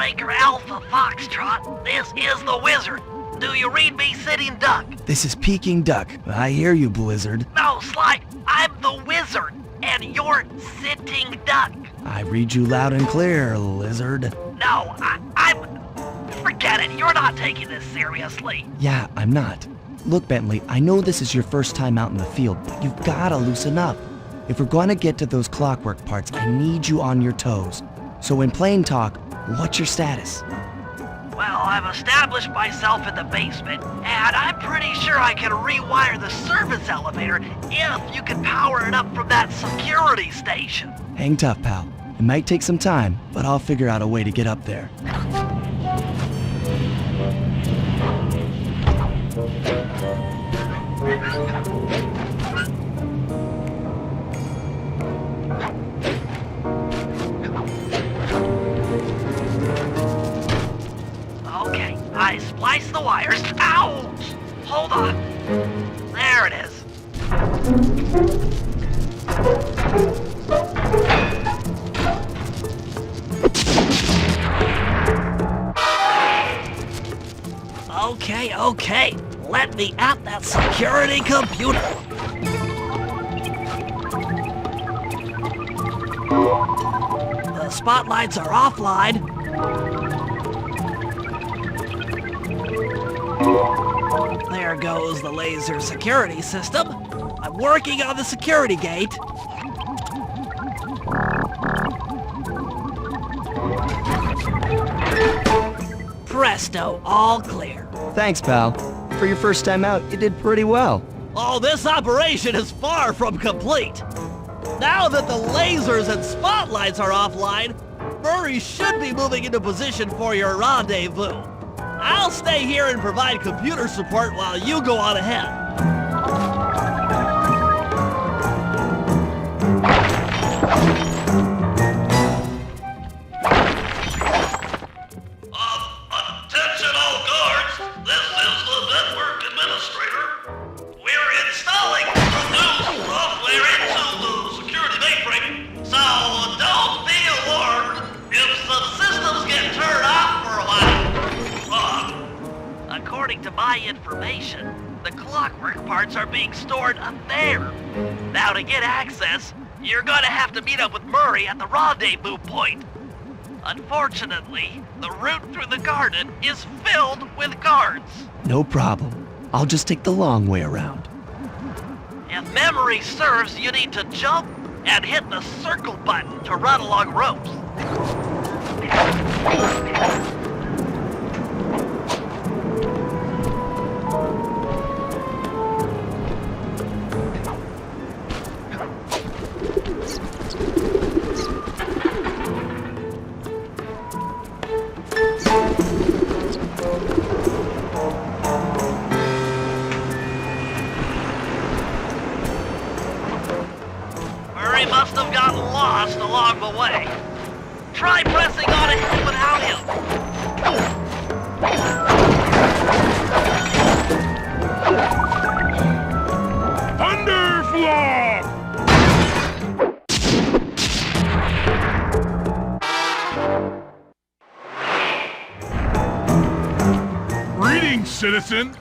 Breaker Alpha Foxtrot, this is the Wizard. Do you read me, Sitting Duck? This is Peking Duck. I hear you, Blizzard. No, Sly, I'm the Wizard, and you're Sitting Duck. I read you loud and clear, Lizard. No, I'm... Forget it, you're not taking this seriously. Yeah, I'm not. Look, Bentley, I know this is your first time out in the field, but you've gotta loosen up. If we're gonna get to those clockwork parts, I need you on your toes. So in plain talk, what's your status? Well, I've established myself in the basement, and I'm pretty sure I can rewire the service elevator if you can power it up from that security station. Hang tough, pal. It might take some time, but I'll figure out a way to get up there. Okay, I spliced the wires. Ouch! Hold on. There it is. Okay. Let me at that security computer. The spotlights are offline. There goes the laser security system. I'm working on the security gate. Presto, all clear. Thanks, pal. For your first time out, you did pretty well. Oh, this operation is far from complete. Now that the lasers and spotlights are offline, Murray should be moving into position for your rendezvous. I'll stay here and provide computer support while you go on ahead. Attention all guards, this is the network administrator. We're installing the new software into the security mainframe, so don't be alarmed if the systems get turned off for a while. According to my information, the clockwork parts are being stored up there. Now to get access, you're gonna have to meet up with Murray at the rendezvous point. Unfortunately, the route through the garden is filled with guards. No problem. I'll just take the long way around. If memory serves, you need to jump and hit the circle button to run along ropes. Murray must have gotten lost along the way. Try pressing on ahead without him. Thunderflop! Greetings, citizen.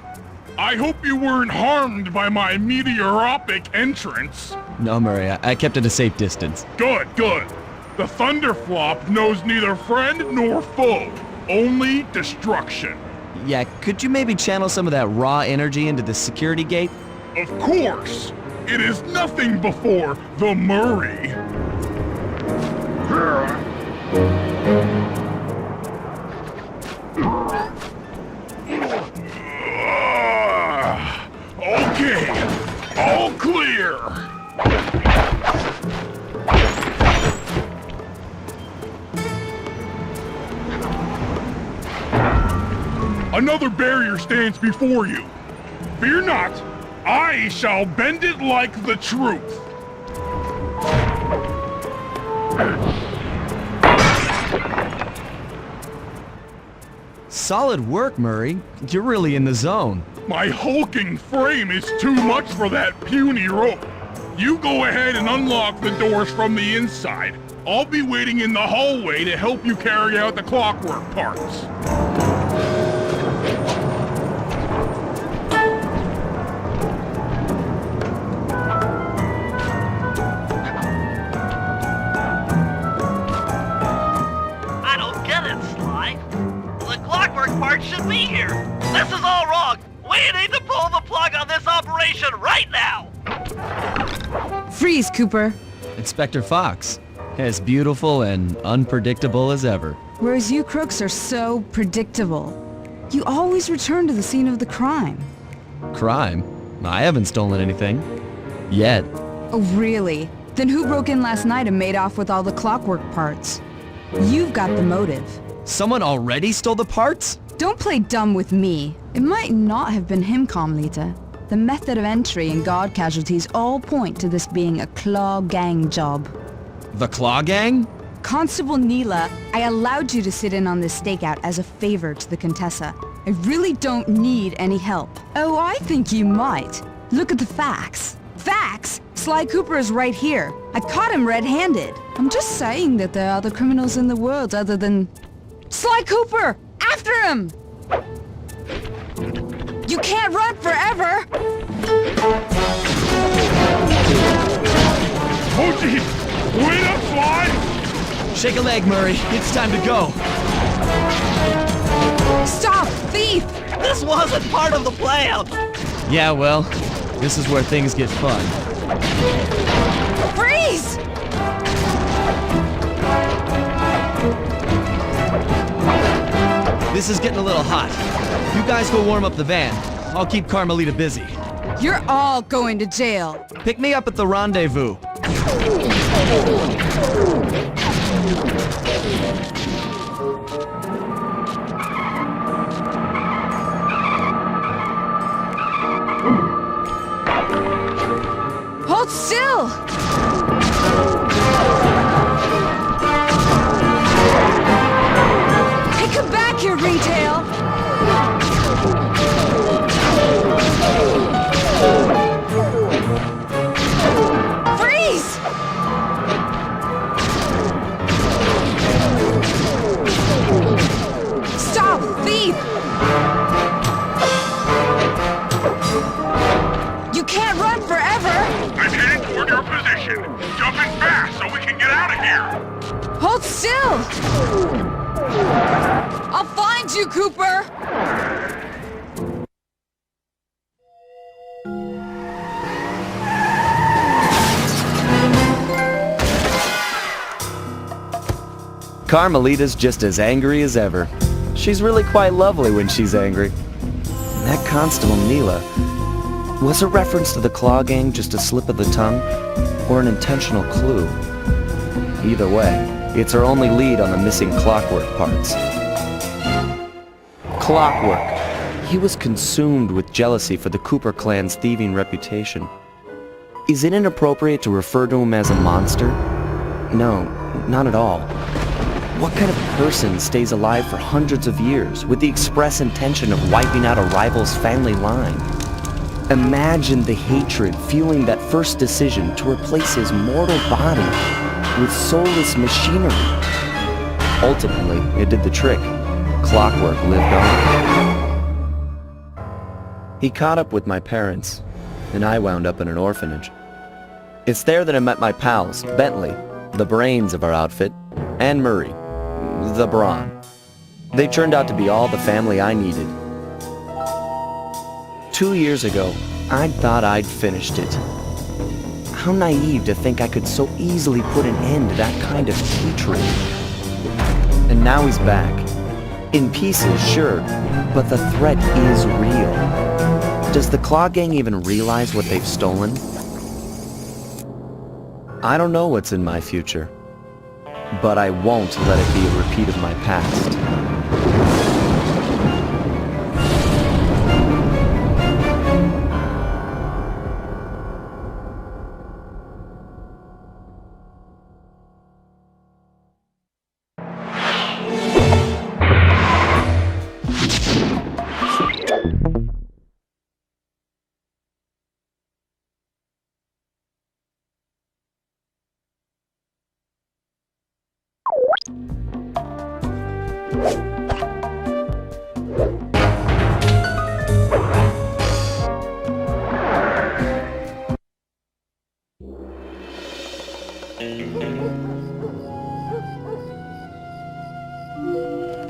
I hope you weren't harmed by my meteoropic entrance. No, Murray, I kept at a safe distance. Good. The Thunderflop knows neither friend nor foe, only destruction. Yeah, could you maybe channel some of that raw energy into the security gate? Of course, it is nothing before the Murray. Okay, all clear. Another barrier stands before you. Fear not, I shall bend it like the truth. Solid work, Murray. You're really in the zone. My hulking frame is too much for that puny rope. You go ahead and unlock the doors from the inside. I'll be waiting in the hallway to help you carry out the clockwork parts. I don't get it, Sly. The clockwork part should be here. This is all wrong. We need to pull the plug on this operation right now. Freeze, Cooper. Inspector Fox, as beautiful and unpredictable as ever. Whereas you crooks are so predictable. You always return to the scene of the crime. Crime? I haven't stolen anything. Yet. Oh, really? Then who broke in last night and made off with all the clockwork parts? You've got the motive. Someone already stole the parts? Don't play dumb with me. It might not have been him, Carmelita. The method of entry and guard casualties all point to this being a Claw Gang job. The Claw Gang? Constable Neela, I allowed you to sit in on this stakeout as a favor to the Contessa. I really don't need any help. Oh, I think you might. Look at the facts. Facts? Sly Cooper is right here. I caught him red-handed. I'm just saying that there are other criminals in the world other than... Sly Cooper! After him! You can't run forever! Oh, geez! Wait up, Sly! Shake a leg, Murray. It's time to go. Stop! Thief! This wasn't part of the plan. Yeah, well, this is where things get fun. Freeze! This is getting a little hot. You guys go warm up the van. I'll keep Carmelita busy. You're all going to jail. Pick me up at the rendezvous. Hold still! Hey, come back here, Ringtail! Freeze! Stop, thief! You can't run forever! I'm heading toward your position. Jump in fast so we can get out of here. Hold still! I'll find you, Cooper! Carmelita's just as angry as ever. She's really quite lovely when she's angry. That Constable Neela, was a reference to the Claw Gang just a slip of the tongue, or an intentional clue? Either way, it's her only lead on the missing clockwork parts. Clockwork. He was consumed with jealousy for the Cooper clan's thieving reputation. Is it inappropriate to refer to him as a monster? No, not at all. What kind of person stays alive for hundreds of years with the express intention of wiping out a rival's family line? Imagine the hatred fueling that first decision to replace his mortal body with soulless machinery. Ultimately, it did the trick. Clockwork lived on. He caught up with my parents, and I wound up in an orphanage. It's there that I met my pals, Bentley, the brains of our outfit, and Murray, the brawn. They turned out to be all the family I needed. 2 years ago, I thought I'd finished it. How naive to think I could so easily put an end to that kind of hatred. And now he's back. In pieces, sure, but the threat is real. Does the Claw Gang even realize what they've stolen? I don't know what's in my future, but I won't let it be a repeat of my past.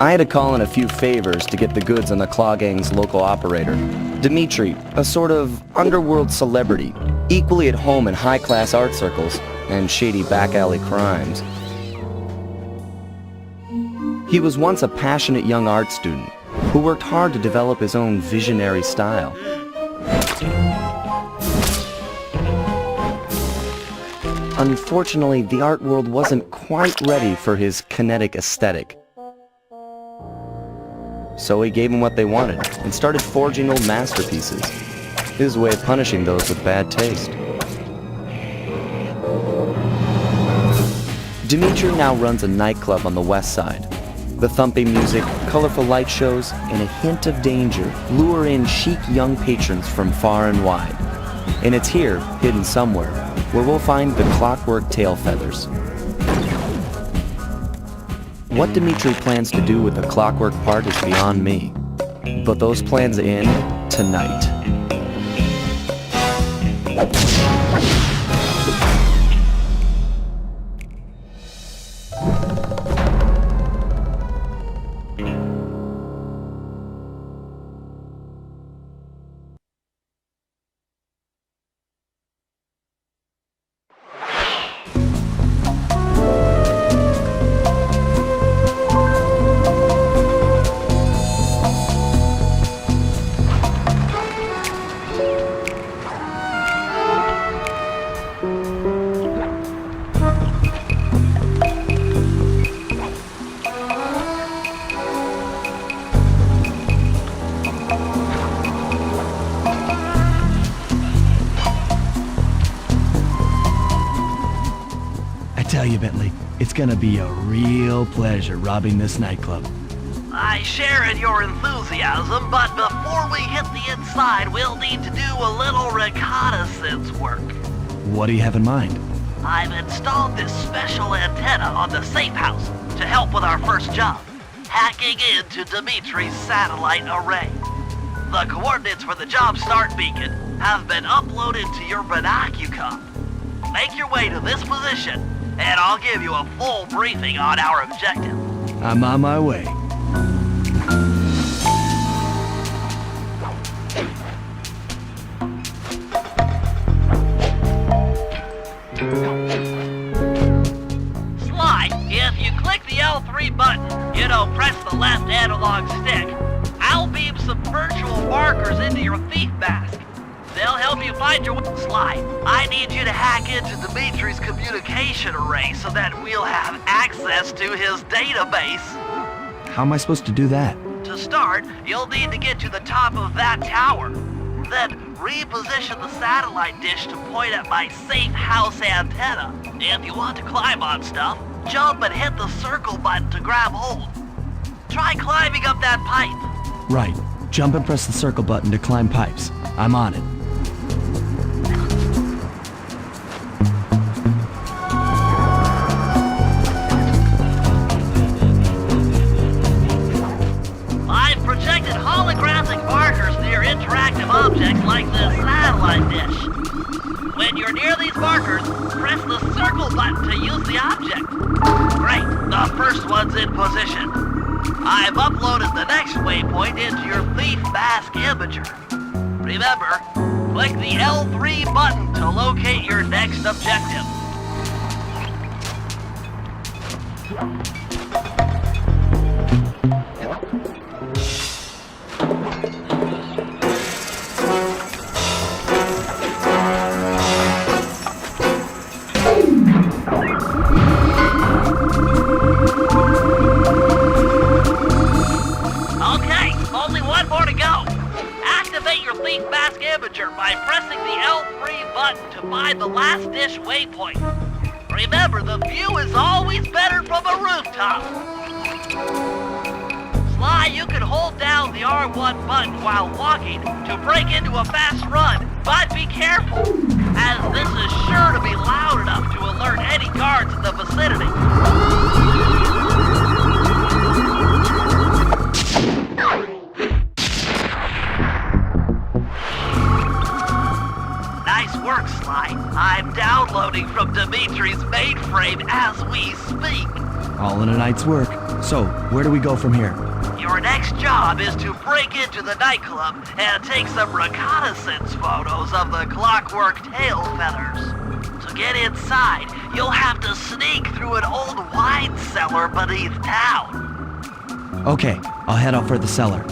I had to call in a few favors to get the goods on the Claw Gang's local operator, Dimitri, a sort of underworld celebrity, equally at home in high-class art circles and shady back-alley crimes. He was once a passionate young art student who worked hard to develop his own visionary style. Unfortunately, the art world wasn't quite ready for his kinetic aesthetic. So he gave them what they wanted and started forging old masterpieces. His way of punishing those with bad taste. Dimitri now runs a nightclub on the west side. The thumping music, colorful light shows, and a hint of danger lure in chic young patrons from far and wide. And it's here, hidden somewhere, where we'll find the clockwork tail feathers. What Dimitri plans to do with the clockwork part is beyond me. But those plans end tonight. I tell you, Bentley, it's gonna be a real pleasure robbing this nightclub. I share in your enthusiasm, but before we hit the inside, we'll need to do a little reconnaissance work. What do you have in mind? I've installed this special antenna on the safe house to help with our first job, hacking into Dimitri's satellite array. The coordinates for the job start beacon have been uploaded to your binocucom. Make your way to this position, and I'll give you a full briefing on our objective. I'm on my way. Sly, if you click the L3 button, press the left analog stick, I'll beam some virtual markers into your thief mask. They'll help you find your Sly. I need you to hack into Dimitri's communication array so that we'll have access to his database. How am I supposed to do that? To start, you'll need to get to the top of that tower. Then reposition the satellite dish to point at my safe house antenna. If you want to climb on stuff, jump and hit the circle button to grab hold. Try climbing up that pipe. Right. Jump and press the circle button to climb pipes. I'm on it. I've projected holographic markers near interactive objects like the satellite dish. When you're near these markers, press the circle button to use the object. Great, the first one's in position. I've uploaded the next waypoint into your thief mask imager. Remember, click the L3 button to locate your next objective. Okay, only one more to go. Activate your thief mask imager by pressing the L3 button to find the last dish waypoint. Remember, the view is always better from a rooftop. Sly, you can hold down the R1 button while walking to break into a fast run, but be careful, as this is sure to be loud enough to alert any guards in the vicinity. Nice work, Sly. I'm downloading from Dimitri's mainframe as we speak. All in a night's work. So, where do we go from here? Your next job is to break into the nightclub and take some reconnaissance photos of the clockwork tail feathers. To get inside, you'll have to sneak through an old wine cellar beneath town. Okay, I'll head out for the cellar.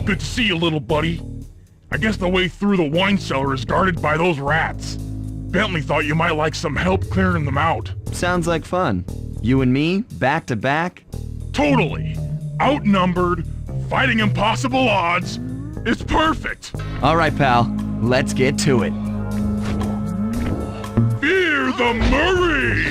Good to see you, little buddy. I guess the way through the wine cellar is guarded by those rats. Bentley thought you might like some help clearing them out. Sounds like fun. You and me, back to back? Totally. Outnumbered, fighting impossible odds. It's perfect. All right, pal. Let's get to it. Fear the Murray!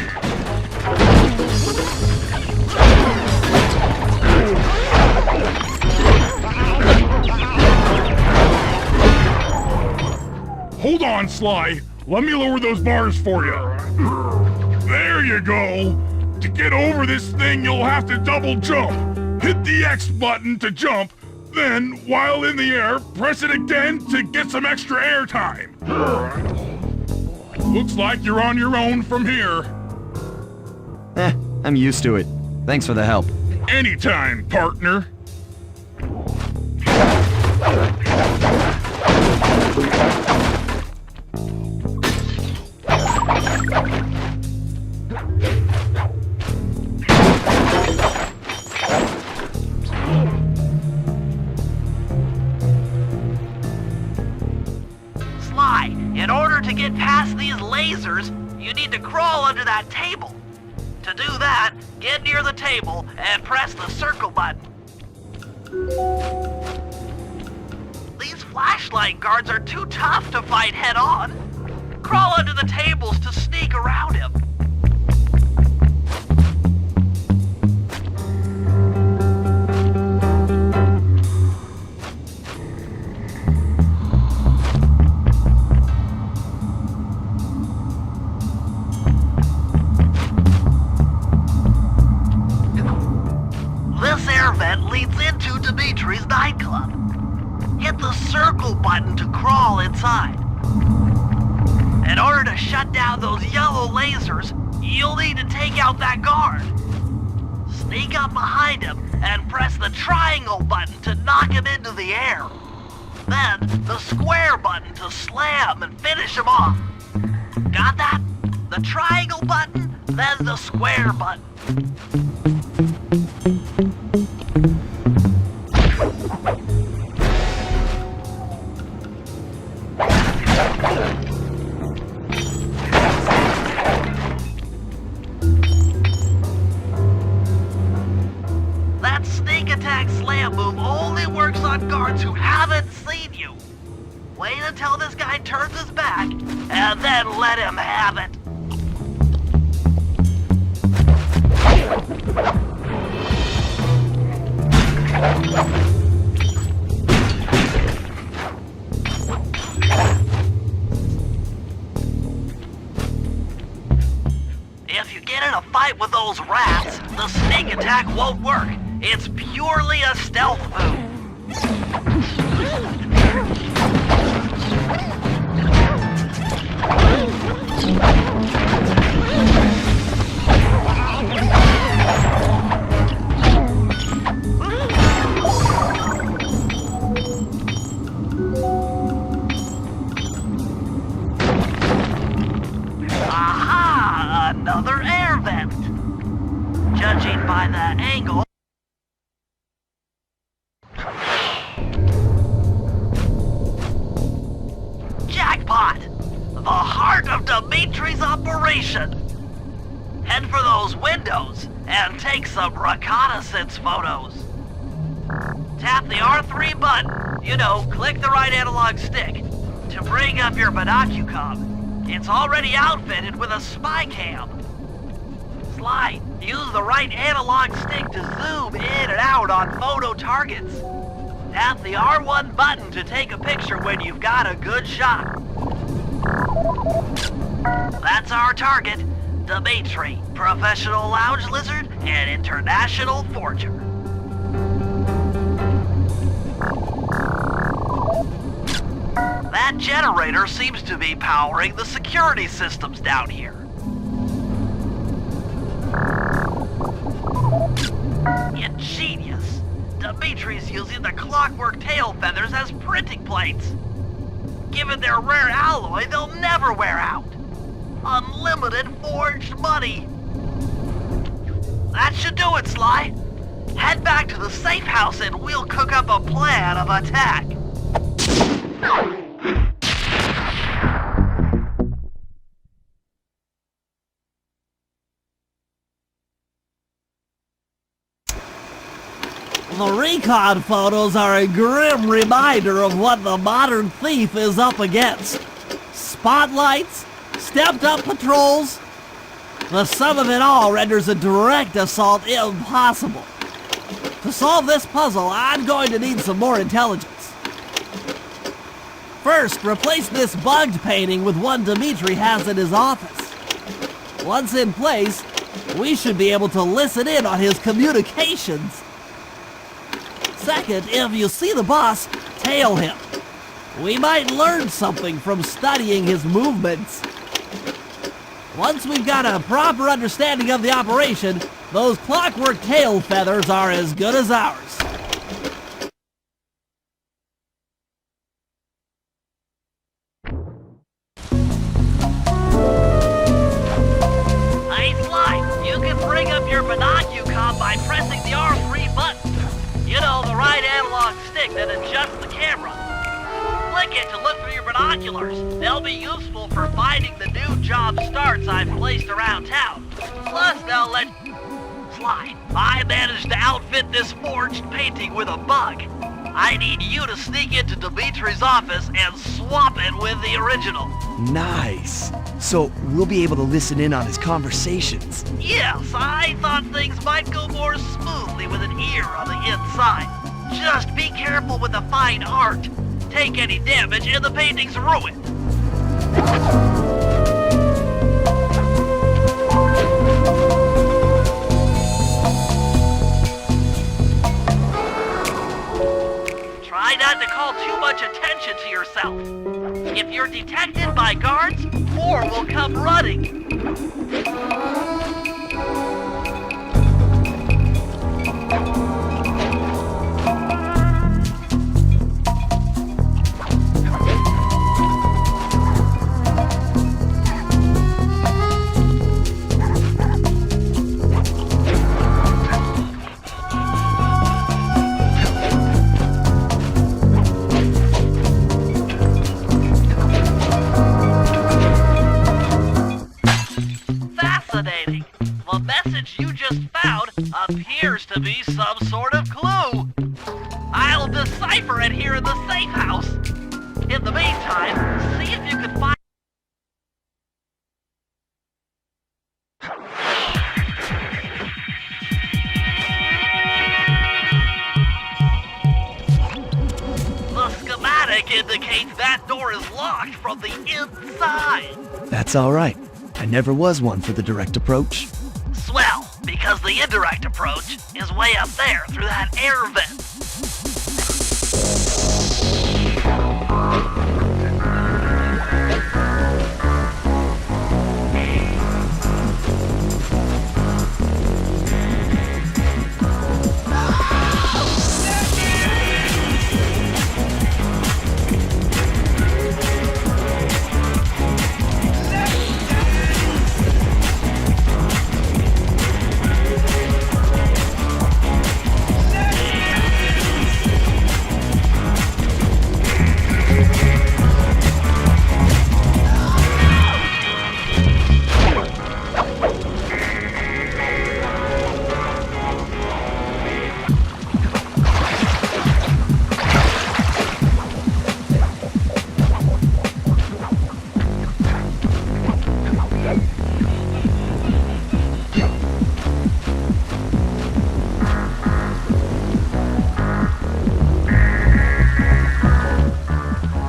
Hold on, Sly. Let me lower those bars for you. There you go. To get over this thing, you'll have to double jump. Hit the X button to jump, then, while in the air, press it again to get some extra air time. Looks like you're on your own from here. I'm used to it. Thanks for the help. Anytime, partner. Sly, in order to get past these lasers, you need to crawl under that table. To do that, get near the table and press the circle button. These flashlight guards are too tough to fight head-on. Crawl under the tables to sneak around him. This air vent leads into Dimitri's nightclub. Hit the circle button to crawl inside. In order to shut down those yellow lasers, you'll need to take out that guard. Sneak up behind him and press the triangle button to knock him into the air. Then, the square button to slam and finish him off. Got that? The triangle button, then the square button. That sneak attack slam move only works on guards who haven't seen you. Wait until this guy turns his back, and then let him have it. If you get in a fight with those rats, the sneak attack won't work. It's purely a stealth move. Aha! Another air vent. Judging by the angle... Jackpot! The heart of Dimitri's operation. Head for those windows and take some reconnaissance photos. Tap the R3 button, you know, click the right analog stick, to bring up your binocucom. It's already outfitted with a spy cam. Sly, use the right analog stick to zoom in and out on photo targets. Tap the R1 button to take a picture when you've got a good shot. That's our target. Dimitri, professional lounge lizard and international forger. That generator seems to be powering the security systems down here. Ingenious. Dimitri's using the clockwork tail feathers as printing plates. Given their rare alloy, they'll never wear out. Unlimited forged money. That should do it, Sly. Head back to the safe house and we'll cook up a plan of attack. The recon photos are a grim reminder of what the modern thief is up against. Spotlights, stepped-up patrols. The sum of it all renders a direct assault impossible. To solve this puzzle, I'm going to need some more intelligence. First, replace this bugged painting with one Dimitri has in his office. Once in place, we should be able to listen in on his communications. Second, if you see the boss, tail him. We might learn something from studying his movements. Once we've got a proper understanding of the operation, those clockwork tail feathers are as good as ours. Hey, Sly, you can bring up your binocucom by pressing the R3 button. You know, the right analog stick that adjusts the camera. Click it to look through your binoculars. They'll be useful for finding the new job starts I've placed around town. Plus, they'll let... Sly, I managed to outfit this forged painting with a bug. I need you to sneak into Dimitri's office and swap it with the original. Nice. So we'll be able to listen in on his conversations. Yes, I thought things might go more smoothly with an ear on the inside. Just be careful with the fine art. Take any damage and the painting's ruined. Try not to call too much attention to yourself. If you're detected by guards, more will come running. Fascinating. The message you just found appears to be some sort of clue. I'll decipher it here in the safe house. In the meantime, see if you can find... The schematic indicates that door is locked from the inside. That's all right. I never was one for the direct approach. Swell, because the indirect approach is way up there through that air vent.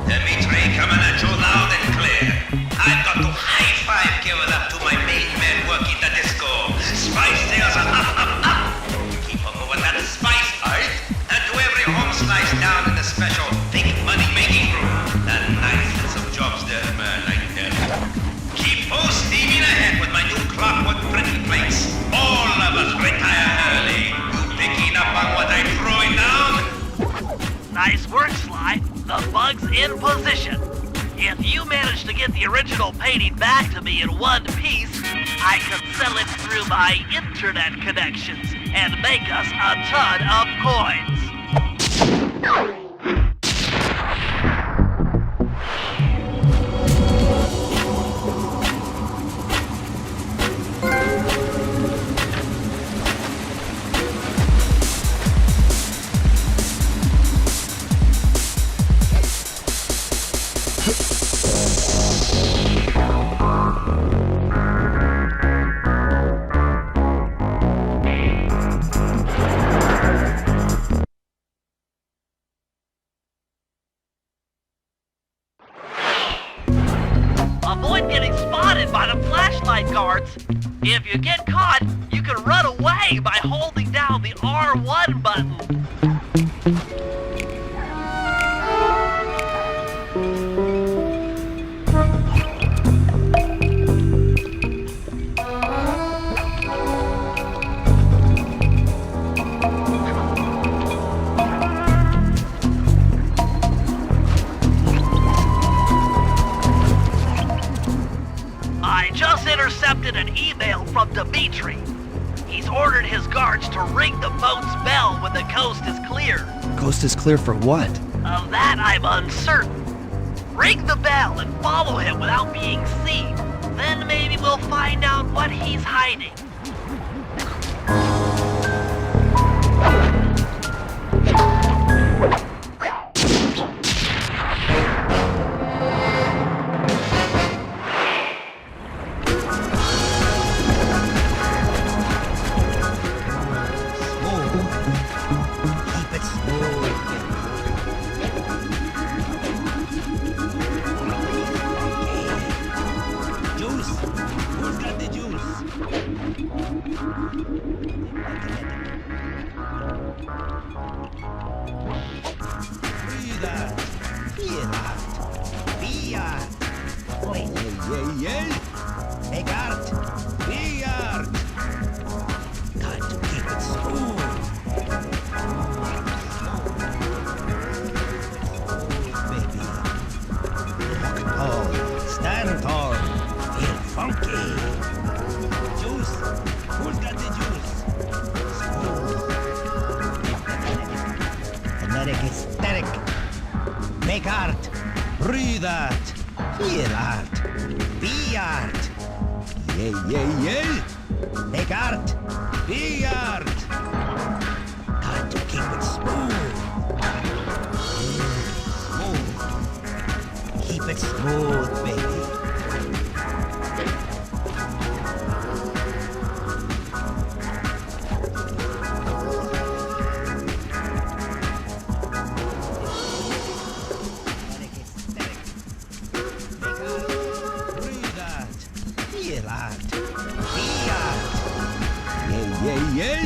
Dimitri, coming at you loud and clear. I've got to high plugs in position. If you manage to get the original painting back to me in one piece, I can sell it through my internet connections and make us a ton of coins. Avoid getting spotted by the flashlight guards. If you get caught, you can run away by holding down the R1 button. I just intercepted an email from Dimitri. He's ordered his guards to ring the boat's bell when the coast is clear. Coast is clear for what? Of that, I'm uncertain. Ring the bell and follow him without being seen. Then maybe we'll find out what he's hiding. Keep it smooth. Juice. Who's got the juice? Breathe out. Feel out. Be out. Oi, yeah. Make art. Be art. Got to keep it smooth. Baby. Walk tall. Stand tall. Feel funky. Juice. Who's got the juice? Smooth. Kinetic aesthetic. Make art. Breathe art. Feel art. Be art. Yeah. Make art. Be art. Got to keep it smooth. Smooth. Keep it smooth, baby. Make art. Breathe art. Feel art. Be art. Yeah.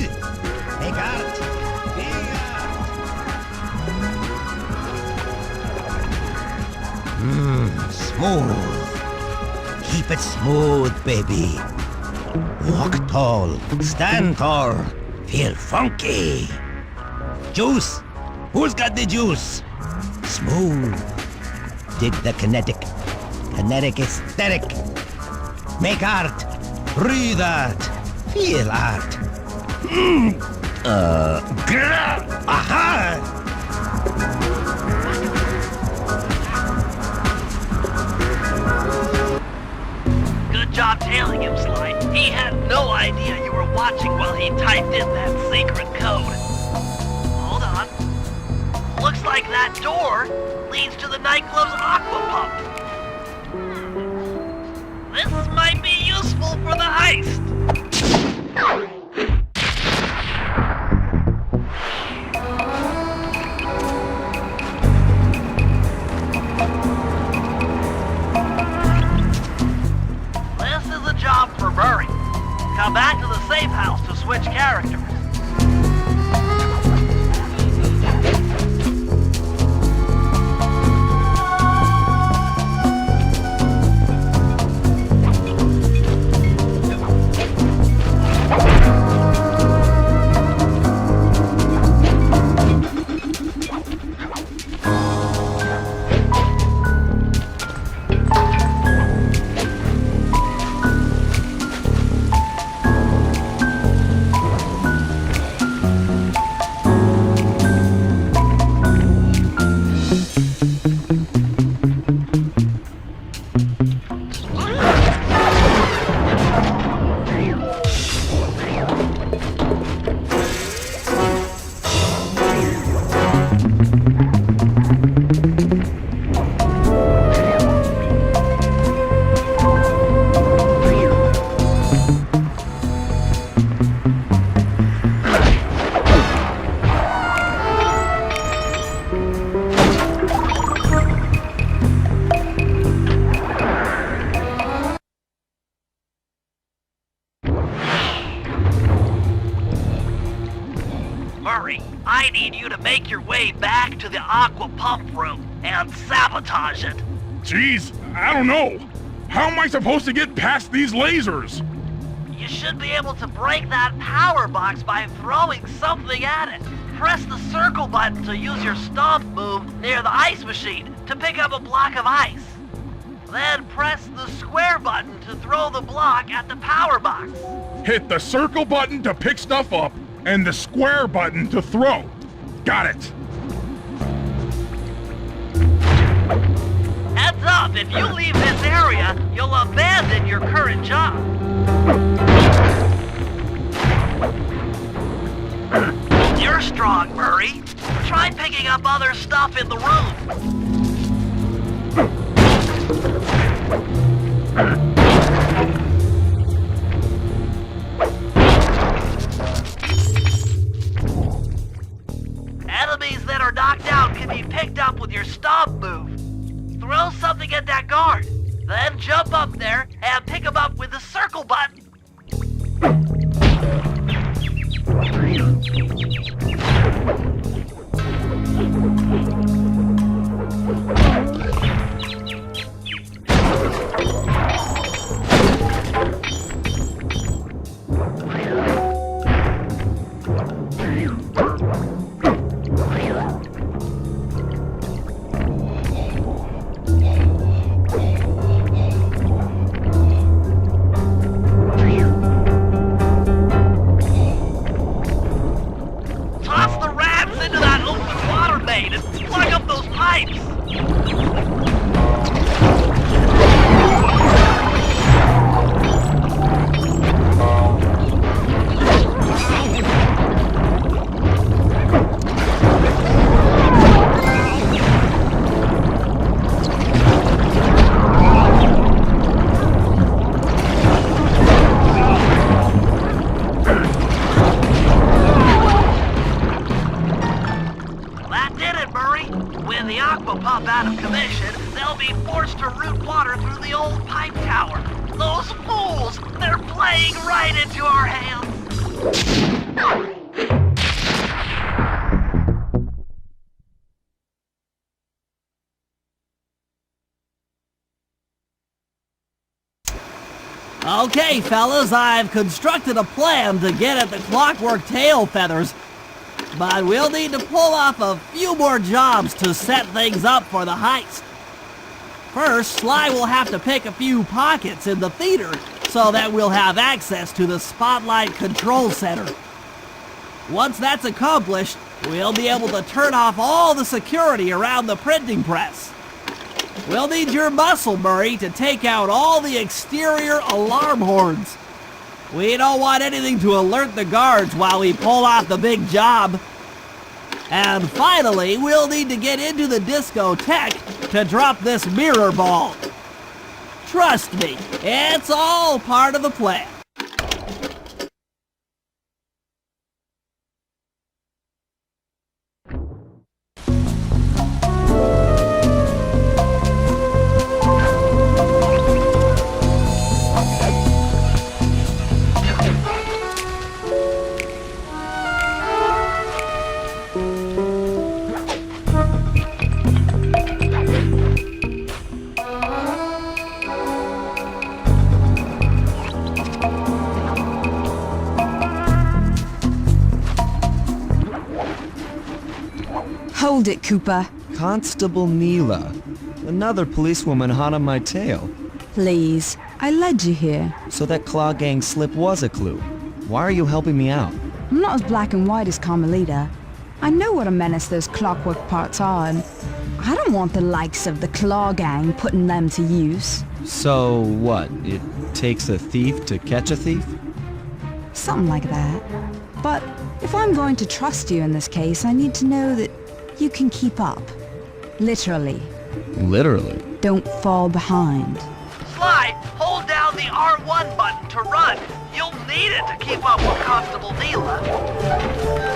Make art. Be art. Smooth. Keep it smooth, baby. Walk tall. Stand tall. Feel funky. Juice. Who's got the juice? Smooth. Dig the kinetic. Kinetic aesthetic. Make art. Breathe art. Feel art. Aha! Good job tailing him, Sly. He had no idea you were watching while he typed in that secret code. Hold on. Looks like that door leads to the nightclub's aqua pump. This might be useful for the heist. This is a job for Murray. Come back to the safe house to switch characters. I need you to make your way back to the aqua pump room and sabotage it. Jeez, I don't know. How am I supposed to get past these lasers? You should be able to break that power box by throwing something at it. Press the circle button to use your stomp move near the ice machine to pick up a block of ice. Then press the square button to throw the block at the power box. Hit the circle button to pick stuff up and the square button to throw. Got it. Heads up, if you leave this area, you'll abandon your current job. You're strong, Murray. Try picking up other stuff in the room. Enemies that are knocked out can be picked up with your stomp move. Throw something at that guard, then jump up there and pick him up with the circle button. Toss the rats into that open water main and plug up those pipes. That did it, Murray. With the aqua pump out of commission, they'll be forced to route water through the old pipe tower. Those fools! They're playing right into our hands. Okay, fellas, I've constructed a plan to get at the clockwork tail feathers. But we'll need to pull off a few more jobs to set things up for the heist. First, Sly will have to pick a few pockets in the theater so that we'll have access to the Spotlight Control Center. Once that's accomplished, we'll be able to turn off all the security around the printing press. We'll need your muscle, Murray, to take out all the exterior alarm horns. We don't want anything to alert the guards while we pull off the big job. And finally, we'll need to get into the discotheque to drop this mirror ball. Trust me, it's all part of the plan. Hold it, Cooper. Constable Neela. Another policewoman hot on my tail. Please. I led you here. So that Claw Gang slip was a clue. Why are you helping me out? I'm not as black and white as Carmelita. I know what a menace those clockwork parts are, and I don't want the likes of the Claw Gang putting them to use. So what? It takes a thief to catch a thief? Something like that. But if I'm going to trust you in this case, I need to know that you can keep up. Literally. Literally? Don't fall behind. Sly, hold down the R1 button to run. You'll need it to keep up with Constable Neela.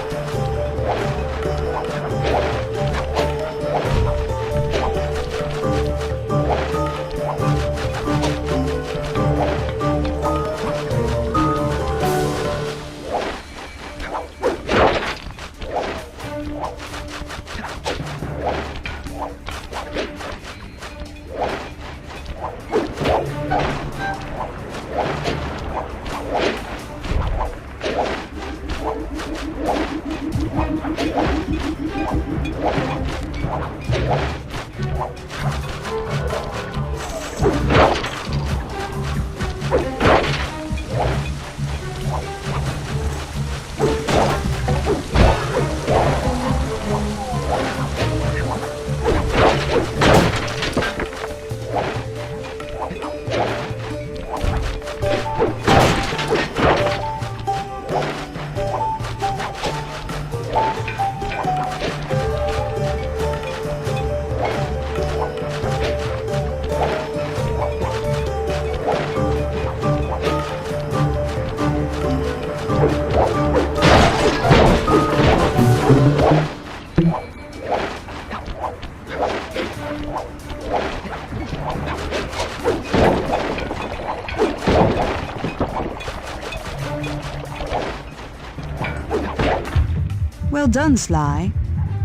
Well done, Sly.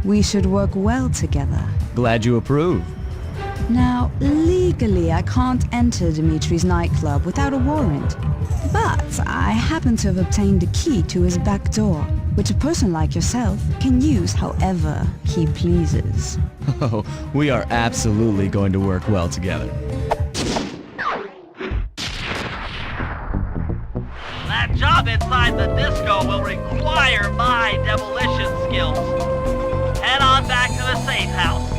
We should work well together. Glad you approve. Now, legally, I can't enter Dimitri's nightclub without a warrant. But I happen to have obtained a key to his back door, which a person like yourself can use however he pleases. Oh, we are absolutely going to work well together. That job inside the disco will require my demolition skills. Head on back to the safe house.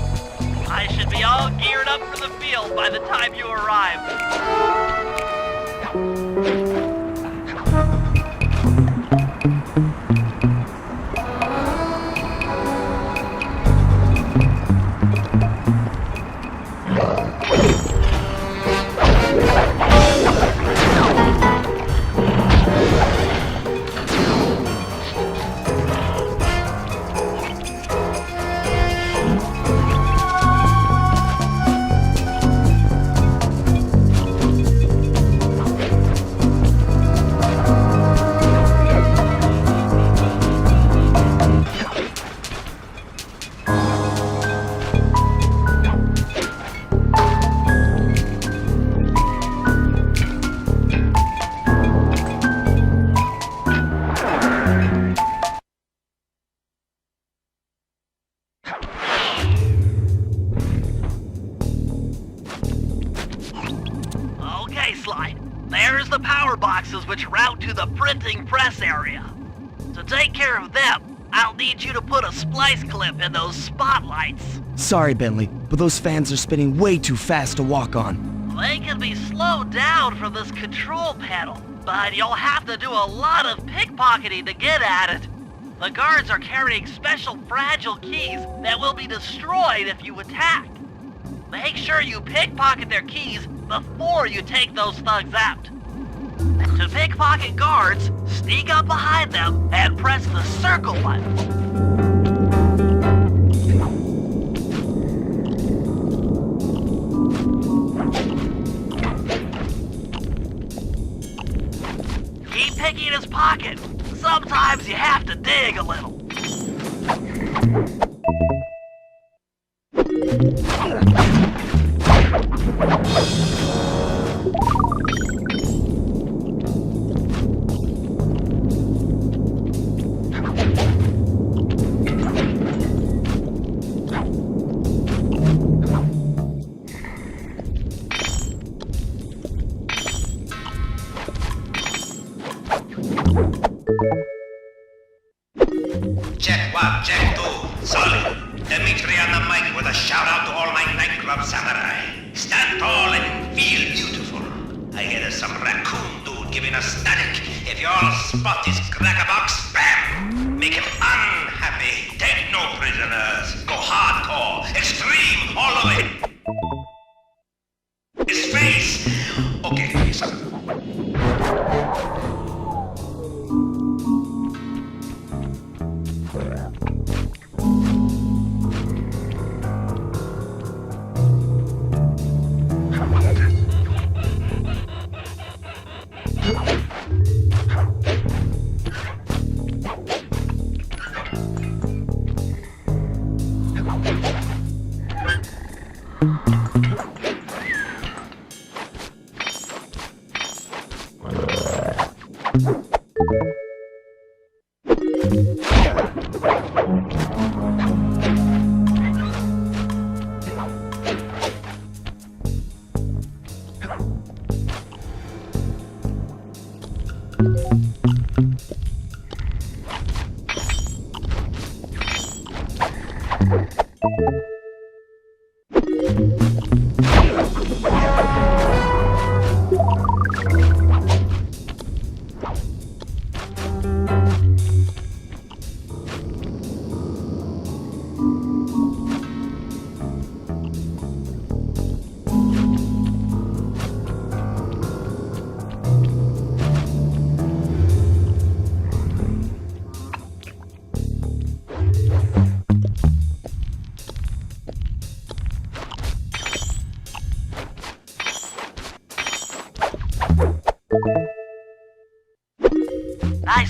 I should be all geared up for the field by the time you arrive. Okay, Sly. There's the power boxes which route to the printing press area. To take care of them, I'll need you to put a splice clip in those spotlights. Sorry, Bentley, but those fans are spinning way too fast to walk on. They can be slowed down from this control panel, but you'll have to do a lot of pickpocketing to get at it. The guards are carrying special fragile keys that will be destroyed if you attack. Make sure you pickpocket their keys before you take those thugs out. To pickpocket guards, sneak up behind them and press the circle button. Keep picking his pocket. Sometimes you have to dig a little. Check 1, check 2. Solid. Dimitri on the mic with a shout out to all my nightclub samurai. Stand tall and feel beautiful. I hear some raccoon dude giving us static. If you all spot his crackerbox, bam! Make him unhappy. Take no prisoners. Go hardcore. Extreme. All the way. His face. Okay,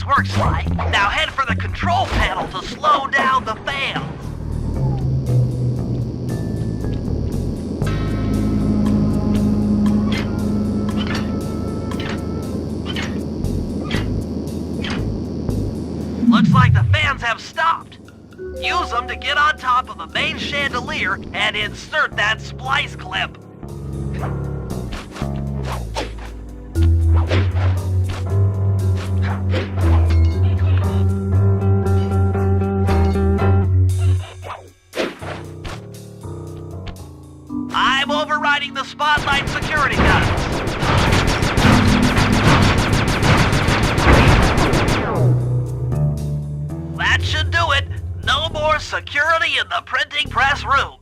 work, Sly. Now head for the control panel to slow down the fans. Looks like the fans have stopped. Use them to get on top of the main chandelier and insert that splice clip. I'm overriding the spotlight security guns. That should do it. No more security in the printing press room.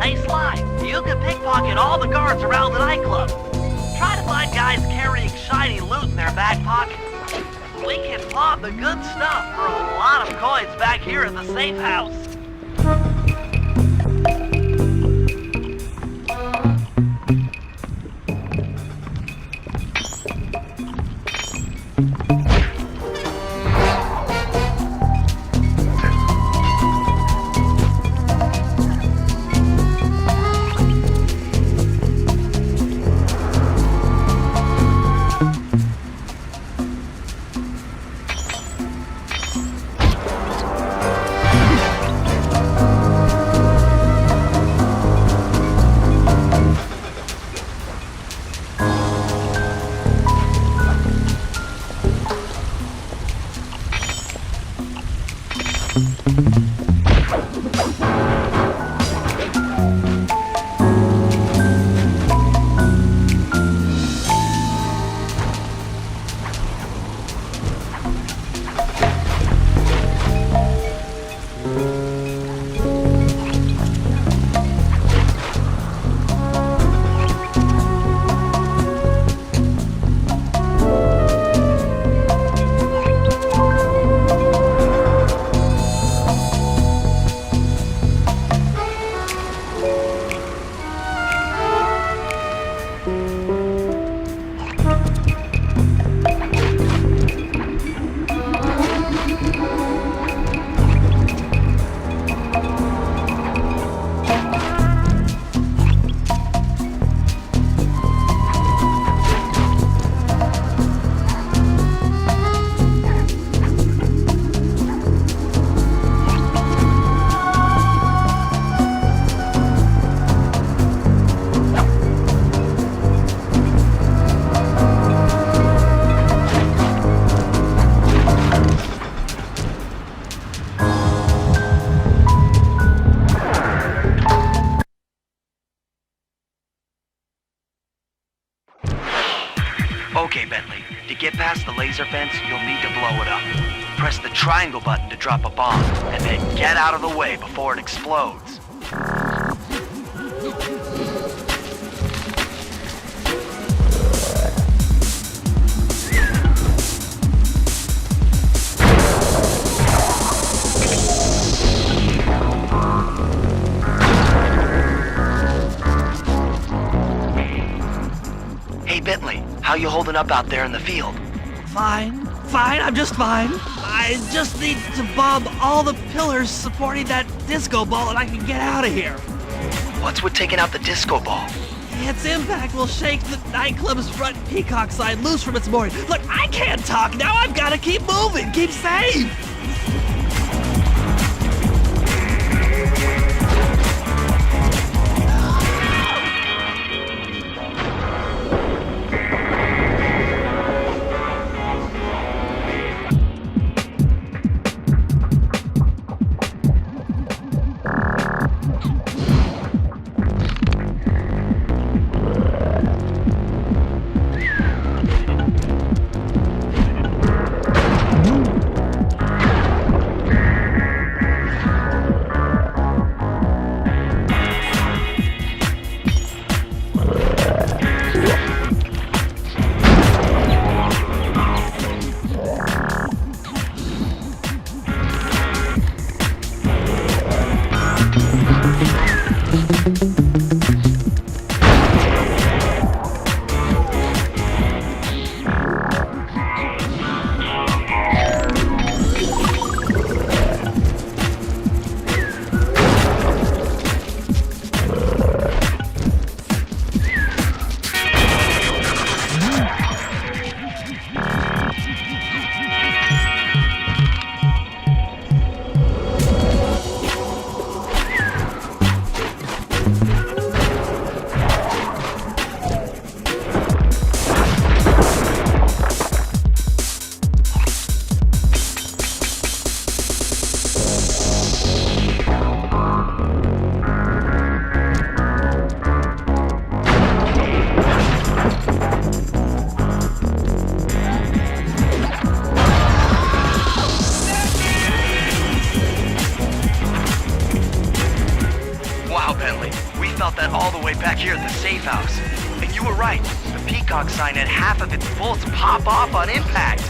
Hey Sly, you can pickpocket all the guards around the nightclub. Try to find guys carrying shiny loot in their back pockets. We can pawn the good stuff for a lot of coins back here in the safe house. Okay, Bentley. To get past the laser fence, you'll need to blow it up. Press the triangle button to drop a bomb, and then get out of the way before it explodes. Hey, Bentley, how you holding up out there in the field? Fine, I'm just fine. I just need to bomb all the pillars supporting that disco ball and I can get out of here. What's with taking out the disco ball? Its impact will shake the nightclub's front peacock sign loose from its mooring. Look, I can't talk now. I've got to keep moving, keep safe. right back here at the safe house. And you were right. The Peacock sign had half of its bolts pop off on impact.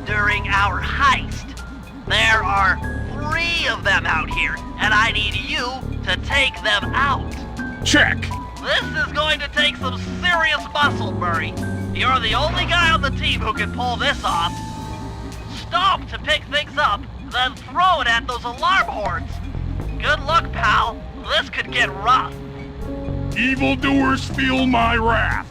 during our heist. There are 3 of them out here, and I need you to take them out. Check. This is going to take some serious muscle, Murray. You're the only guy on the team who can pull this off. Stop to pick things up, then throw it at those alarm horns. Good luck, pal. This could get rough. Evildoers feel my wrath.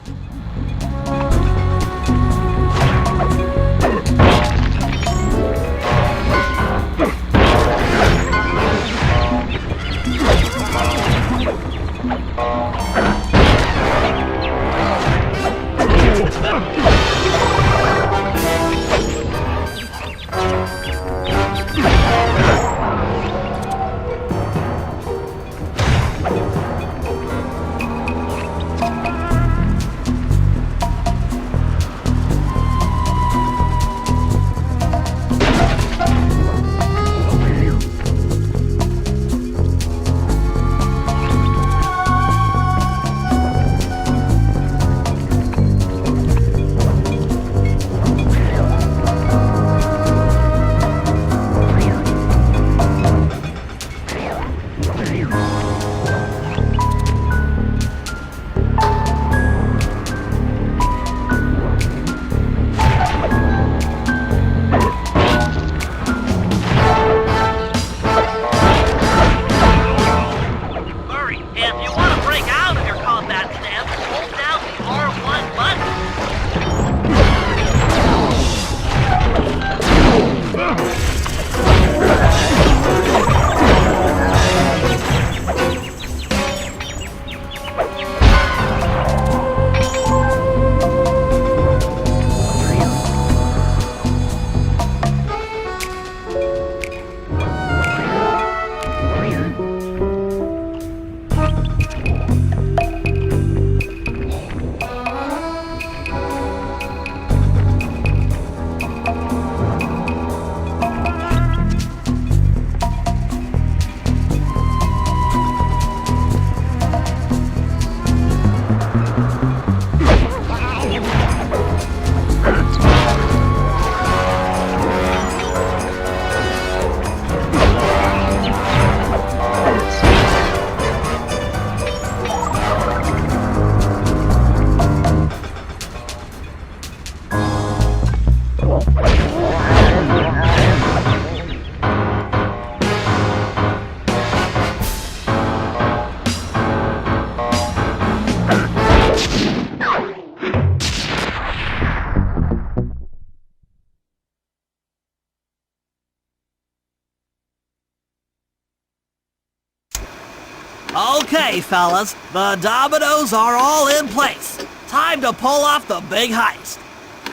Okay, fellas, the dominoes are all in place. Time to pull off the big heist.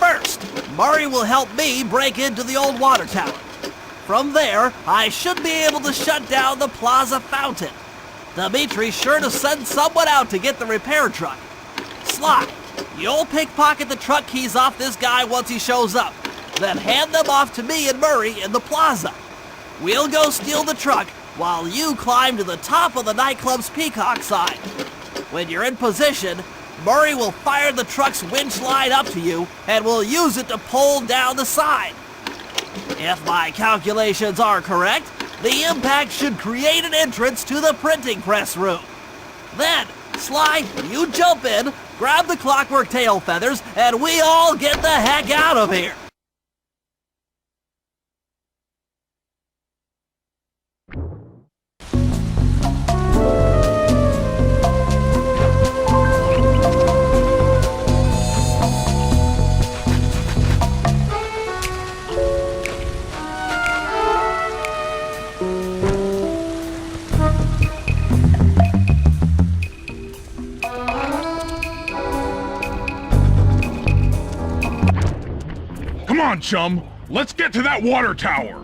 First, Murray will help me break into the old water tower. From there, I should be able to shut down the plaza fountain. Dimitri's sure to send someone out to get the repair truck. Sly, you'll pickpocket the truck keys off this guy once he shows up, then hand them off to me and Murray in the plaza. We'll go steal the truck while you climb to the top of the nightclub's peacock sign. When you're in position, Murray will fire the truck's winch line up to you and will use it to pull down the sign. If my calculations are correct, the impact should create an entrance to the printing press room. Then, Sly, you jump in, grab the clockwork tail feathers, and we all get the heck out of here. Come on, chum. Let's get to that water tower.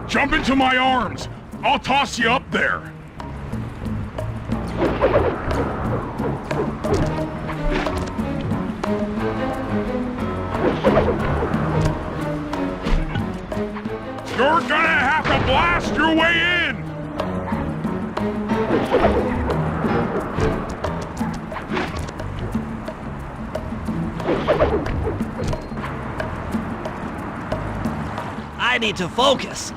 Jump into my arms! I'll toss you up there! You're gonna have to blast your way in! I need to focus.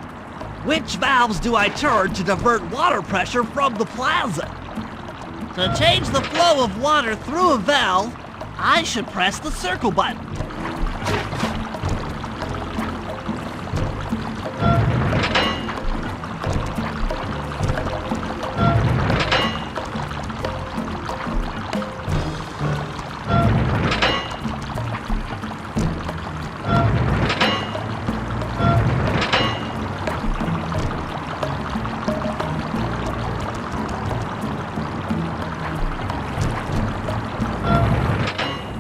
Which valves do I turn to divert water pressure from the plaza? To change the flow of water through a valve, I should press the circle button.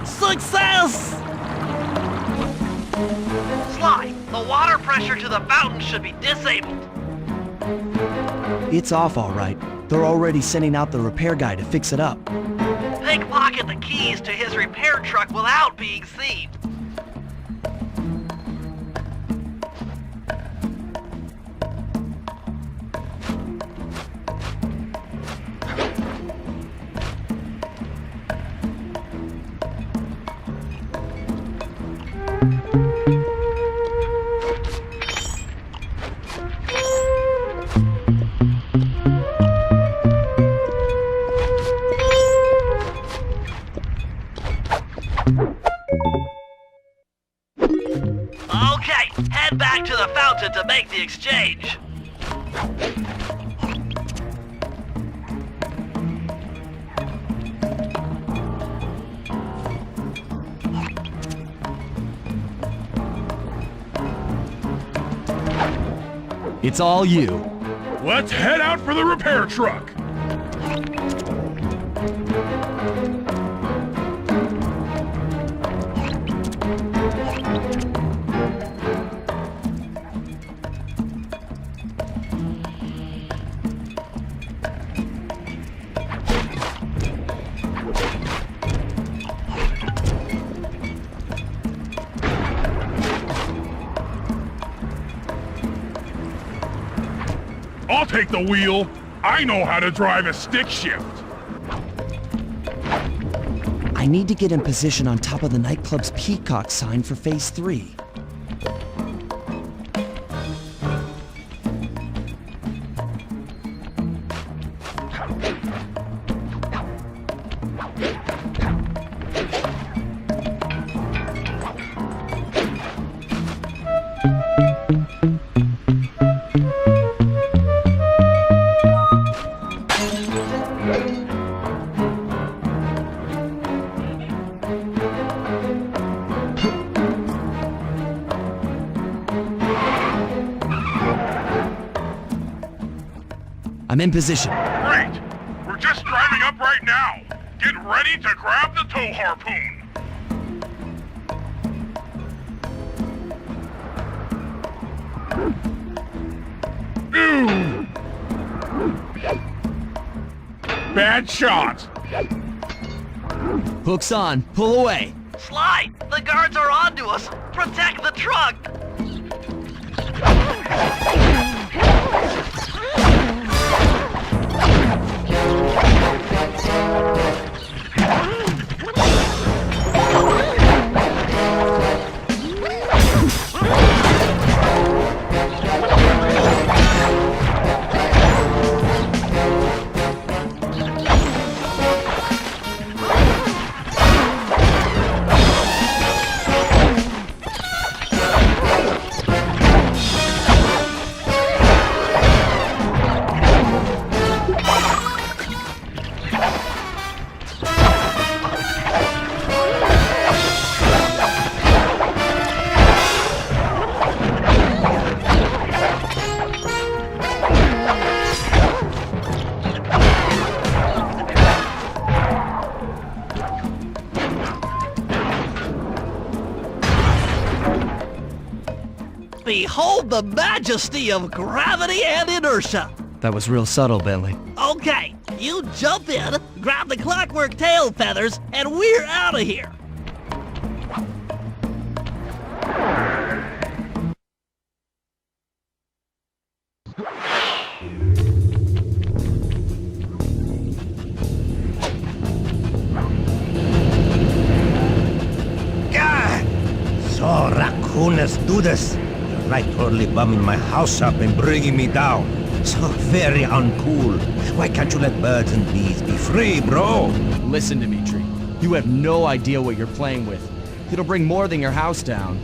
Success! Sly, the water pressure to the fountain should be disabled. It's off all right. They're already sending out the repair guy to fix it up. Pickpocket the keys to his repair truck without being seen. Okay, head back to the fountain to make the exchange. It's all you. Let's head out for the repair truck! I'll take the wheel. I know how to drive a stick shift. I need to get in position on top of the nightclub's peacock sign for phase 3. I'm in position. Great! We're just driving up right now. Get ready to grab the tow harpoon. Ew! Bad shot. Hook's on. Pull away. Sly, the guards are onto us. Protect the truck. Behold the majesty of gravity and inertia. That was real subtle, Bentley. Okay, you jump in, grab the clockwork tail feathers, and we're out of here. God! So raccooners do this. You're like totally bumming my house up and bringing me down. So very uncool. Why can't you let birds and bees be free, bro? Listen, Dimitri. You have no idea what you're playing with. It'll bring more than your house down.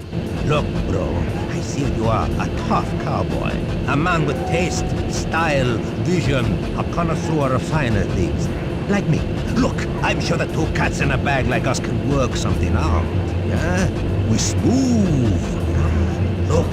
Look, bro, I see you are a tough cowboy. A man with taste, style, vision, a connoisseur of finer things. Like me. Look, I'm sure that two cats in a bag like us can work something out. Yeah? We smooth. Look,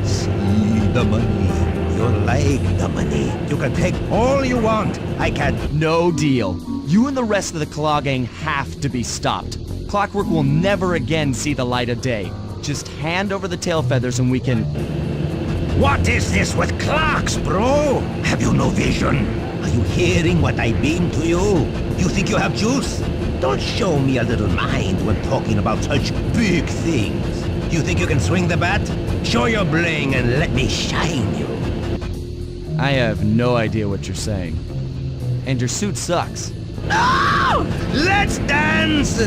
see the money. You like the money. You can take all you want. I can't. No deal. You and the rest of the Claw Gang have to be stopped. Clockwork will never again see the light of day. Just hand over the tail feathers and we can... What is this with clocks, bro? Have you no vision? Are you hearing what I beam to you? You think you have juice? Don't show me a little mind when talking about such big things. You think you can swing the bat? Show your bling and let me shine you. I have no idea what you're saying. And your suit sucks. No! Let's dance!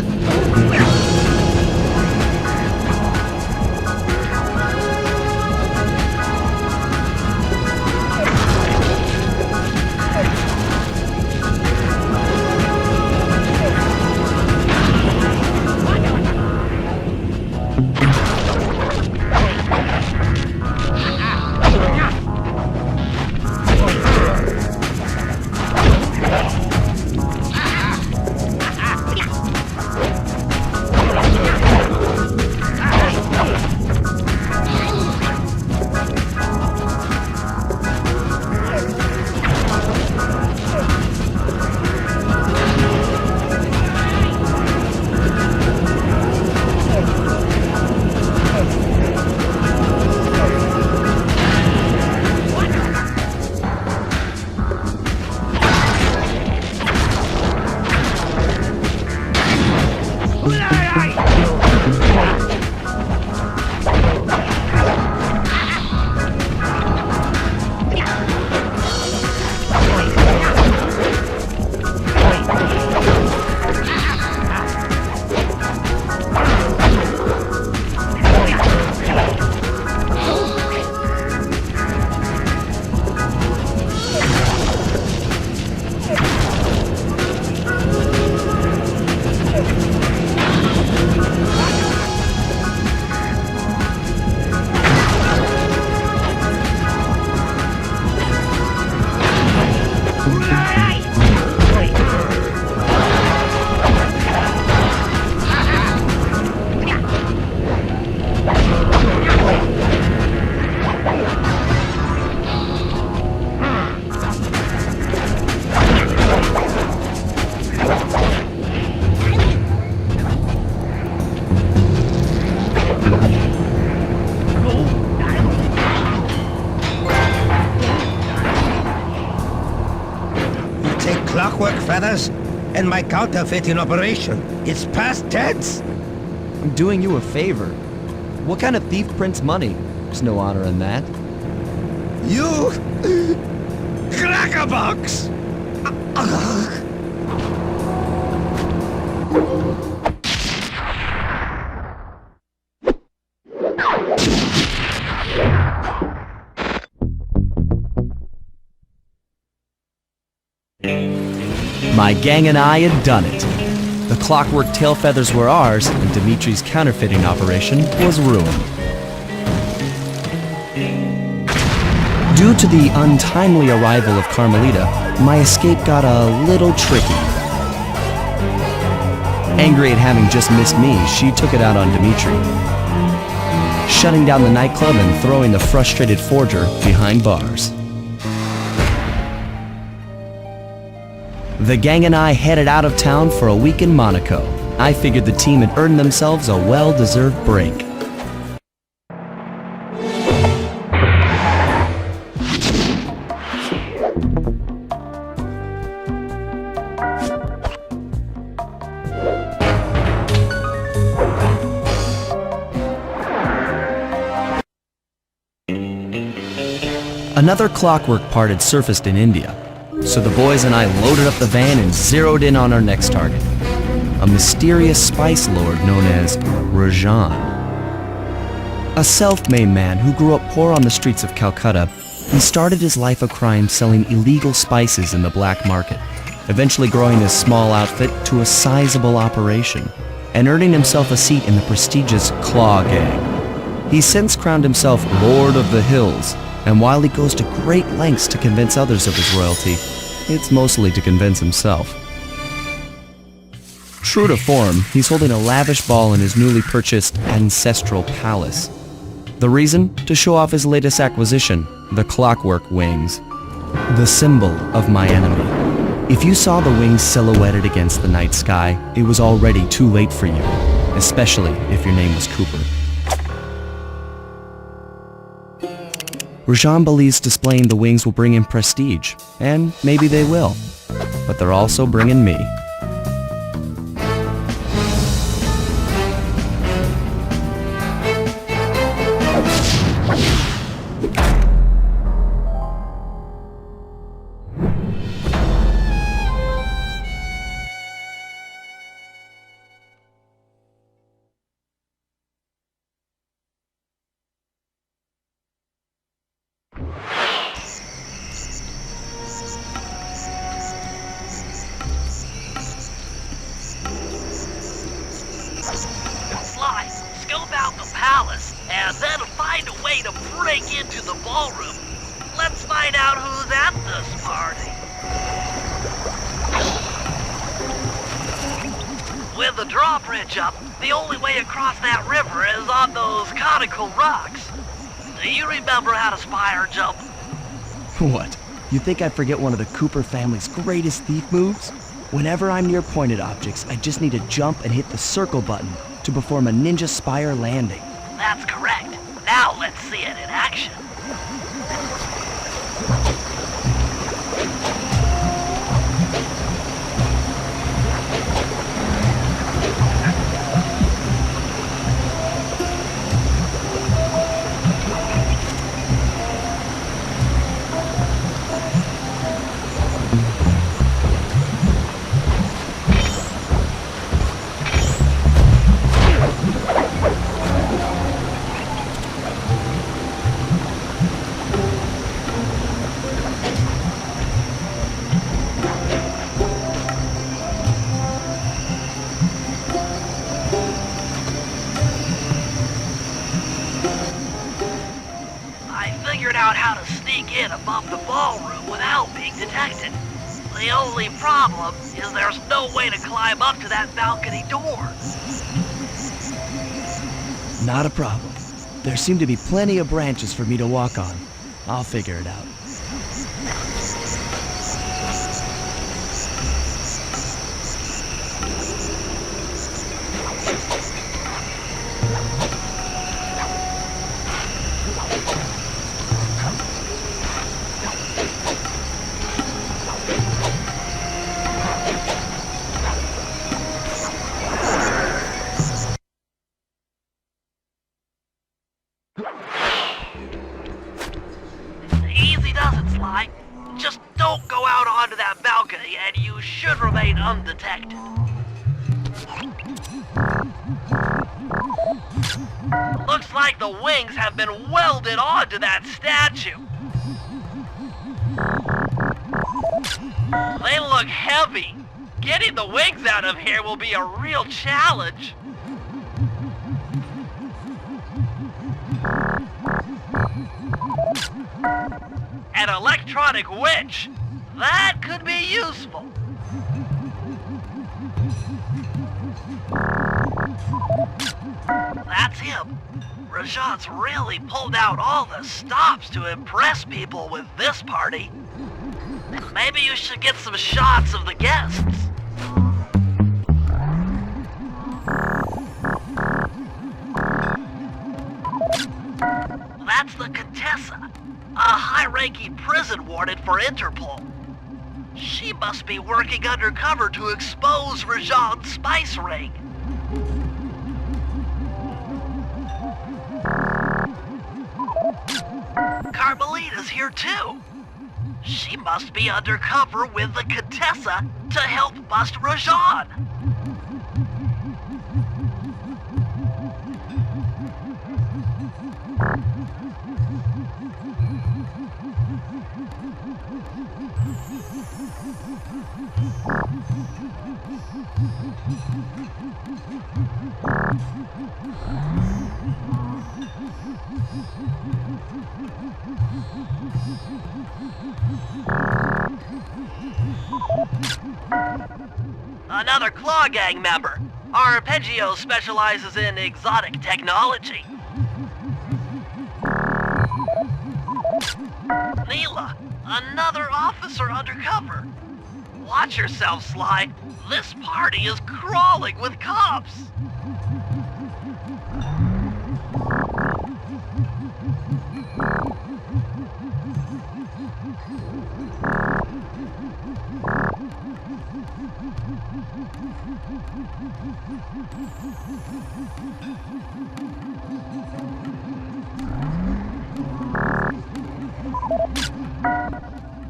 clockwork feathers in my counterfeiting operation. It's past tense. I'm doing you a favor. What kind of thief prints money? There's no honor in that. You... crackerbox! My gang and I had done it. The clockwork tail feathers were ours, and Dimitri's counterfeiting operation was ruined. Due to the untimely arrival of Carmelita, my escape got a little tricky. Angry at having just missed me, she took it out on Dimitri, shutting down the nightclub and throwing the frustrated forger behind bars. The gang and I headed out of town for a week in Monaco. I figured the team had earned themselves a well-deserved break. Another clockwork part had surfaced in India, so the boys and I loaded up the van and zeroed in on our next target, a mysterious spice lord known as Rajan. A self-made man who grew up poor on the streets of Calcutta, he started his life of crime selling illegal spices in the black market, eventually growing his small outfit to a sizable operation, and earning himself a seat in the prestigious Claw Gang. He's since crowned himself Lord of the Hills, and while he goes to great lengths to convince others of his royalty, it's mostly to convince himself. True to form, he's holding a lavish ball in his newly purchased ancestral palace. The reason? To show off his latest acquisition, the clockwork wings, the symbol of my enemy. If you saw the wings silhouetted against the night sky, it was already too late for you, especially if your name was Cooper. Rajan believes displaying the wings will bring him prestige, and maybe they will, but they're also bringing me. Sly, scope out the palace, and then find a way to break into the ballroom. Let's find out who's at this party. With the drawbridge up, the only way across that river is on those conical rocks. Do you remember how to spire jump? What? You think I'd forget one of the Cooper family's greatest thief moves? Whenever I'm near pointed objects, I just need to jump and hit the circle button to perform a ninja spire landing. That's correct. Now let's see it in action. Out how to sneak in above the ballroom without being detected. The only problem is there's no way to climb up to that balcony door. Not a problem. There seem to be plenty of branches for me to walk on. I'll figure it out. Sly. Just don't go out onto that balcony, and you should remain undetected. Looks like the wings have been welded onto that statue. They look heavy. Getting the wings out of here will be a real challenge. An electronic winch. That could be useful. That's him. Rajan's really pulled out all the stops to impress people with this party. Maybe you should get some shots of the guests. That's the Contessa, a high-ranking prison warden for Interpol. She must be working undercover to expose Rajan's spice ring. Carmelita's here too. She must be undercover with the Contessa to help bust Rajan. Another Claw Gang member. Arpeggio specializes in exotic technology. Neela, another officer undercover. Watch yourself, Sly. This party is crawling with cops.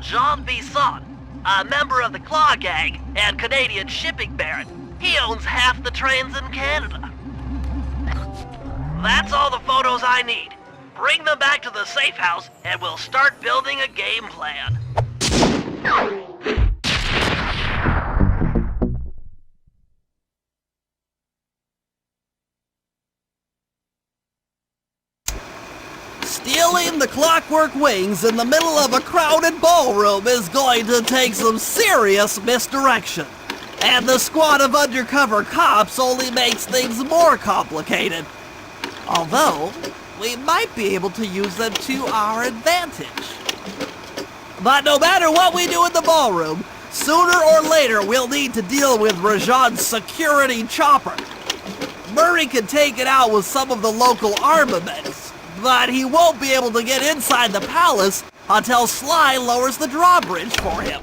Jean Bisson, a member of the Claw Gang and Canadian shipping baron. He owns half the trains in Canada. That's all the photos I need. Bring them back to the safe house and we'll start building a game plan. Stealing the clockwork wings in the middle of a crowded ballroom is going to take some serious misdirection. And the squad of undercover cops only makes things more complicated. Although, we might be able to use them to our advantage. But no matter what we do in the ballroom, sooner or later we'll need to deal with Rajan's security chopper. Murray can take it out with some of the local armaments, but he won't be able to get inside the palace until Sly lowers the drawbridge for him.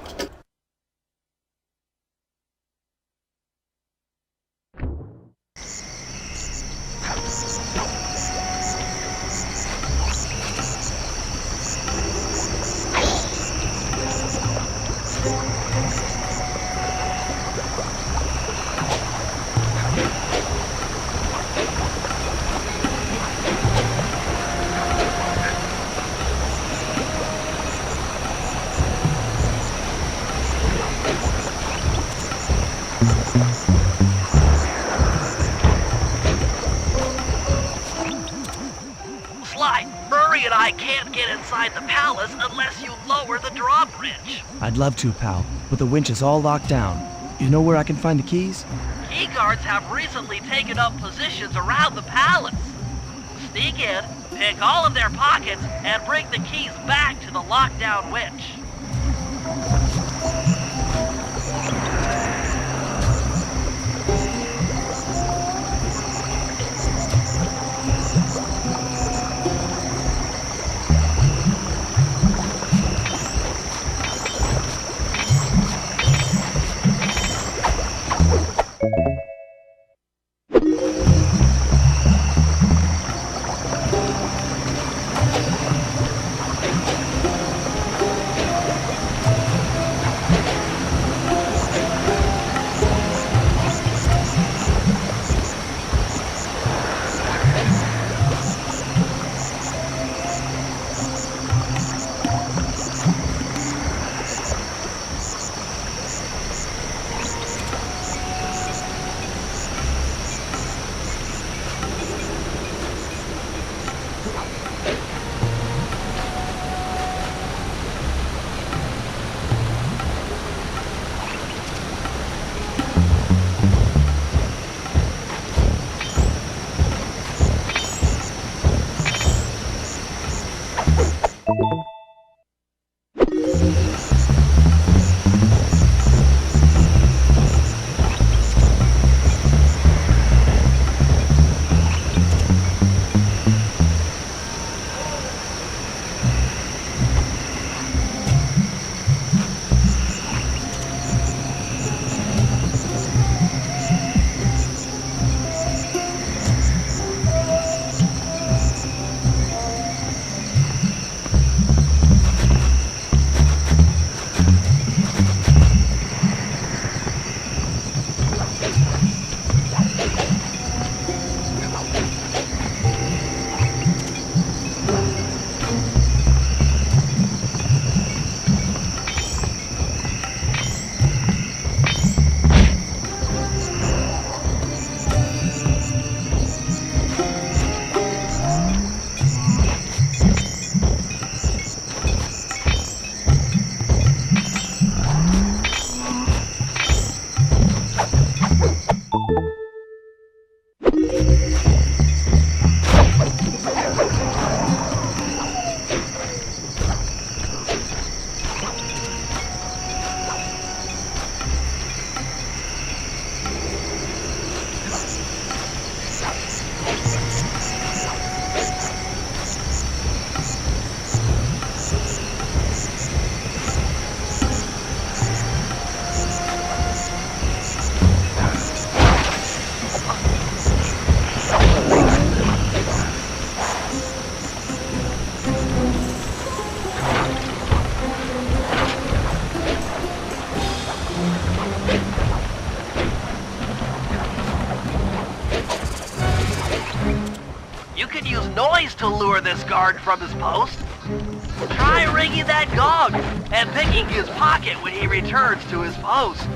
Murray and I can't get inside the palace unless you lower the drawbridge. I'd love to, pal, but the winch is all locked down. You know where I can find the keys? Key guards have recently taken up positions around the palace. Sneak in, pick all of their pockets, and bring the keys back to the lockdown winch. You can use noise to lure this guard from his post. Try ringing that gong and picking his pocket when he returns to his post.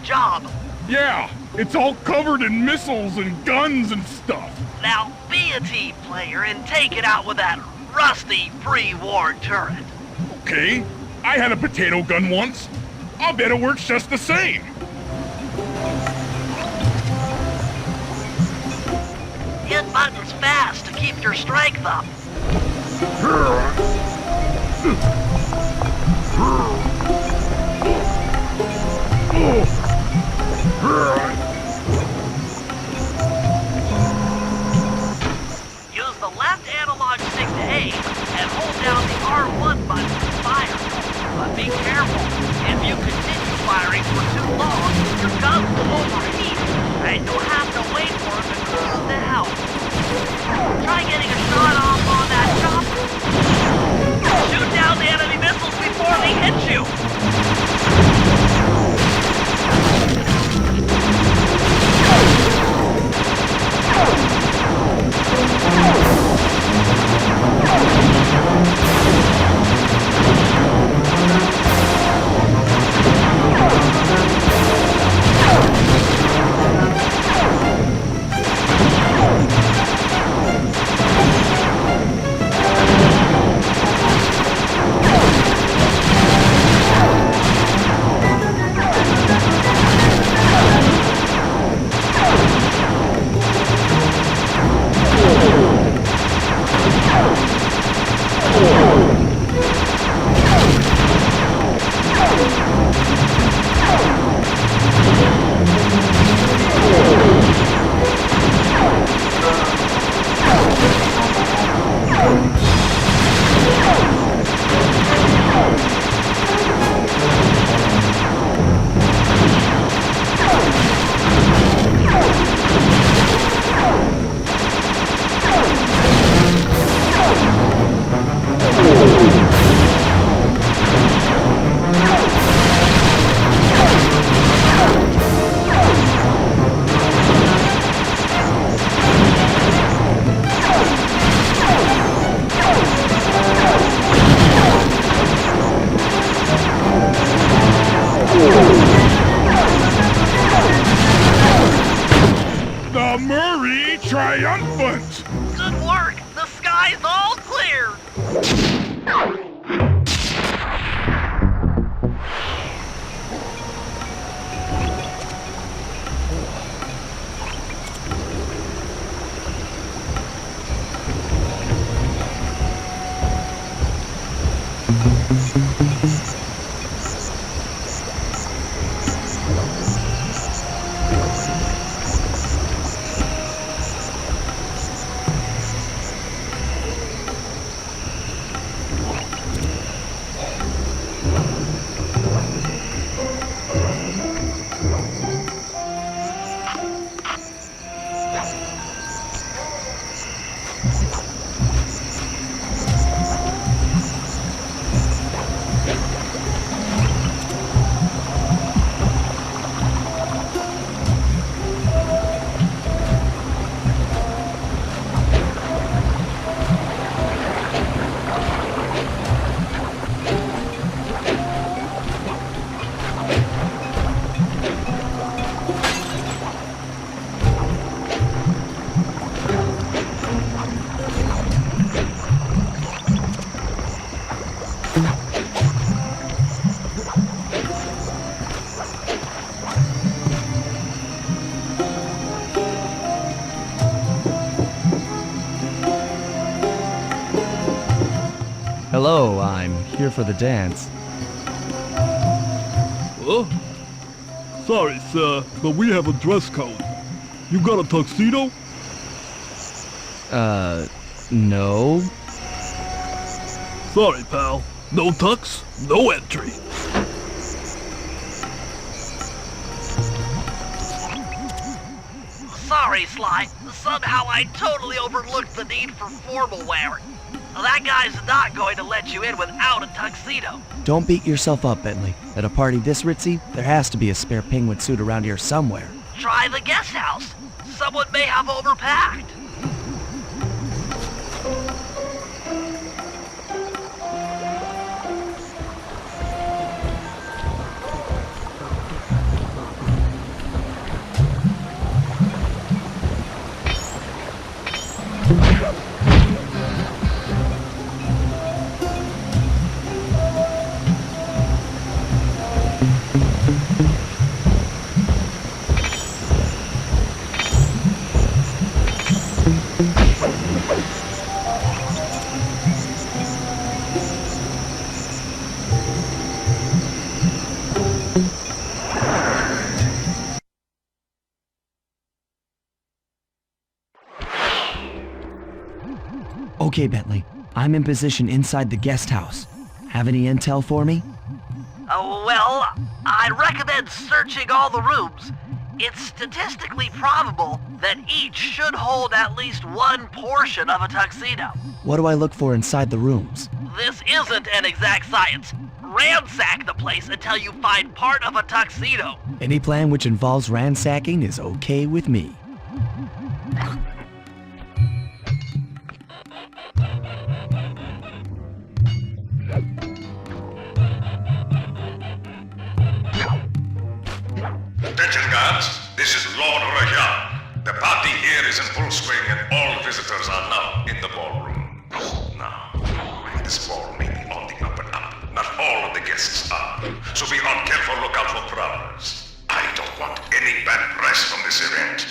job. Yeah, it's all covered in missiles and guns and stuff. Now be a team player and take it out with that rusty pre-war turret. Okay, I had a potato gun once. I'll bet it works just the same. Hit buttons fast to keep your strength up. Use the left analog stick to aim and hold down the R1 button to fire. But be careful. If you continue firing for too long, your gun will overheat and you'll have to wait for it to cool down. Try getting a shot off on that chopper. Shoot down the enemy missiles before they hit you. The Murray Triumphant! Good work. The sky's all clear. Hello, I'm here for the dance. Huh? Sorry, sir, but we have a dress code. You got a tuxedo? No. Sorry, pal. No tux, no entry. Sorry, Sly. Somehow I totally overlooked the need for formal wear. That guy's not going to let you in without a tuxedo. Don't beat yourself up, Bentley. At a party this ritzy, there has to be a spare penguin suit around here somewhere. Try the guest house. Someone may have overpacked. Okay, Bentley. I'm in position inside the guest house. Have any intel for me? Well, I recommend searching all the rooms. It's statistically probable that each should hold at least one portion of a tuxedo. What do I look for inside the rooms? This isn't an exact science. Ransack the place until you find part of a tuxedo. Any plan which involves ransacking is okay with me. Attention guards, this is Lord Rajan. The party here is in full swing and all visitors are now in the ballroom. Now, this ball may be on the up and up. Not all of the guests are. So be on careful lookout for prowlers. I don't want any bad press from this event.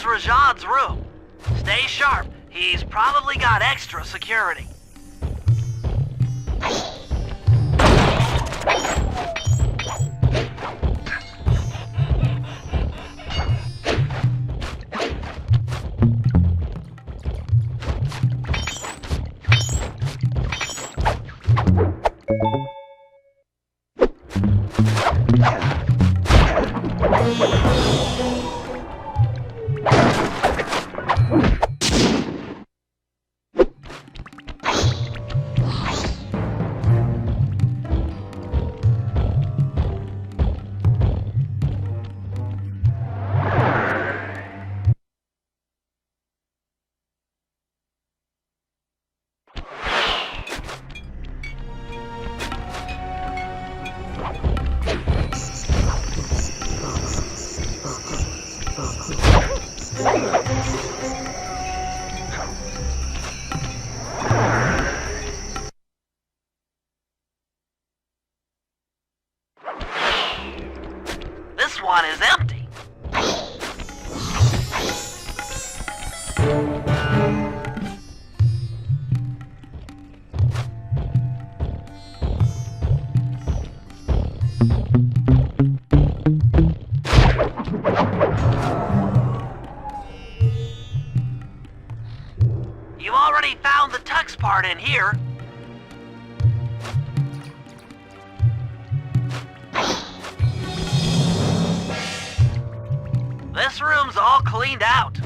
Rajan's room. Stay sharp. He's probably got extra security. This one is empty. part in here. This room's all cleaned out.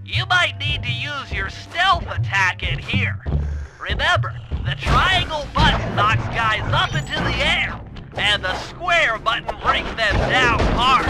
You might need to use your stealth attack in here. Remember, the triangle button knocks guys up into the air, and the square button brings them down hard.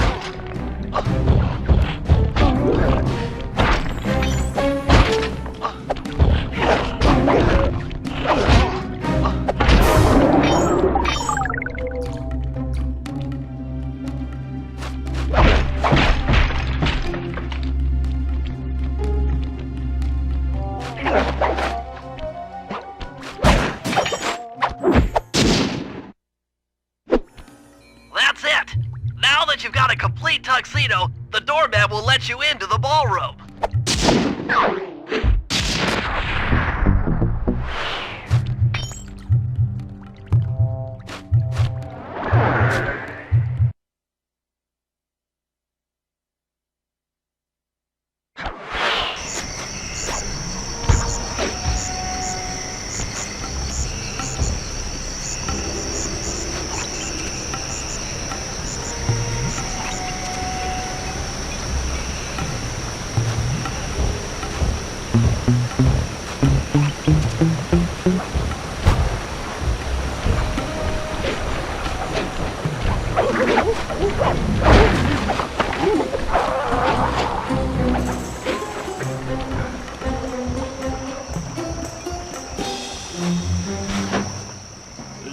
That's it! Now that you've got a complete tuxedo, the doorman will let you into the ballroom.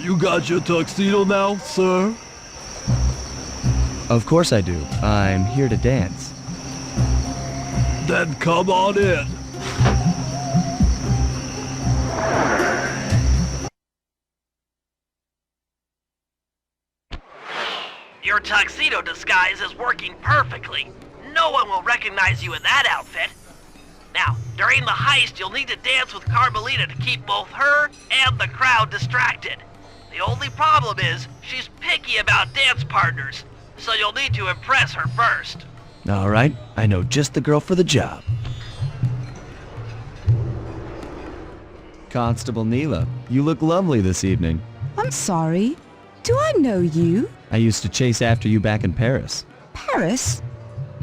You got your tuxedo now, sir? Of course I do. I'm here to dance. Then come on in. Your tuxedo disguise is working perfectly. No one will recognize you in that outfit. Now, during the heist, you'll need to dance with Carmelita to keep both her and the crowd distracted. The only problem is, she's picky about dance partners, so you'll need to impress her first. All right, I know just the girl for the job. Constable Neela, you look lovely this evening. I'm sorry. Do I know you? I used to chase after you back in Paris. Paris?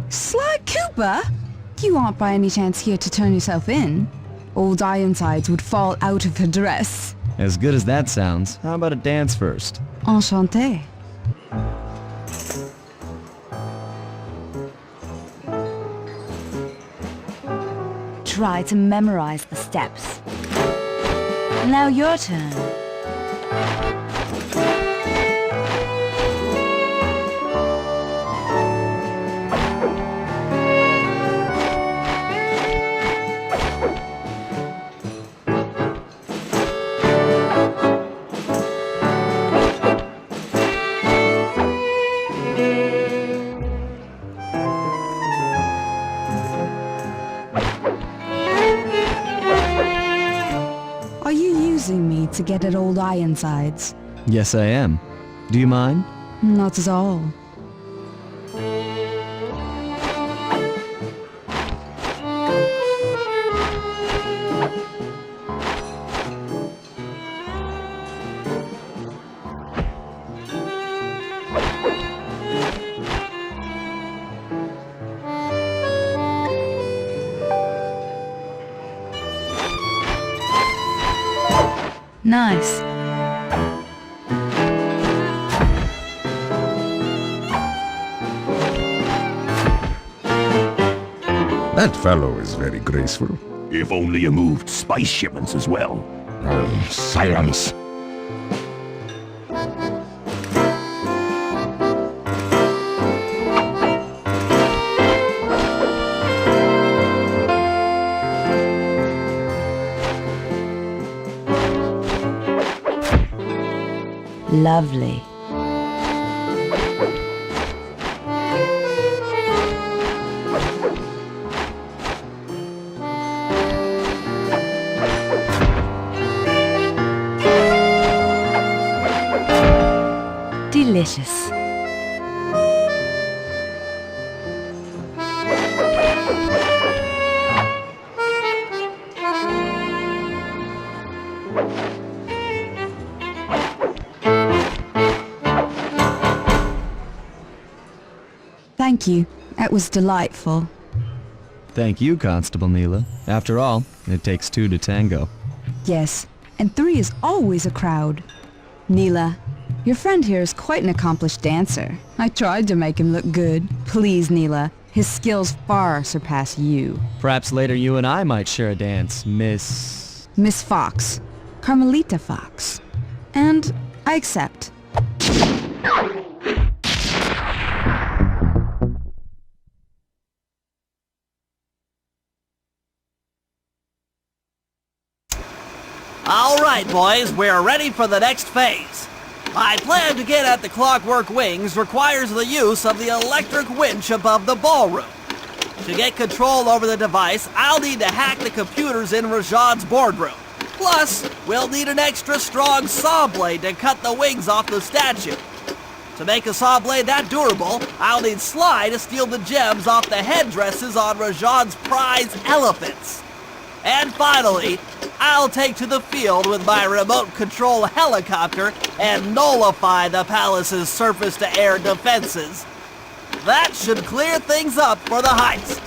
Sly Cooper? You aren't by any chance here to turn yourself in? Old Ironsides would fall out of her dress. As good as that sounds, how about a dance first? Enchanté. Try to memorize the steps. Now your turn. get at old Ironsides. Yes, I am. Do you mind? Not at all. Nice. That fellow is very graceful. If only you moved spice shipments as well. Silence. Lovely. Delicious. Thank you. That was delightful. Thank you, Constable Neela. After all, it takes two to tango. Yes, and 3 is always a crowd. Neela, your friend here is quite an accomplished dancer. I tried to make him look good. Please, Neela, his skills far surpass you. Perhaps later you and I might share a dance, Miss... Miss Fox. Carmelita Fox. And I accept. All right, boys, we're ready for the next phase. My plan to get at the Clockwork Wings requires the use of the electric winch above the ballroom. To get control over the device, I'll need to hack the computers in Rajad's boardroom. Plus, we'll need an extra strong saw blade to cut the wings off the statue. To make a saw blade that durable, I'll need Sly to steal the gems off the headdresses on Rajad's prize elephants. And finally, I'll take to the field with my remote control helicopter and nullify the palace's surface-to-air defenses. That should clear things up for the heist.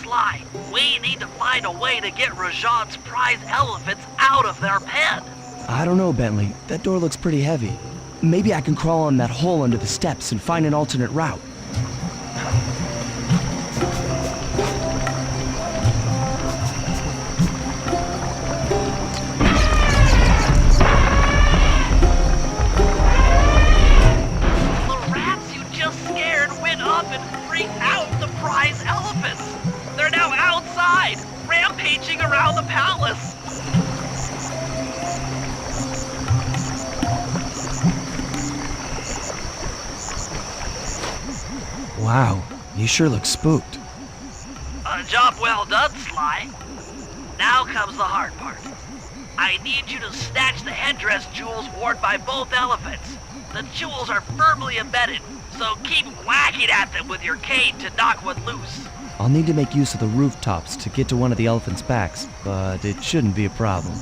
Sly, we need to find a way to get Rajad's prize elephants out of their pen. I don't know, Bentley. That door looks pretty heavy. Maybe I can crawl on that hole under the steps and find an alternate route. The rats you just scared went up and freaked out the prize elephants. They're now outside, rampaging around the palace. Wow, you sure look spooked. A job well done, Sly. Now comes the hard part. I need you to snatch the headdress jewels worn by both elephants. The jewels are firmly embedded, so keep whacking at them with your cane to knock one loose. I'll need to make use of the rooftops to get to one of the elephants' backs, but it shouldn't be a problem.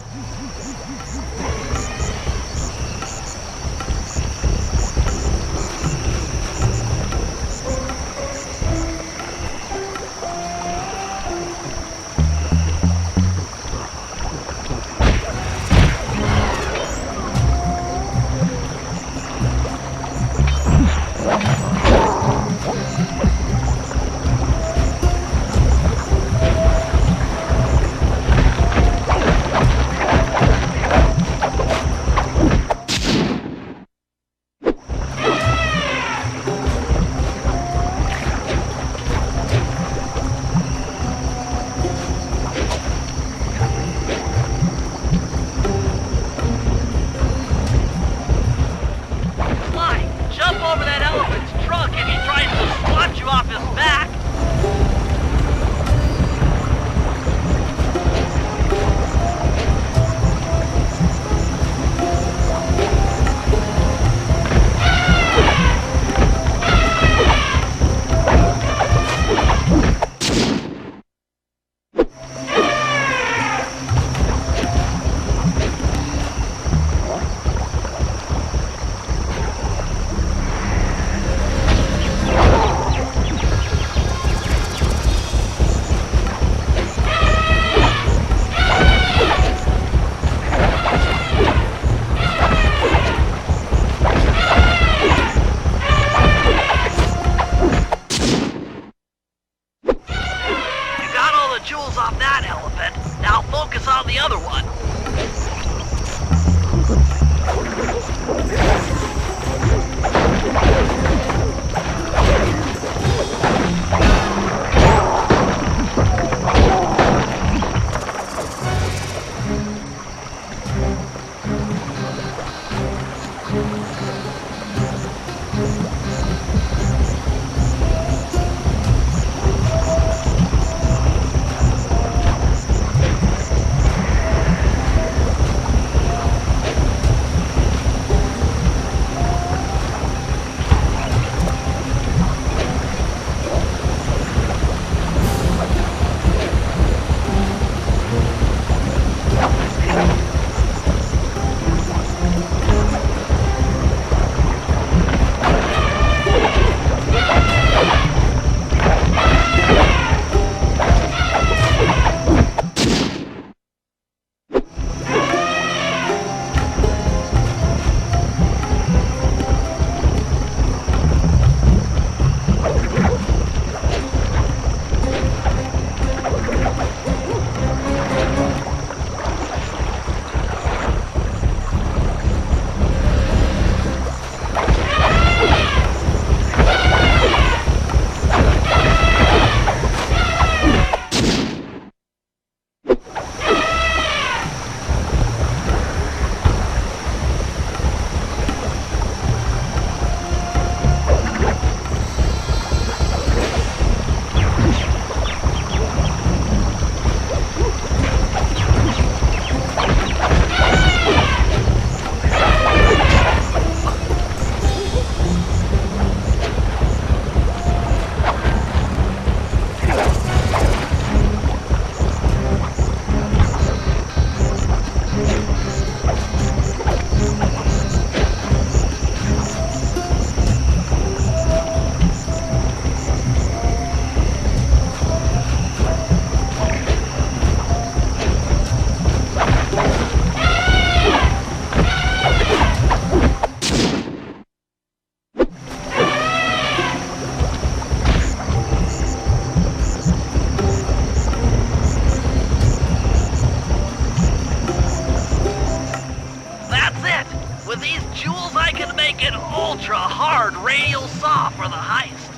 ultra-hard radial saw for the heist.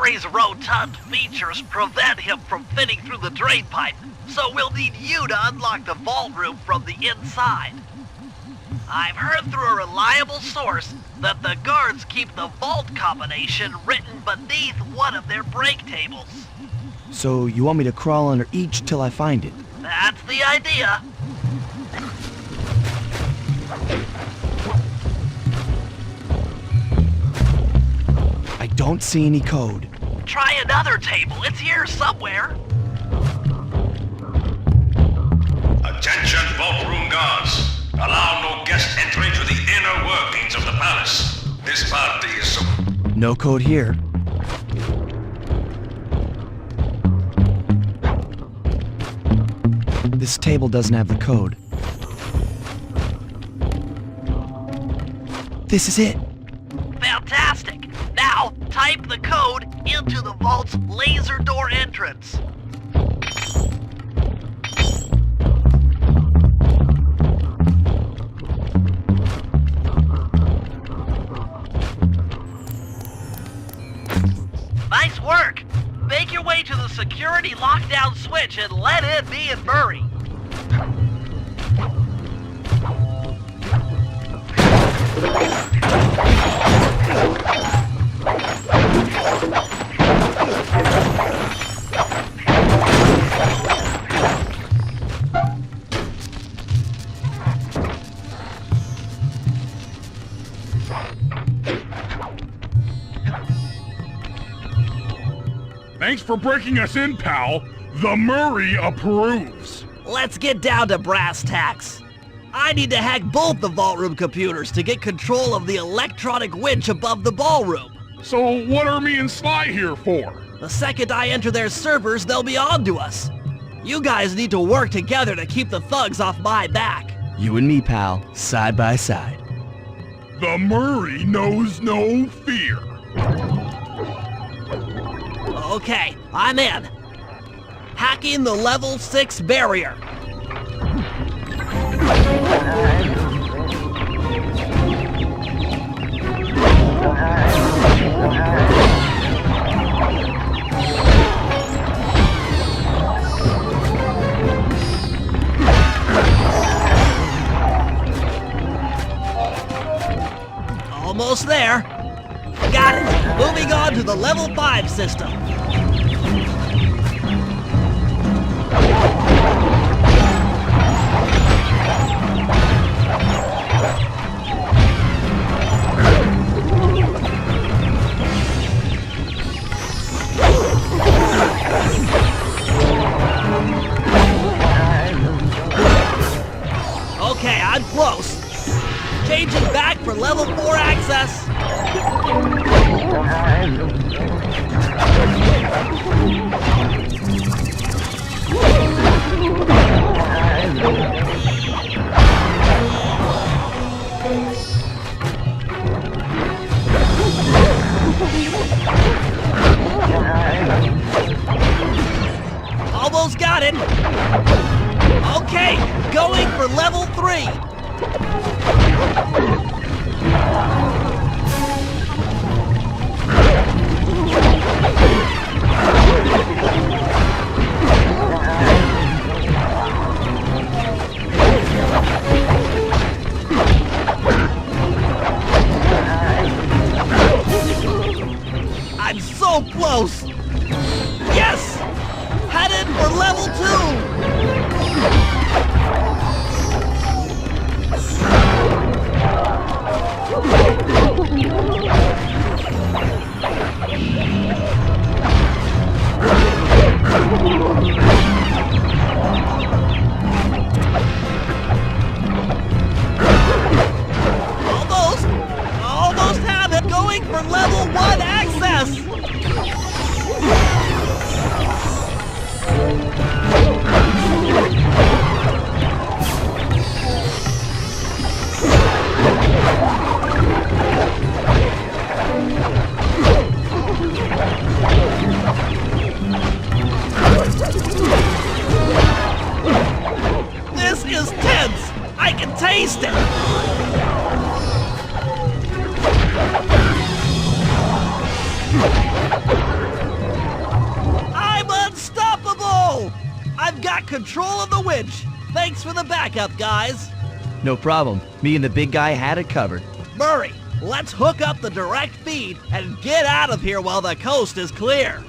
Murray's rotund features prevent him from fitting through the drain pipe, so we'll need you to unlock the vault room from the inside. I've heard through a reliable source that the guards keep the vault combination written beneath one of their break tables. So you want me to crawl under each till I find it? That's the idea. I don't see any code. Try another table. It's here somewhere. Attention vault room guards. Allow no guest entry to the inner workings of the palace. This party is so... No code here. This table doesn't have the code. This is it. Fantastic. Now, type the code into the vault's laser door entrance. Nice work! Make your way to the security lockdown switch and let in me and Murray. Thanks for breaking us in, pal. The Murray approves. Let's get down to brass tacks. I need to hack both the vault room computers to get control of the electronic winch above the ballroom. So what are me and Sly here for? The second I enter their servers, they'll be on to us. You guys need to work together to keep the thugs off my back. You and me, pal, side by side. The Murray knows no fear. Okay, I'm in. Hacking the level 6 barrier. Almost there. Got it. Moving on to the level 5 system. Okay, I'm close. Changing back for level 4 access. Almost got it. Okay, going for level 3. I'm so close. Yes! Headed for level 2. Almost have it. Going for level 1 access. This is tense. I can taste it. I've got control of the winch. Thanks for the backup, guys. No problem. Me and the big guy had it covered. Murray, let's hook up the direct feed and get out of here while the coast is clear.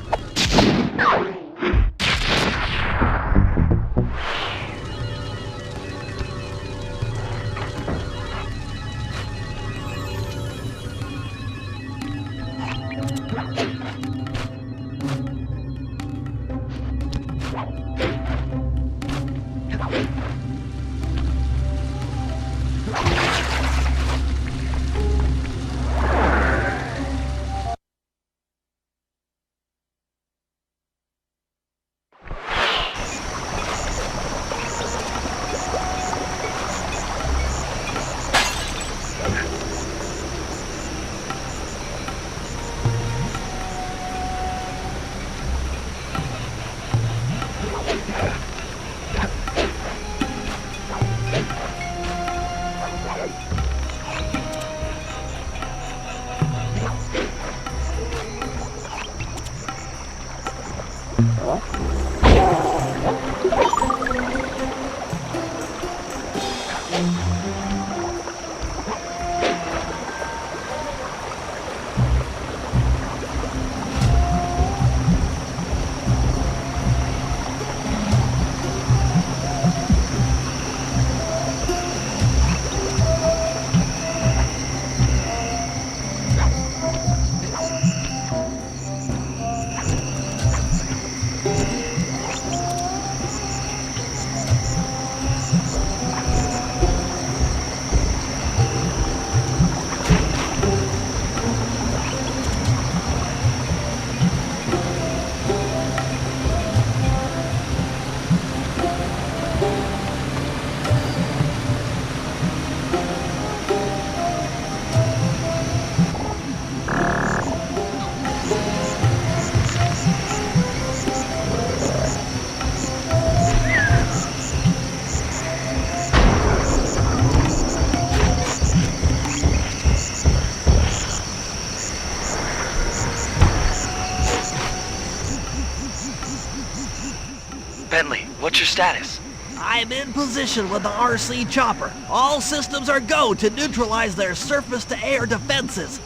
Bentley, what's your status? I'm in position with the RC chopper. All systems are go to neutralize their surface-to-air defenses.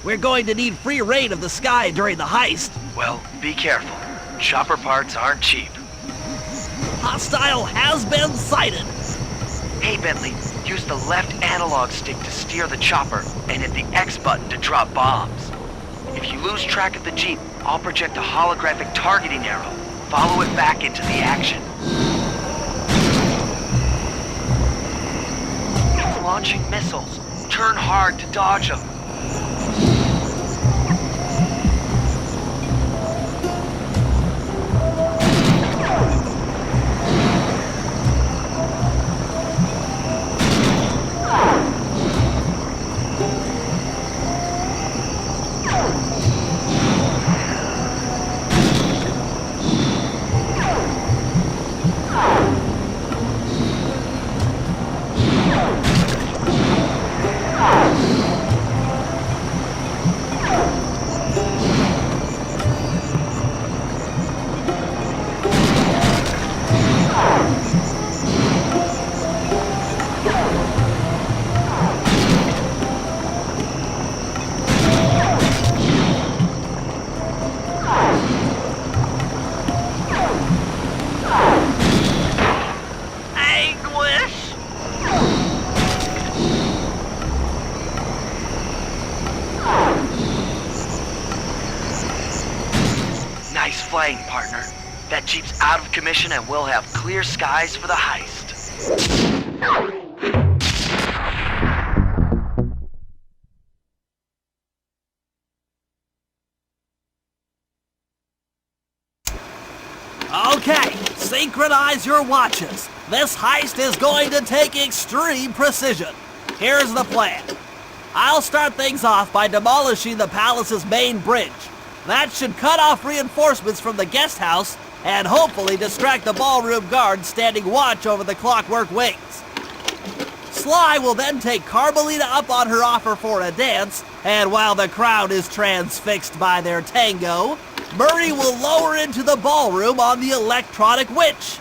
We're going to need free reign of the sky during the heist. Well, be careful. Chopper parts aren't cheap. Hostile has been sighted. Hey, Bentley, use the left analog stick to steer the chopper and hit the X button to drop bombs. If you lose track of the Jeep, I'll project a holographic targeting arrow. Follow it back into the action. It's launching missiles. Turn hard to dodge them. Nice flying, partner. That Jeep's out of commission and we'll have clear skies for the heist. Okay, synchronize your watches. This heist is going to take extreme precision. Here's the plan. I'll start things off by demolishing the palace's main bridge. That should cut off reinforcements from the guest house and hopefully distract the ballroom guards standing watch over the Clockwork Wings. Sly will then take Carmelita up on her offer for a dance, and while the crowd is transfixed by their tango, Murray will lower into the ballroom on the electronic witch.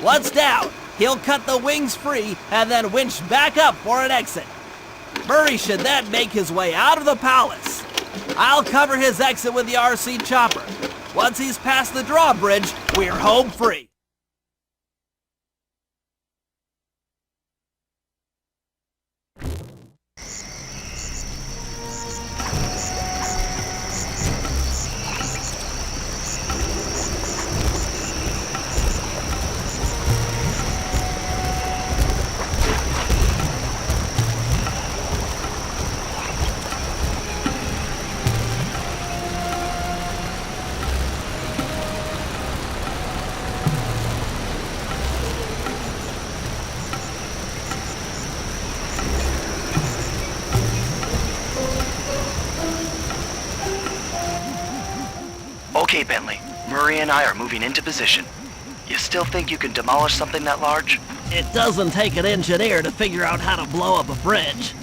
Once down, he'll cut the wings free and then winch back up for an exit. Murray should then make his way out of the palace. I'll cover his exit with the RC chopper. Once he's past the drawbridge, we're home free. Okay, Bentley. Murray and I are moving into position. You still think you can demolish something that large? It doesn't take an engineer to figure out how to blow up a bridge.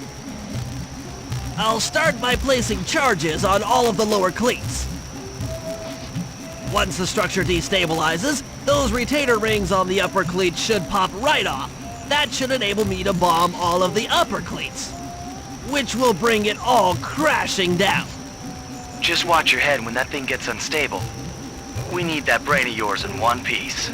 I'll start by placing charges on all of the lower cleats. Once the structure destabilizes, those retainer rings on the upper cleats should pop right off. That should enable me to bomb all of the upper cleats, which will bring it all crashing down. Just watch your head when that thing gets unstable. We need that brain of yours in one piece.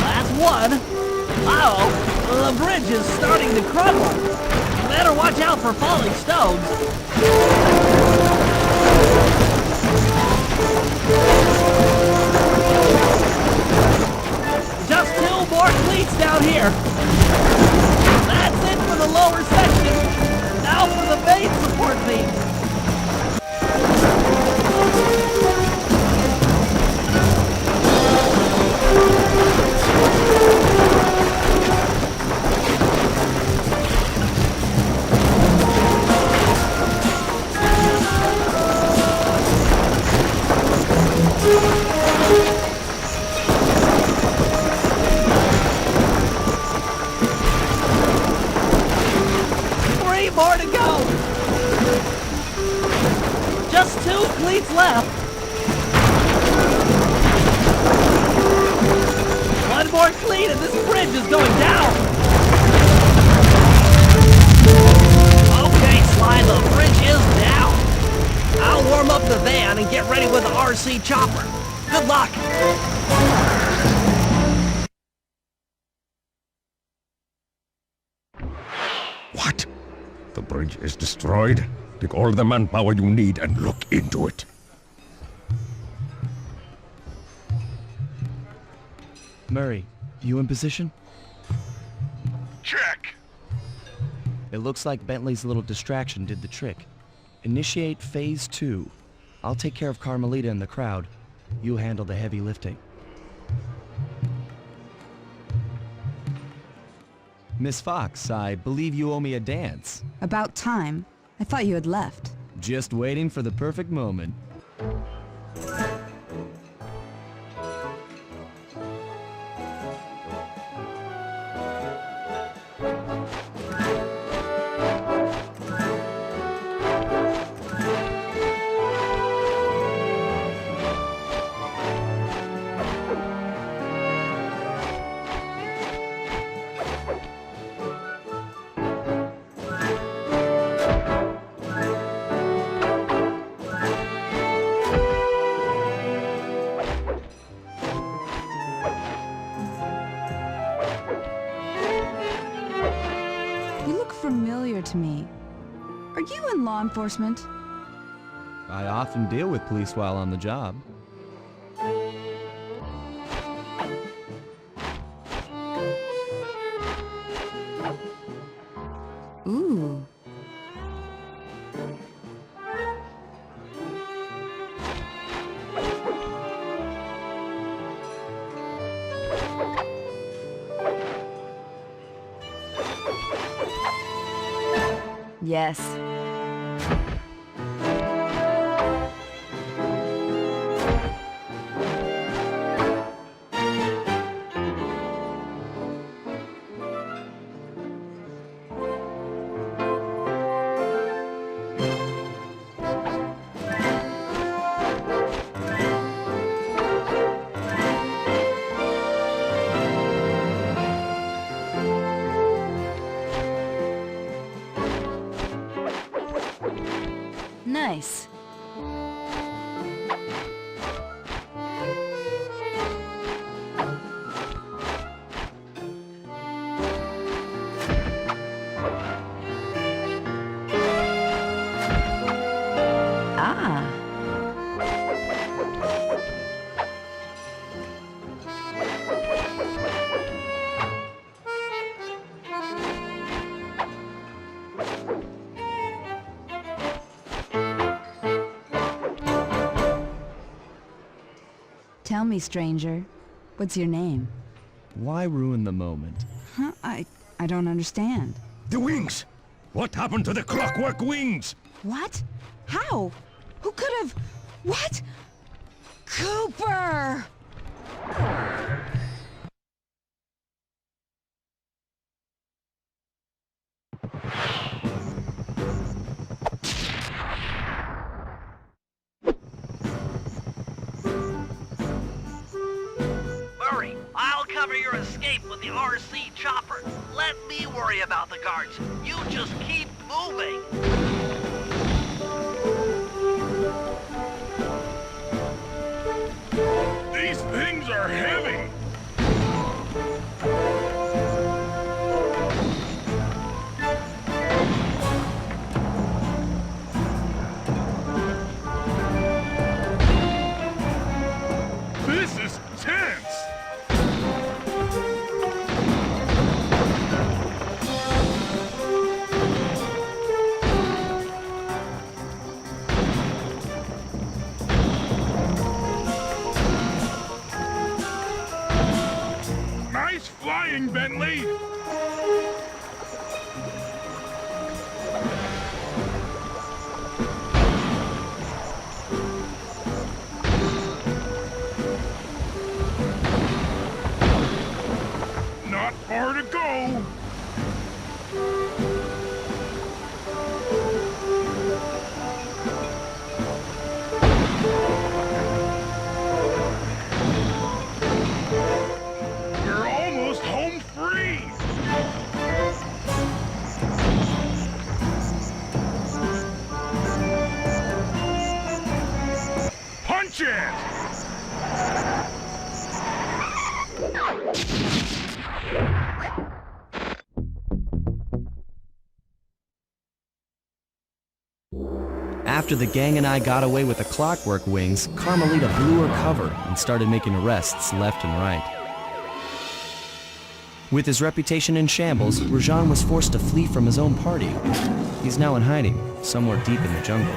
Last one. Uh-oh, the bridge is starting to crumble. Better watch out for falling stones. Just 2 more cleats down here. That's it for the lower section. Now for the main support beam. More to go! Just 2 cleats left! One more cleat and this bridge is going down! Okay, Sly, the bridge is down! I'll warm up the van and get ready with the RC chopper. Good luck! What? The bridge is destroyed? Take all the manpower you need and look into it. Murray, you in position? Check. It looks like Bentley's little distraction did the trick. Initiate phase 2. I'll take care of Carmelita and the crowd. You handle the heavy lifting. Miss Fox, I believe you owe me a dance. About time. I thought you had left. Just waiting for the perfect moment. Familiar to me. Are you in law enforcement? I often deal with police while on the job. Ooh. Yes. Nice. Ah. Tell me, stranger, what's your name? Why ruin the moment? Huh? I don't understand. The wings! What happened to the clockwork wings? What? How? Who could have... What? Cooper! Murray, I'll cover your escape with the RC chopper. Let me worry about the guards. You just keep moving. These things are heavy! This is tense! Nice flying, Bentley! Not far to go! We're almost home free! Punch it! After the gang and I got away with the clockwork wings, Carmelita blew her cover and started making arrests left and right. With his reputation in shambles, Rajan was forced to flee from his own party. He's now in hiding, somewhere deep in the jungle.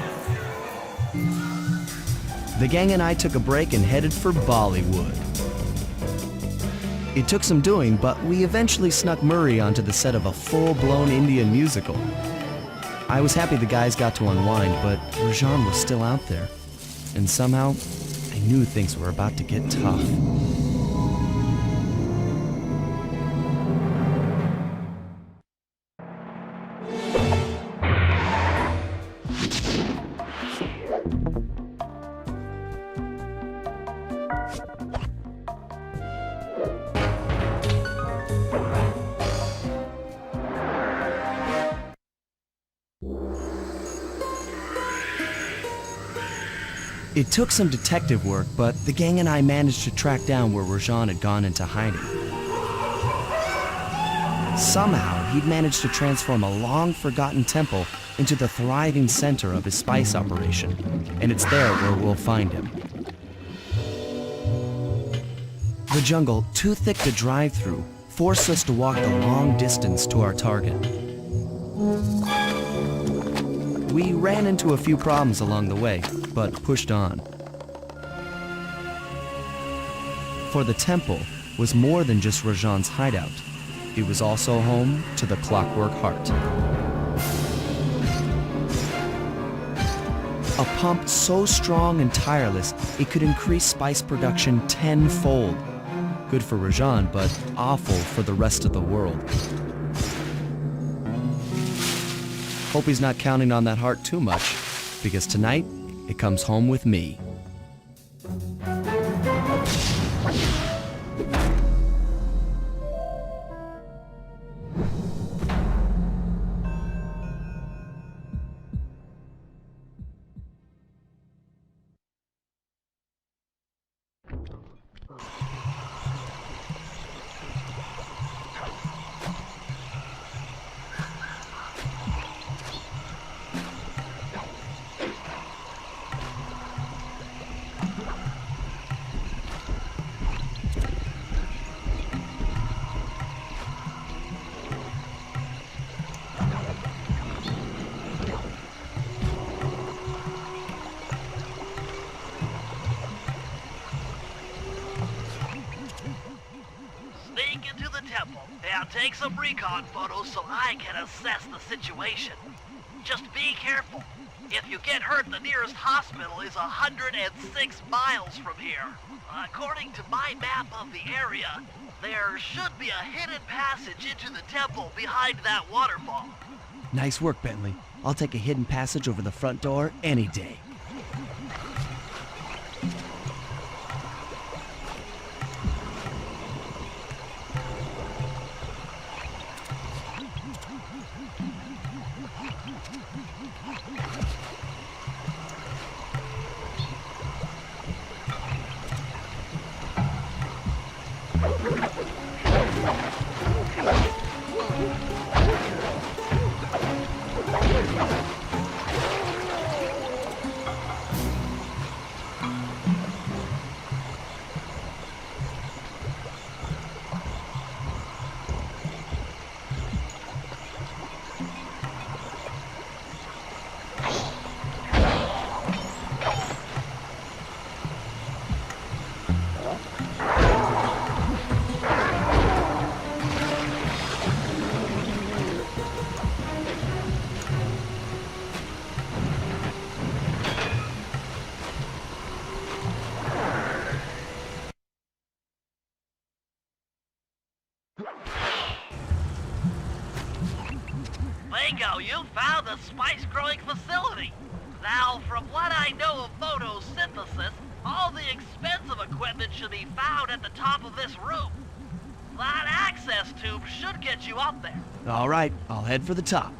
The gang and I took a break and headed for Bollywood. It took some doing, but we eventually snuck Murray onto the set of a full-blown Indian musical. I was happy the guys got to unwind, but Rajan was still out there. And somehow, I knew things were about to get tough. It took some detective work, but the gang and I managed to track down where Rajan had gone into hiding. Somehow, he'd managed to transform a long-forgotten temple into the thriving center of his spice operation, and it's there where we'll find him. The jungle, too thick to drive through, forced us to walk the long distance to our target. We ran into a few problems along the way, but pushed on. For the temple was more than just Rajan's hideout. It was also home to the Clockwork Heart. A pump so strong and tireless, it could increase spice production tenfold. Good for Rajan, but awful for the rest of the world. Hope he's not counting on that heart too much, because tonight, it comes home with me. take some recon photos so I can assess the situation. Just be careful. If you get hurt, the nearest hospital is 106 miles from here. According to my map of the area, there should be a hidden passage into the temple behind that waterfall. Nice work, Bentley. I'll take a hidden passage over the front door any day. Bingo, you found the spice-growing facility. Now, from what I know of photosynthesis, all the expensive equipment should be found at the top of this room. That access tube should get you up there. All right, I'll head for the top.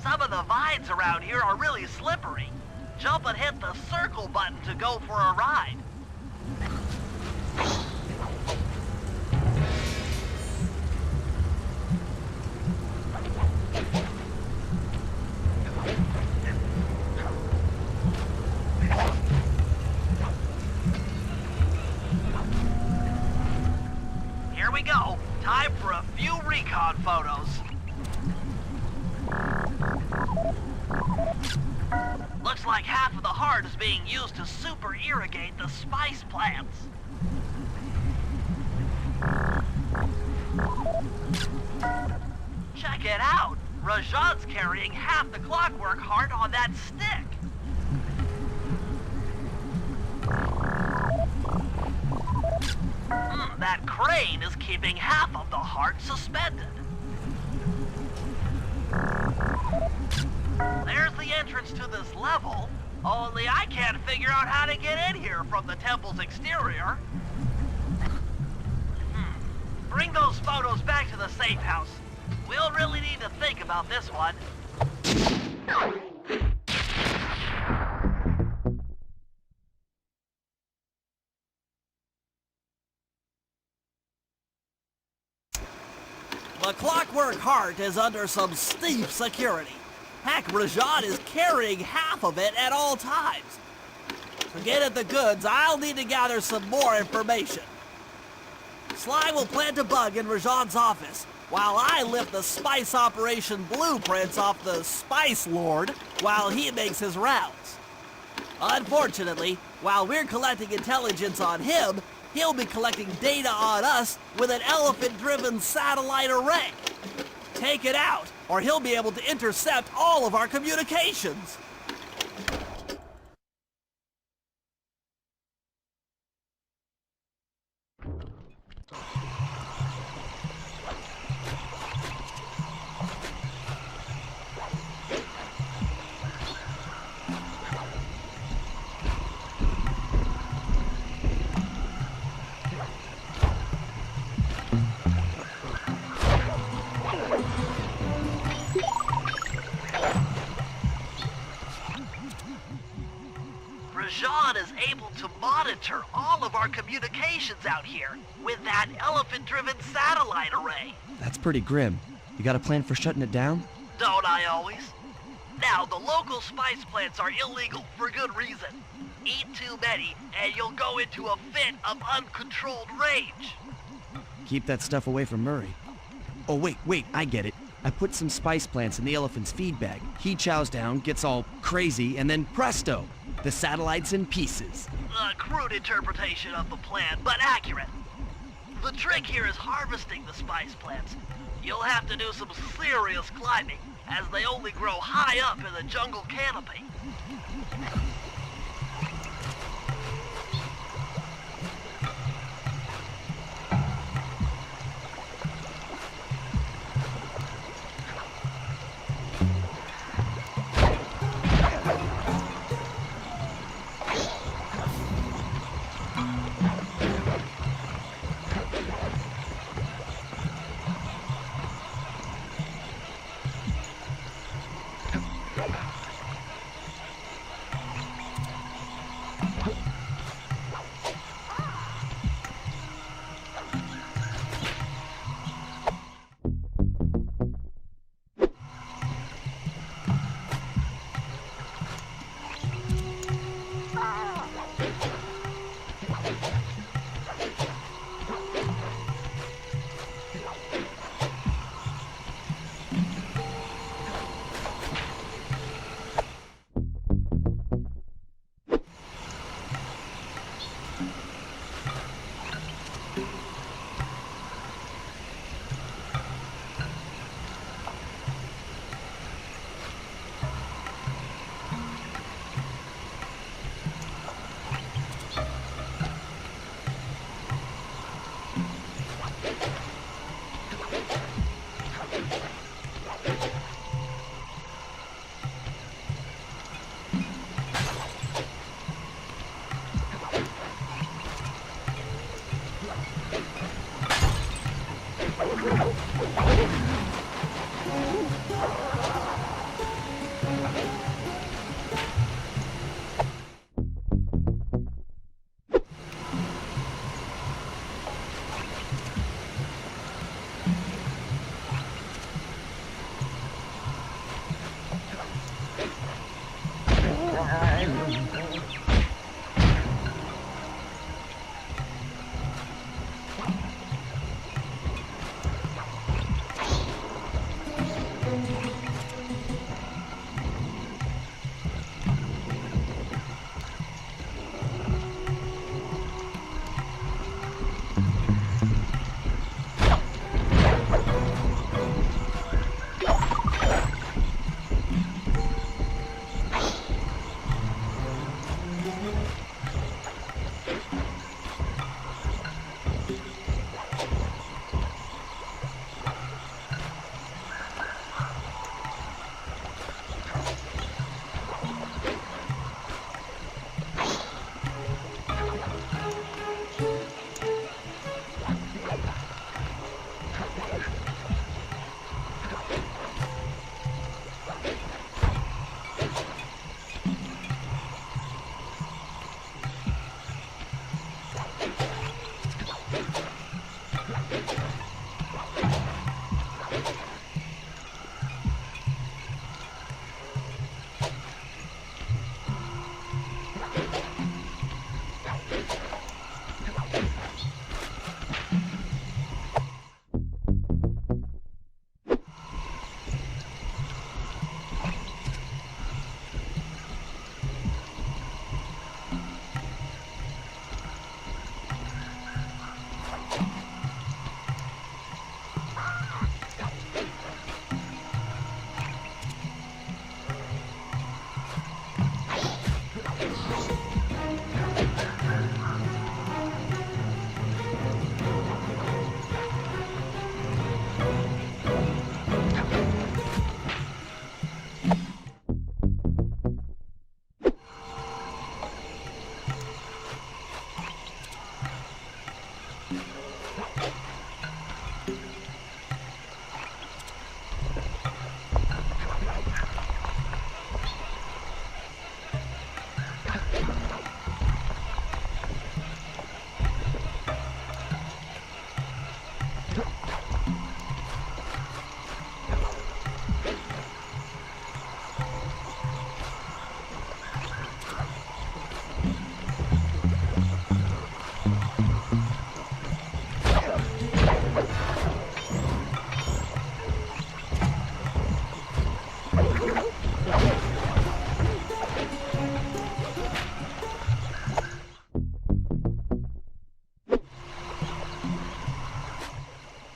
Some of the vines around here are really slippery. Jump and hit the circle button to go for a ride. Here we go. Time for a few recon photos. Looks like half of the heart is being used to super irrigate the spice plants. Check it out! Rajan's carrying half the clockwork heart on that stick. That crane is keeping half of the heart suspended. There's the entrance to this level, only I can't figure out how to get in here from the temple's exterior. Bring those photos back to the safe house. We'll really need to think about this one. The clockwork heart is under some steep security. Heck, Rajan is carrying half of it at all times. To get at the goods, I'll need to gather some more information. Sly will plant a bug in Rajan's office, while I lift the spice operation blueprints off the Spice Lord while he makes his rounds. Unfortunately, while we're collecting intelligence on him, he'll be collecting data on us with an elephant-driven satellite array. take it out, or he'll be able to intercept all of our communications. Rajan is able to monitor all of our communications out here with that elephant-driven satellite array. That's pretty grim. You got a plan for shutting it down? Don't I always? Now, the local spice plants are illegal for good reason. Eat too many, and you'll go into a fit of uncontrolled rage. Keep that stuff away from Murray. Oh, wait, I get it. I put some spice plants in the elephant's feed bag. He chows down, gets all crazy, and then presto! The satellite's in pieces. A crude interpretation of the plan, but accurate. The trick here is harvesting the spice plants. You'll have to do some serious climbing, as they only grow high up in the jungle canopy.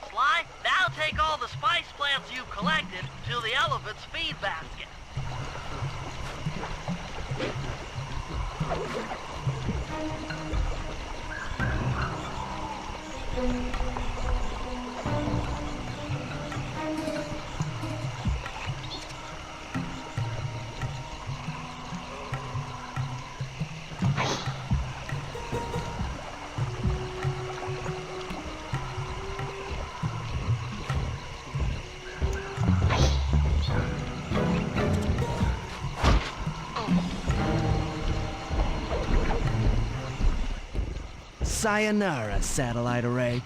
Sly, now take all the spice plants you've collected to the elephant's feed basket. Sayonara, satellite array.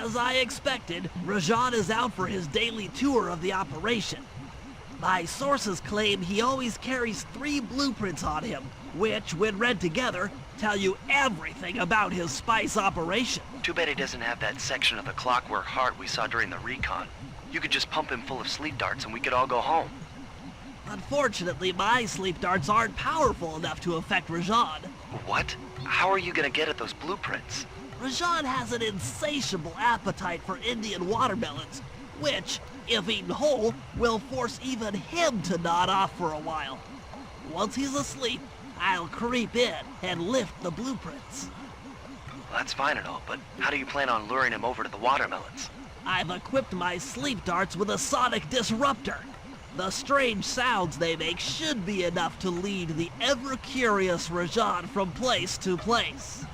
As I expected, Rajan is out for his daily tour of the operation. My sources claim he always carries 3 blueprints on him, which, when read together, tell you everything about his spice operation. Too bad he doesn't have that section of the clockwork heart we saw during the recon. You could just pump him full of sleep darts and we could all go home. Unfortunately, my sleep darts aren't powerful enough to affect Rajan. What? How are you gonna get at those blueprints? Rajan has an insatiable appetite for Indian watermelons, which, if eaten whole, will force even him to nod off for a while. Once he's asleep, I'll creep in and lift the blueprints. Well, that's fine and all, but how do you plan on luring him over to the watermelons? I've equipped my sleep darts with a sonic disruptor. The strange sounds they make should be enough to lead the ever-curious Rajan from place to place.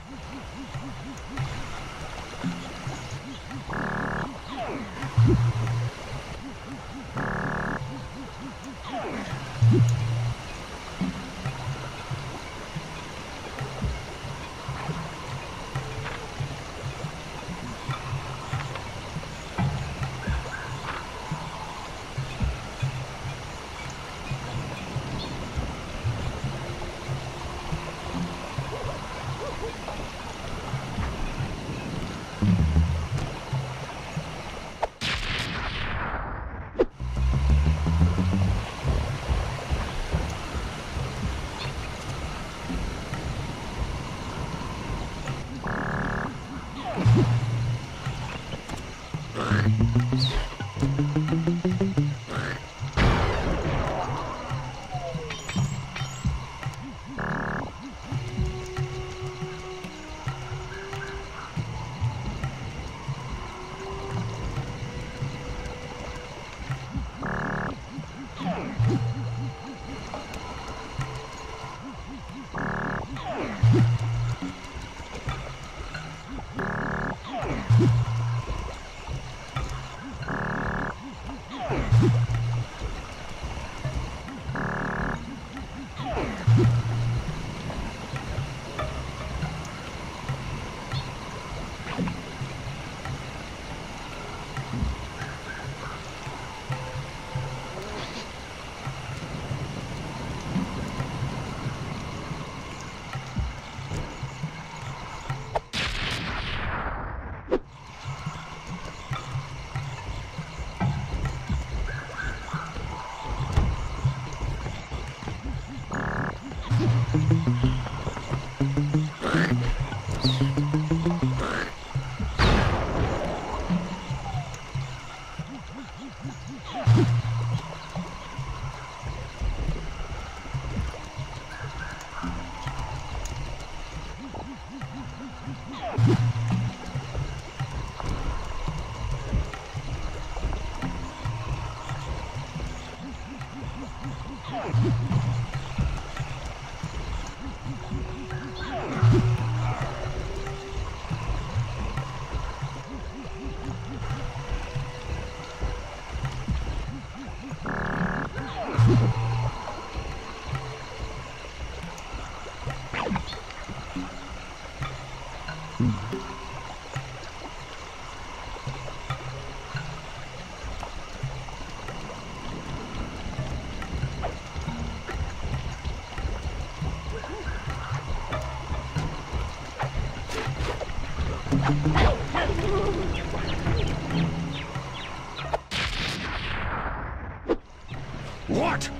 What?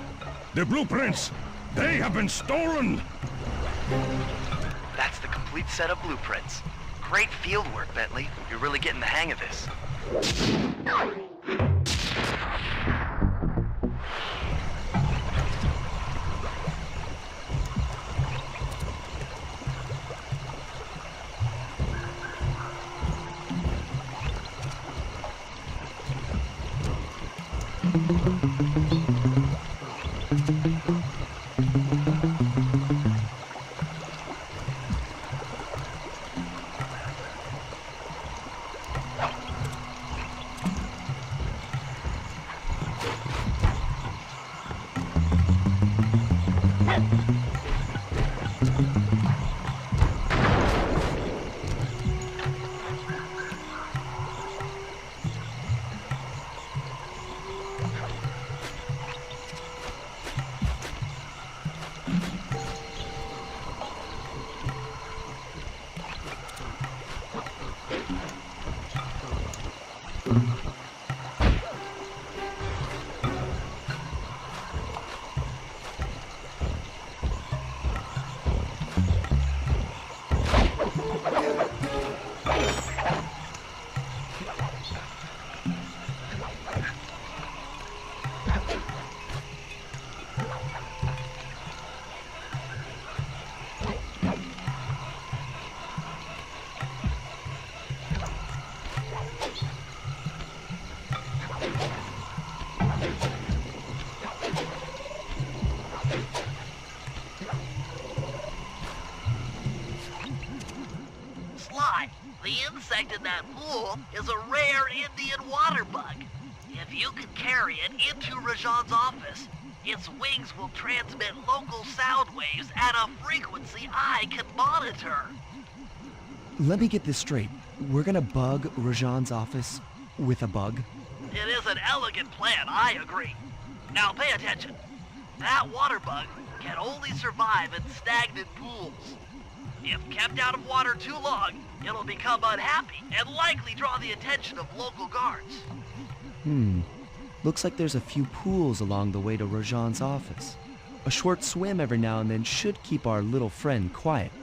The blueprints! They have been stolen! That's the complete set of blueprints. Great field work, Bentley. You're really getting the hang of this. The insect in that pool is a rare Indian water bug. If you can carry it into Rajan's office, its wings will transmit local sound waves at a frequency I can monitor. Let me get this straight. We're gonna bug Rajan's office with a bug? It is an elegant plan, I agree. Now pay attention. That water bug can only survive in stagnant pools. If kept out of water too long, it'll become unhappy and likely draw the attention of local guards. Looks like there's a few pools along the way to Rajan's office. A short swim every now and then should keep our little friend quiet.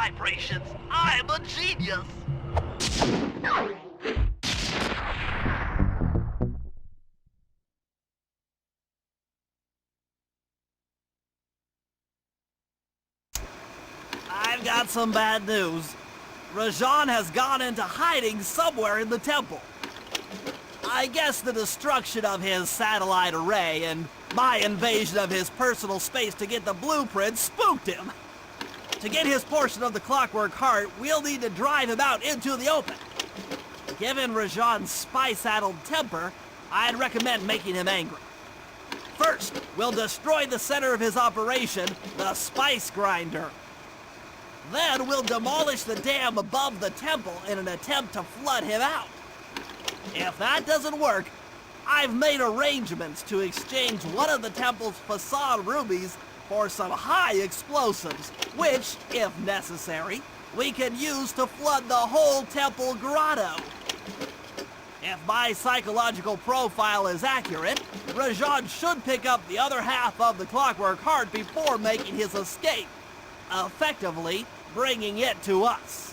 vibrations. I'm a genius. I've got some bad news. Rajan has gone into hiding somewhere in the temple. I guess the destruction of his satellite array and my invasion of his personal space to get the blueprints spooked him. To get his portion of the Clockwork Heart, we'll need to drive him out into the open. Given Rajan's spy-saddled temper, I'd recommend making him angry. First, we'll destroy the center of his operation, the spice grinder. Then we'll demolish the dam above the temple in an attempt to flood him out. If that doesn't work, I've made arrangements to exchange one of the temple's facade rubies for some high explosives, which, if necessary, we can use to flood the whole temple grotto. If my psychological profile is accurate, Rajan should pick up the other half of the Clockwork Heart before making his escape, effectively bringing it to us.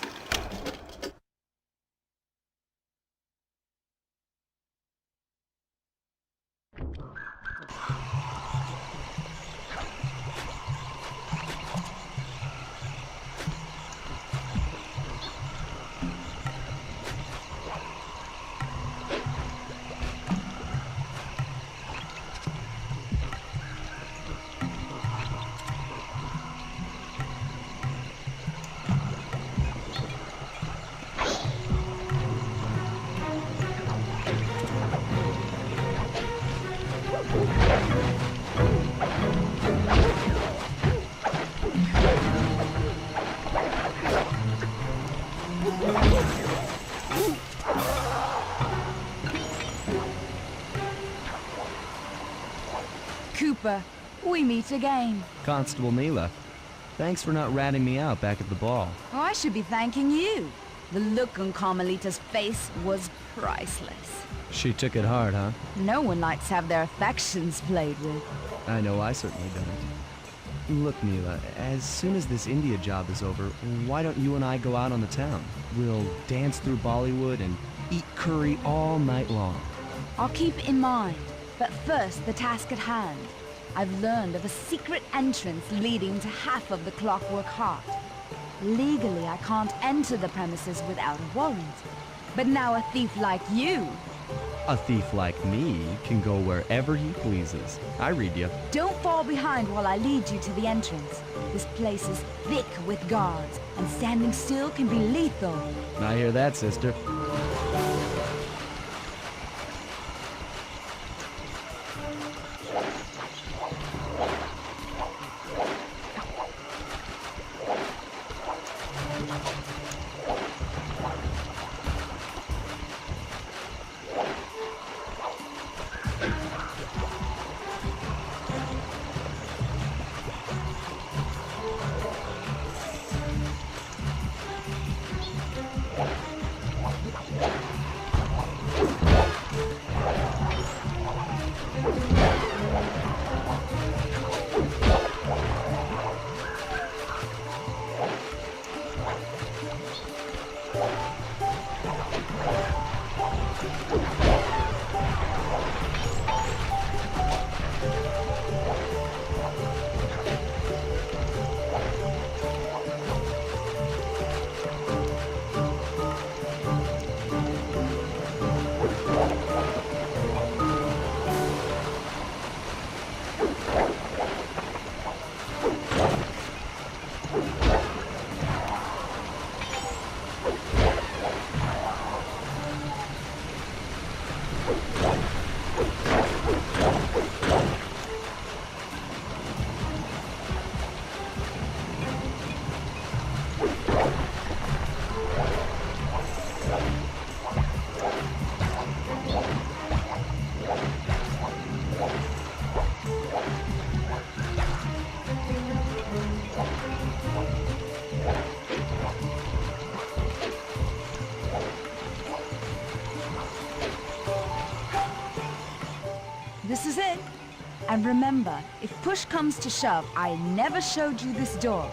Cooper, we meet again. Constable Neela, thanks for not ratting me out back at the ball. Oh, I should be thanking you. The look on Carmelita's face was priceless. She took it hard, huh? No one likes to have their affections played with. I know I certainly don't. Look, Neela, as soon as this India job is over, why don't you and I go out on the town? We'll dance through Bollywood and eat curry all night long. I'll keep it in mind. But first, the task at hand. I've learned of a secret entrance leading to half of the Clockwork Heart. Legally, I can't enter the premises without a warrant. But now a thief like you... A thief like me can go wherever he pleases. I read you. Don't fall behind while I lead you to the entrance. This place is thick with guards, and standing still can be lethal. I hear that, sister. This is it. And remember, if push comes to shove, I never showed you this door.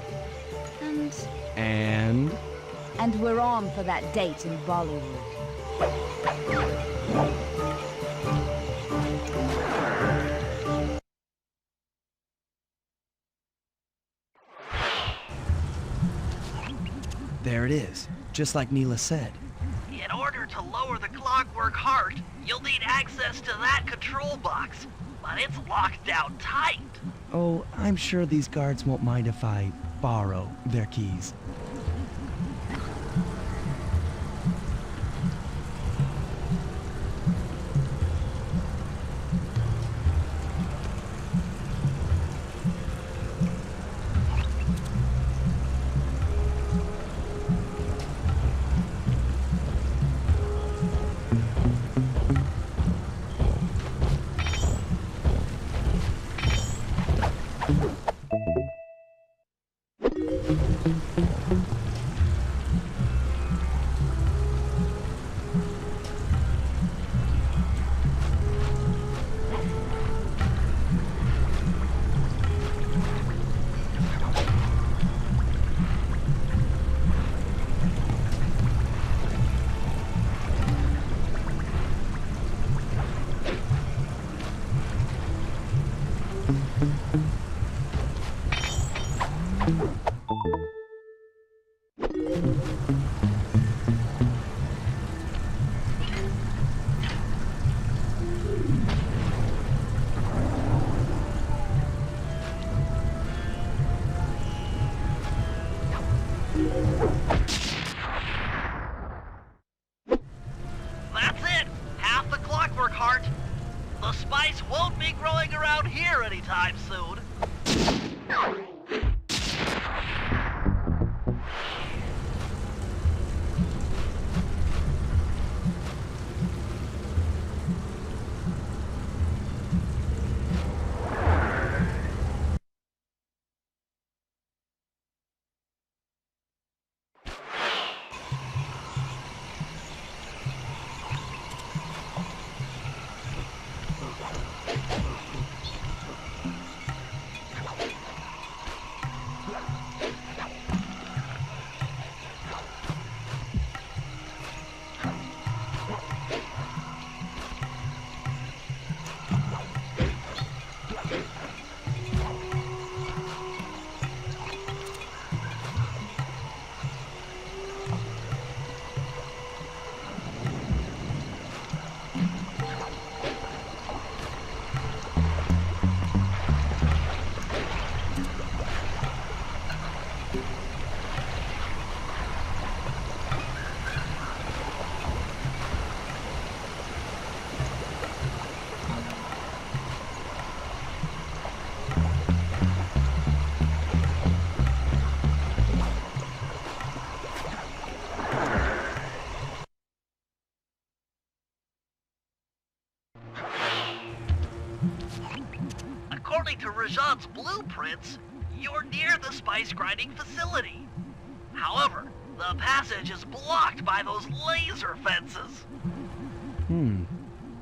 And And... And we're on for that date in Bollywood. There it is, just like Neela said. In order to lower the clockwork heart, you'll need access to that control box. But it's locked down tight. Oh, I'm sure these guards won't mind if I borrow their keys. That's it! Half the clockwork heart! The spice won't be growing around here anytime soon. According to Rajan's blueprints, you're near the spice grinding facility. However, the passage is blocked by those laser fences.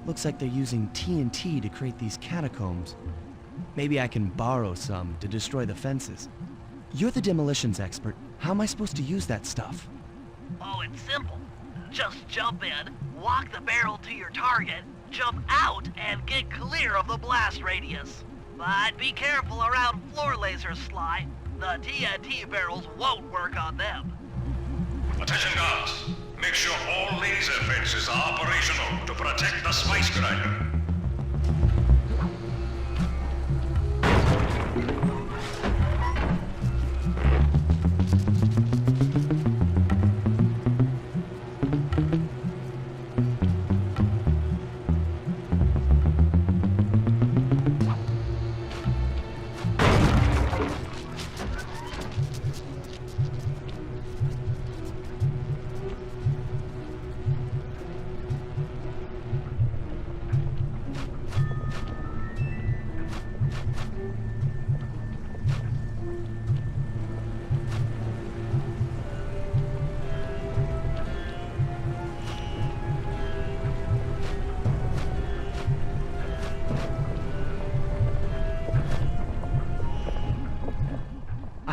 Looks like they're using TNT to create these catacombs. Maybe I can borrow some to destroy the fences. You're the demolitions expert. How am I supposed to use that stuff? Oh, it's simple. Just jump in, walk the barrel to your target, jump out, and get clear of the blast radius. But be careful around floor lasers, Sly. The TNT barrels won't work on them. Attention guards. Make sure all laser fences are operational to protect the spice grinder.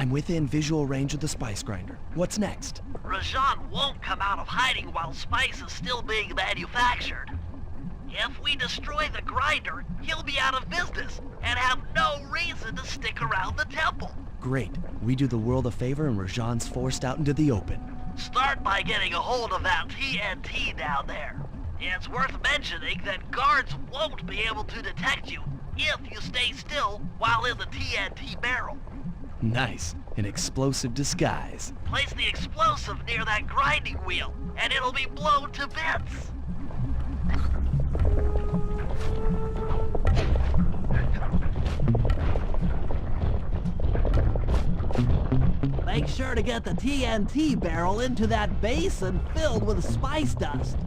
I'm within visual range of the spice grinder. What's next? Rajan won't come out of hiding while spice is still being manufactured. If we destroy the grinder, he'll be out of business and have no reason to stick around the temple. Great. We do the world a favor and Rajan's forced out into the open. Start by getting a hold of that TNT down there. It's worth mentioning that guards won't be able to detect you if you stay still while in the TNT barrel. Nice. An explosive disguise. Place the explosive near that grinding wheel, and it'll be blown to bits. Make sure to get the TNT barrel into that basin filled with spice dust.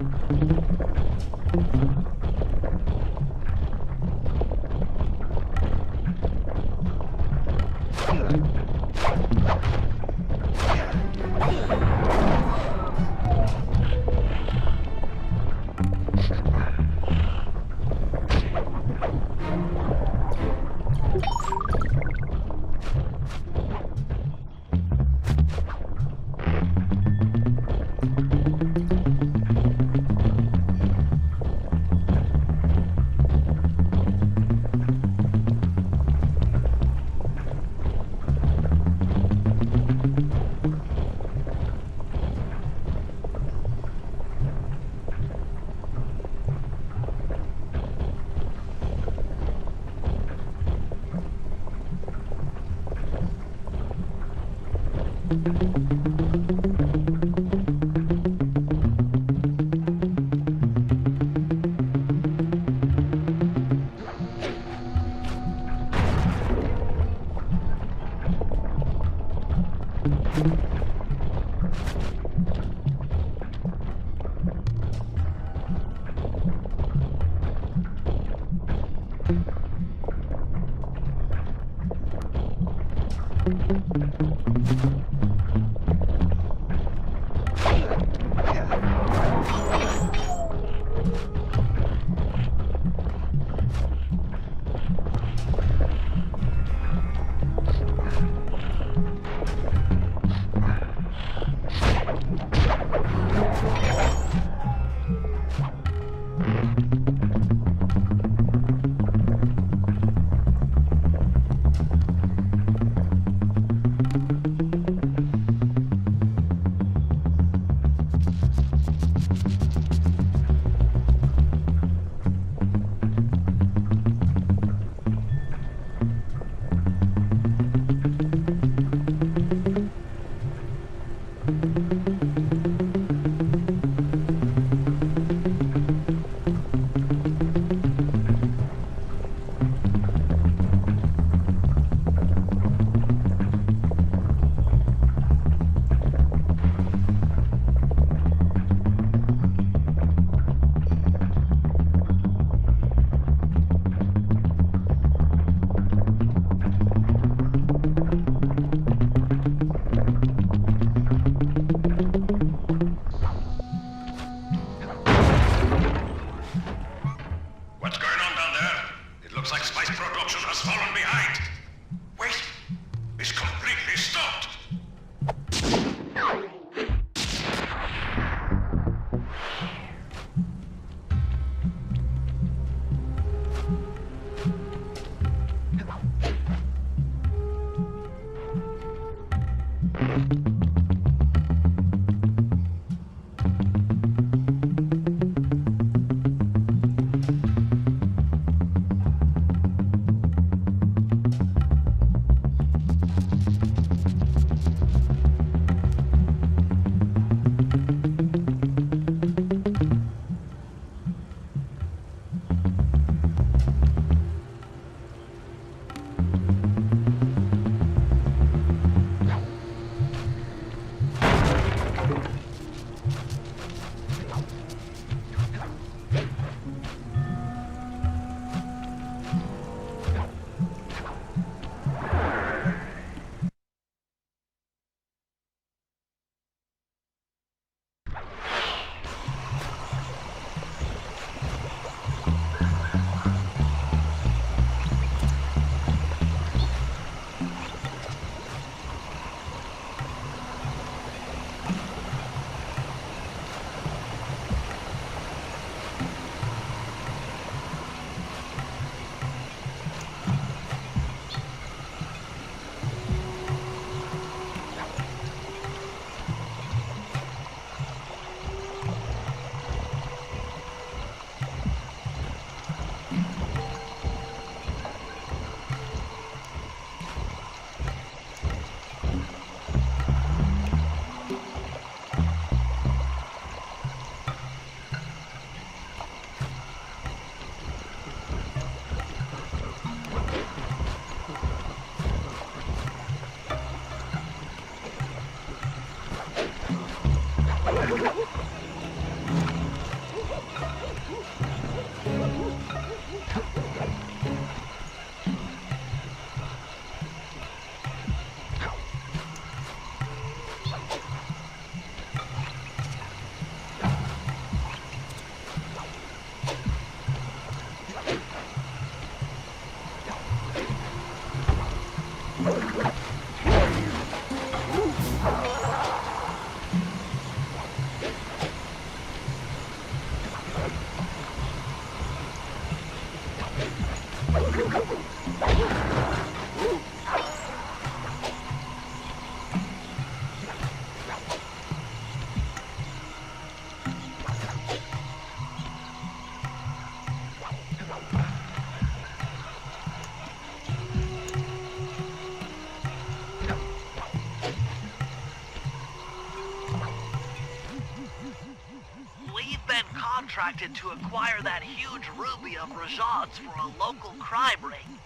We've been contracted to acquire that huge ruby of Rajad's for a local crime ring.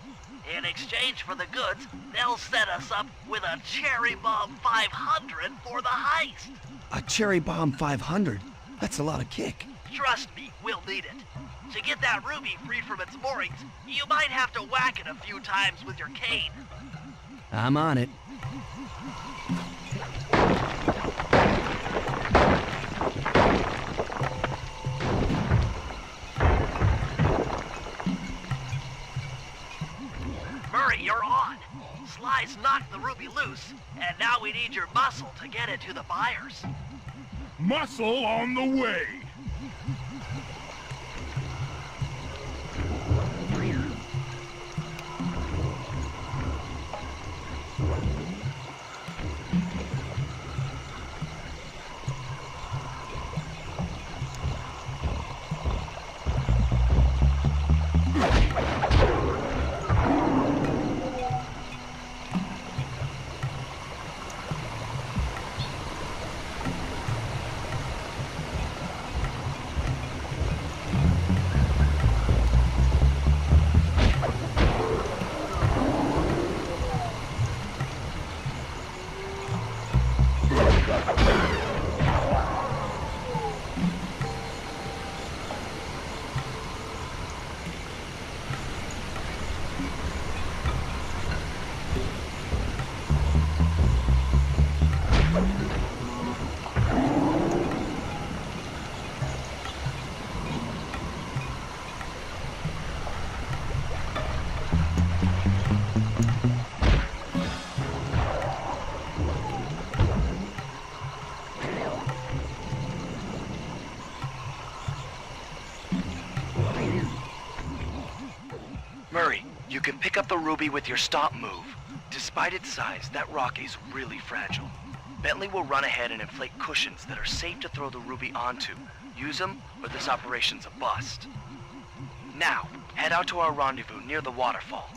In exchange for the goods, they'll set us up with a Cherry Bomb 500 for the heist. A Cherry Bomb 500? That's a lot of kick. Trust me, we'll need it. To get that ruby free from its moorings, you might have to whack it a few times with your cane. I'm on it. Murray, you're on. Sly's knocked the ruby loose, and now we need your muscle to get it to the buyers. Muscle on the way. Murray, you can pick up the ruby with your stop move. Despite its size, that rock is really fragile. Bentley will run ahead and inflate cushions that are safe to throw the ruby onto. Use them, or this operation's a bust. Now, head out to our rendezvous near the waterfall.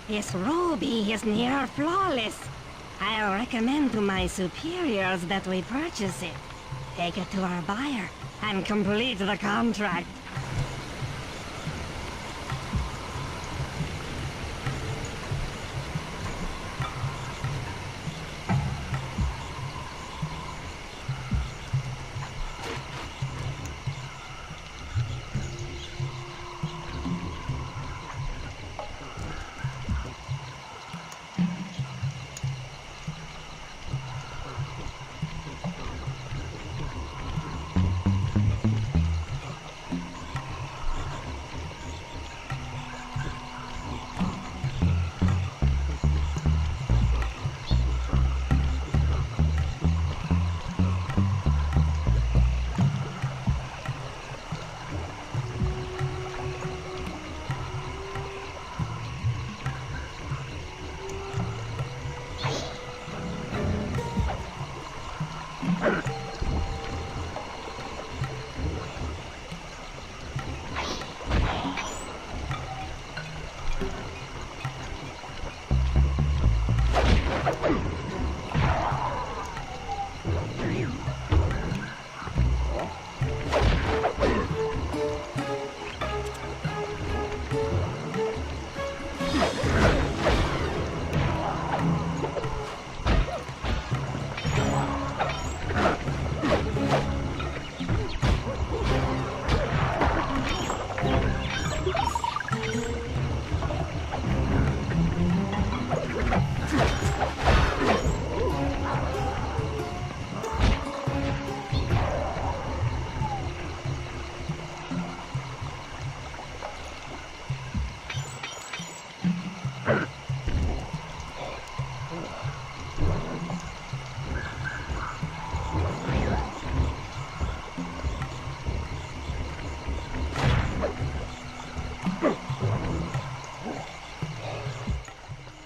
This ruby is near flawless. I'll recommend to my superiors that we purchase it, take it to our buyer, and complete the contract.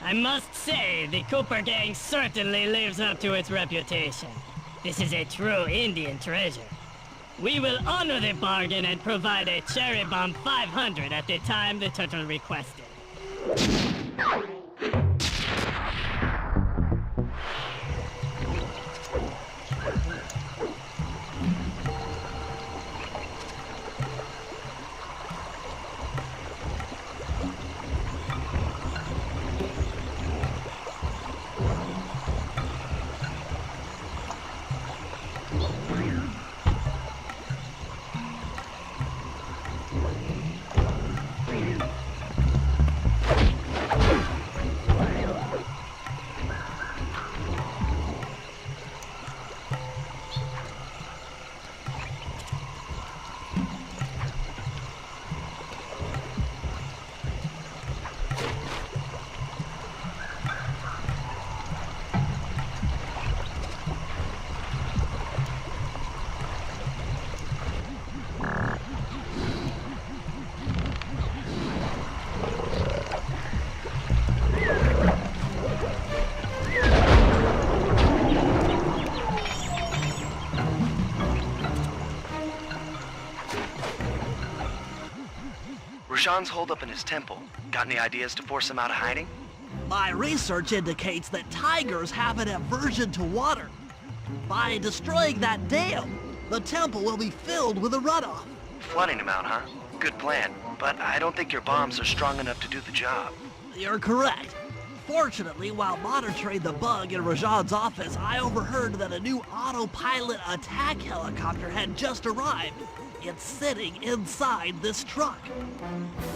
I must say, the Cooper gang certainly lives up to its reputation. This is a true Indian treasure. We will honor the bargain and provide a Cherry Bomb 500 at the time the turtle requested. Rajan's holed up in his temple. Got any ideas to force him out of hiding? My research indicates that tigers have an aversion to water. By destroying that dam, the temple will be filled with a runoff. Flooding him out, huh? Good plan. But I don't think your bombs are strong enough to do the job. You're correct. Fortunately, while monitoring the bug in Rajan's office, I overheard that a new autopilot attack helicopter had just arrived. It's sitting inside this truck.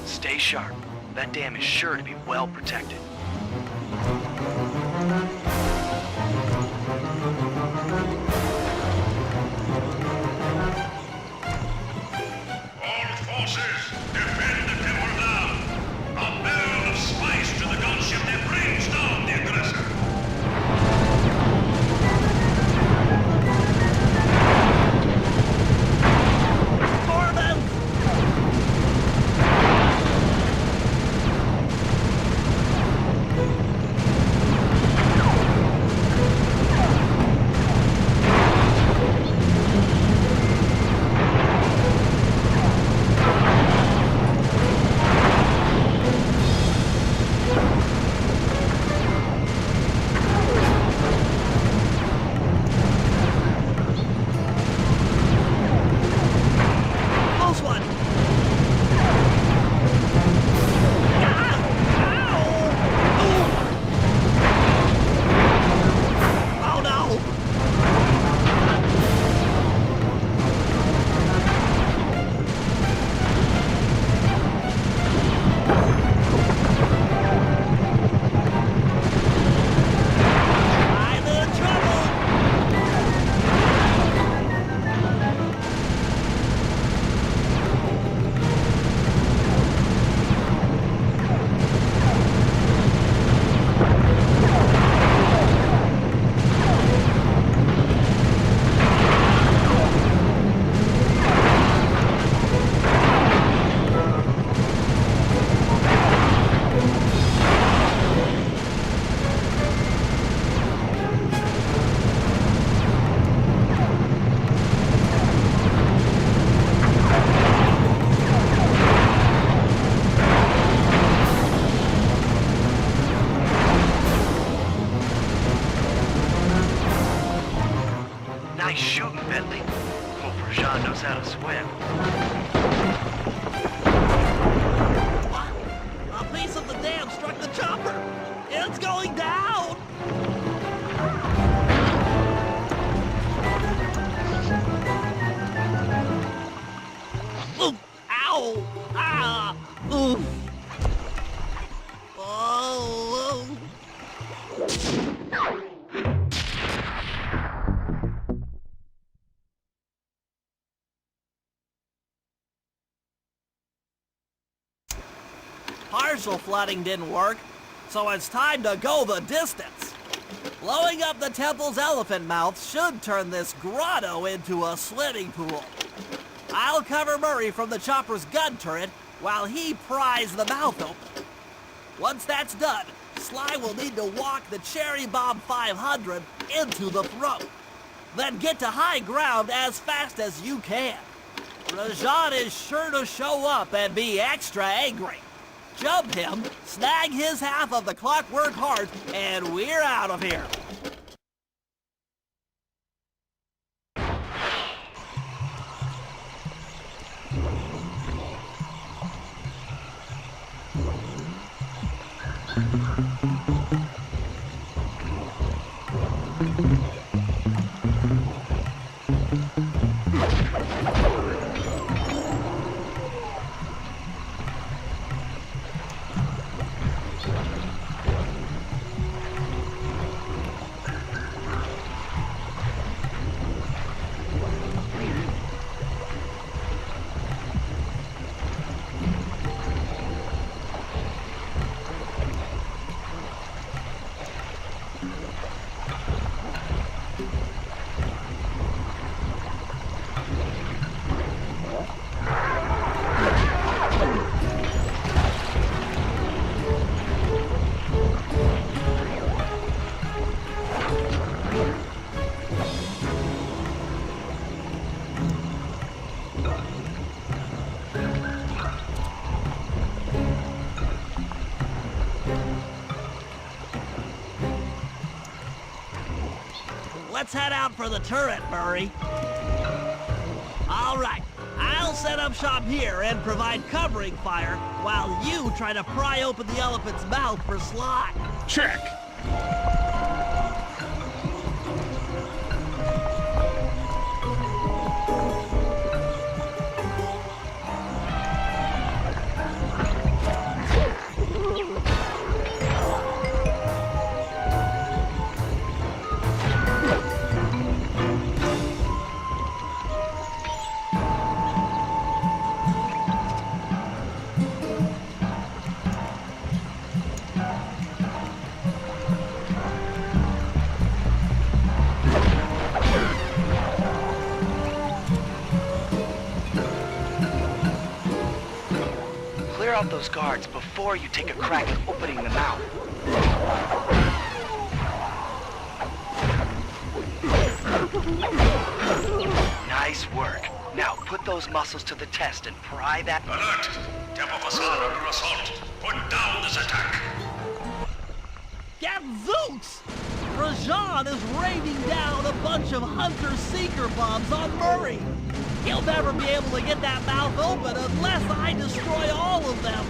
Stay sharp. That dam is sure to be well protected. All forces, defend the temple now. A barrel of spice to the gunship that brings down the aggressor. Nice shooting, Bentley. Hope Rajan knows how to swim. What? A piece of the dam struck the chopper! It's going down! Ooh, ow! Ah! Oof! Oh! Partial flooding didn't work, so it's time to go the distance. Blowing up the temple's elephant mouth should turn this grotto into a swimming pool. I'll cover Murray from the chopper's gun turret while he pries the mouth open. Once that's done, Sly will need to walk the Cherry Bomb 500 into the throat. Then get to high ground as fast as you can. Rajan is sure to show up and be extra angry. Jump him, snag his half of the Clockwork Heart, and we're out of here. Let's head out for the turret, Murray. All right, I'll set up shop here and provide covering fire while you try to pry open the elephant's mouth for Sly. Check. Clear out those guards before you take a crack at opening them out. Nice work. Now put those muscles to the test and pry that... Alert! Temple Facade under assault. Put down this attack. Gadzooks! Rajan is raining down a bunch of Hunter-Seeker bombs on Murray. He'll never be able to get that mouth open unless I destroy all of them.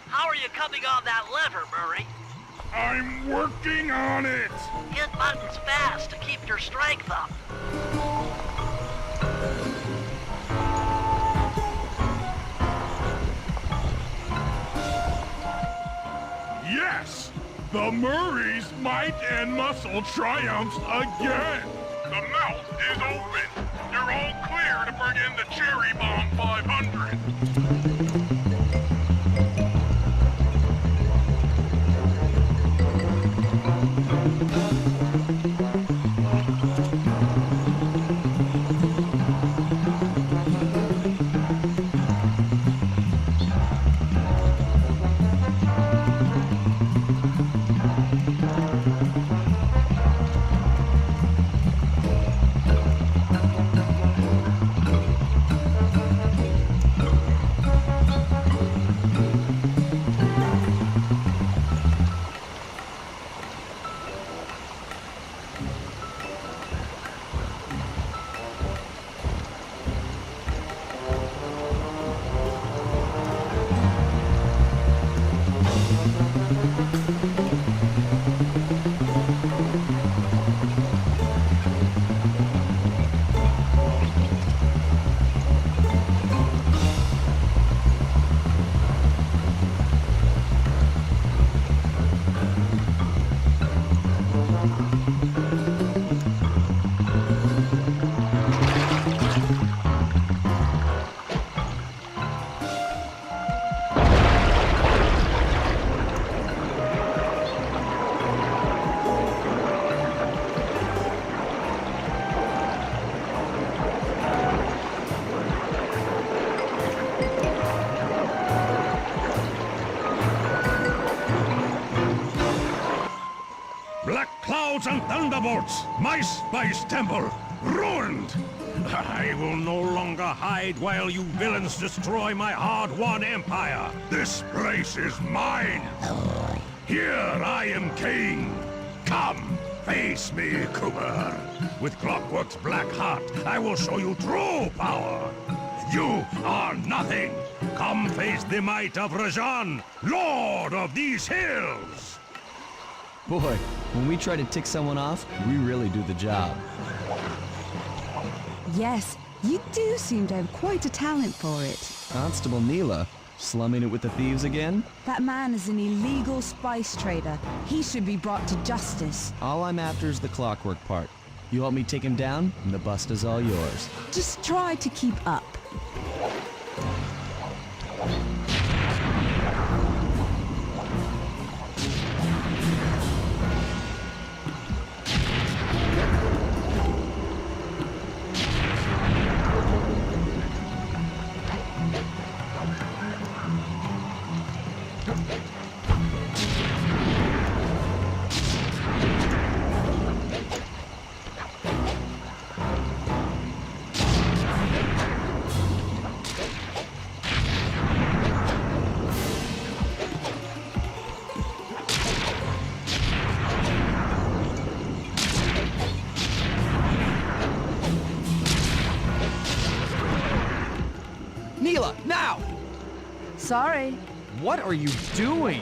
How are you coming on that lever, Murray? I'm working on it! Hit buttons fast to keep your strength up. Yes! The Murray's might and muscle triumphs again! The mouth is open! You're all clear to bring in the Cherry Bomb 500! thunderbolts! My spice temple ruined! I will no longer hide while you villains destroy my hard-won empire. This place is mine. Here I am king. Come, face me, Cooper. With Clockwork's black heart, I will show you true power. You are nothing. Come face the might of Rajan, Lord of these hills. Boy, when we try to tick someone off, we really do the job. Yes, you do seem to have quite a talent for it. Constable Neela, slumming it with the thieves again? That man is an illegal spice trader. He should be brought to justice. All I'm after is the clockwork part. You help me take him down, and the bust is all yours. Just try to keep up. Neela, now! Sorry. What are you doing?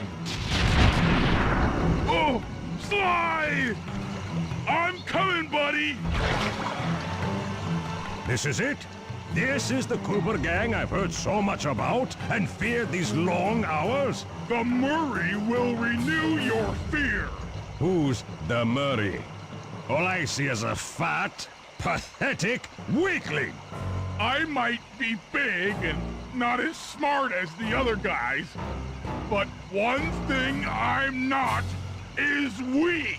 Oh, Sly! I'm coming, buddy! This is it? This is the Cooper gang I've heard so much about and feared these long hours? The Murray will renew your fear! Who's the Murray? All I see is a fat, pathetic weakling! I might be big and not as smart as the other guys, but one thing I'm not is weak!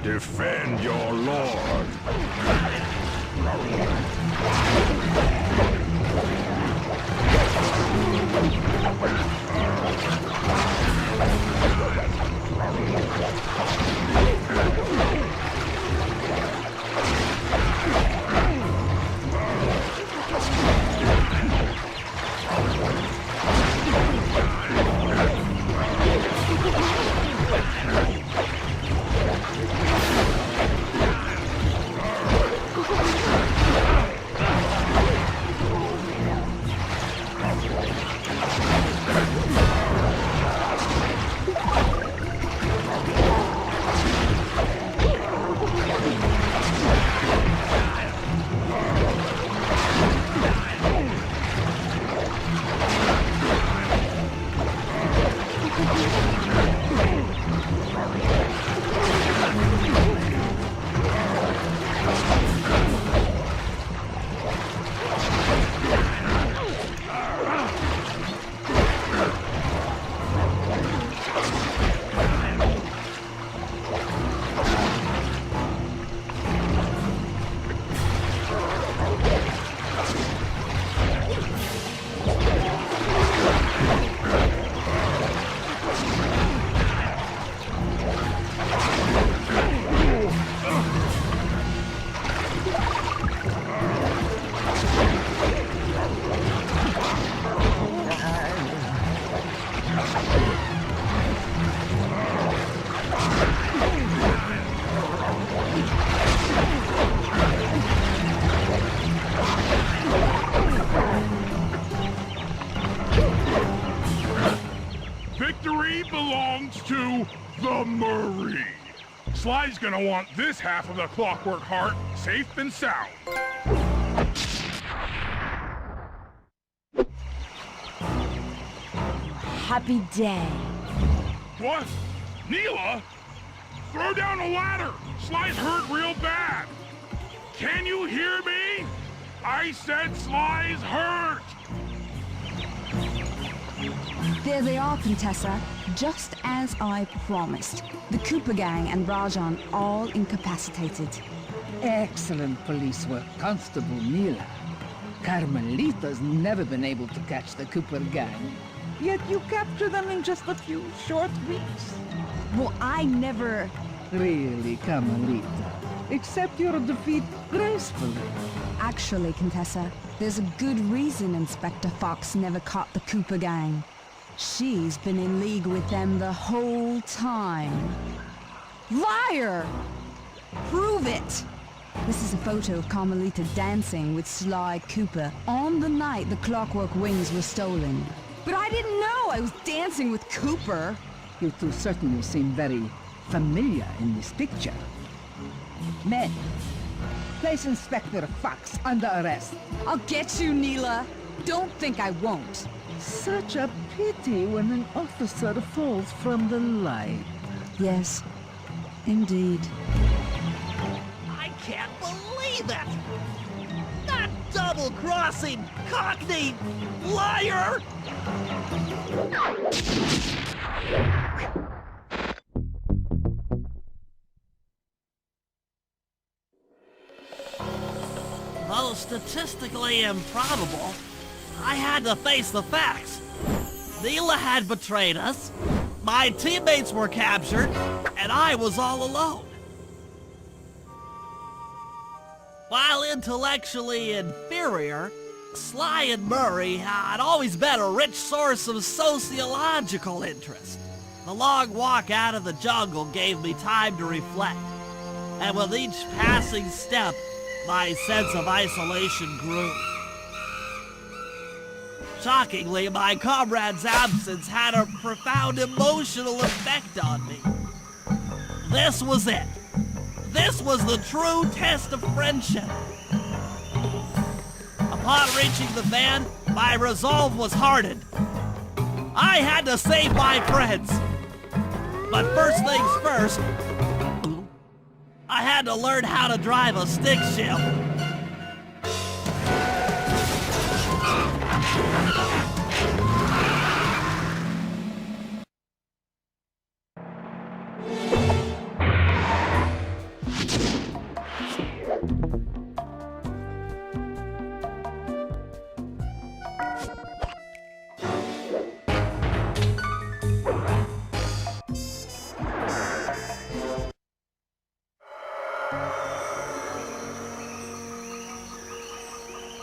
Defend your lord. Victory belongs to the Murray. Sly's gonna want this half of the Clockwork Heart safe and sound. Happy day. What? Neela? Throw down a ladder! Sly's hurt real bad! Can you hear me? I said Sly's hurt! There they are, Contessa. Just as I promised. The Cooper gang and Rajan all incapacitated. Excellent police work, Constable Mila. Carmelita's never been able to catch the Cooper gang. Yet you captured them in just a few short weeks. Well, I never... Really, Carmelita. Accept your defeat gracefully. Actually, Contessa, there's a good reason Inspector Fox never caught the Cooper gang. She's been in league with them the whole time. Liar! Prove it! This is a photo of Carmelita dancing with Sly Cooper on the night the Clockwork Wings were stolen. But I didn't know I was dancing with Cooper. You two certainly seem very familiar in this picture. Men, place Inspector Fox under arrest. I'll get you, Neela. Don't think I won't. Such a pity when an officer falls from the light. Yes, indeed. I can't believe it! That double-crossing, cockney liar! Though statistically improbable, I had to face the facts. Neela had betrayed us, my teammates were captured, and I was all alone. While intellectually inferior, Sly and Murray had always been a rich source of sociological interest. The long walk out of the jungle gave me time to reflect, and with each passing step, my sense of isolation grew. Shockingly, my comrade's absence had a profound emotional effect on me. This was it. This was the true test of friendship. Upon reaching the van, my resolve was hardened. I had to save my friends. But first things first, I had to learn how to drive a stick shift.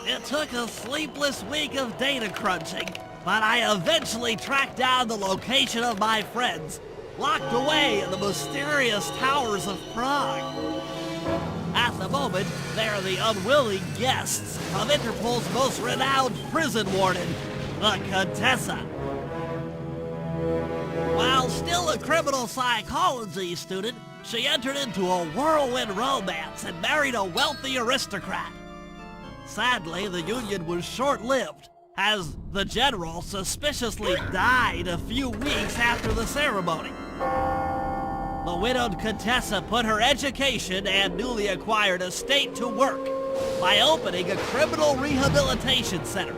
It took a sleepless week of data crunching, but I eventually tracked down the location of my friends, locked away in the mysterious towers of Prague. At the moment, they're the unwilling guests of Interpol's most renowned prison warden, the Contessa. While still a criminal psychology student, she entered into a whirlwind romance and married a wealthy aristocrat. Sadly, the union was short-lived, as the general suspiciously died a few weeks after the ceremony. The widowed Contessa put her education and newly acquired estate to work by opening a criminal rehabilitation center.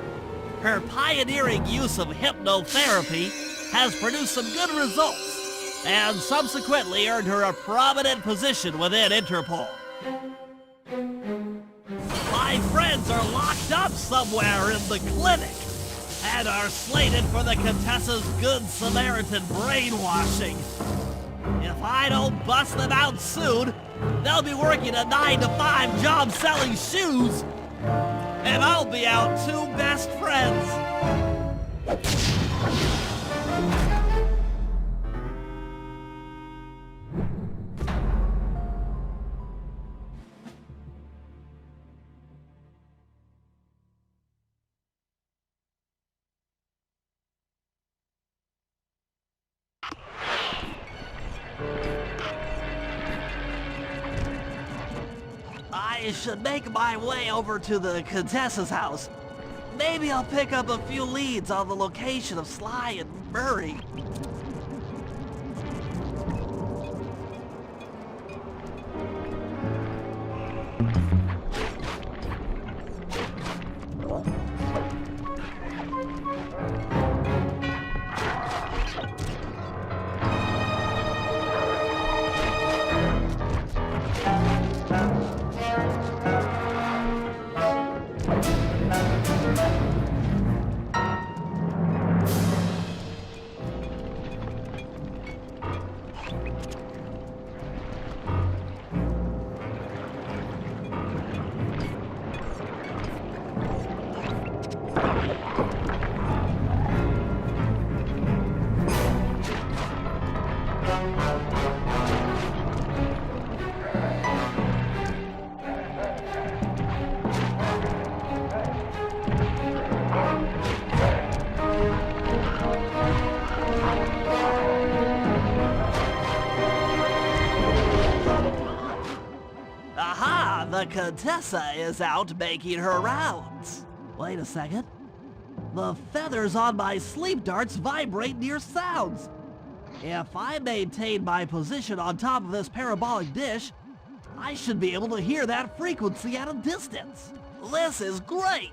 Her pioneering use of hypnotherapy has produced some good results, and subsequently earned her a prominent position within Interpol. My friends are locked up somewhere in the clinic and are slated for the Contessa's Good Samaritan brainwashing. If I don't bust them out soon, they'll be working a 9-to-5 job selling shoes, and I'll be out two best friends. I should make my way over to the Contessa's house. Maybe I'll pick up a few leads on the location of Sly and Murray. The Contessa is out making her rounds. Wait a second. The feathers on my sleep darts vibrate near sounds. If I maintain my position on top of this parabolic dish, I should be able to hear that frequency at a distance. This is great.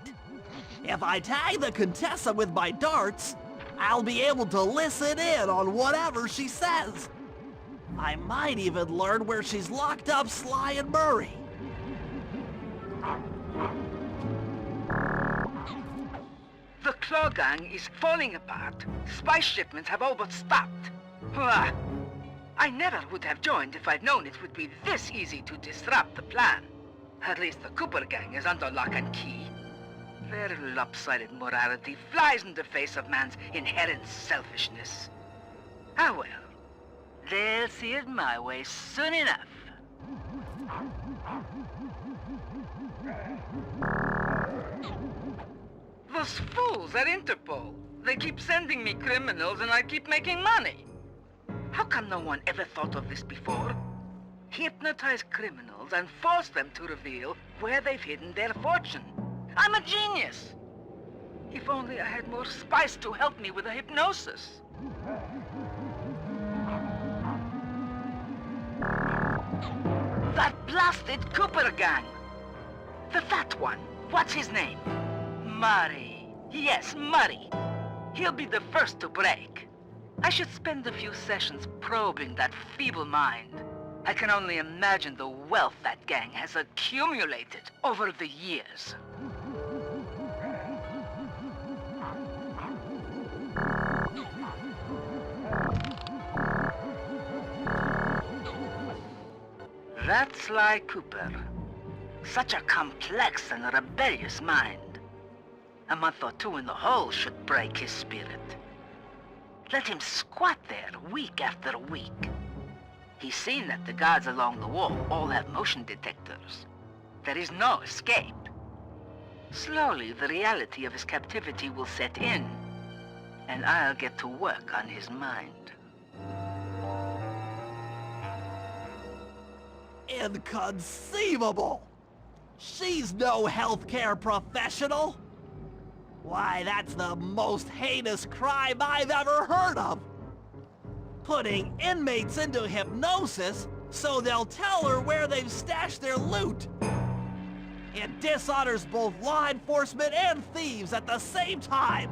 If I tag the Contessa with my darts, I'll be able to listen in on whatever she says. I might even learn where she's locked up Sly and Murray. The Claw Gang is falling apart. Spice shipments have all but stopped. I never would have joined if I'd known it would be this easy to disrupt the plan. At least the Cooper Gang is under lock and key. Their lopsided morality flies in the face of man's inherent selfishness. Ah well, they'll see it my way soon enough. Those fools at Interpol. They keep sending me criminals and I keep making money. How come no one ever thought of this before? Hypnotize criminals and force them to reveal where they've hidden their fortune. I'm a genius! If only I had more spice to help me with the hypnosis. That blasted Cooper Gang! The fat one, what's his name? Murray. Yes, Murray. He'll be the first to break. I should spend a few sessions probing that feeble mind. I can only imagine the wealth that gang has accumulated over the years. That's Sly Cooper. Such a complex and rebellious mind. A month or two in the hole should break his spirit. Let him squat there week after week. He's seen that the guards along the wall all have motion detectors. There is no escape. Slowly, the reality of his captivity will set in, and I'll get to work on his mind. Inconceivable! She's no healthcare professional! Why, that's the most heinous crime I've ever heard of! Putting inmates into hypnosis so they'll tell her where they've stashed their loot! It dishonors both law enforcement and thieves at the same time!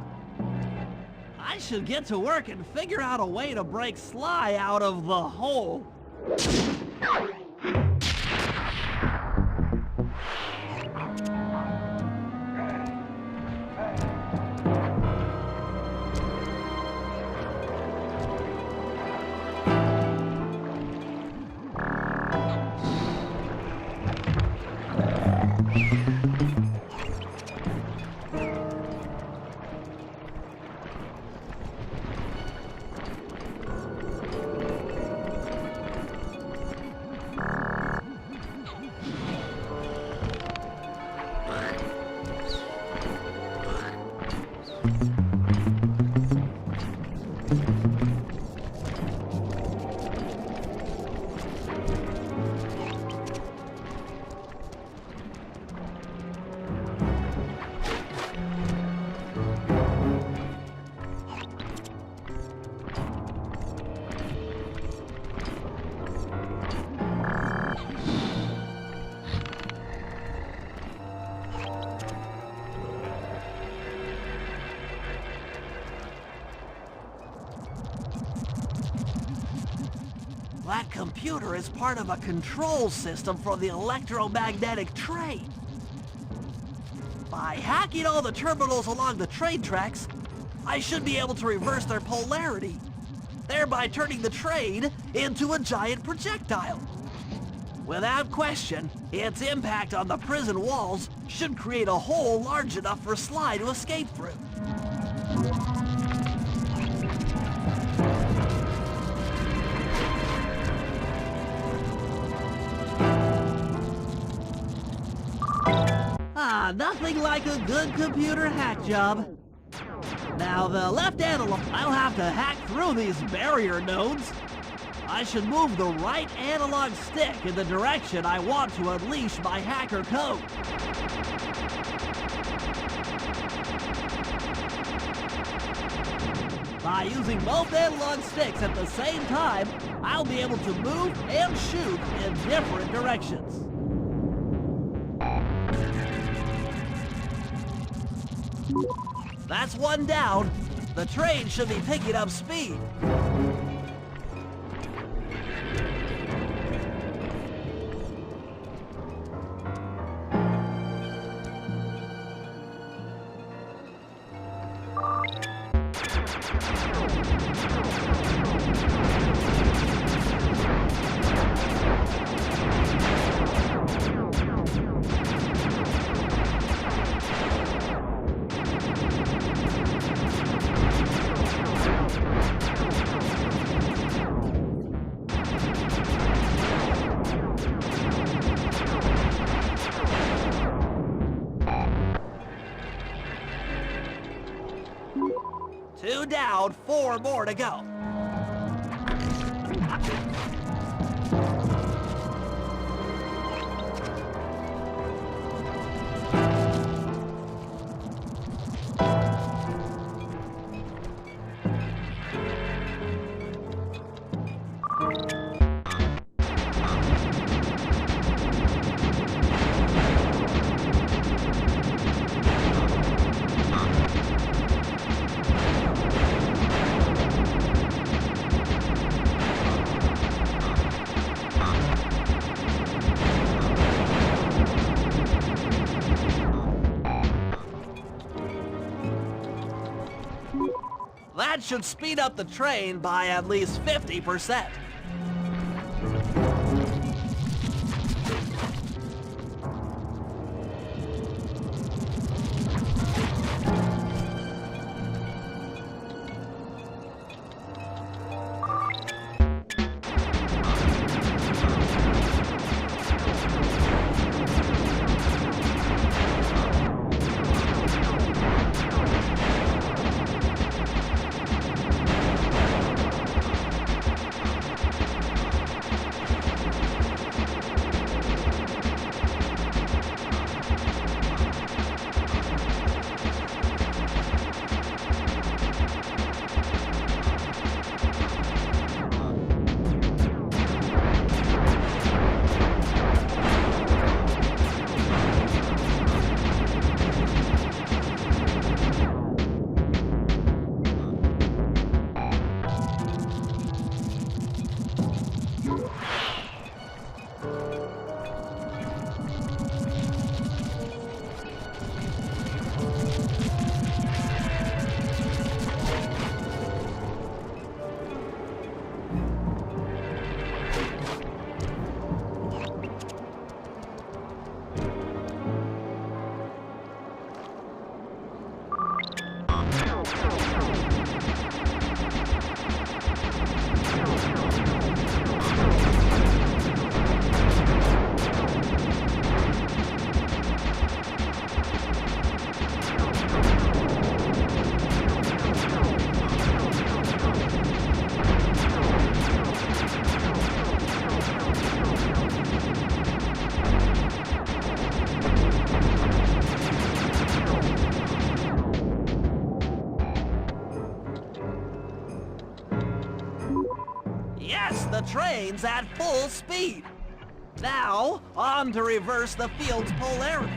I should get to work and figure out a way to break Sly out of the hole. That computer is part of a control system for the electromagnetic train. By hacking all the terminals along the train tracks, I should be able to reverse their polarity, thereby turning the train into a giant projectile. Without question, its impact on the prison walls should create a hole large enough for Sly to escape through. Nothing like a good computer hack job. Now the left analog, I'll have to hack through these barrier nodes. I should move the right analog stick in the direction I want to unleash my hacker code. By using both analog sticks at the same time, I'll be able to move and shoot in different directions. That's one down. The train should be picking up speed. Two down, 4 more to go. That should speed up the train by at least 50%. Yes, the train's at full speed. Now, on to reverse the field's polarity.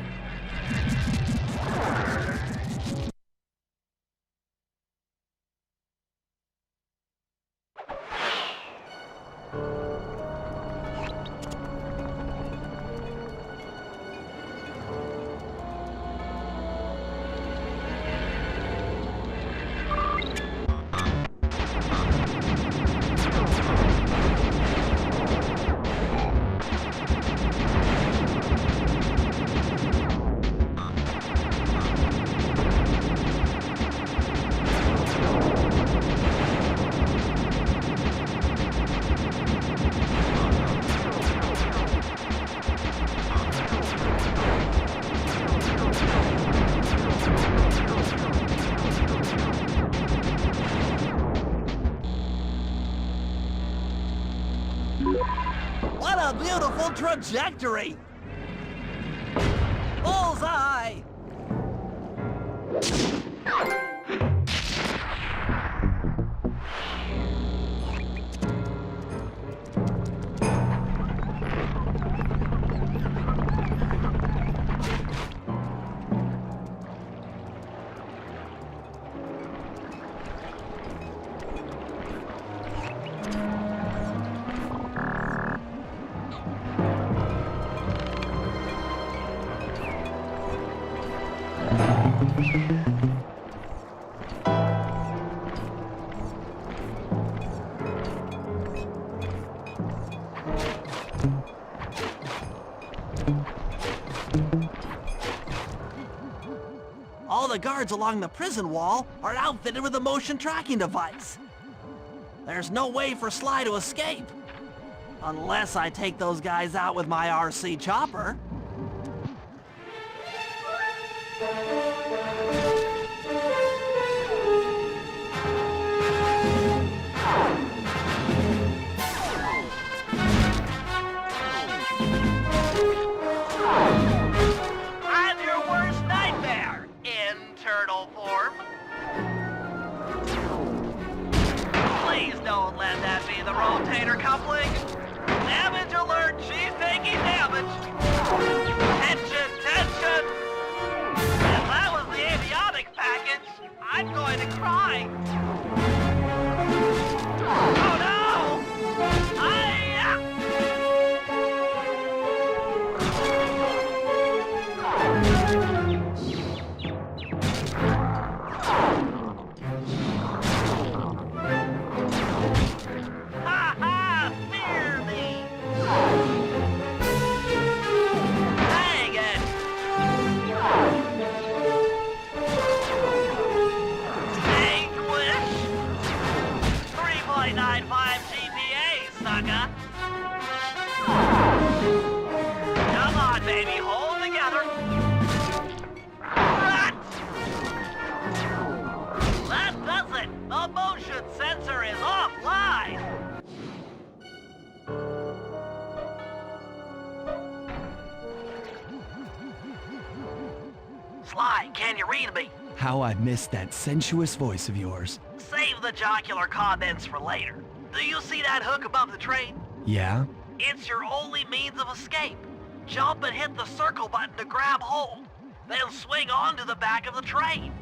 What a beautiful trajectory! Bullseye! All the guards along the prison wall are outfitted with a motion tracking device. There's no way for Sly to escape. Unless I take those guys out with my RC chopper. I'm your worst nightmare, in turtle form. Please don't let that be the rotator coupling. Damage alert, she's taking damage. Tension, tension. If that was the avionics package, I'm going to cry. Oh no! Ha ha! Fear me! Dang it! Anguish! 3.95 GPA, sucker! Come on, baby, hold together! What? That does it! The motion sensor is offline! Sly, can you read me? How I missed that sensuous voice of yours. Save the jocular comments for later. Do you see that hook above the train? Yeah? It's your only means of escape. Jump and hit the circle button to grab hold. Then swing onto the back of the train.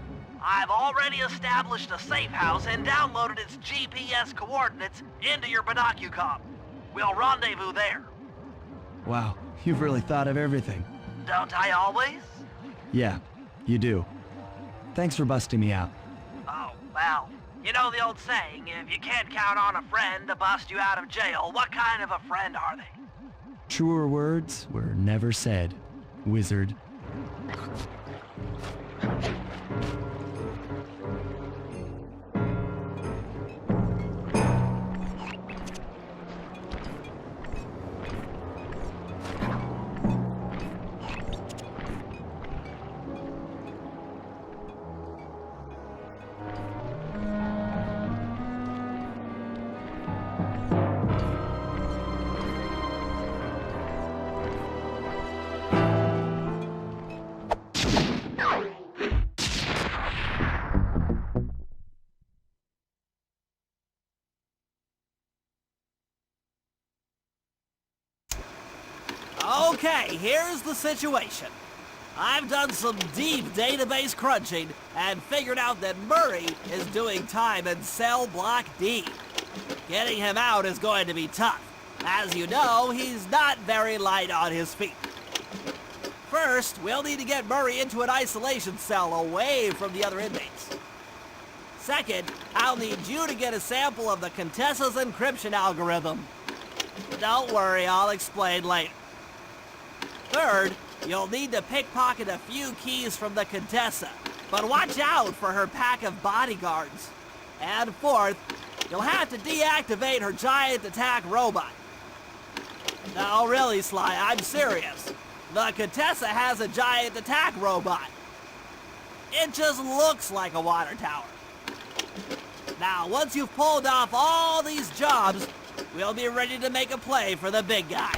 I've already established a safe house and downloaded its GPS coordinates into your binocucom. We'll rendezvous there. Wow, you've really thought of everything. Don't I always? Yeah, you do. Thanks for busting me out. Oh, well, you know the old saying, if you can't count on a friend to bust you out of jail, what kind of a friend are they? Truer words were never said, wizard. Okay, here's the situation. I've done some deep database crunching and figured out that Murray is doing time in cell block D. Getting him out is going to be tough. As you know, he's not very light on his feet. First, we'll need to get Murray into an isolation cell away from the other inmates. Second, I'll need you to get a sample of the Contessa's encryption algorithm. Don't worry, I'll explain later. Third, you'll need to pickpocket a few keys from the Contessa, but watch out for her pack of bodyguards. And fourth, you'll have to deactivate her giant attack robot. No, really, Sly, I'm serious. The Contessa has a giant attack robot. It just looks like a water tower. Now, once you've pulled off all these jobs, we'll be ready to make a play for the big guy.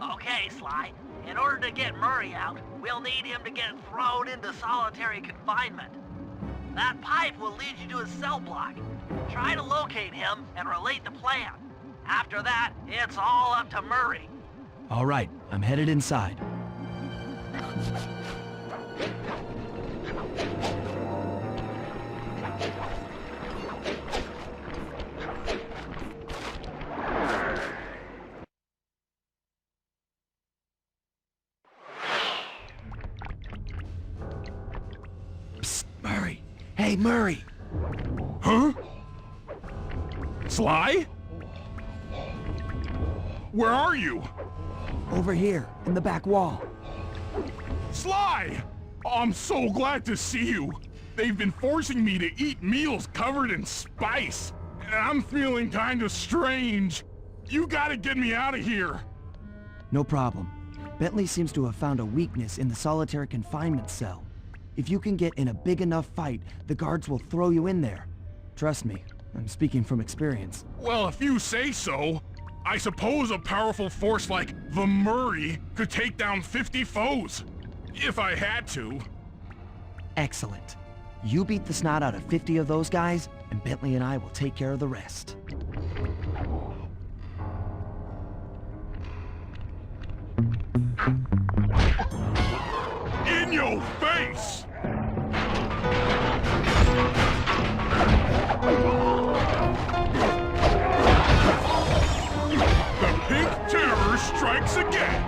Okay, Sly. In order to get Murray out, we'll need him to get thrown into solitary confinement. That pipe will lead you to his cell block. Try to locate him and relate the plan. After that, it's all up to Murray. All right, I'm headed inside. Psst, Murray. Hey, Murray. Huh? Sly? Where are you? Over here, in the back wall. Sly! I'm so glad to see you. They've been forcing me to eat meals covered in spice, and I'm feeling kind of strange. You gotta get me out of here. No problem. Bentley seems to have found a weakness in the solitary confinement cell. If you can get in a big enough fight, the guards will throw you in there. Trust me, I'm speaking from experience. Well, if you say so, I suppose a powerful force like the Murray could take down 50 foes. If I had to. Excellent. You beat the snot out of 50 of those guys, and Bentley and I will take care of the rest. In your face! The Pink Terror strikes again!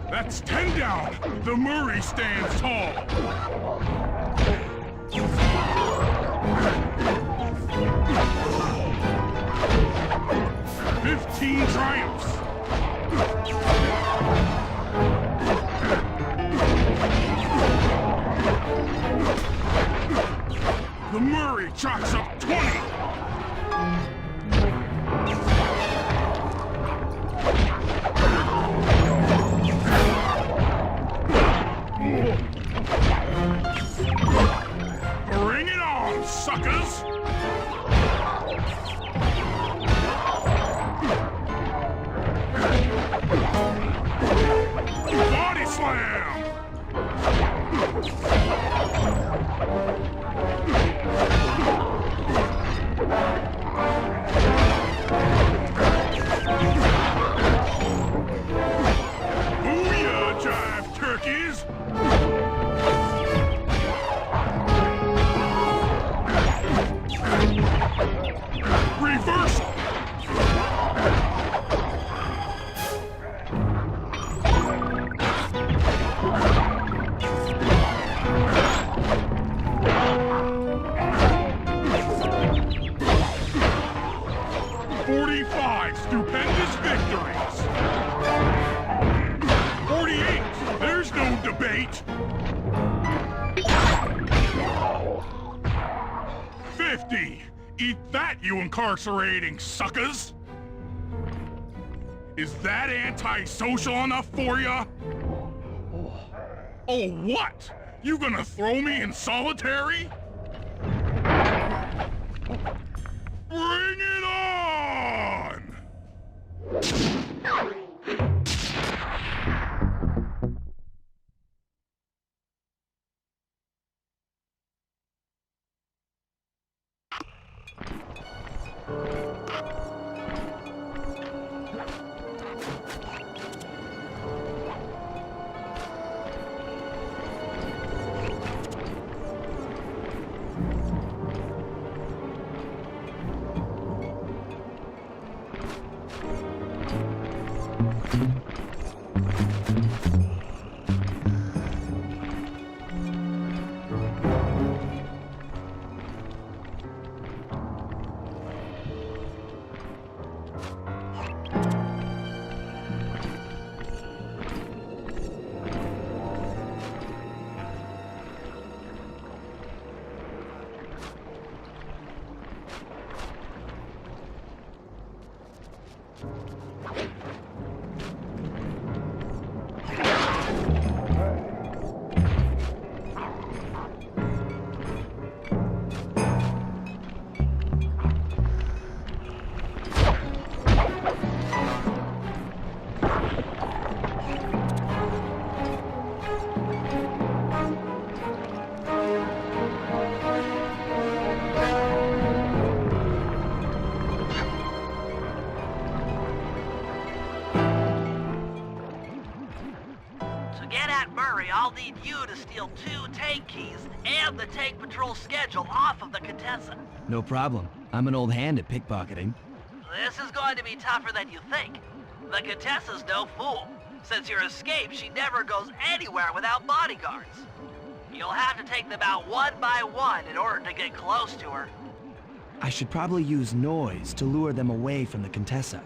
That's 10 down! The Murray stands tall! 15 triumphs! The Murray chalks up 20! Bring it on, suckers! Body slam! Booyah, jive turkeys! Reversal! Stupendous victories! 48! There's no debate! 50! Eat that, you incarcerating suckers! Is that antisocial enough for ya? Oh, what? You gonna throw me in solitary? Bring it on! To get at Murray, I'll need you to steal 2 tank keys and the tank patrol schedule off of the Contessa. No problem. I'm an old hand at pickpocketing. This is going to be tougher than you think. The Contessa's no fool. Since your escape, she never goes anywhere without bodyguards. You'll have to take them out one by one in order to get close to her. I should probably use noise to lure them away from the Contessa.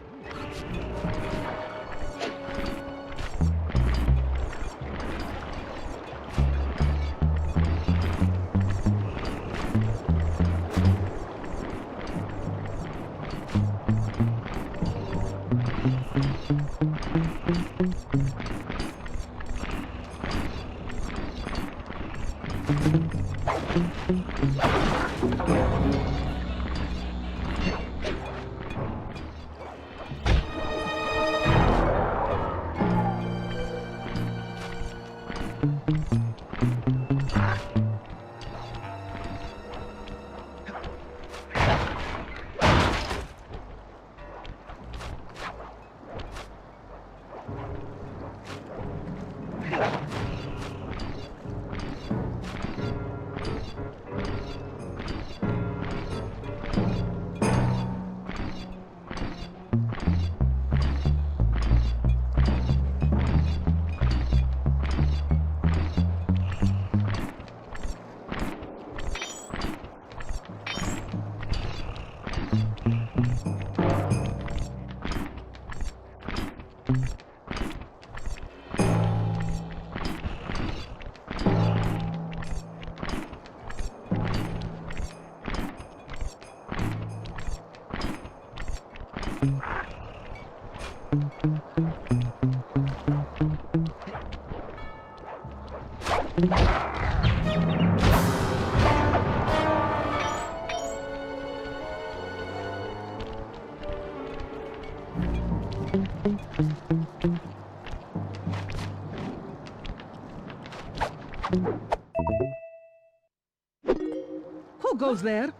Who goes there?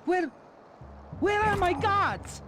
Where are my gods?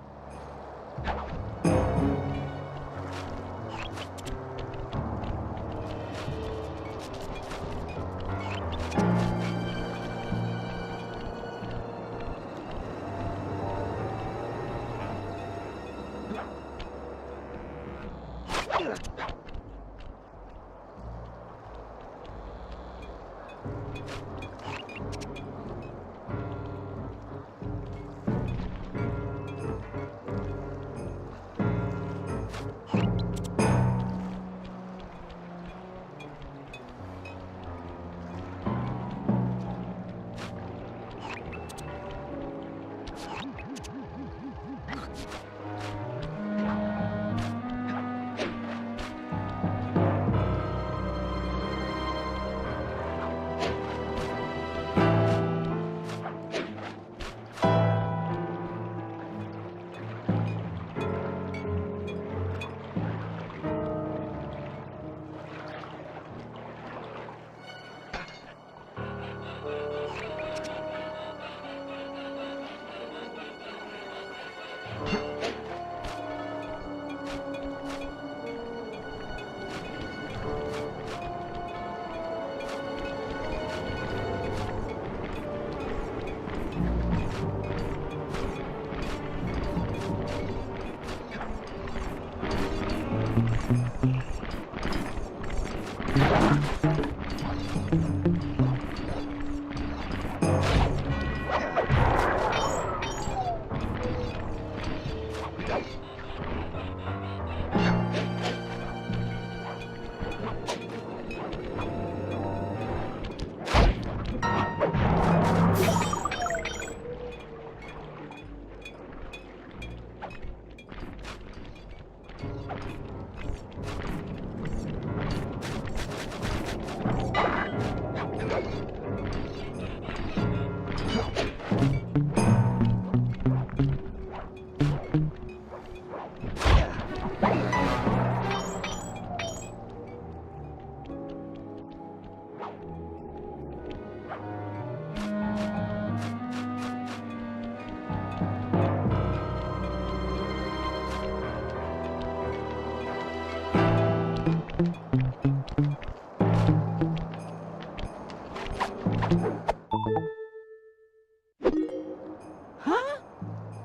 Huh?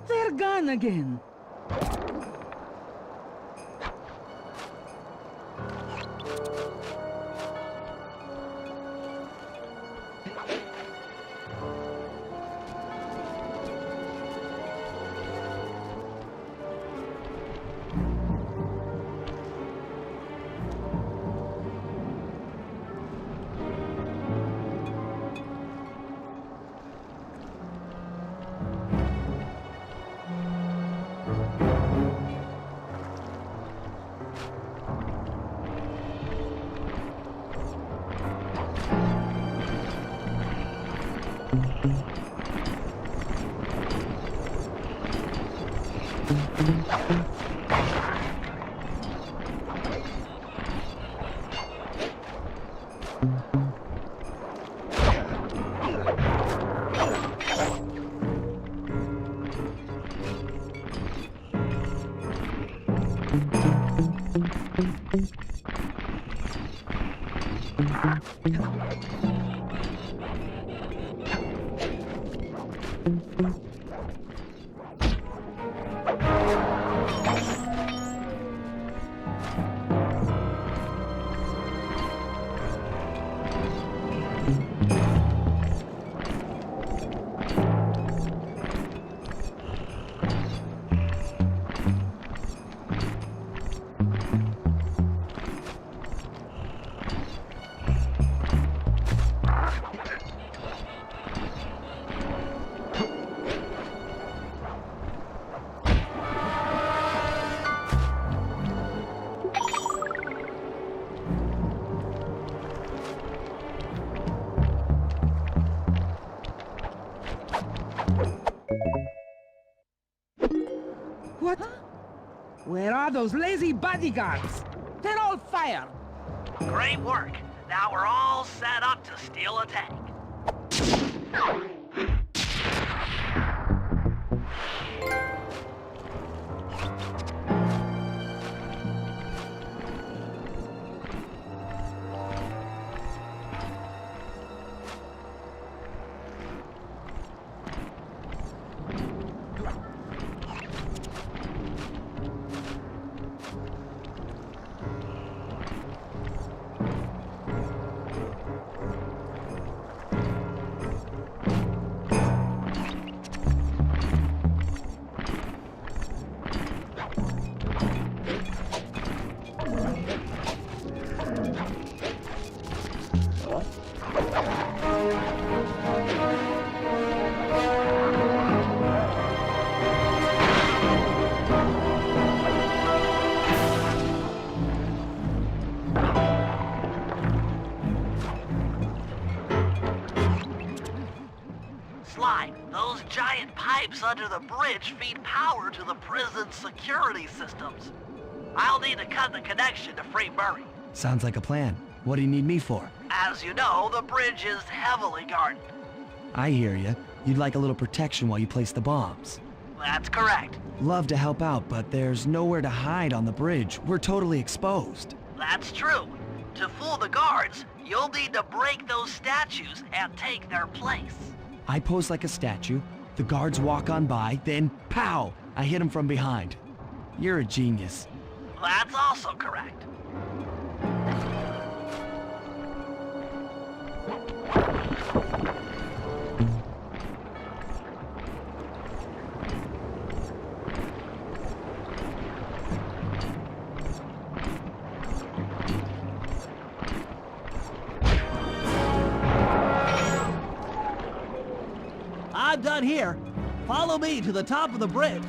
They're gone again. What? Where are those lazy bodyguards? They're all fired. Great work. Now we're all set up to steal a tank. Sly, those giant pipes under the bridge feed power to the prison's security systems. I'll need to cut the connection to free Murray. Sounds like a plan. What do you need me for? As you know, the bridge is heavily guarded. I hear you. You'd like a little protection while you place the bombs. That's correct. Love to help out, but there's nowhere to hide on the bridge. We're totally exposed. That's true. To fool the guards, you'll need to break those statues and take their place. I pose like a statue, the guards walk on by, then pow! I hit them from behind. You're a genius. That's also correct. I'm done here. Follow me to the top of the bridge.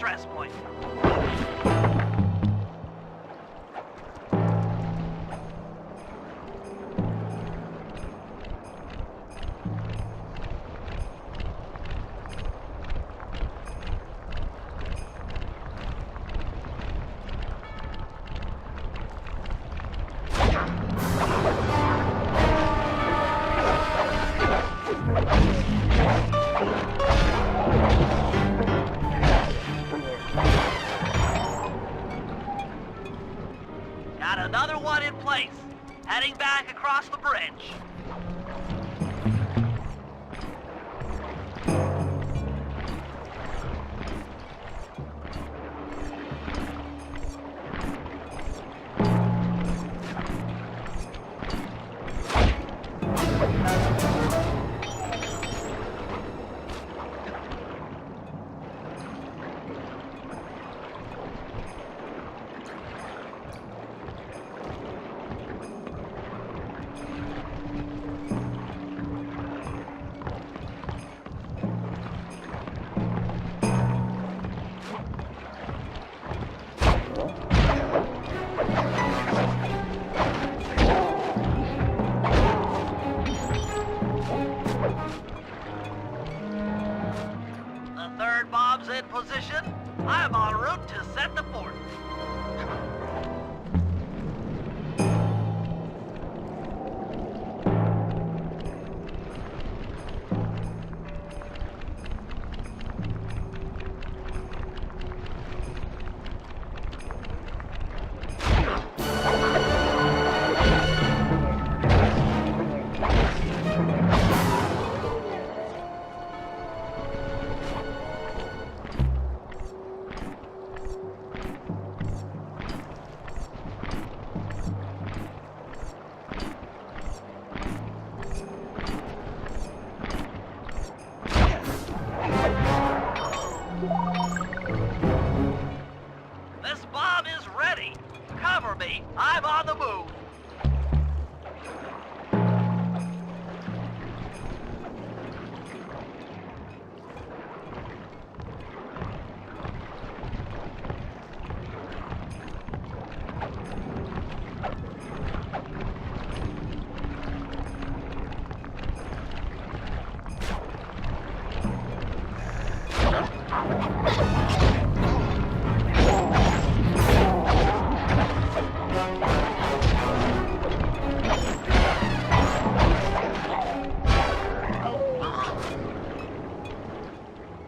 stress point. Got another one in place. Heading back across the bridge. The third bomb's in position. I'm en route to set the fourth. This bomb is ready. Cover me. I'm on the move.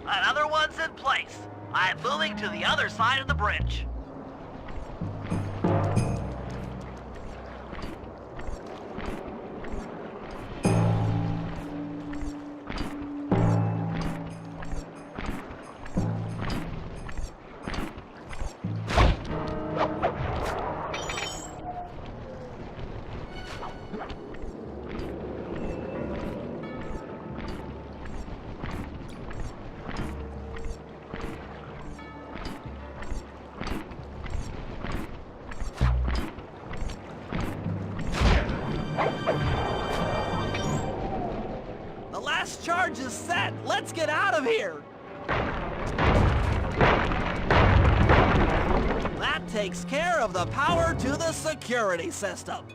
Another one's in place. I'm moving to the other side of the bridge. The last charge is set. Let's get out of here. That takes care of the power to the security system.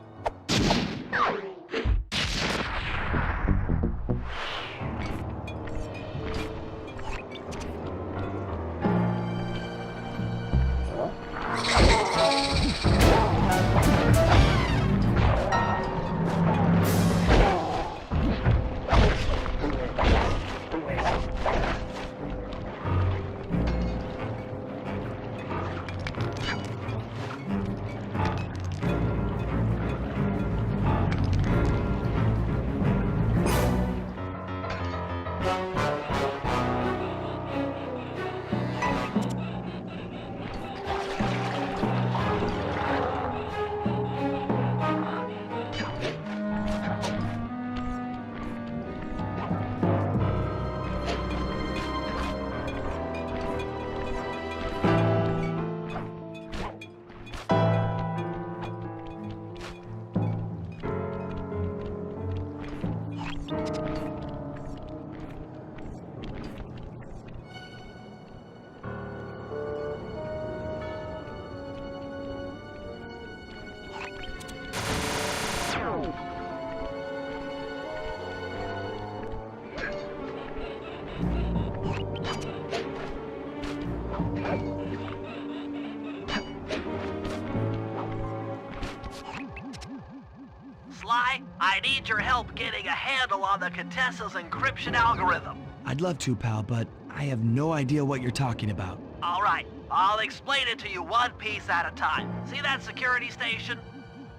Sly, I need your help getting a handle on the Contessa's encryption algorithm. I'd love to, pal, but I have no idea what you're talking about. All right, I'll explain it to you one piece at a time. See that security station?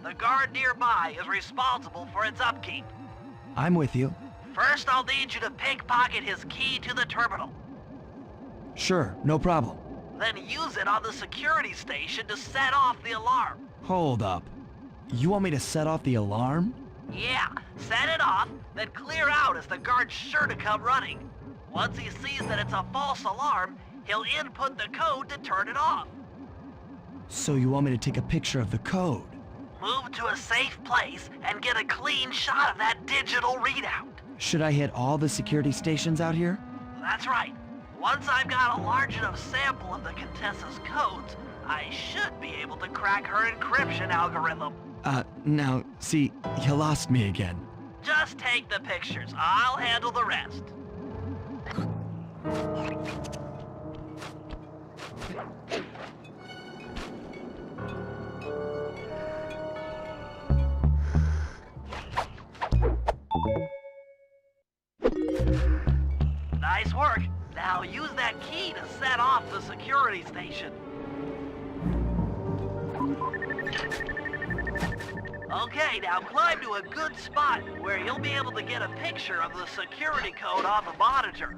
The guard nearby is responsible for its upkeep. I'm with you. First, I'll need you to pickpocket his key to the terminal. Sure, no problem. Then use it on the security station to set off the alarm. Hold up. You want me to set off the alarm? Yeah, set it off, then clear out as the guard's sure to come running. Once he sees that it's a false alarm, he'll input the code to turn it off. So you want me to take a picture of the code? Move to a safe place and get a clean shot of that digital readout. Should I hit all the security stations out here? That's right. Once I've got a large enough sample of the Contessa's codes, I should be able to crack her encryption algorithm. Now, see, you lost me again. Just take the pictures. I'll handle the rest. Nice work. Now use that key to set off the security station. Okay, now climb to a good spot where you'll be able to get a picture of the security code on the monitor.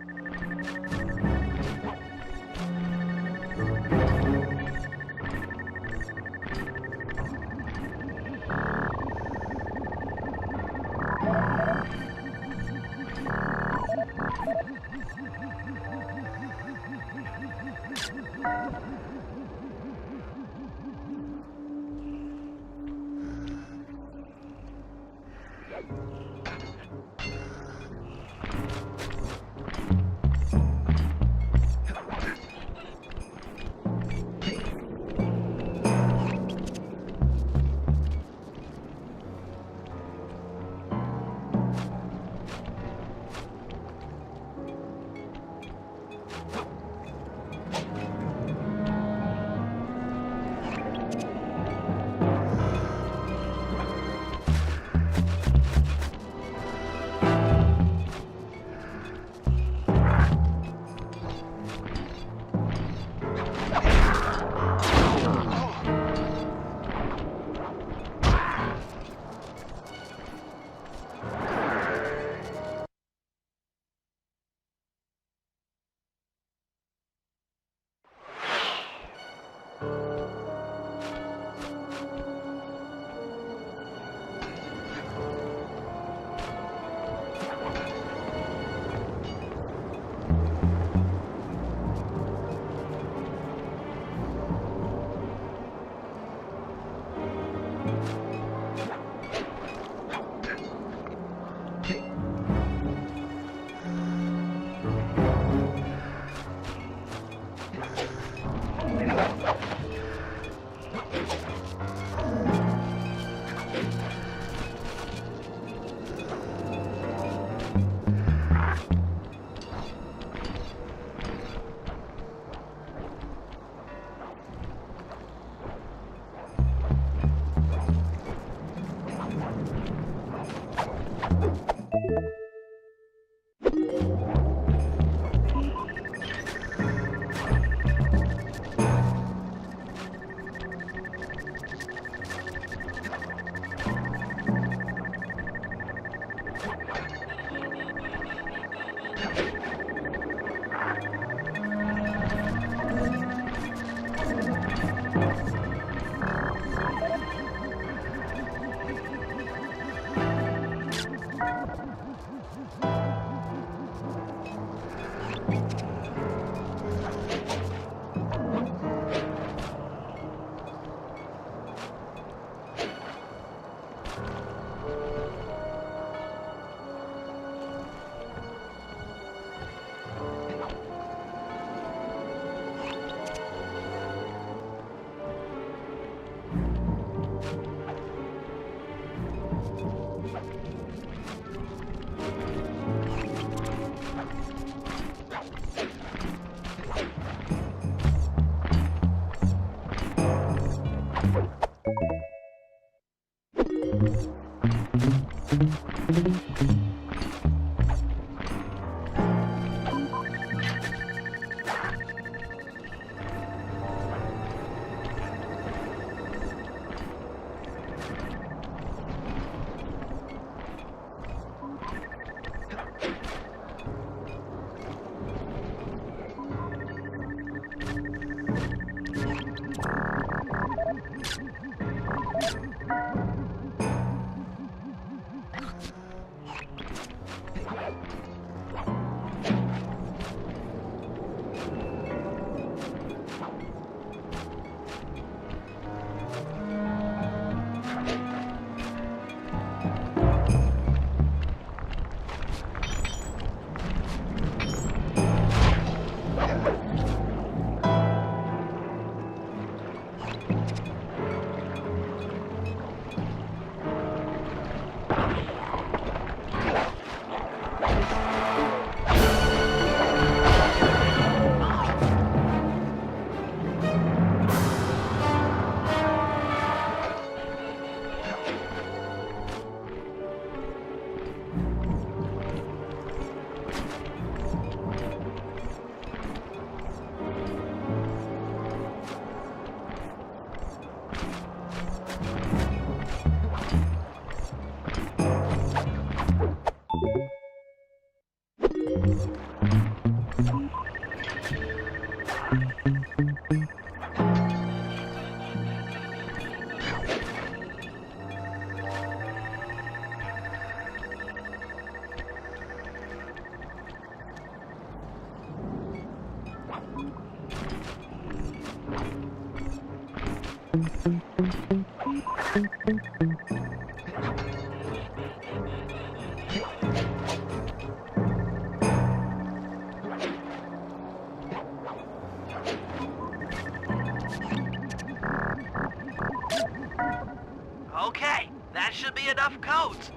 Okay, that should be enough codes.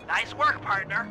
Nice work, partner.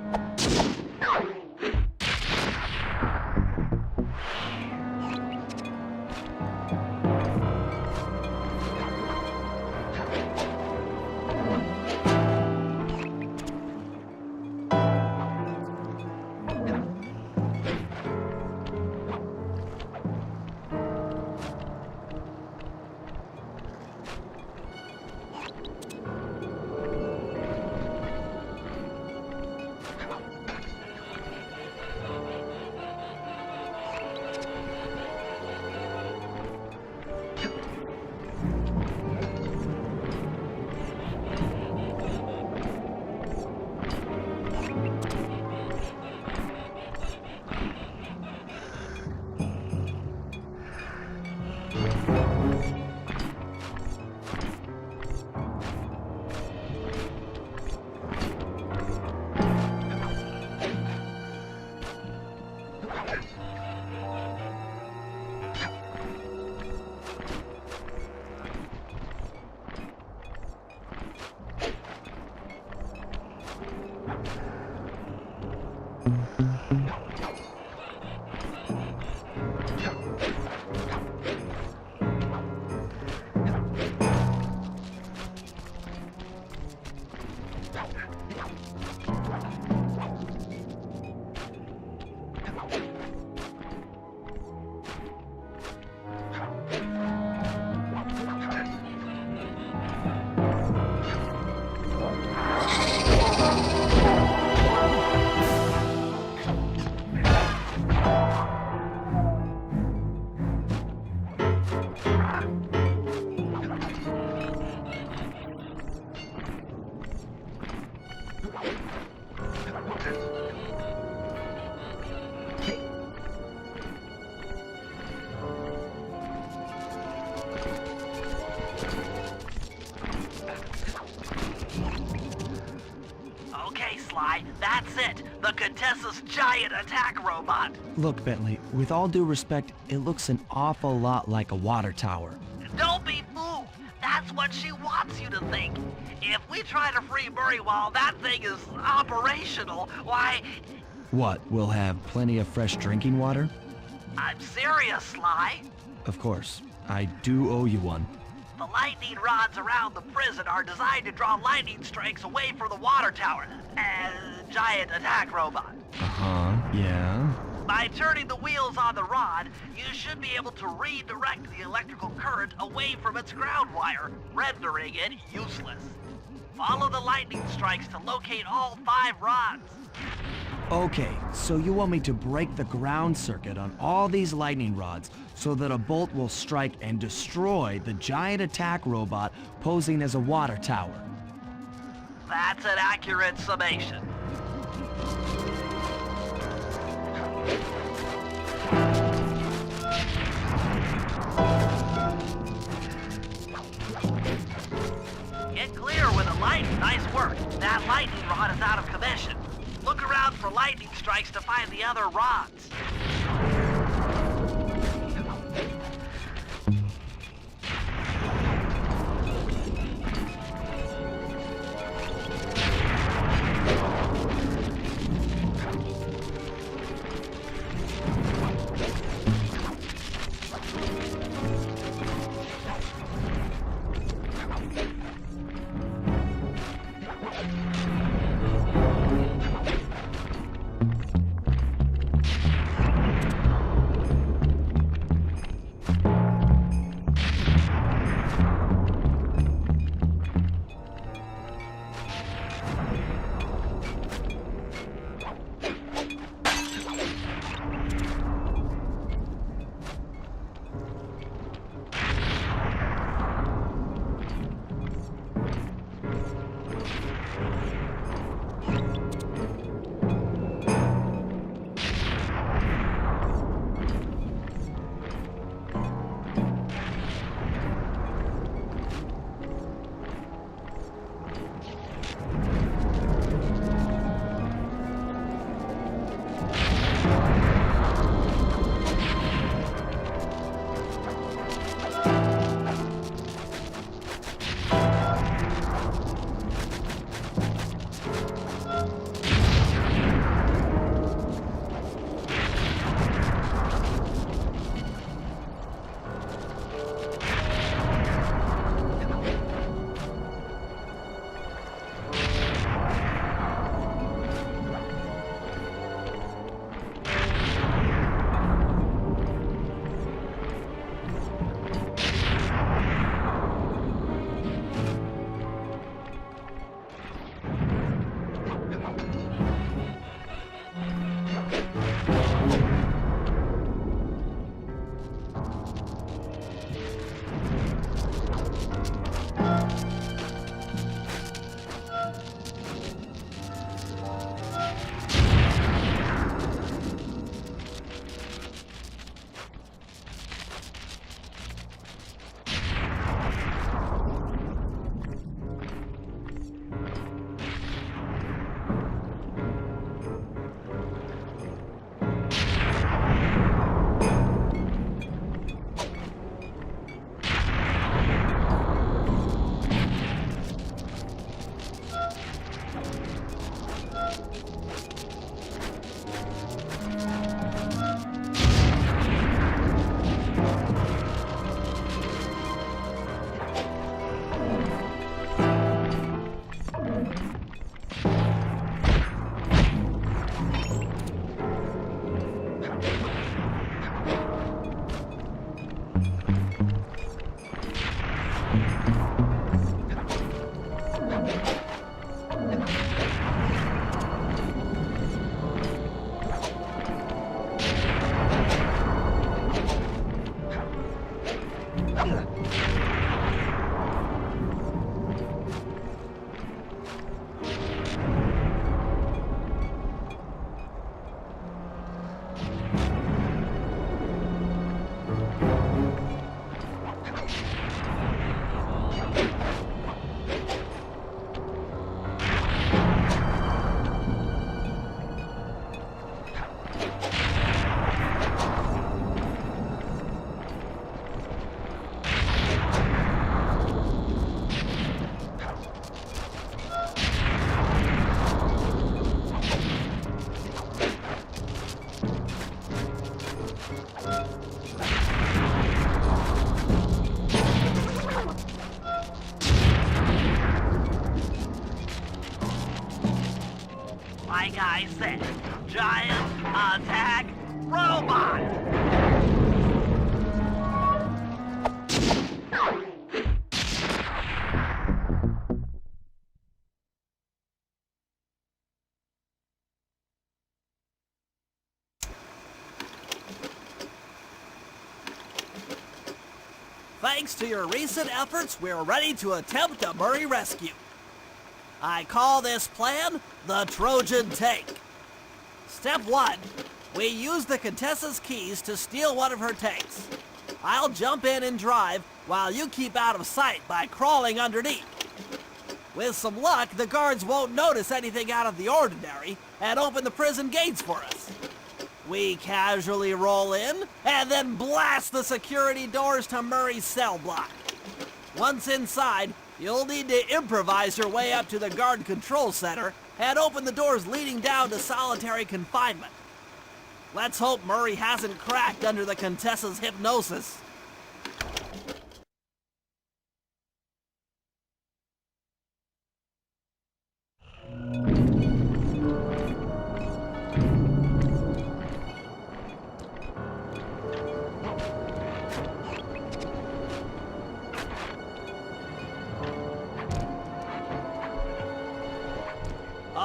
That's it! The Contessa's giant attack robot! Look, Bentley, with all due respect, it looks an awful lot like a water tower. Don't be fooled! That's what she wants you to think! If we try to free Murray while that thing is operational, why... What, we'll have plenty of fresh drinking water? I'm serious, Sly. Of course. I do owe you one. The lightning rods around the prison are designed to draw lightning strikes away from the water tower. Giant attack robot. Uh-huh, yeah. By turning the wheels on the rod, you should be able to redirect the electrical current away from its ground wire, rendering it useless. Follow the lightning strikes to locate all 5 rods. Okay, so you want me to break the ground circuit on all these lightning rods so that a bolt will strike and destroy the giant attack robot posing as a water tower. That's an accurate summation. Get clear with a light. Nice work. That lightning rod is out of commission. Look around for lightning strikes to find the other rods. Like I said, giant attack robot! Thanks to your recent efforts, we're ready to attempt a Murray rescue. I call this plan the Trojan Tank. Step 1. We use the Contessa's keys to steal one of her tanks. I'll jump in and drive while you keep out of sight by crawling underneath. With some luck, the guards won't notice anything out of the ordinary and open the prison gates for us. We casually roll in and then blast the security doors to Murray's cell block. Once inside, you'll need to improvise your way up to the guard control center and open the doors leading down to solitary confinement. Let's hope Murray hasn't cracked under the Contessa's hypnosis.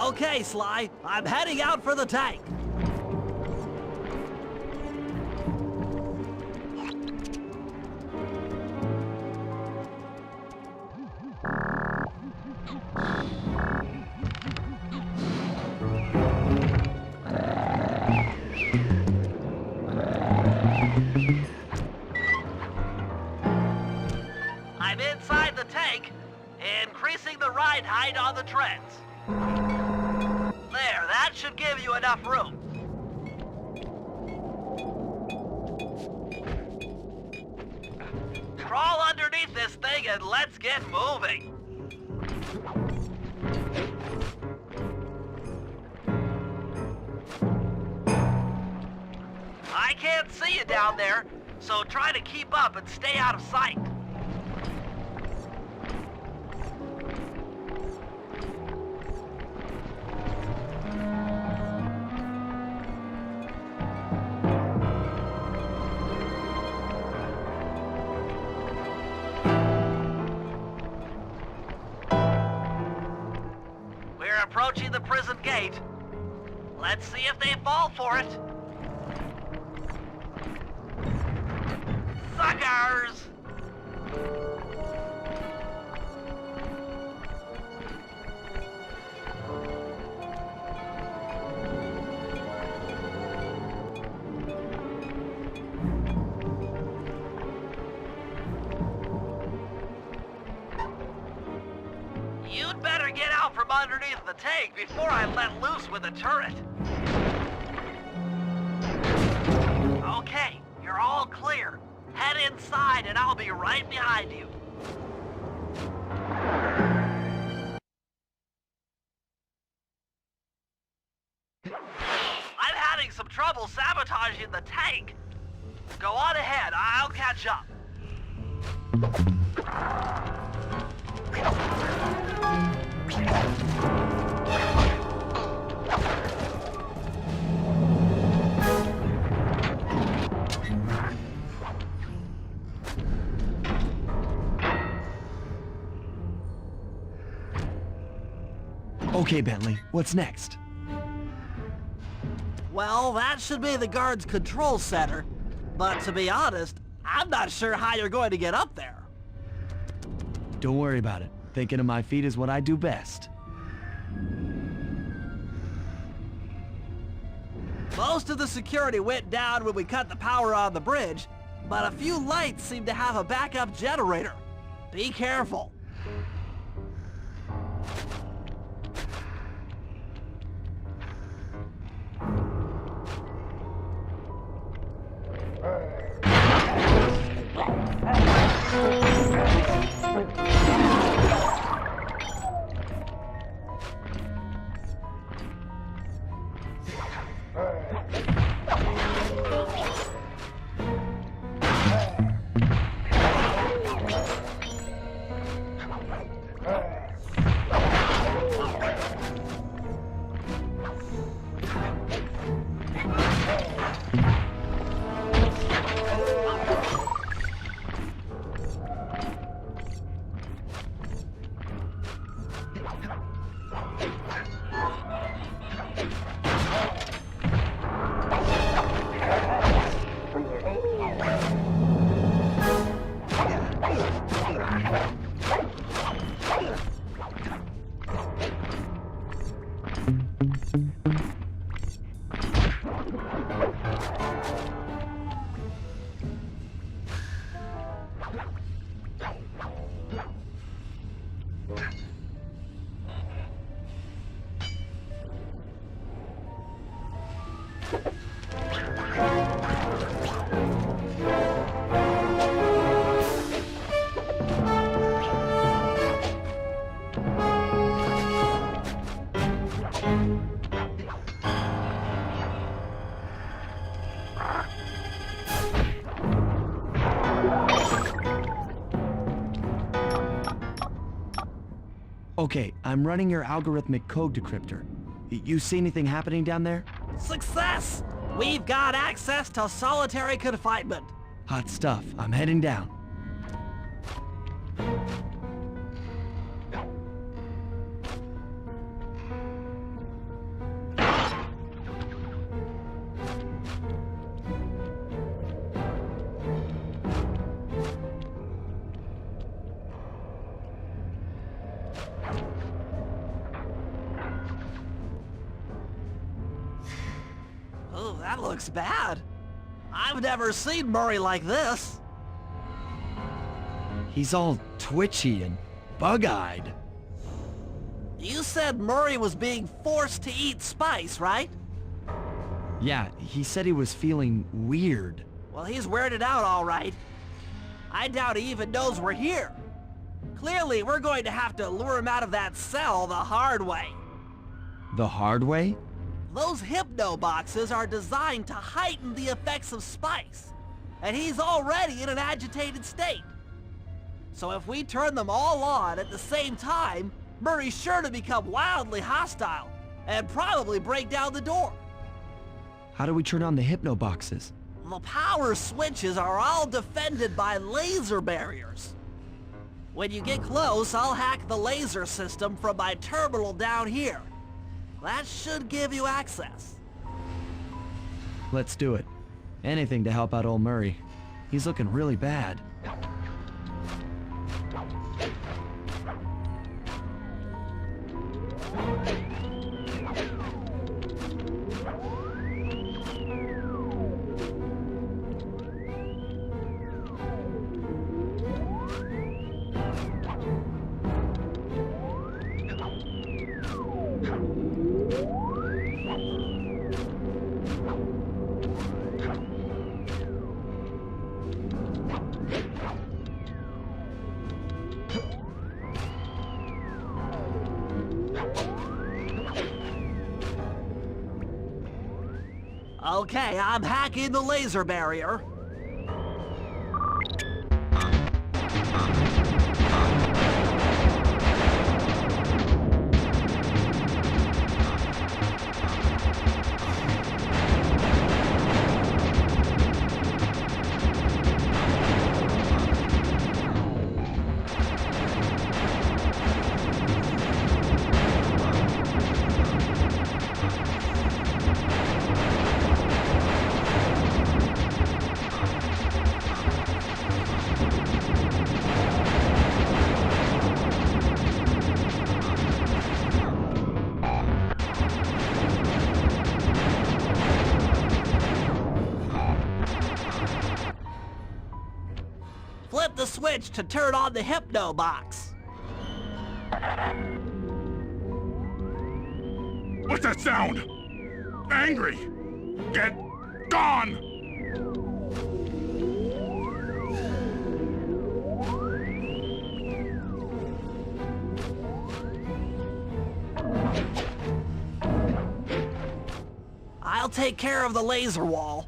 Okay, Sly, I'm heading out for the tank. I'm inside the tank, increasing the ride height on the treads. There, that should give you enough room. Crawl underneath this thing and let's get moving. I can't see you down there, so try to keep up and stay out of sight. We're approaching the prison gate. Let's see if they fall for it. Suckers! You'd better get out from underneath the tank before I let loose with the turret. Okay, you're all clear. Head inside and I'll be right behind you. I'm having some trouble sabotaging the tank. Go on ahead, I'll catch up. Okay, Bentley, what's next? Well, that should be the guard's control center. But to be honest, I'm not sure how you're going to get up there. Don't worry about it. Thinking of my feet is what I do best. Most of the security went down when we cut the power on the bridge, but a few lights seem to have a backup generator. Be careful. Okay, I'm running your algorithmic code decryptor. You see anything happening down there? Success! We've got access to solitary confinement. Hot stuff. I'm heading down. Oh, that looks bad. I've never seen Murray like this. He's all twitchy and bug-eyed. You said Murray was being forced to eat spice, right? Yeah, he said he was feeling weird. Well, he's weirded out all right. I doubt he even knows we're here. Clearly, we're going to have to lure him out of that cell the hard way. The hard way? Those hypno boxes are designed to heighten the effects of spice, and he's already in an agitated state. So if we turn them all on at the same time, Murray's sure to become wildly hostile and probably break down the door. How do we turn on the hypno boxes? The power switches are all defended by laser barriers. When you get close, I'll hack the laser system from my terminal down here. That should give you access. Let's do it. Anything to help out old Murray. He's looking really bad. Okay, I'm hacking the laser barrier. Flip the switch to turn on the hypno box. What's that sound? Angry! Get gone! I'll take care of the laser wall.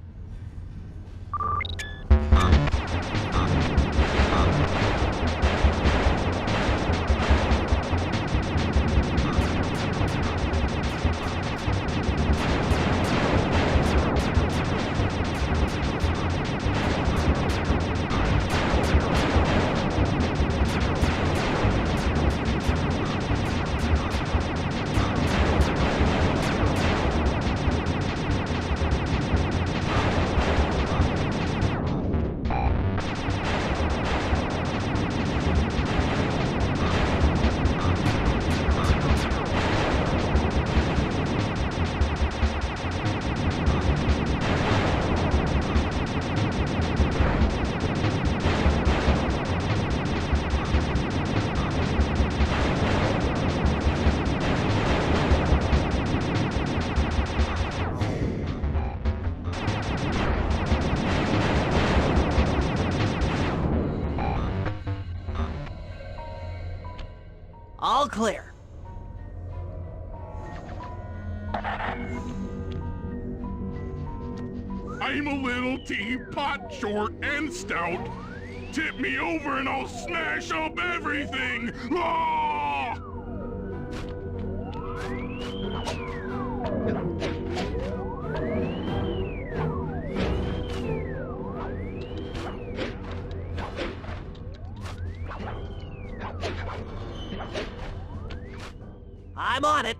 All clear. I'm a little teapot, short and stout. Tip me over and I'll smash up everything! Ah! I'm on it.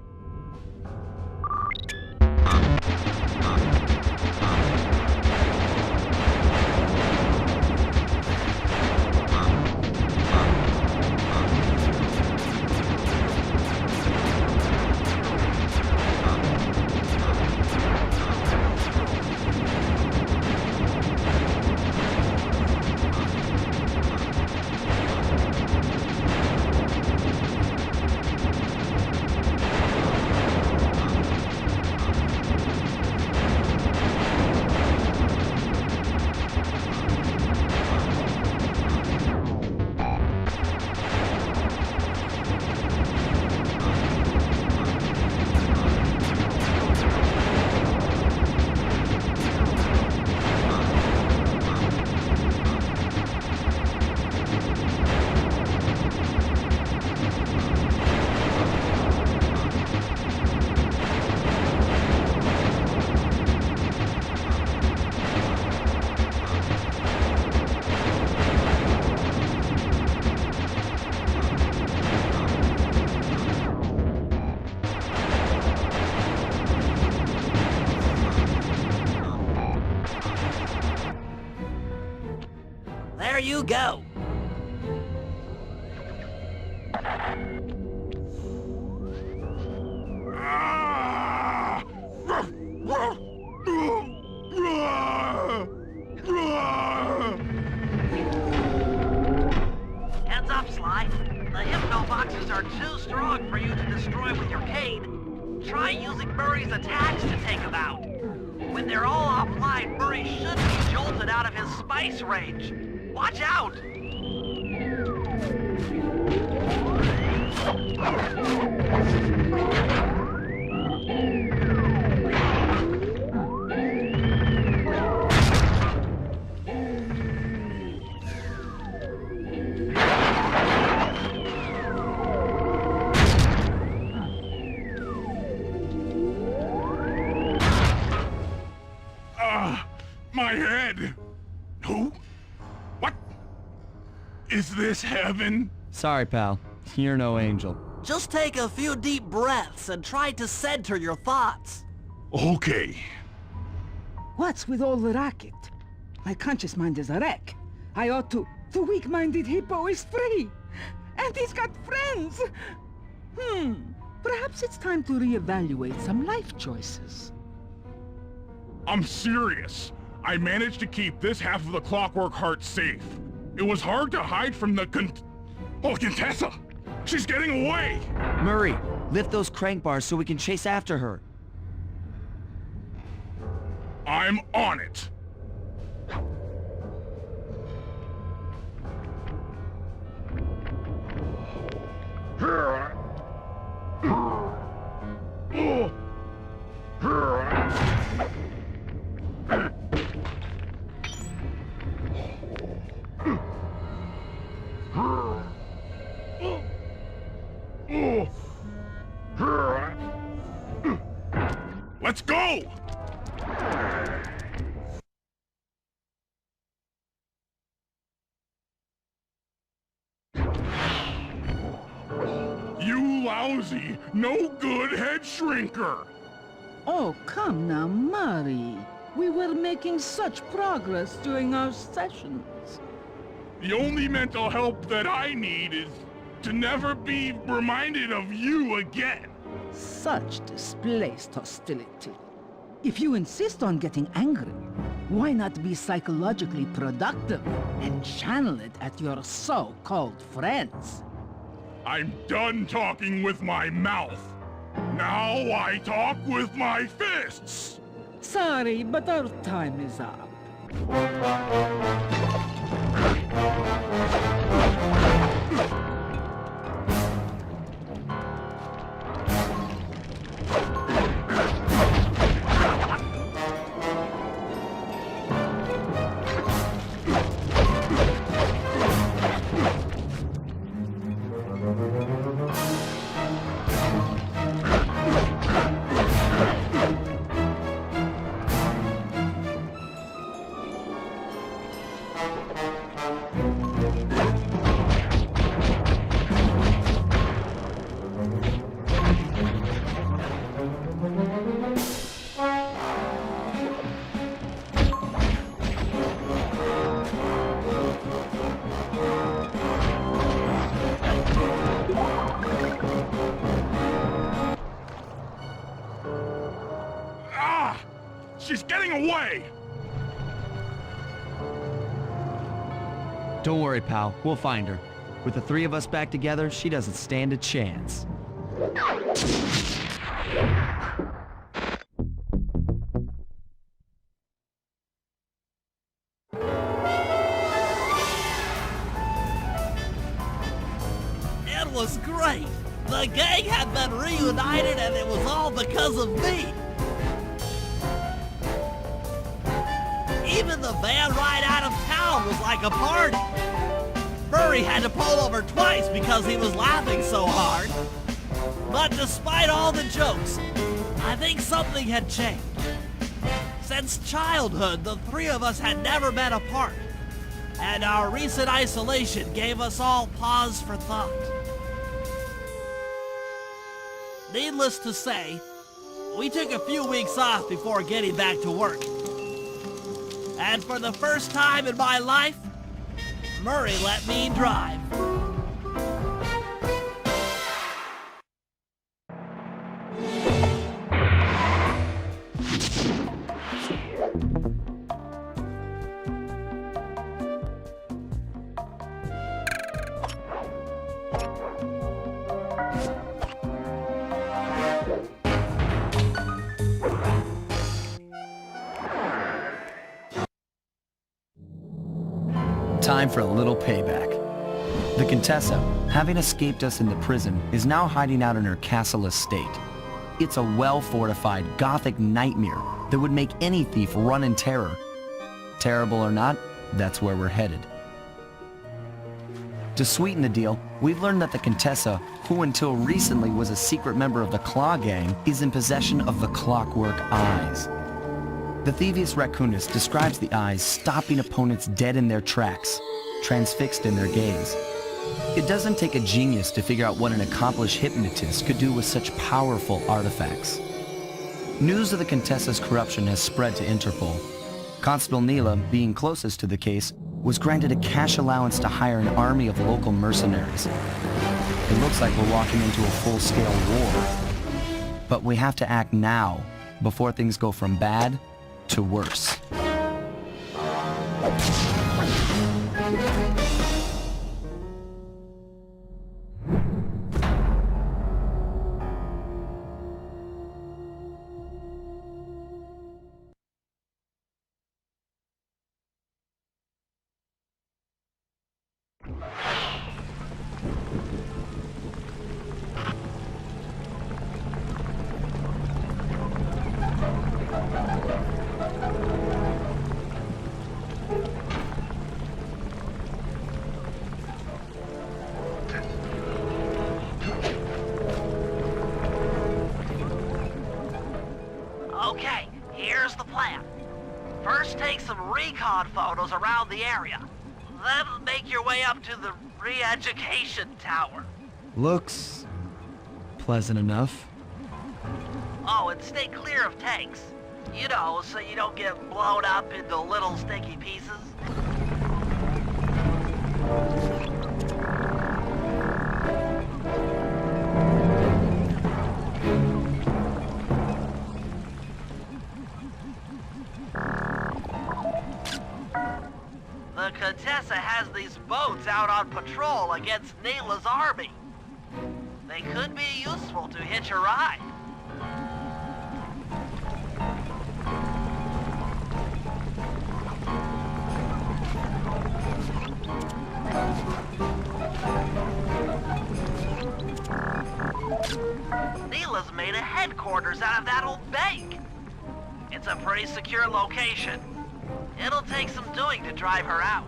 There you go. Heads up, Sly. The hypno boxes are too strong for you to destroy with your cane. Try using Murray's attacks to take them out. When they're all offline, Murray should be jolted out of his spice range. Watch out! My head! Who? What? Is this heaven? Sorry, pal. You're no angel. Just take a few deep breaths and try to center your thoughts. Okay. What's with all the racket? My conscious mind is a wreck. I ought to... The weak-minded hippo is free! And he's got friends! Perhaps it's time to reevaluate some life choices. I'm serious. I managed to keep this half of the Clockwork Heart safe. It was hard to hide from the Contessa! She's getting away! Murray, lift those crank bars so we can chase after her. I'm on it! Let's go! You lousy, no good head shrinker! Oh, come now, Murray. We were making such progress during our sessions. The only mental help that I need is to never be reminded of you again. Such displaced hostility. If you insist on getting angry, why not be psychologically productive and channel it at your so-called friends? I'm done talking with my mouth. Now I talk with my fists! Sorry, but our time is up. thing away! Don't worry, pal. We'll find her. With the three of us back together, she doesn't stand a chance. It was great. The gang had been reunited and it was all because of me. Even the van ride out of town was like a party. Murray had to pull over twice because he was laughing so hard. But despite all the jokes, I think something had changed. Since childhood, the three of us had never been apart, and our recent isolation gave us all pause for thought. Needless to say, we took a few weeks off before getting back to work. And for the first time in my life, Murray let me drive. Time for a little payback. The Contessa, having escaped us in the prison, is now hiding out in her castle estate. It's a well-fortified Gothic nightmare that would make any thief run in terror. Terrible or not, that's where we're headed. To sweeten the deal, we've learned that the Contessa, who until recently was a secret member of the Claw Gang, is in possession of the Clockwork Eyes. The Thievius Raccoonus describes the eyes stopping opponents dead in their tracks, transfixed in their gaze. It doesn't take a genius to figure out what an accomplished hypnotist could do with such powerful artifacts. News of the Contessa's corruption has spread to Interpol. Constable Neela, being closest to the case, was granted a cash allowance to hire an army of local mercenaries. It looks like we're walking into a full-scale war. But we have to act now, before things go from bad to worse. Okay, here's the plan. First take some recon photos around the area. Then make your way up to the re-education tower. Looks pleasant enough. Oh, and stay clear of tanks. You know, so you don't get blown up into little sticky pieces. The Contessa has these boats out on patrol against Neela's army. They could be useful to hitch a ride. Neela's made a headquarters out of that old bank. It's a pretty secure location. It'll take some doing to drive her out.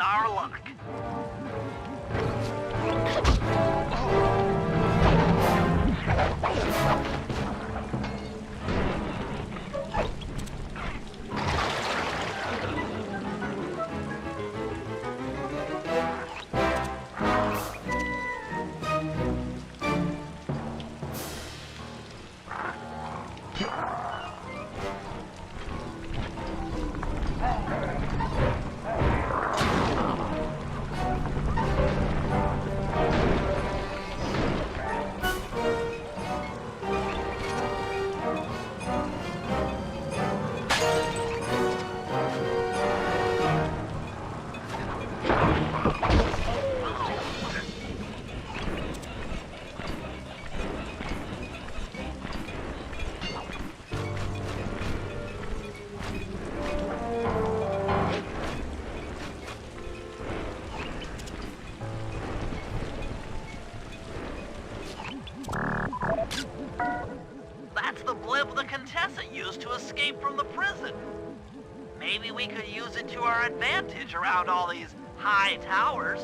our luck. That's the blimp the Contessa used to escape from the prison. Maybe we could use it to our advantage around all these high towers.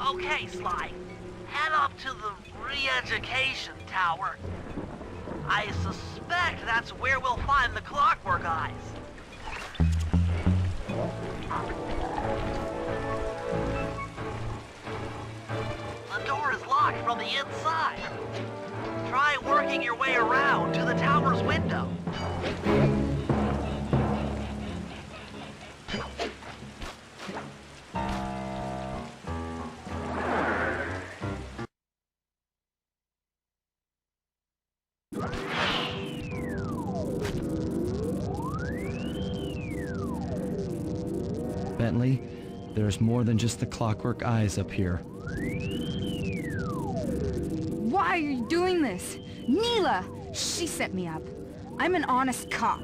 Okay, Sly. Head up to the re-education tower. I suspect that's where we'll find the Clockwork Eyes. The door is locked from the inside. Try working your way around to the tower's window. Bentley, there's more than just the Clockwork Eyes up here. Why are you doing this? Neela! She set me up. I'm an honest cop.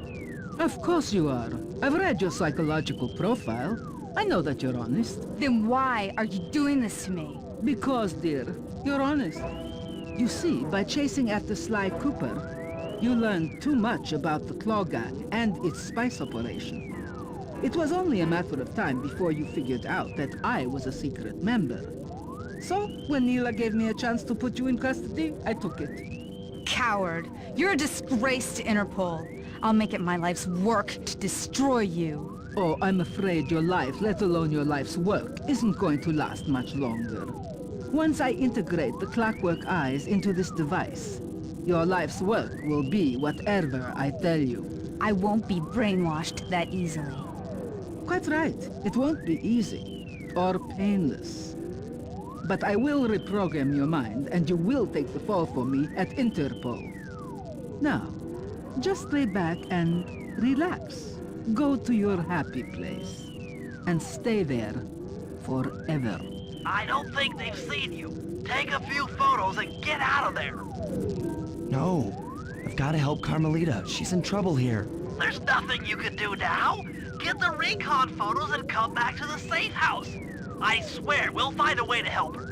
Of course you are. I've read your psychological profile. I know that you're honest. Then why are you doing this to me? Because, dear, you're honest. You see, by chasing after Sly Cooper, you learned too much about the Claw Gang and its spice operation. It was only a matter of time before you figured out that I was a secret member. So, when Neela gave me a chance to put you in custody, I took it. Coward. You're a disgrace to Interpol. I'll make it my life's work to destroy you. Oh, I'm afraid your life, let alone your life's work, isn't going to last much longer. Once I integrate the Clockwork Eyes into this device, your life's work will be whatever I tell you. I won't be brainwashed that easily. Quite right. It won't be easy or painless. But I will reprogram your mind, and you will take the fall for me at Interpol. Now, just lay back and relax. Go to your happy place. And stay there forever. I don't think they've seen you. Take a few photos and get out of there. No, I've got to help Carmelita. She's in trouble here. There's nothing you can do now. Get the recon photos and come back to the safe house. I swear, we'll find a way to help her.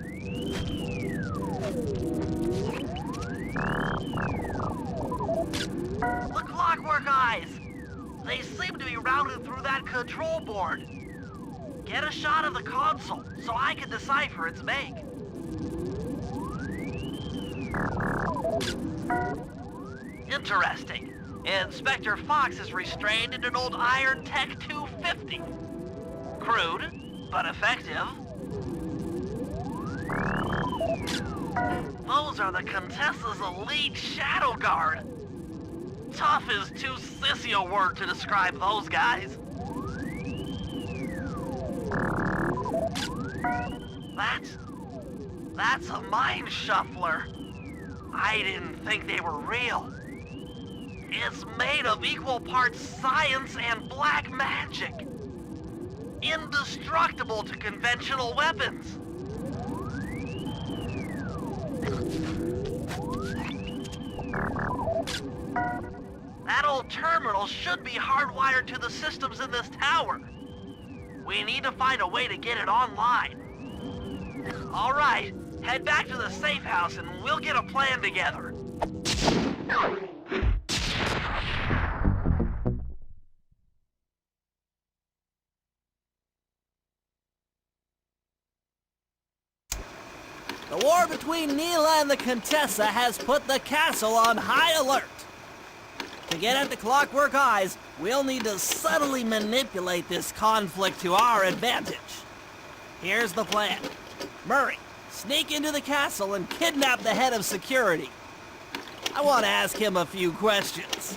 The Clockwork Eyes! They seem to be routed through that control board. Get a shot of the console so I can decipher its make. Interesting. Inspector Fox is restrained in an old Iron Tech 250. Crude, but effective. Those are the Contessa's elite Shadow Guard. Tough is too sissy a word to describe those guys. That's a mind shuffler. I didn't think they were real. It's made of equal parts science and black magic. Indestructible to conventional weapons. That old terminal should be hardwired to the systems in this tower. We need to find a way to get it online. All right, head back to the safe house and we'll get a plan together. The war between Neela and the Contessa has put the castle on high alert. To get at the Clockwork Eyes, we'll need to subtly manipulate this conflict to our advantage. Here's the plan. Murray, sneak into the castle and kidnap the head of security. I want to ask him a few questions.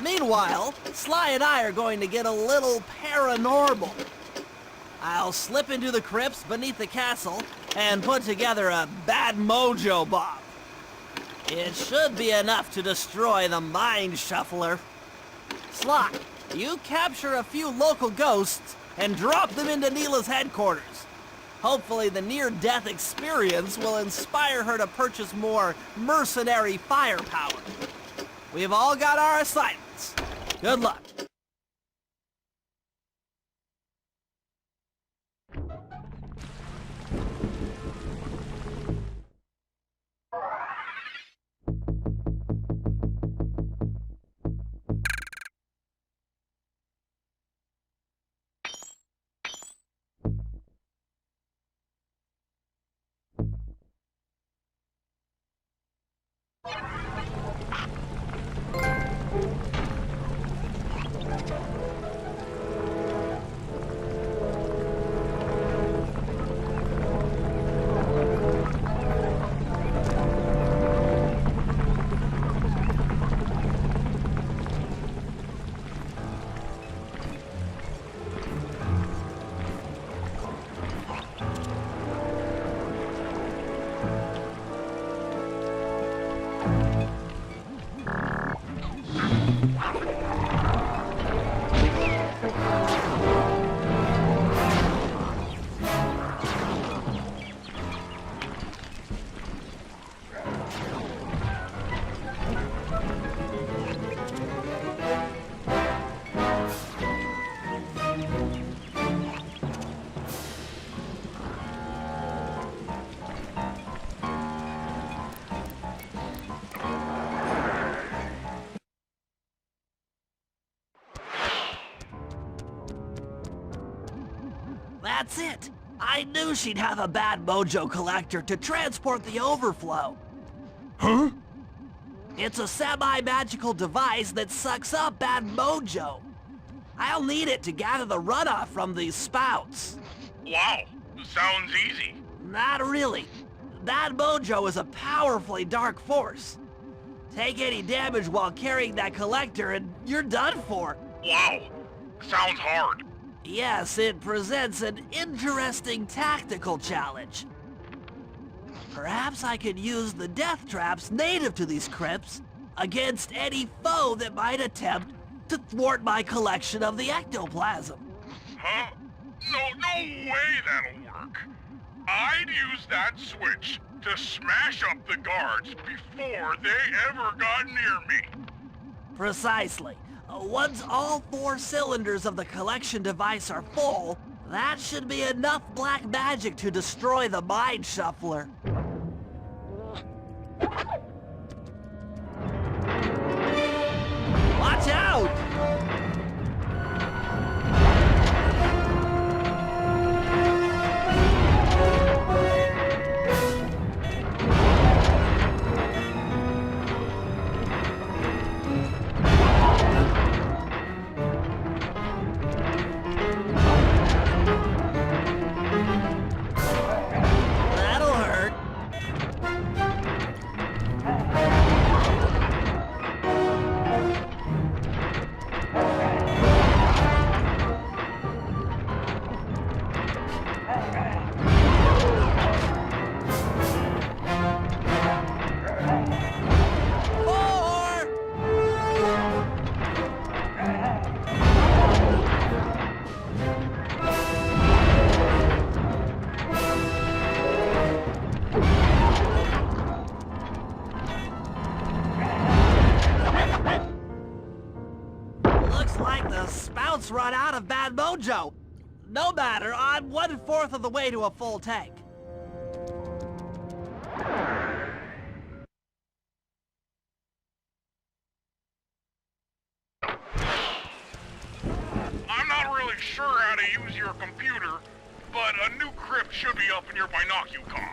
Meanwhile, Sly and I are going to get a little paranormal. I'll slip into the crypts beneath the castle and put together a bad mojo bomb. It should be enough to destroy the Mind Shuffler. Sly, you capture a few local ghosts and drop them into Neela's headquarters. Hopefully the near-death experience will inspire her to purchase more mercenary firepower. We've all got our assignments. Good luck. That's it! I knew she'd have a bad mojo collector to transport the overflow. Huh? It's a semi-magical device that sucks up bad mojo. I'll need it to gather the runoff from these spouts. Wow, sounds easy. Not really. That mojo is a powerfully dark force. Take any damage while carrying that collector and you're done for. Wow, sounds hard. Yes, it presents an interesting tactical challenge. Perhaps I could use the death traps native to these crypts against any foe that might attempt to thwart my collection of the ectoplasm. Huh? No way that'll work. I'd use that switch to smash up the guards before they ever got near me. Precisely. Once all 4 cylinders of the collection device are full, that should be enough black magic to destroy the Mind Shuffler. Watch out! That'll hurt. Looks like the spouts run out of bad mojo. No matter, I'm 1/4 of the way to a full tank. I'm not really sure how to use your computer, but a new crypt should be up in your binocular.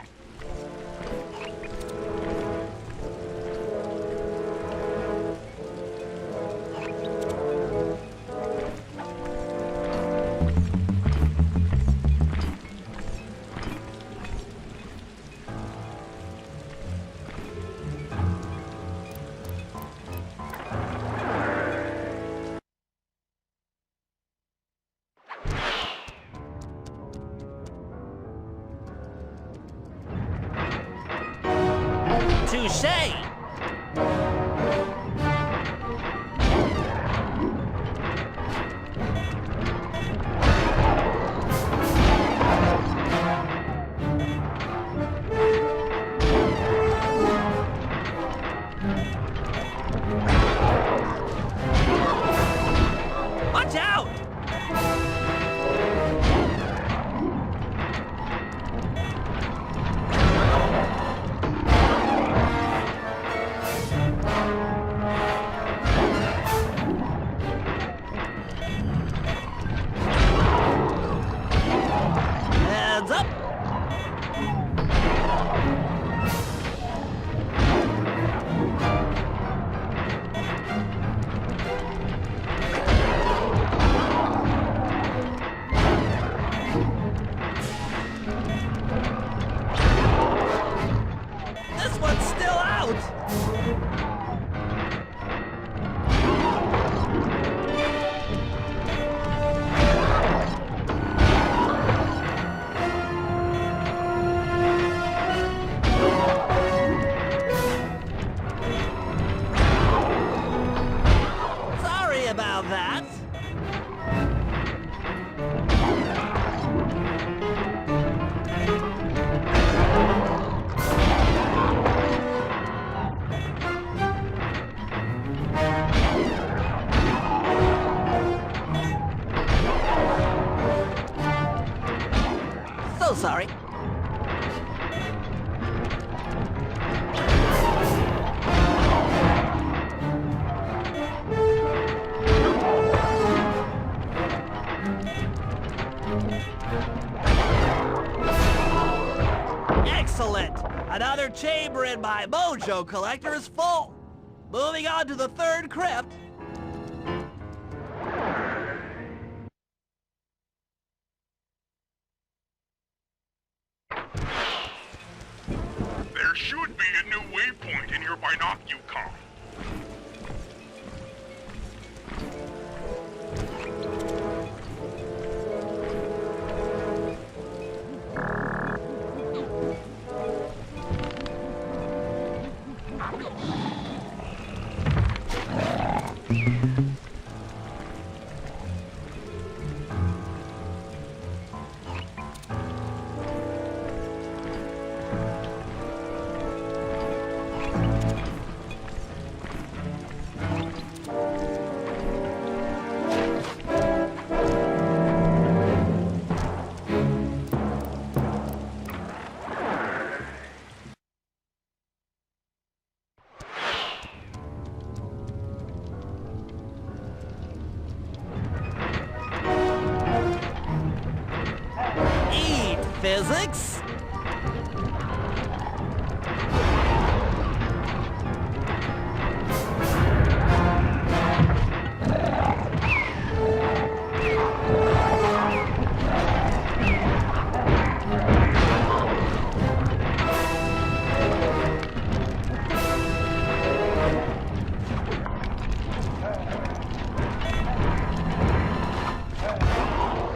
Touche! Watch out! Heads up! This one's still out! Sorry about that. So sorry. Excellent! Another chamber in my mojo collector is full. Moving on to the third crypt. There should be a new waypoint in your binocular. Eat physics.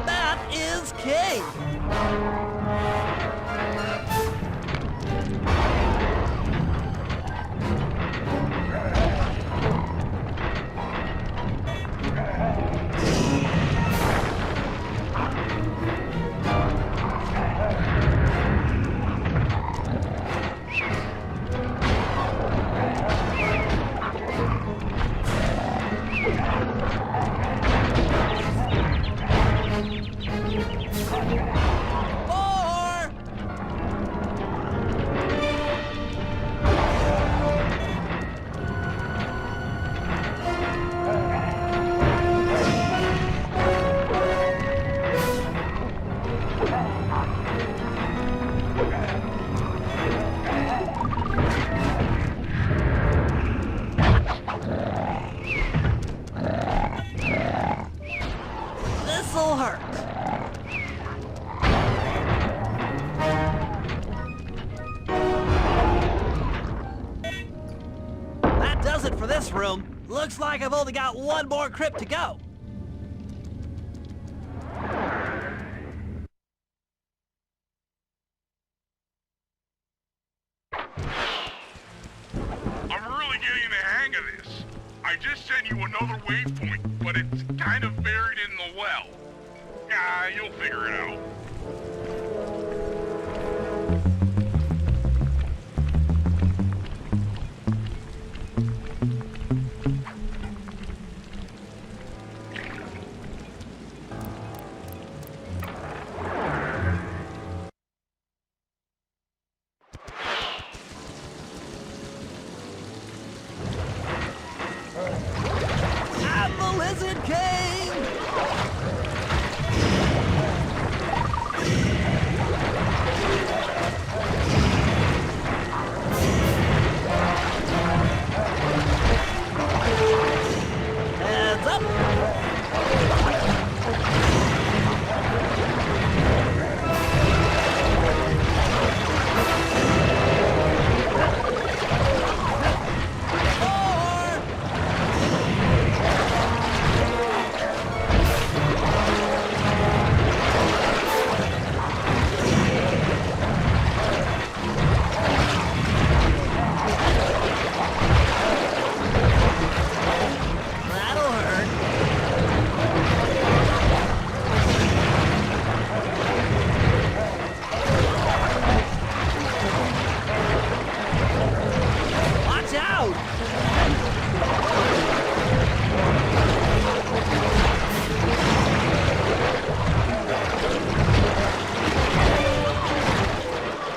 That is king. Four. room. Looks like I've only got one more crypt to go. I'm really getting the hang of this. I just sent you another waypoint, but it's kind of buried in the well. Yeah, you'll figure it out. I'm the Lizard King! Heads up! That'll hurt. Watch out!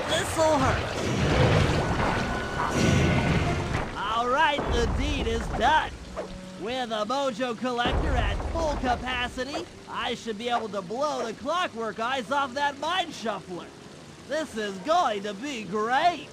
This'll hurt. All right, the deed is done. With a mojo collector at full capacity, I should be able to blow the clockwork eyes off that mine shuffler. This is going to be great.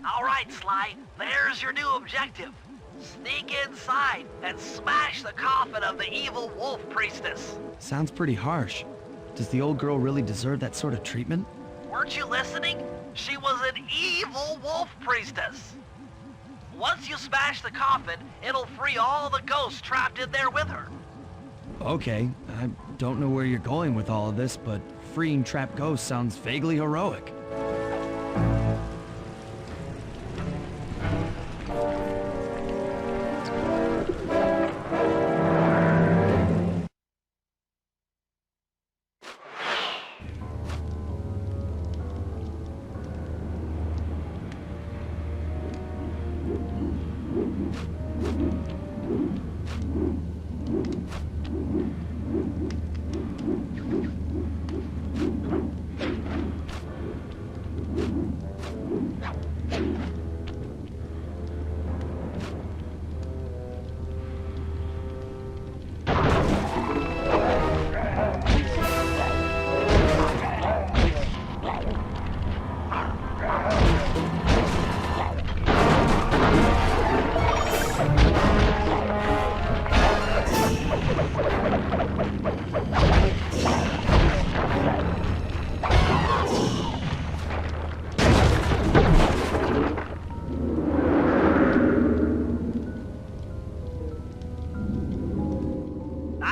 All right, Sly, there's your new objective. Sneak inside and smash the coffin of the evil wolf priestess. Sounds pretty harsh. Does the old girl really deserve that sort of treatment? Weren't you listening? She was an evil wolf priestess. Once you smash the coffin, it'll free all the ghosts trapped in there with her. Okay, I don't know where you're going with all of this, but freeing trapped ghosts sounds vaguely heroic.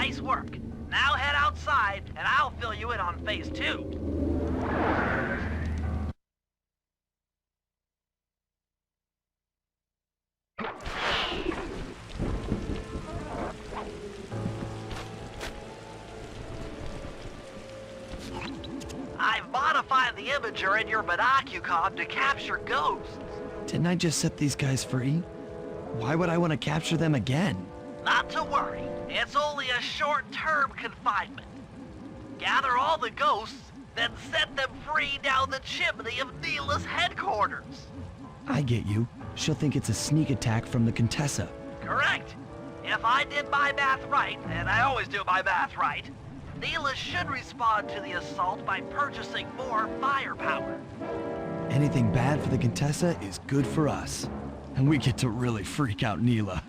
Nice work. Now head outside, and I'll fill you in on phase 2. I've modified the imager in your binocucom to capture ghosts. Didn't I just set these guys free? Why would I want to capture them again? Not to worry, it's only a short-term confinement. Gather all the ghosts, then set them free down the chimney of Neela's headquarters. I get you. She'll think it's a sneak attack from the Contessa. Correct. If I did my math right, and I always do my math right, Neela should respond to the assault by purchasing more firepower. Anything bad for the Contessa is good for us. And we get to really freak out Neela.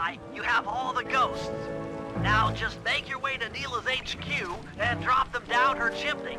Sly. You have all the ghosts. Now just make your way to Neela's HQ and drop them down her chimney.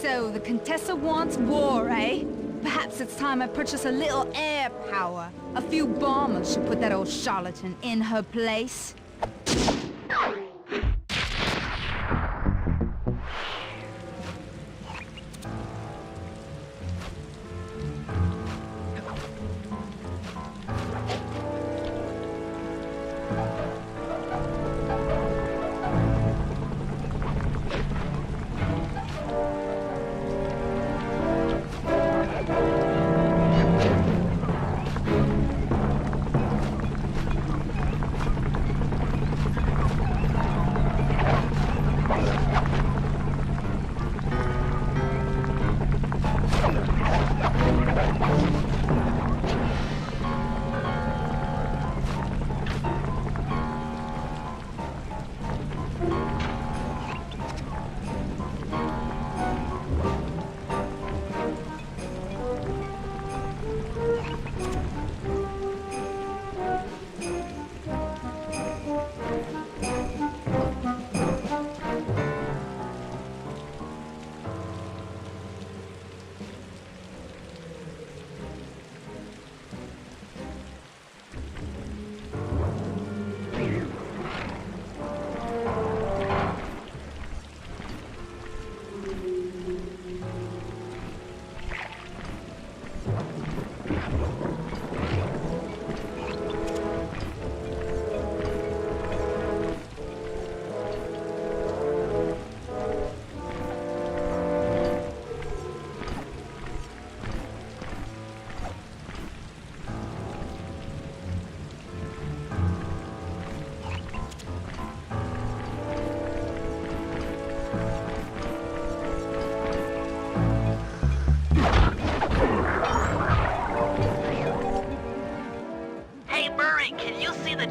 So, the Contessa wants war, eh? Perhaps it's time I purchase a little air power. A few bombers should put that old charlatan in her place.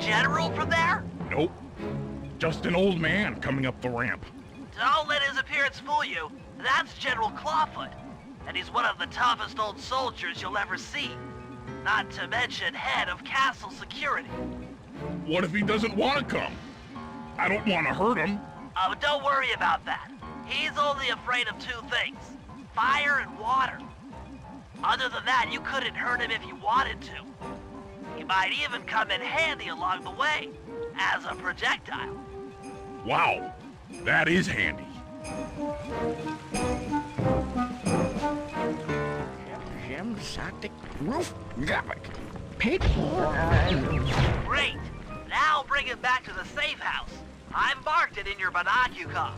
general from there? Nope. Just an old man coming up the ramp. Don't let his appearance fool you. That's General Clawfoot. And he's one of the toughest old soldiers you'll ever see. Not to mention head of castle security. What if he doesn't want to come? I don't want to hurt him. Oh, don't worry about that. He's only afraid of two things. Fire and water. Other than that, you couldn't hurt him if you wanted to. He might even come in handy along the way, as a projectile. Wow, that is handy. Great. Now bring it back to the safe house. I've marked it in your binocular.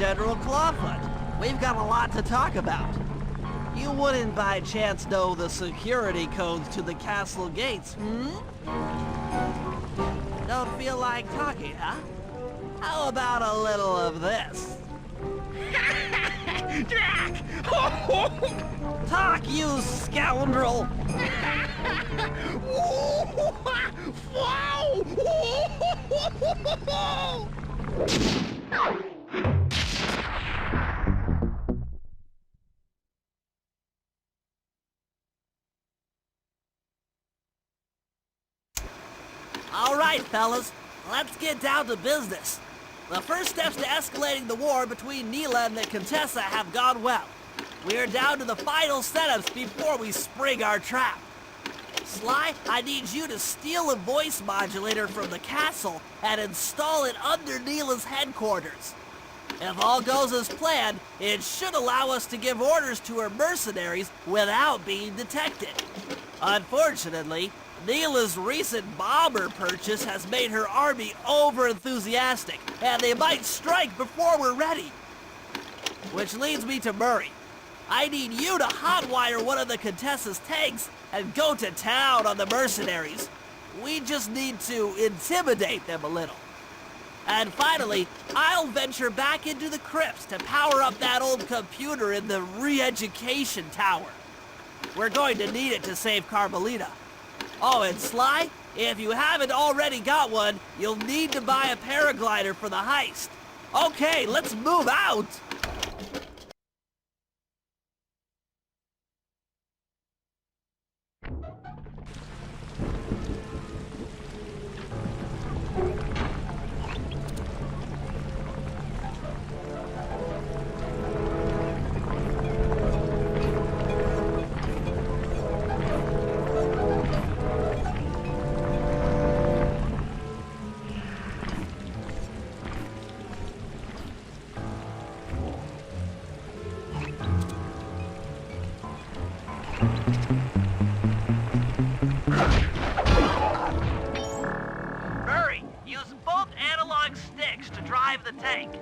General Clawfoot. We've got a lot to talk about. You wouldn't by chance know the security codes to the castle gates, hmm? Don't feel like talking, huh? How about a little of this? Talk, you scoundrel! All right, fellas, let's get down to business. The first steps to escalating the war between Neela and the Contessa have gone well. We are down to the final setups before we spring our trap. Sly, I need you to steal a voice modulator from the castle and install it under Neela's headquarters. If all goes as planned, it should allow us to give orders to her mercenaries without being detected. Unfortunately, Neela's recent bomber purchase has made her army over-enthusiastic, and they might strike before we're ready. Which leads me to Murray. I need you to hotwire one of the Contessa's tanks and go to town on the mercenaries. We just need to intimidate them a little. And finally, I'll venture back into the crypts to power up that old computer in the re-education tower. We're going to need it to save Carmelita. Oh, and Sly, if you haven't already got one, you'll need to buy a paraglider for the heist. Okay, let's move out! Murray, use both analog sticks to drive the tank.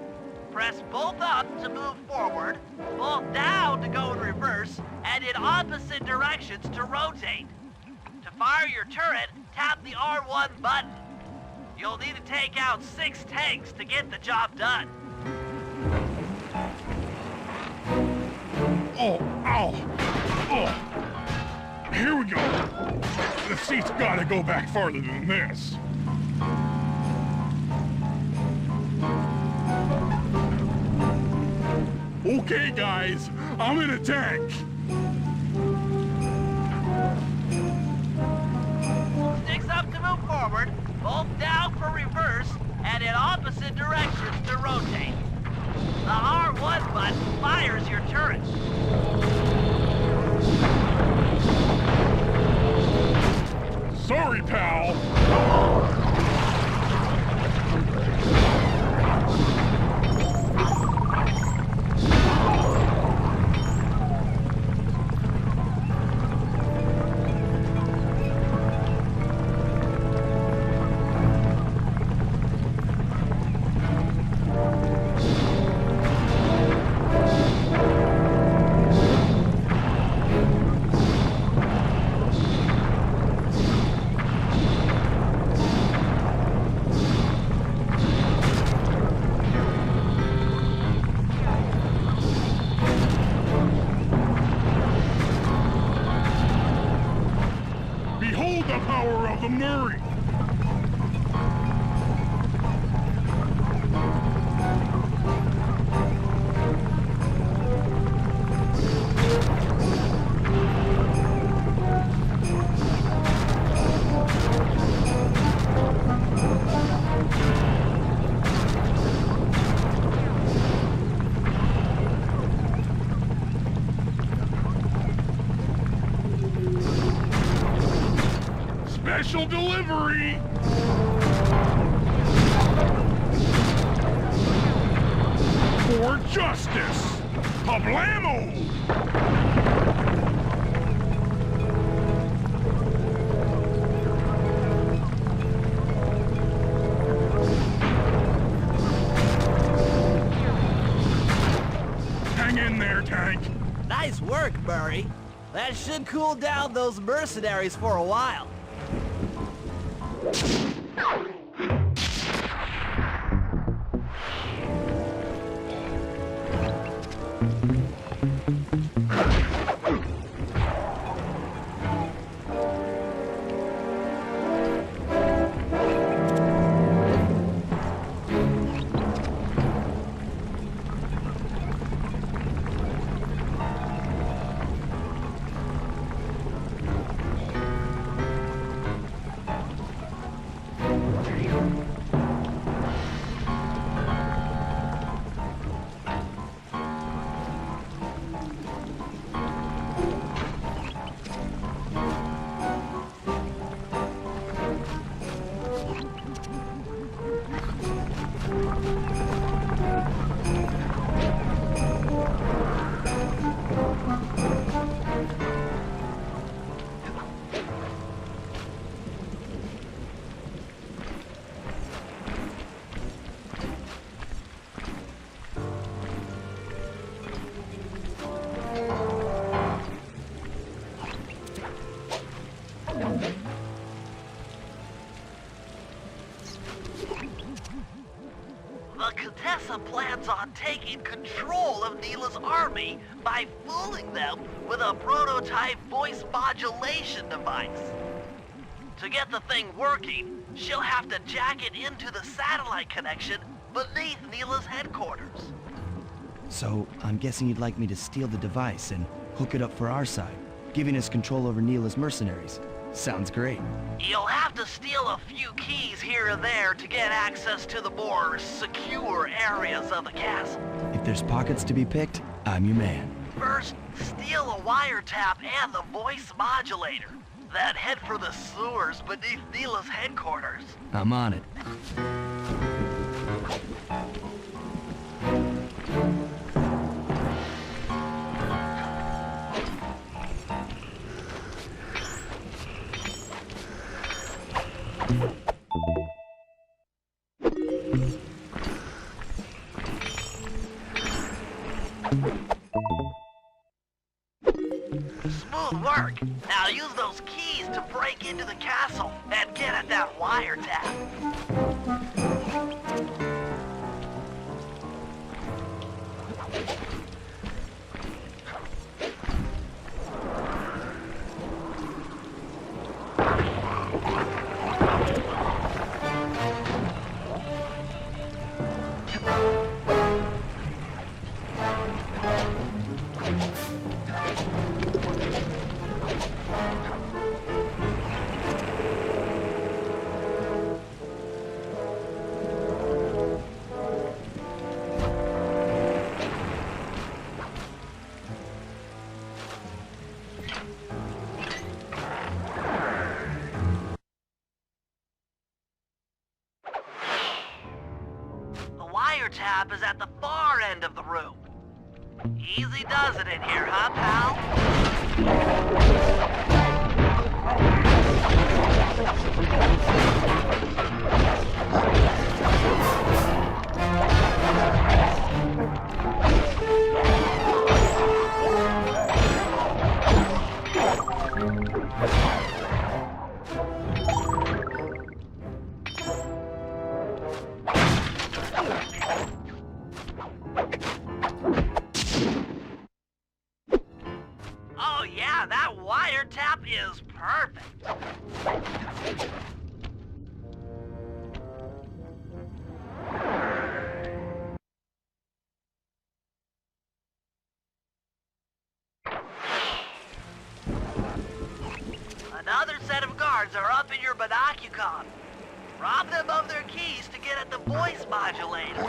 Press both up to move forward, both down to go in reverse, and in opposite directions to rotate. To fire your turret, tap the R1 button. You'll need to take out 6 tanks to get the job done. Oh, ow! Oh! Here we go! The seat's gotta go back farther than this. Okay, guys, I'm in a tank. Sticks up to move forward, both down for reverse, and in opposite directions to rotate. The R1 button fires your turret. Sorry, pal. Behold the power of the Murray! Special delivery! For justice! Pablamo! Hang in there, Tank. Nice work, Murray. That should cool down those mercenaries for a while. The Contessa plans on taking control of Neela's army by fooling them with a prototype voice modulation device. To get the thing working, she'll have to jack it into the satellite connection beneath Neela's headquarters. So, I'm guessing you'd like me to steal the device and hook it up for our side, giving us control over Neela's mercenaries. Sounds great. You'll have to steal a few keys here and there to get access to the more secure areas of the castle. If there's pockets to be picked, I'm your man. First, steal a wiretap and the voice modulator. Then head for the sewers beneath Neela's headquarters. I'm on it. Smooth work. Now use those keys to break into the castle and get at that wiretap. Wiretap is at the far end of the room. Easy does it in here, huh, Oh yeah, that wiretap is perfect. Another set of guards are up in your binocucon. Rob them of their keys to get at the voice modulator.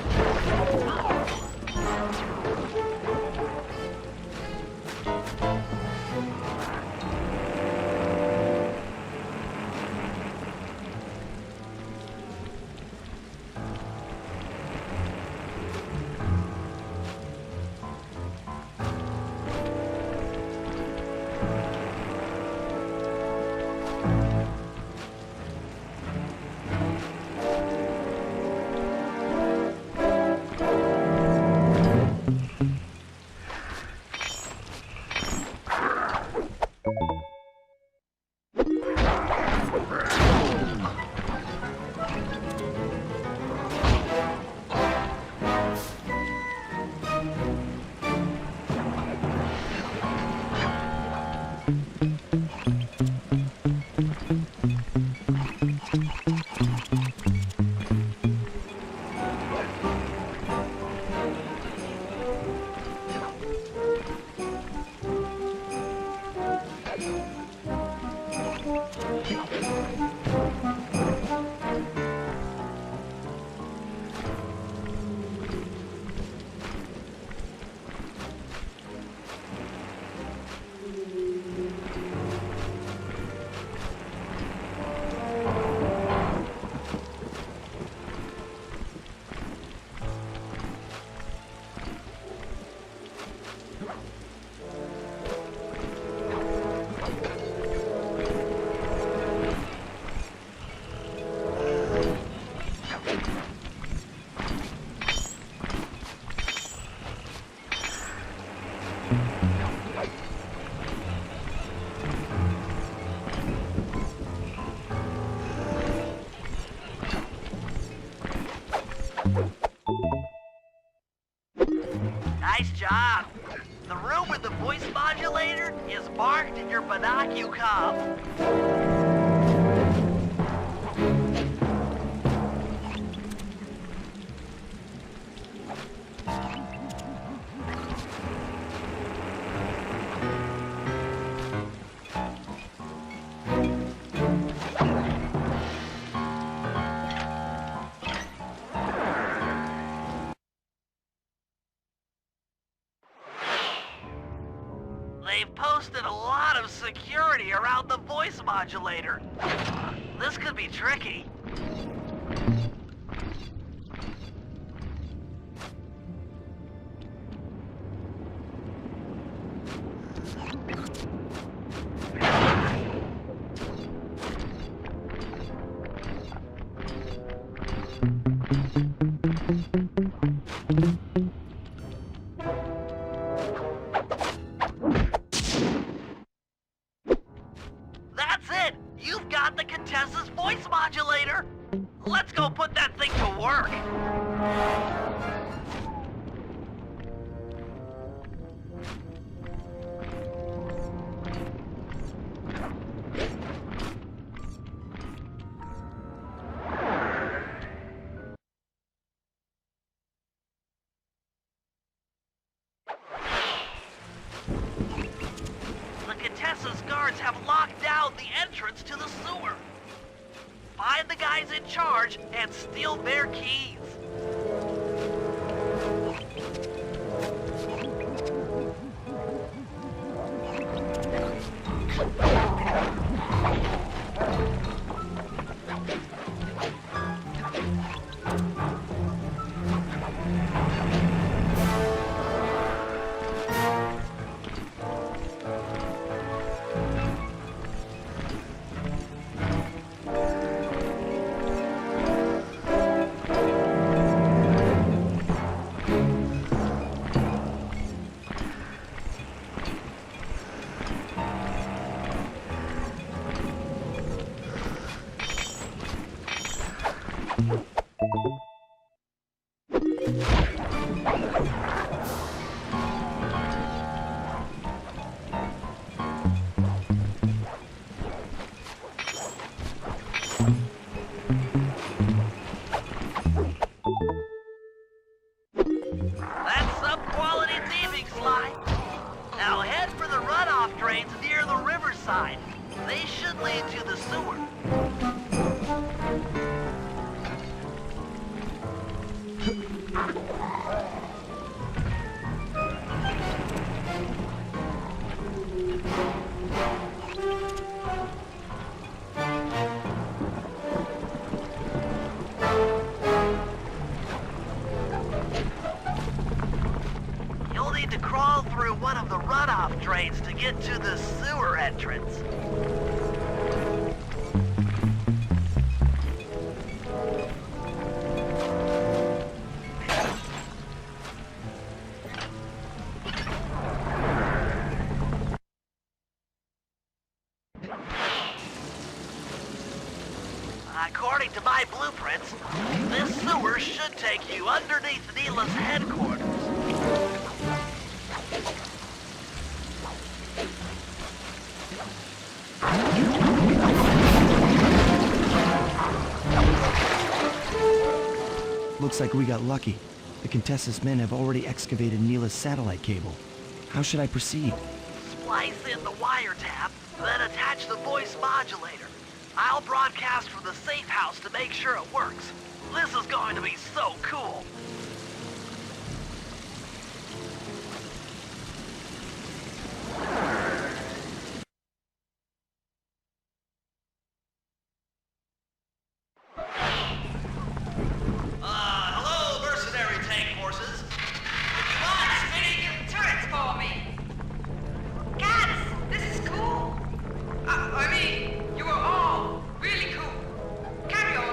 Nice job. The room with the voice modulator is marked in your binocular. They've posted a lot of security around the voice modulator. This could be tricky. That's it! You've got the Contessa's voice modulator! Let's go put that thing to work! The Contessa's guards have locked down the entrance to the sewer. Find the guys in charge and steal their keys. That's some quality thieving, Sly. Now head for the runoff drains near the riverside. They should lead to the sewer. You'll need to crawl through one of the runoff drains to get to the sewer entrance. According to my blueprints, this sewer should take you underneath Neela's headquarters. Looks like we got lucky. The Contessa's men have already excavated Neela's satellite cable. How should I proceed? Splice in the wiretap, then attach the voice modulator. I'll broadcast from the safe house to make sure it works. This is going to be so cool. Hello, mercenary tank forces. Would you mind spinning your turrets for me? Guys, this is cool. I mean, you are all really cool. Carry on.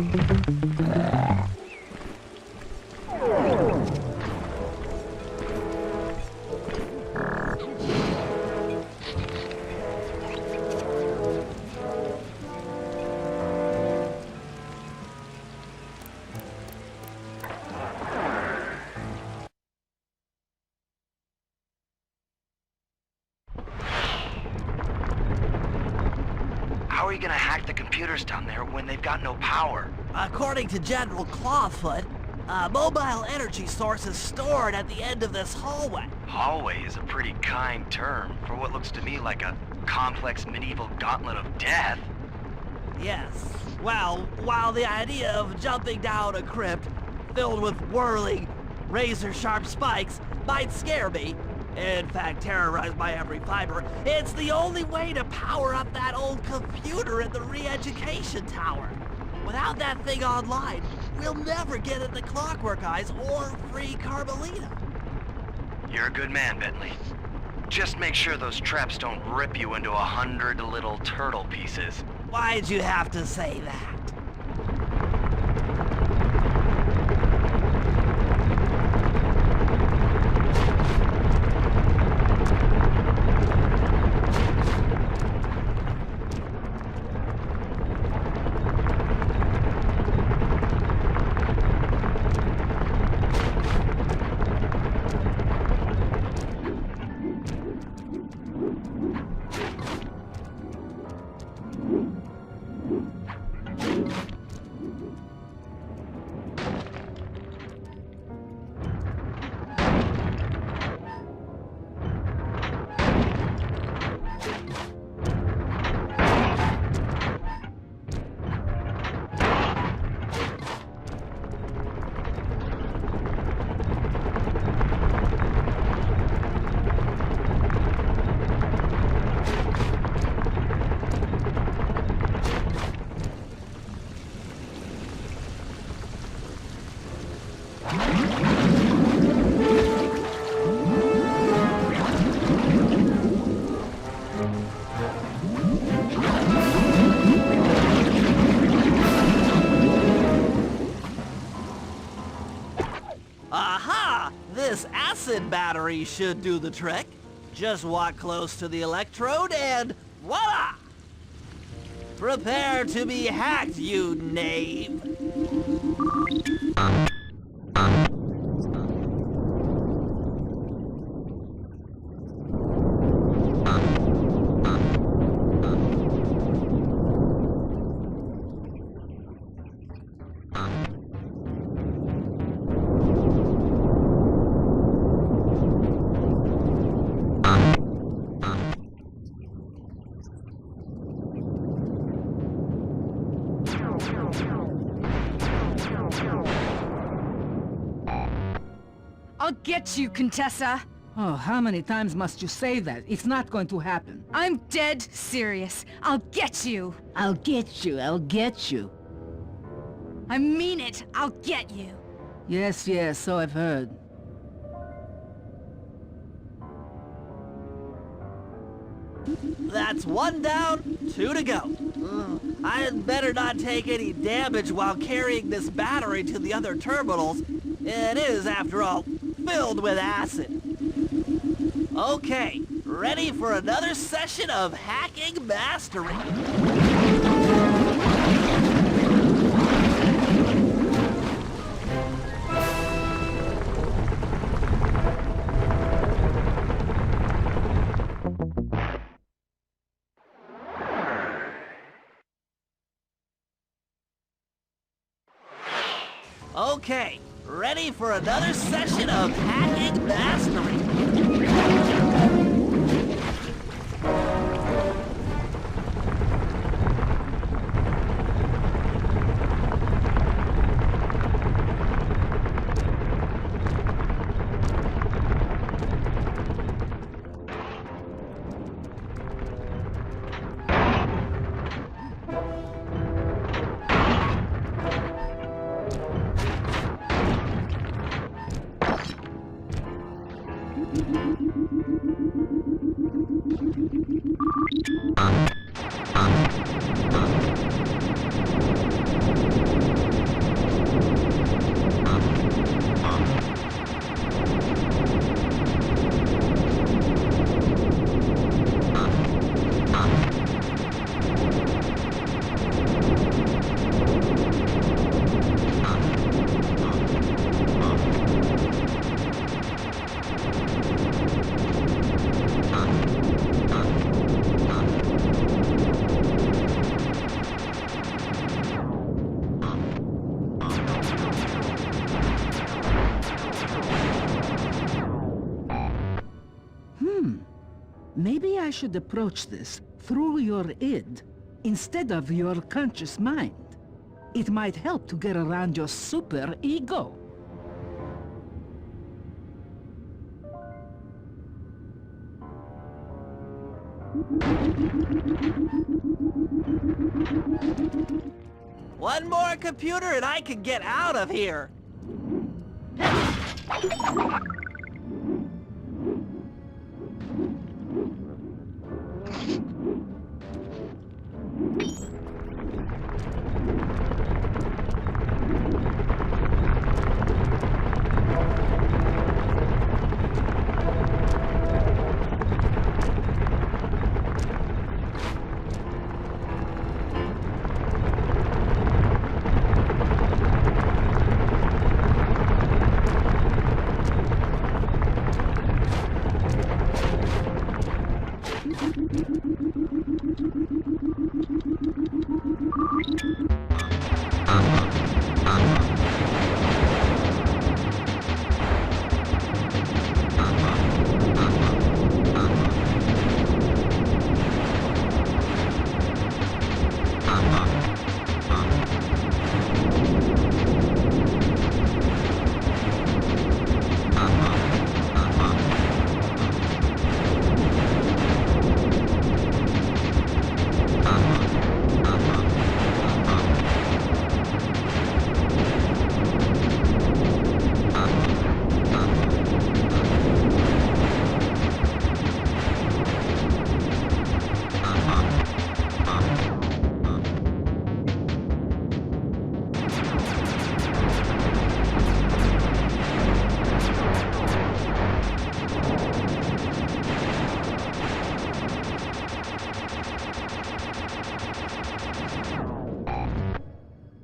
How are you gonna hack the computers down there when they've got no power? According to General Clawfoot, a mobile energy source is stored at the end of this hallway. Hallway is a pretty kind term for what looks to me like a complex medieval gauntlet of death. Yes. Well, while the idea of jumping down a crypt filled with whirling, razor-sharp spikes might scare me, in fact terrorize my every fiber, it's the only way to power up that old computer in the re-education tower. Without that thing online, we'll never get at the Clockwork Eyes or free Carmelita. You're a good man, Bentley. Just make sure those traps don't rip you into 100 little turtle pieces. Why'd you have to say that? Aha! This acid battery should do the trick. Just walk close to the electrode and voila! Prepare to be hacked, you knave! I'll get you, Contessa! Oh, how many times must you say that? It's not going to happen. I'm dead serious. I'll get you! I'll get you, I'll get you. I mean it! I'll get you! Yes, yes, so I've heard. That's one down, 2 to go. I'd better not take any damage while carrying this battery to the other terminals. It is, after all, filled with acid. Okay, ready for another session of hacking mastery. Okay, ready for another session of hacking mastery. Maybe I should approach this through your id instead of your conscious mind. It might help to get around your super ego. One more computer and I can get out of here.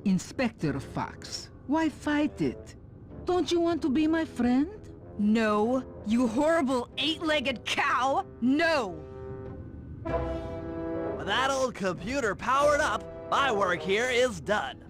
Inspector Fox, why fight it? Don't you want to be my friend? No, you horrible eight-legged cow! No! With that old computer powered up, my work here is done.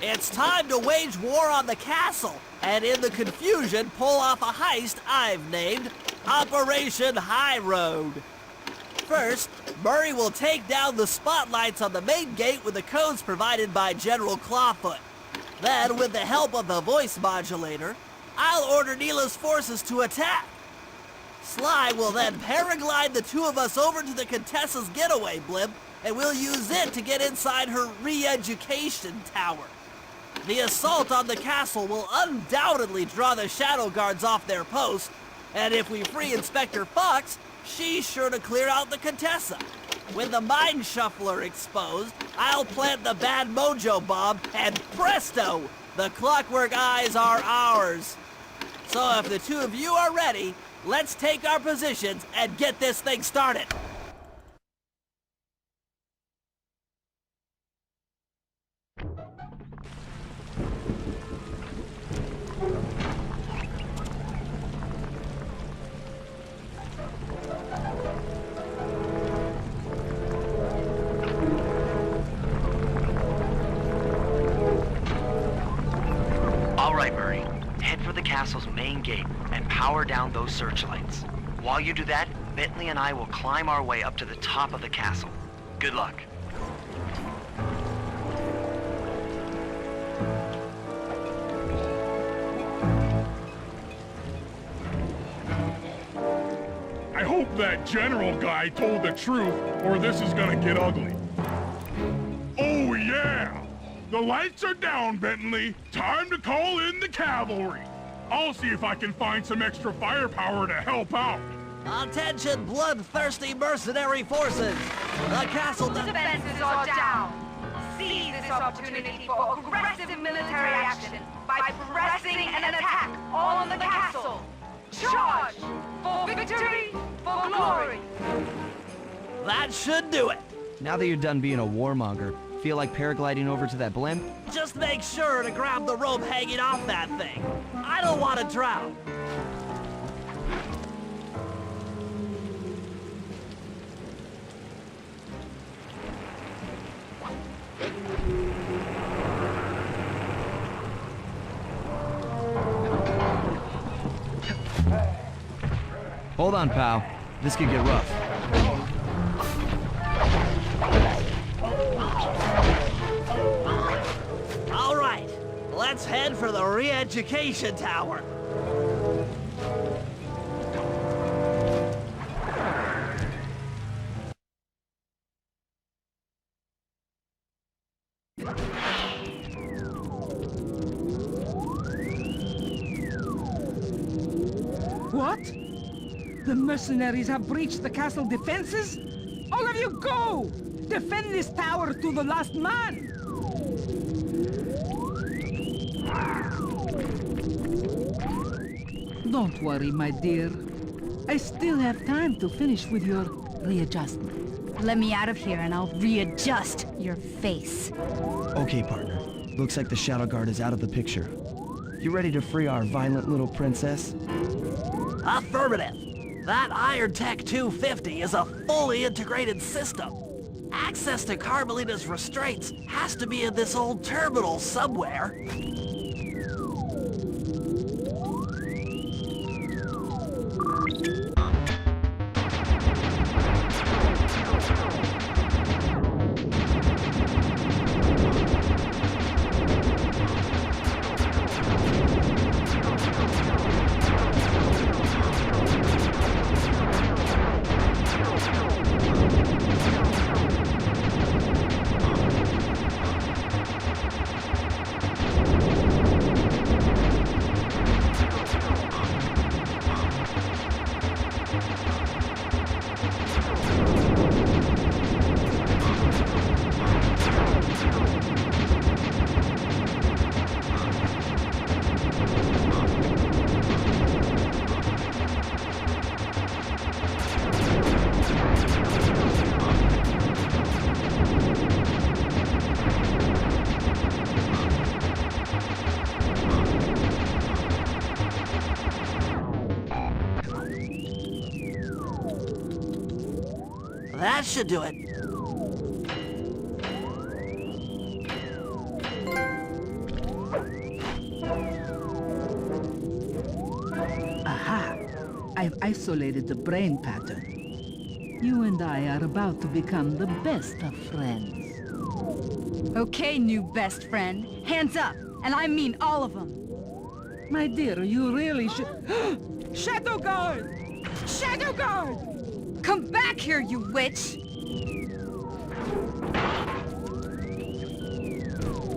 It's time to wage war on the castle, and in the confusion, pull off a heist I've named Operation High Road. First, Murray will take down the spotlights on the main gate with the codes provided by General Clawfoot. Then, with the help of the voice modulator, I'll order Neela's forces to attack. Sly will then paraglide the two of us over to the Contessa's getaway blimp, and we'll use it to get inside her re-education tower. The assault on the castle will undoubtedly draw the Shadow Guards off their post, and if we free Inspector Fox, she's sure to clear out the Contessa. With the Mind Shuffler exposed, I'll plant the Bad Mojo bomb, and presto! The Clockwork Eyes are ours. So if the two of you are ready, let's take our positions and get this thing started. castle's main gate and power down those searchlights. While you do that, Bentley and I will climb our way up to the top of the castle. Good luck. I hope that general guy told the truth, or this is gonna get ugly. Oh yeah! The lights are down, Bentley. Time to call in the cavalry. I'll see if I can find some extra firepower to help out. Attention, bloodthirsty mercenary forces! The castle defenses are down. Seize this opportunity for aggressive military action by pressing an attack on the castle. Charge! For victory, for glory! That should do it! Now that you're done being a warmonger, Feel like paragliding over to that blimp? Just make sure to grab the rope hanging off that thing. I don't want to drown. Hold on, pal. This could get rough. All right, let's head for the re-education tower. What? The mercenaries have breached the castle defenses? All of you go! Defend this tower to the last man! Don't worry, my dear. I still have time to finish with your readjustment. Let me out of here and I'll readjust your face. Okay, partner. Looks like the Shadow Guard is out of the picture. You ready to free our violent little princess? Affirmative. That Iron Tech 250 is a fully integrated system. Access to Carmelita's restraints has to be in this old terminal somewhere. That should do it. Aha! I've isolated the brain pattern. You and I are about to become the best of friends. Okay, new best friend. Hands up, and I mean all of them. My dear, you really should... Shadow Guard! Shadow Guard! Come back here, you witch!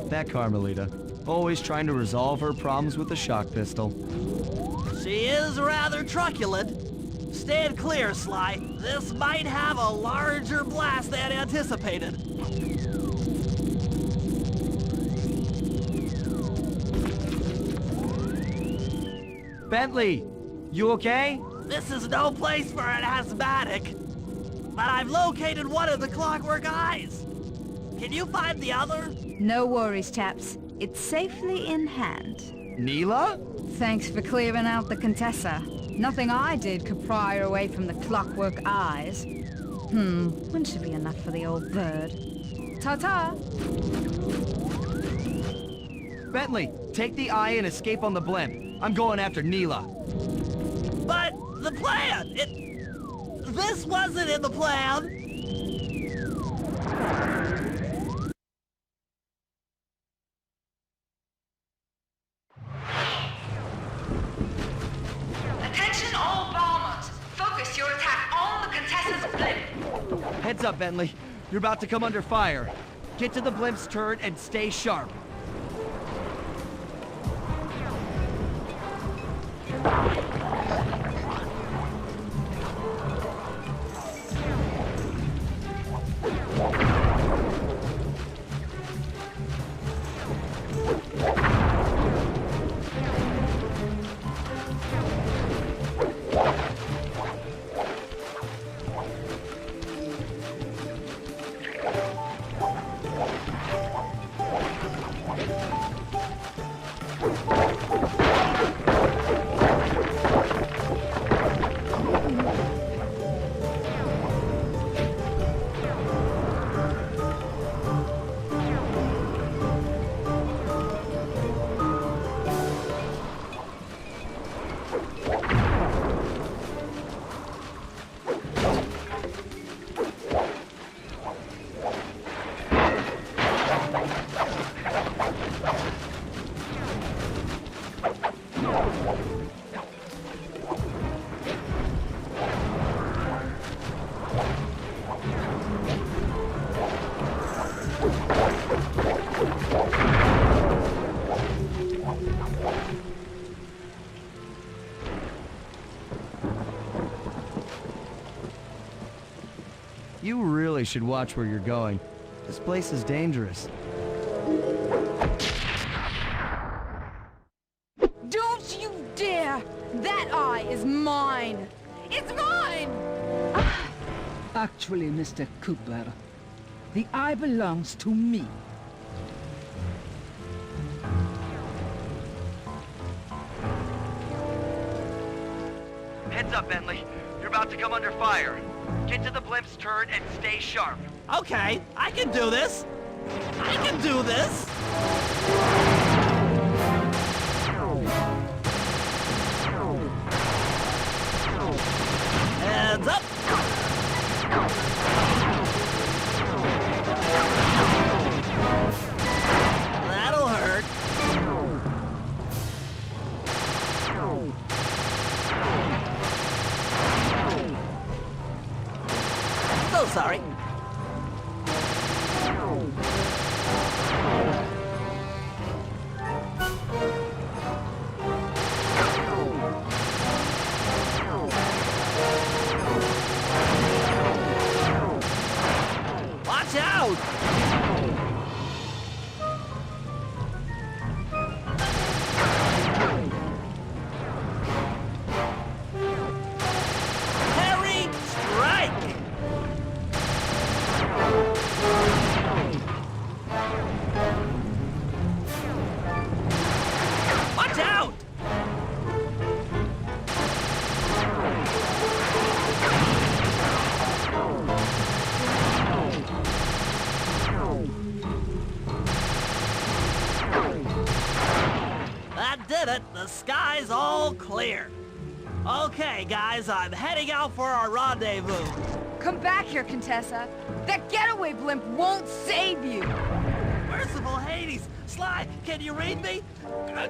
That Carmelita. Always trying to resolve her problems with a shock pistol. She is rather truculent. Stand clear, Sly. This might have a larger blast than anticipated. Bentley, you okay? This is no place for an asthmatic. But I've located one of the clockwork eyes. Can you find the other? No worries, chaps. It's safely in hand. Neela? Thanks for clearing out the Contessa. Nothing I did could pry her away from the clockwork eyes. One should be enough for the old bird. Ta-ta! Bentley, take the eye and escape on the blimp. I'm going after Neela. But the plan! This wasn't in the plan! Attention all bombers! Focus your attack on the Contessa's blimp! Heads up, Bentley. You're about to come under fire. Get to the blimp's turret and stay sharp. You really should watch where you're going. This place is dangerous. Don't you dare! That eye is mine! It's mine! Actually, Mr. Cooper, the eye belongs to me. Heads up, Bentley. You're about to come under fire. Get to the blimp's turret and stay sharp. Okay, I can do this. I can do this. Heads up. That'll hurt. So sorry. Watch out! Harry, strike! Watch out! That did it. The sky's all clear. Okay, guys, I'm heading out for our rendezvous. Come back here, Contessa. That getaway blimp won't save you! Merciful Hades! Sly, can you read me?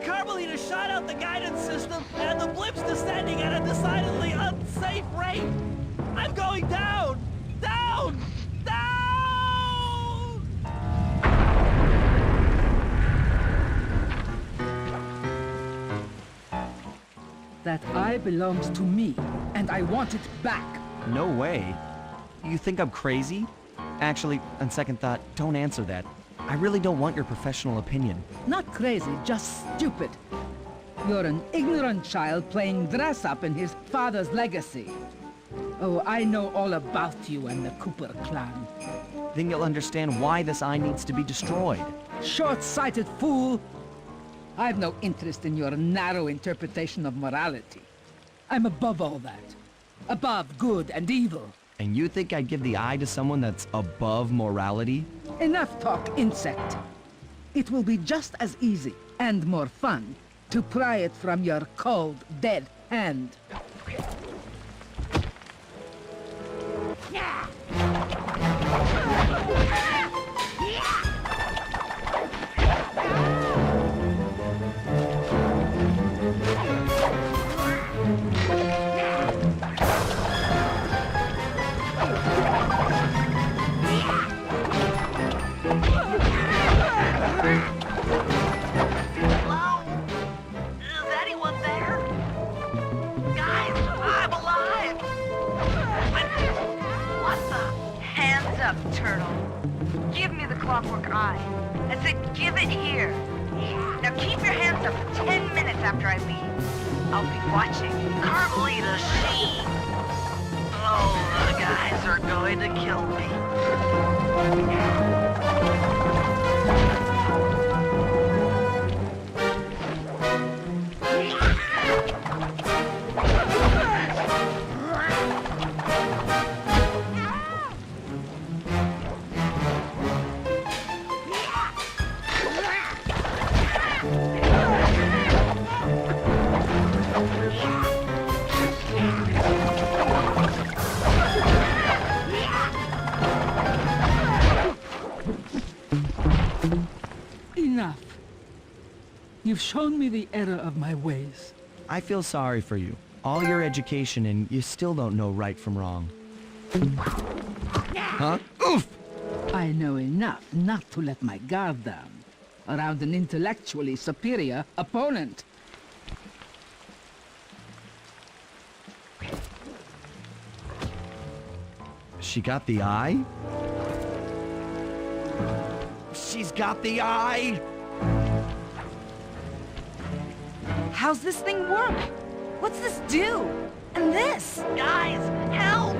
Carmelita shot out the guidance system, and the blimp's descending at a decidedly unsafe rate. I'm going down! Down! Down! That eye belongs to me, and I want it back. No way. You think I'm crazy? Actually, on second thought, don't answer that. I really don't want your professional opinion. Not crazy, just stupid. You're an ignorant child playing dress-up in his father's legacy. Oh, I know all about you and the Cooper clan. Then you'll understand why this eye needs to be destroyed. Short-sighted fool! I've no interest in your narrow interpretation of morality. I'm above all that. Above good and evil. And you think I'd give the eye to someone that's above morality? Enough talk, insect. It will be just as easy and more fun to pry it from your cold, dead hand. Hello? Is anyone there? Guys, I'm alive! What the? Hands up, turtle. Give me the clockwork eye. I said give it here. Now keep your hands up for 10 minutes after I leave. I'll be watching. Carmelita, she... Oh, the guys are going to kill me. Enough. You've shown me the error of my ways. I feel sorry for you. All your education and you still don't know right from wrong. Huh? Oof! I know enough not to let my guard down around an intellectually superior opponent. She got the eye? She's got the eye! How's this thing work? What's this do? And this? Guys, help!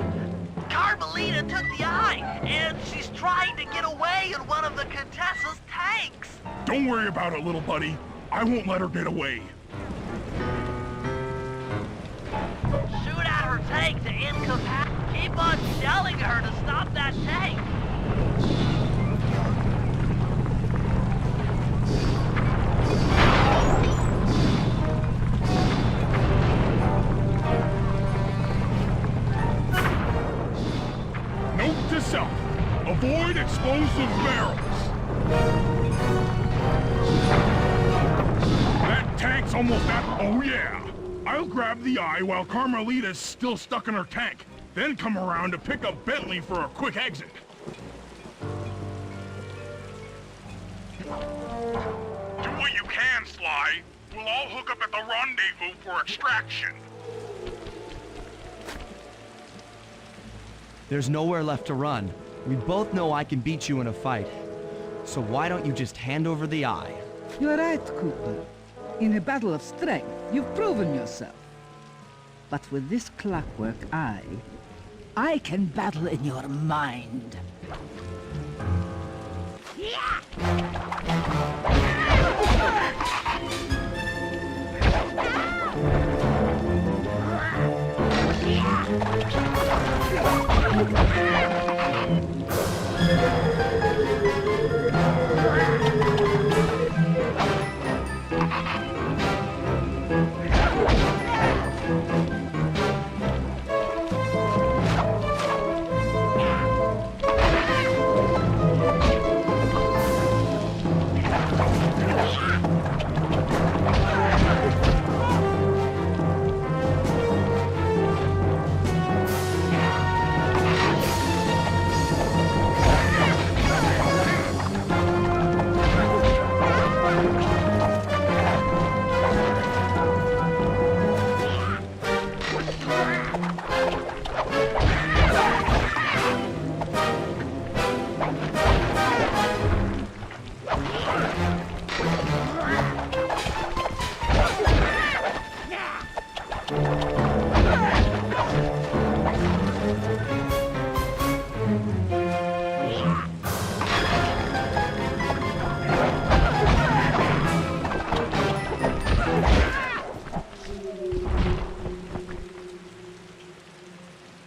Carmelita took the eye, and she's trying to get away in one of the Contessa's tanks. Don't worry about it, little buddy. I won't let her get away. Shoot at her tank to incapacitate. Keep on yelling at her to stop that tank. Note to self. Avoid explosive barrels. That tank's almost at... Oh, yeah. I'll grab the eye while Carmelita's still stuck in her tank. Then come around to pick up Bentley for a quick exit. Do what you can, Sly. We'll all hook up at the rendezvous for extraction. There's nowhere left to run. We both know I can beat you in a fight. So why don't you just hand over the eye? You're right, Cooper. In a battle of strength, you've proven yourself. But with this clockwork eye, I can battle in your mind.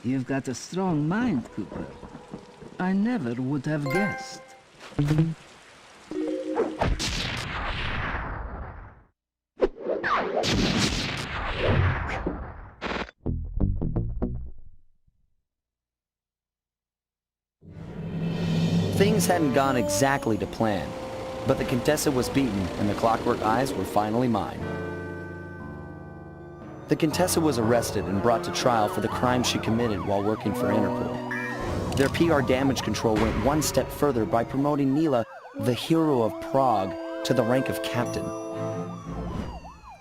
You've got a strong mind, Cooper. I never would have guessed. Things hadn't gone exactly to plan, but the Contessa was beaten and the Clockwork Eyes were finally mine. The Contessa was arrested and brought to trial for the crime she committed while working for Interpol. Their PR damage control went one step further by promoting Nila, the hero of Prague, to the rank of captain.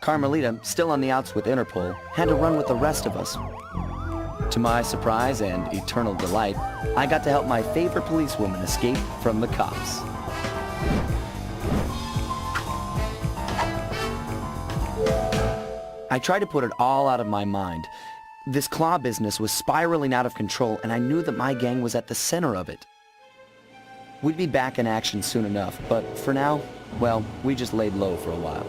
Carmelita, still on the outs with Interpol, had to run with the rest of us. To my surprise and eternal delight, I got to help my favorite policewoman escape from the cops. I tried to put it all out of my mind. This claw business was spiraling out of control, and I knew that my gang was at the center of it. We'd be back in action soon enough, but for now, well, we just laid low for a while.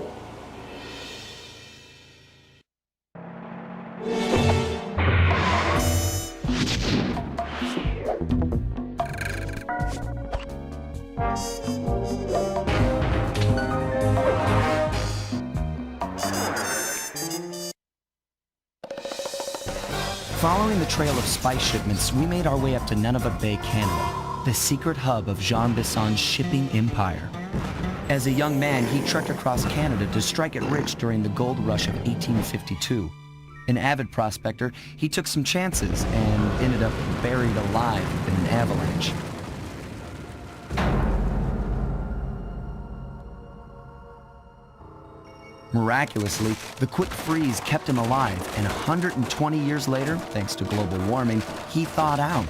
Following the trail of spice shipments, we made our way up to Nunavut Bay, Canada, the secret hub of Jean Bisson's shipping empire. As a young man, he trekked across Canada to strike it rich during the gold rush of 1852. An avid prospector, he took some chances and ended up buried alive in an avalanche. Miraculously, the quick freeze kept him alive, and 120 years later, thanks to global warming, he thawed out.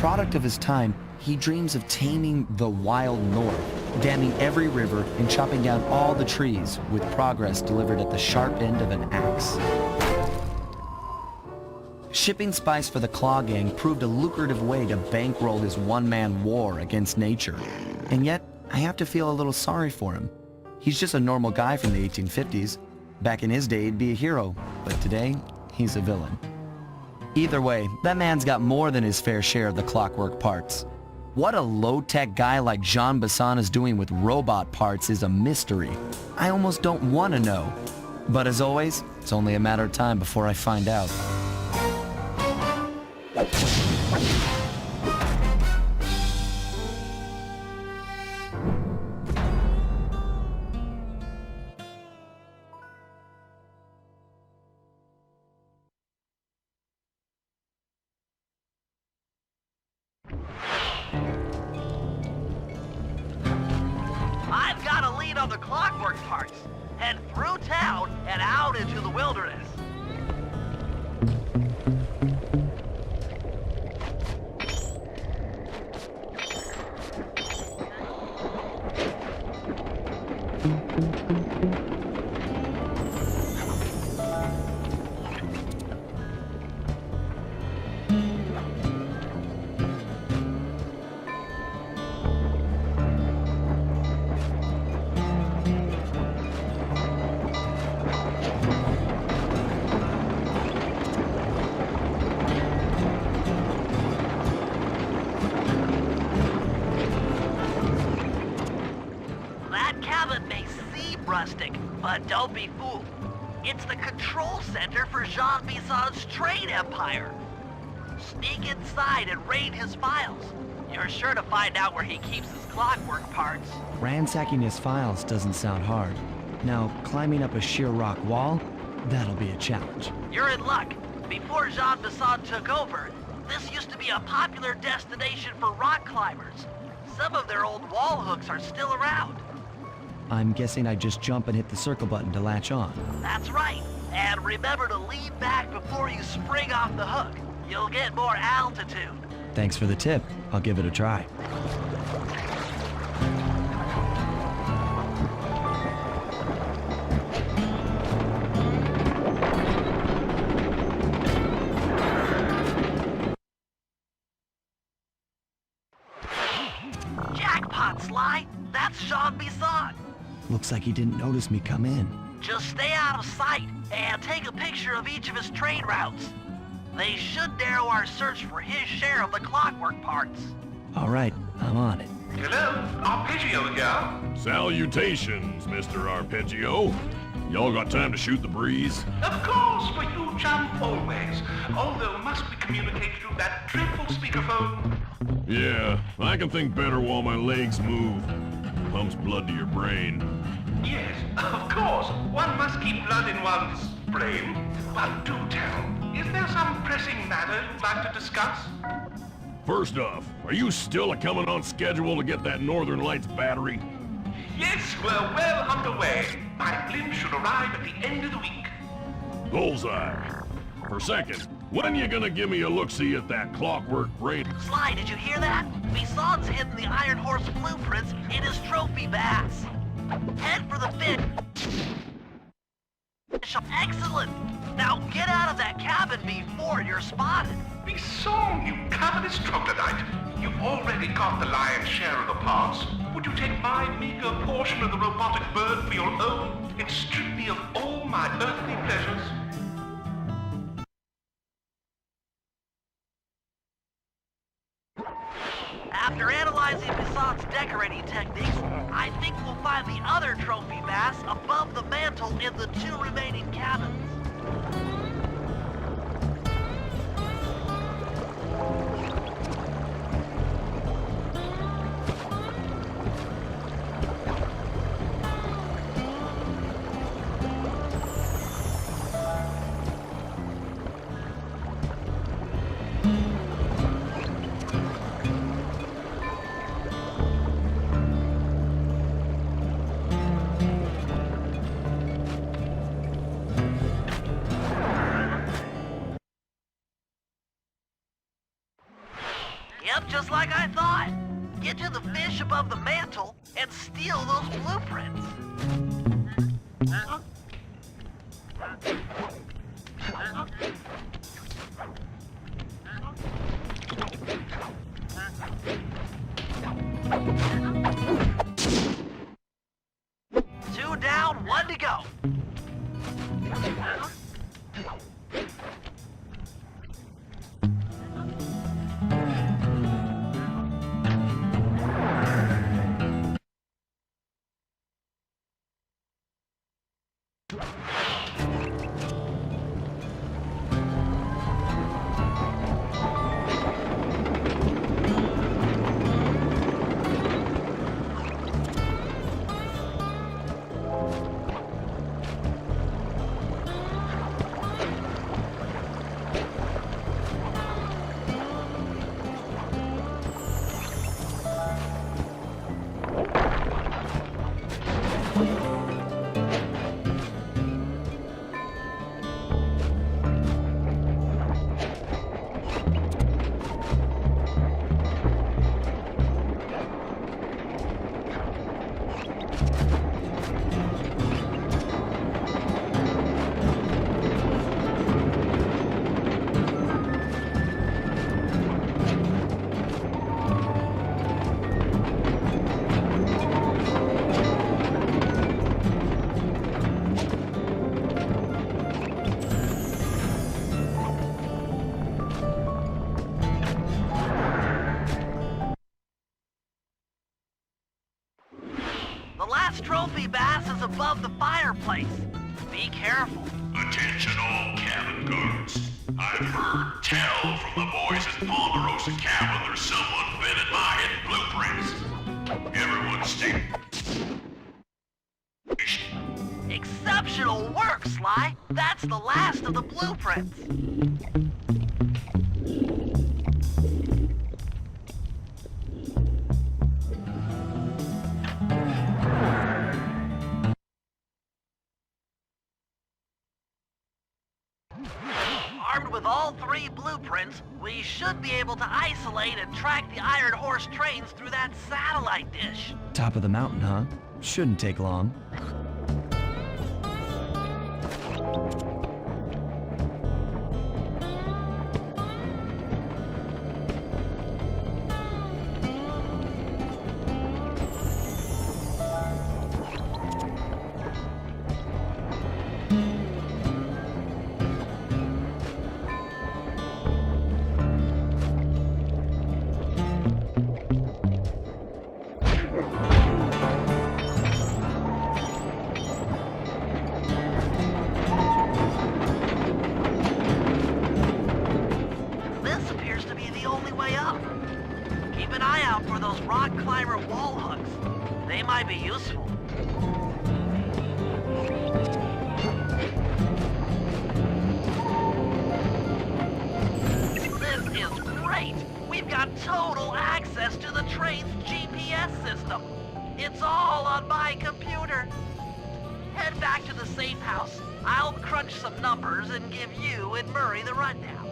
product of his time, he dreams of taming the wild north, damming every river and chopping down all the trees, with progress delivered at the sharp end of an axe. Shipping spice for the Claw Gang proved a lucrative way to bankroll his one-man war against nature. And yet, I have to feel a little sorry for him. He's just a normal guy from the 1850s. Back in his day, he'd be a hero, but today, he's a villain. Either way, that man's got more than his fair share of the clockwork parts. What a low-tech guy like Jean Bisson is doing with robot parts is a mystery. I almost don't want to know. But as always, it's only a matter of time before I find out. I've got a lead on the clockwork parts. Head through town and out into the wilderness. That cabin may seem rustic, but don't be fooled. It's the control center for Jean Bisson's trade empire. Sneak inside and raid his files. You're sure to find out where he keeps his clockwork parts. Ransacking his files doesn't sound hard. Now, climbing up a sheer rock wall, that'll be a challenge. You're in luck. Before Jean Bisson took over, this used to be a popular destination for rock climbers. Some of their old wall hooks are still around. I'm guessing I just jump and hit the circle button to latch on. That's right. And remember to lean back before you spring off the hook. You'll get more altitude. Thanks for the tip. I'll give it a try. Jackpot, Sly. That's Jean Bisson. Looks like he didn't notice me come in. Just stay out of sight and take a picture of each of his trade routes. They should narrow our search for his share of the clockwork parts. All right, I'm on it. Hello, Arpeggio here. Salutations, Mr. Arpeggio. Y'all got time to shoot the breeze? Of course, for you, chum, always. Although must we communicate through that dreadful speakerphone? Yeah, I can think better while my legs move. Pumps blood to your brain. Yes, of course. One must keep blood in one's brain. But do tell, is there some pressing matter you'd like to discuss? First off, are you still coming on schedule to get that Northern Lights battery? Yes, we're well underway. My blimp should arrive at the end of the week. Bullseye. For second, when you gonna give me a look-see at that clockwork brain? Sly, did you hear that? Bisson's hidden the Iron Horse blueprints in his trophy bass. Head for the fish. Excellent! Now get out of that cabin before you're spotted. Bisson, you cavernous troglodyte. You've already got the lion's share of the parts. Would you take my meager portion of the robotic bird for your own and strip me of all my earthly pleasures? After analyzing Bisson's decorating techniques, I think we'll find the other trophy bass above the mantle in the two remaining cabins. just like I thought. Get to the fish above the mantle and steal those blueprints. Two down, one to go. The last trophy bass is above the fireplace. Be careful. Attention all cabin guards. I've heard tell from the boys at Ponderosa Cabin there's someone been in my hidden blueprints. Everyone stay... Exceptional work, Sly. That's the last of the blueprints. Armed with all three blueprints, we should be able to isolate and track the Iron Horse trains through that satellite dish. Top of the mountain, huh? Shouldn't take long. rock climber wall hooks. They might be useful. This is great! We've got total access to the train's GPS system. It's all on my computer. Head back to the safe house. I'll crunch some numbers and give you and Murray the rundown.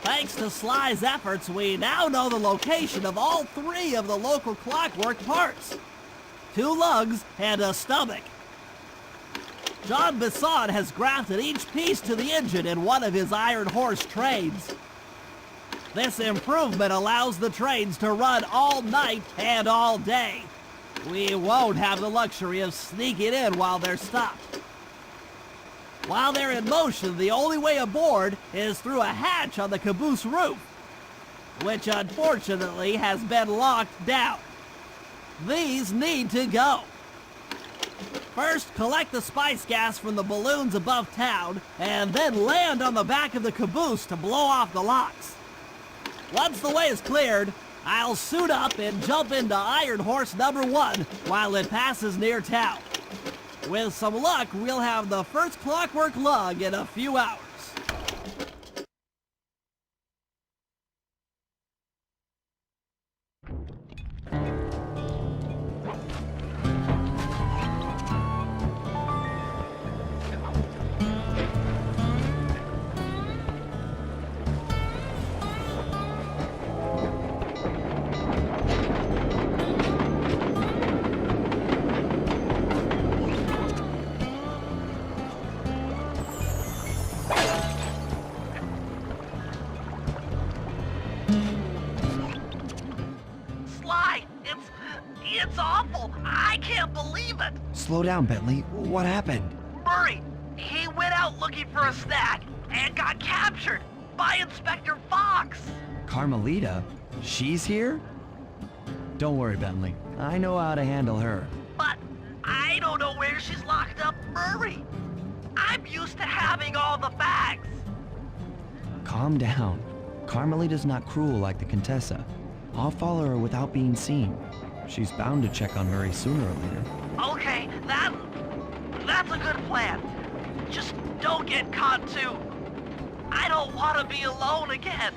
Thanks to Sly's efforts, we now know the location of all three of the local clockwork parts. 2 lugs and a stomach. John Bisson has grafted each piece to the engine in one of his Iron Horse trains. This improvement allows the trains to run all night and all day. We won't have the luxury of sneaking in while they're stopped. While they're in motion, the only way aboard is through a hatch on the caboose roof, which unfortunately has been locked down. These need to go. First, collect the spice gas from the balloons above town, and then land on the back of the caboose to blow off the locks. Once the way is cleared, I'll suit up and jump into Iron Horse number 1 while it passes near town. With some luck, we'll have the first clockwork lug in a few hours. Slow down, Bentley. What happened? Murray, he went out looking for a snack and got captured by Inspector Fox. Carmelita? She's here? Don't worry, Bentley. I know how to handle her. But I don't know where she's locked up, Murray. I'm used to having all the facts. Calm down. Carmelita's not cruel like the Contessa. I'll follow her without being seen. She's bound to check on Murray sooner or later. Okay, that's a good plan. Just don't get caught too. I don't want to be alone again.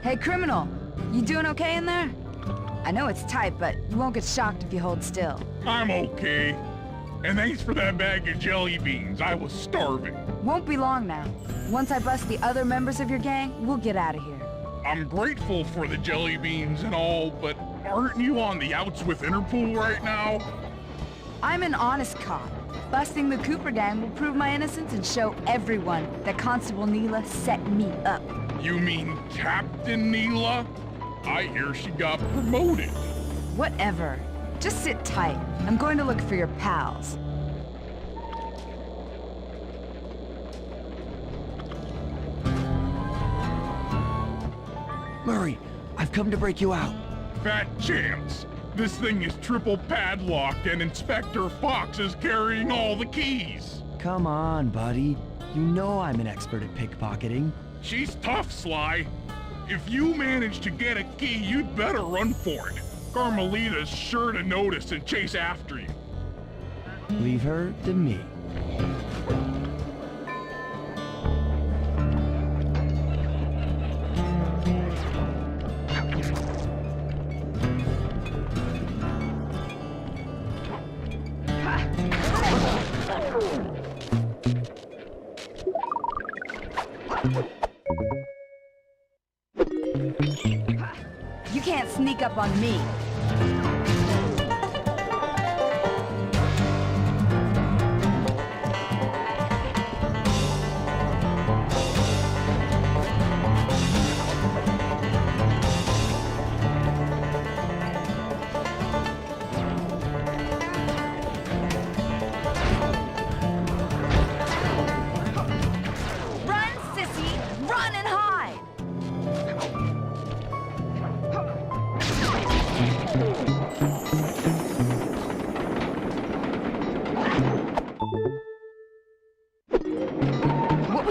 Hey, criminal! You doing okay in there? I know it's tight, but you won't get shocked if you hold still. I'm okay. And thanks for that bag of jelly beans. I was starving. Won't be long now. Once I bust the other members of your gang, we'll get out of here. I'm grateful for the jelly beans and all, but aren't you on the outs with Interpol right now? I'm an honest cop. Busting the Cooper gang will prove my innocence and show everyone that Constable Neela set me up. You mean Captain Neela? I hear she got promoted. Whatever. Just sit tight. I'm going to look for your pals. Murray, I've come to break you out. Fat chance. This thing is triple padlocked and Inspector Fox is carrying all the keys. Come on, buddy. You know I'm an expert at pickpocketing. She's tough, Sly. If you manage to get a key, you'd better run for it. Carmelita's sure to notice and chase after you. Leave her to me. You can't sneak up on me.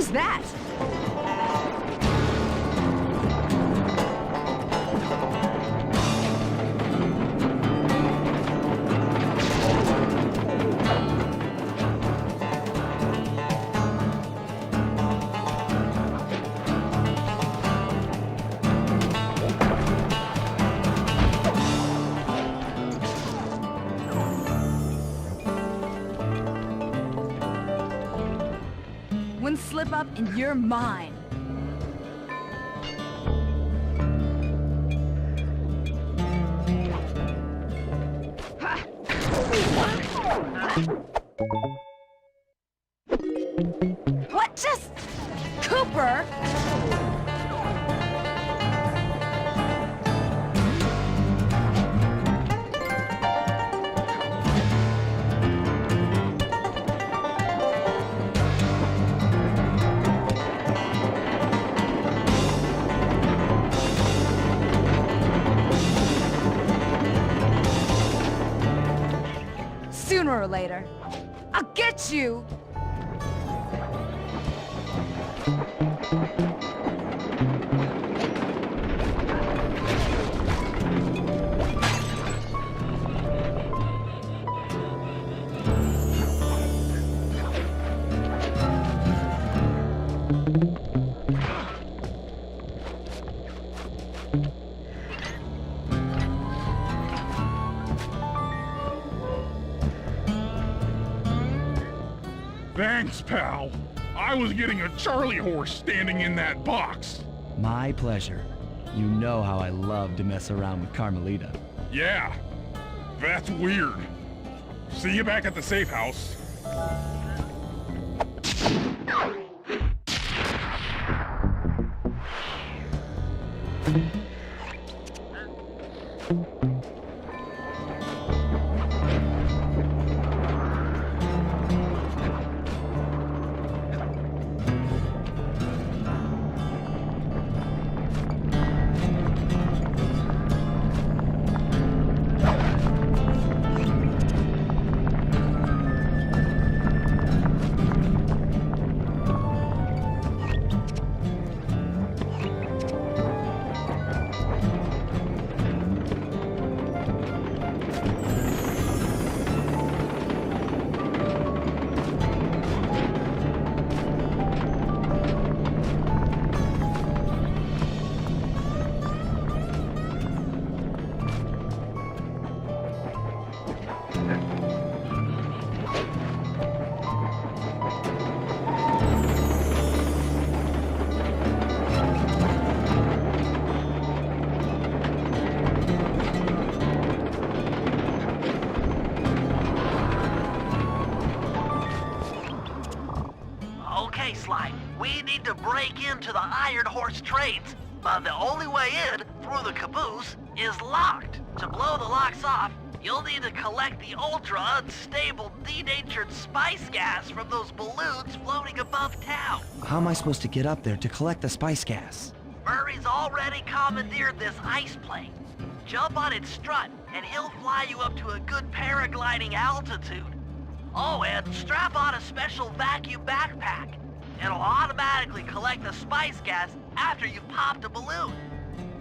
was that? One slip up and you're mine. What just... Cooper? Sooner or later, I'll get you! Thanks, pal. I was getting a Charlie horse standing in that box. My pleasure. You know how I love to mess around with Carmelita. Yeah, that's weird. See you back at the safe house. Okay, Sly, we need to break into the Iron Horse trains, but the only way in, through the caboose, is locked. To blow the locks off, you'll need to collect the ultra-unstable denatured spice gas from those balloons floating above town. How am I supposed to get up there to collect the spice gas? Murray's already commandeered this ice plane. Jump on its strut, and he'll fly you up to a good paragliding altitude. Oh, and strap on a special vacuum backpack. It'll automatically collect the spice gas after you've popped a balloon.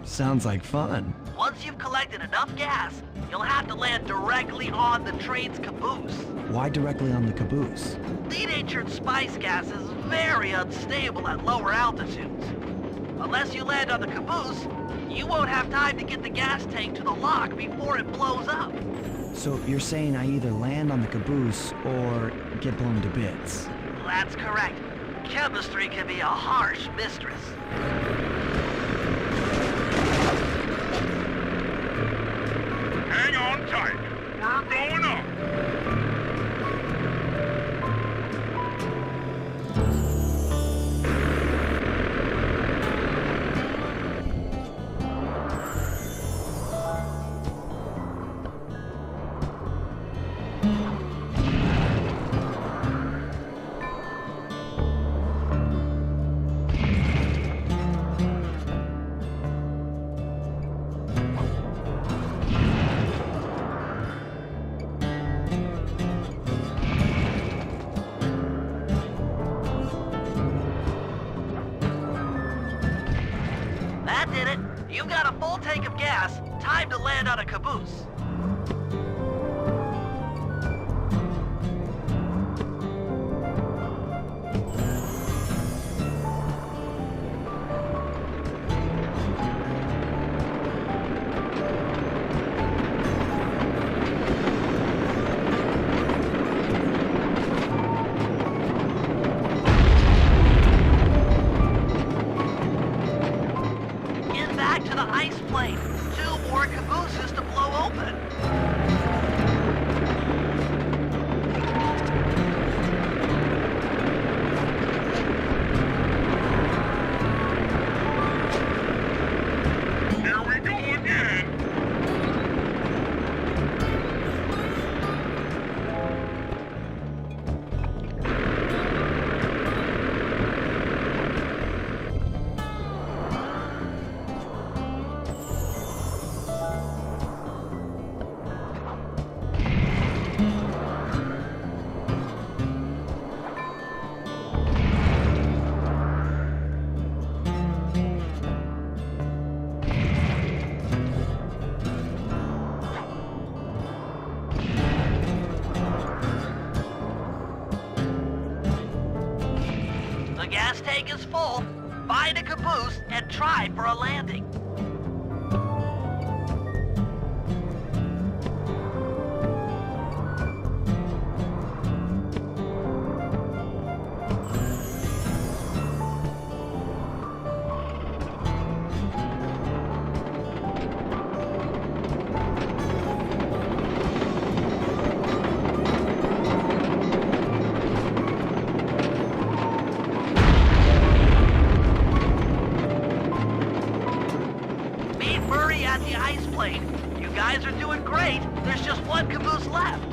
Sounds like fun. Once you've collected enough gas, you'll have to land directly on the train's caboose. Why directly on the caboose? Denatured spice gas is very unstable at lower altitudes. Unless you land on the caboose, you won't have time to get the gas tank to the lock before it blows up. So you're saying I either land on the caboose or get blown to bits? That's correct. Chemistry can be a harsh mistress. Hang on tight. We're going up. time to land on a caboose. Get back to the ice plane. 2 more cabooses to blow open. Here we go again. The gas tank is full. Find a caboose and try for a landing. Meet Murray at the ice plane. You guys are doing great. There's just 1 caboose left.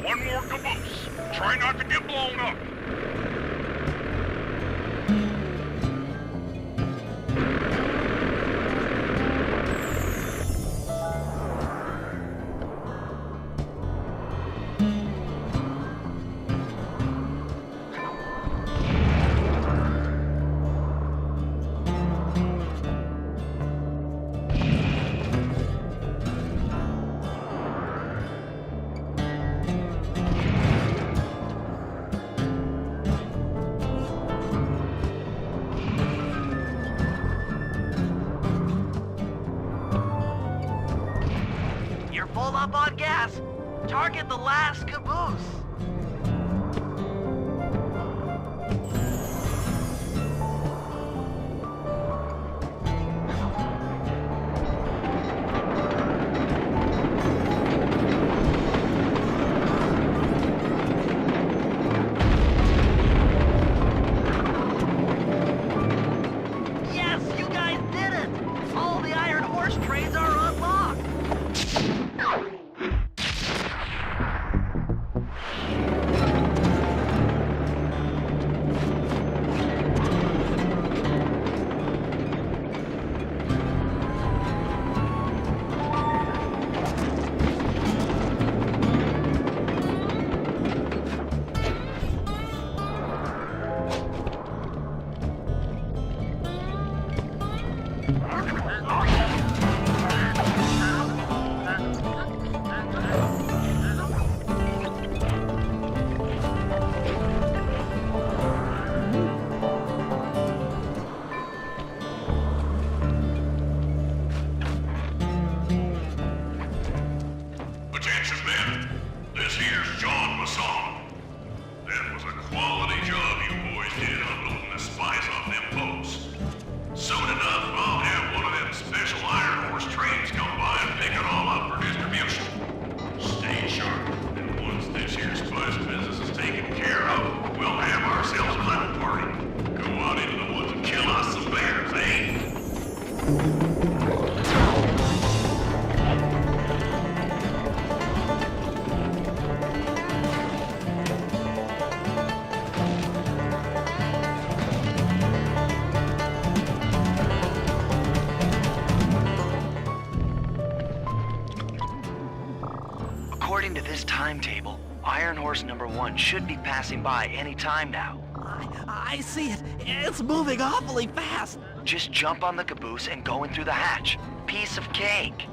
One more caboose. Try not to get blown up. You're full up on gas. Target the last caboose. Yes, you guys did it! All the Iron Horse trains are unlocked! Iron Horse number 1 should be passing by any time now. I see it. It's moving awfully fast. Just jump on the caboose and go in through the hatch. Piece of cake.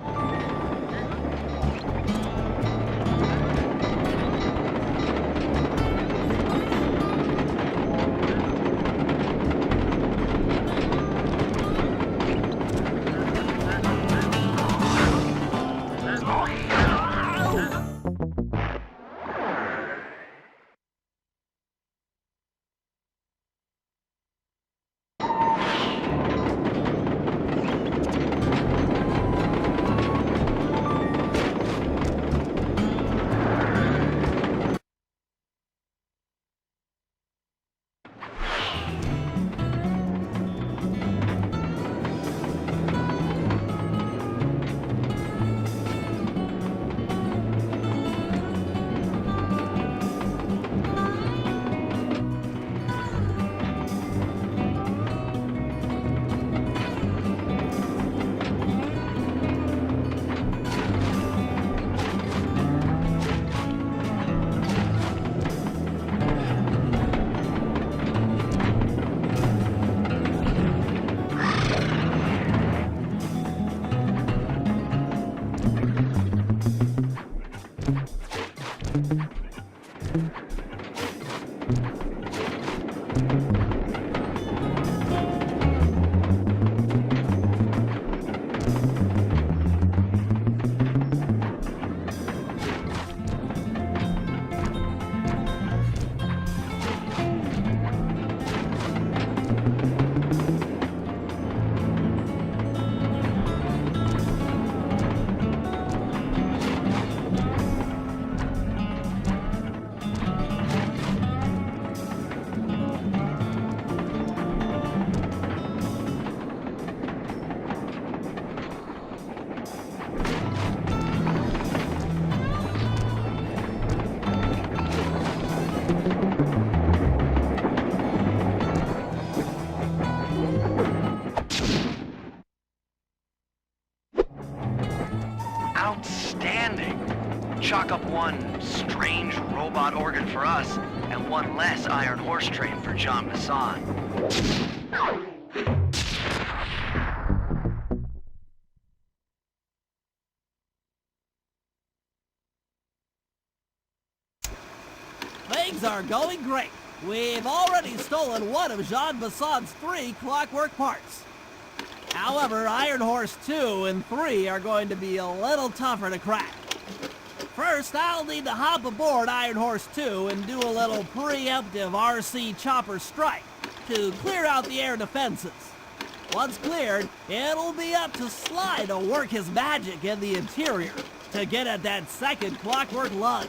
Outstanding! Chalk up one strange robot organ for us, and one less Iron Horse train for John Masson. Things are going great. We've already stolen one of Jean Basson's 3 clockwork parts. However, Iron Horse 2 and 3 are going to be a little tougher to crack. First, I'll need to hop aboard Iron Horse 2 and do a little preemptive RC chopper strike to clear out the air defenses. Once cleared, it'll be up to Sly to work his magic in the interior to get at that second clockwork lug.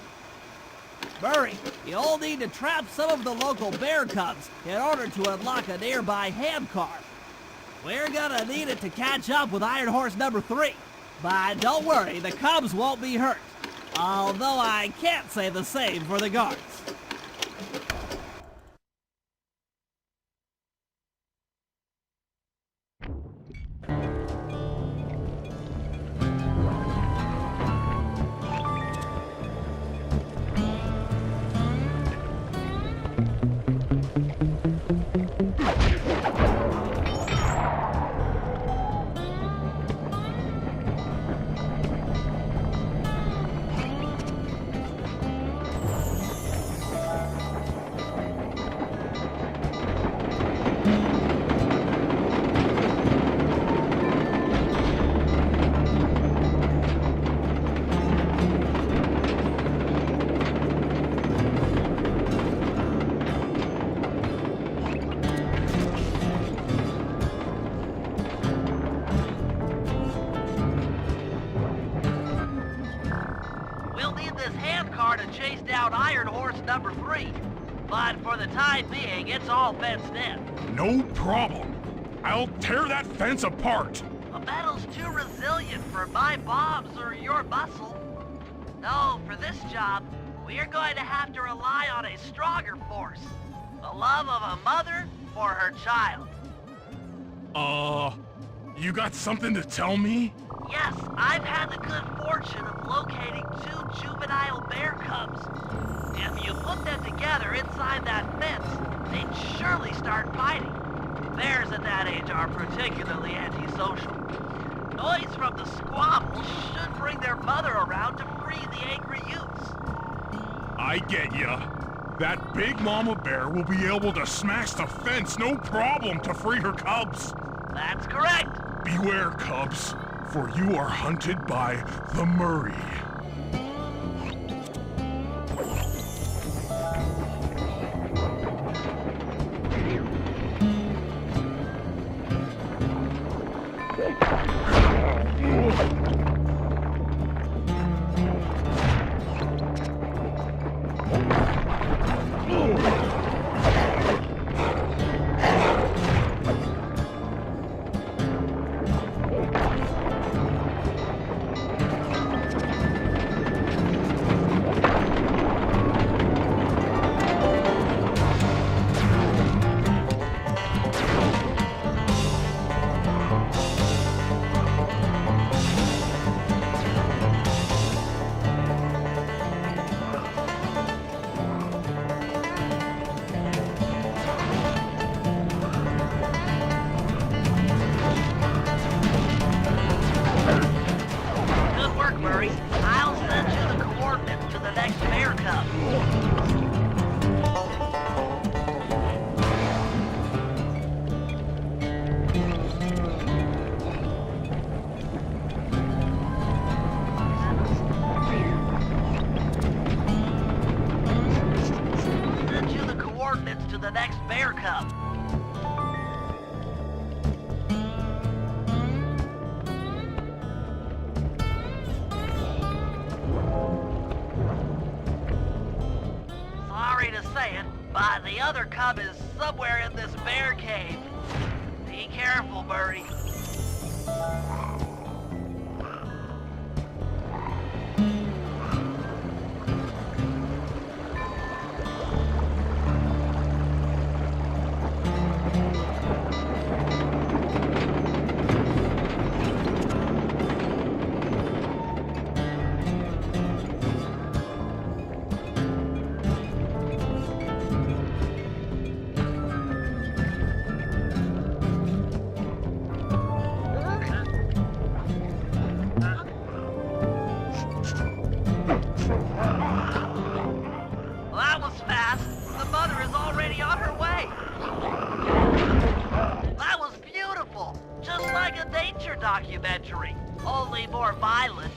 Murray, you'll need to trap some of the local bear cubs in order to unlock a nearby handcar. We're gonna need it to catch up with Iron Horse number 3. But don't worry, the cubs won't be hurt. Although I can't say the same for the guards. Chase down Iron Horse number 3. But for the time being, it's all fenced in. No problem. I'll tear that fence apart. A metal's too resilient for my bombs or your muscle. No, for this job, we are going to have to rely on a stronger force. The love of a mother for her child. You got something to tell me? Yes, I've had the good fortune of locating 2 juvenile bear cubs. If you put them together inside that fence, they'd surely start fighting. Bears at that age are particularly antisocial. Noise from the squabbles should bring their mother around to free the angry youths. I get ya. That big mama bear will be able to smash the fence no problem to free her cubs. That's correct. Beware, cubs, for you are hunted by the Murray. Good work, Murray. I'll send you the coordinates to the next bear cub. Send you the coordinates to the next bear cub. Sorry to say it, but the other cub is somewhere in this bear cave. Be careful, Murray. That was fast. The mother is already on her way. That was beautiful. Just like a nature documentary, only more violent.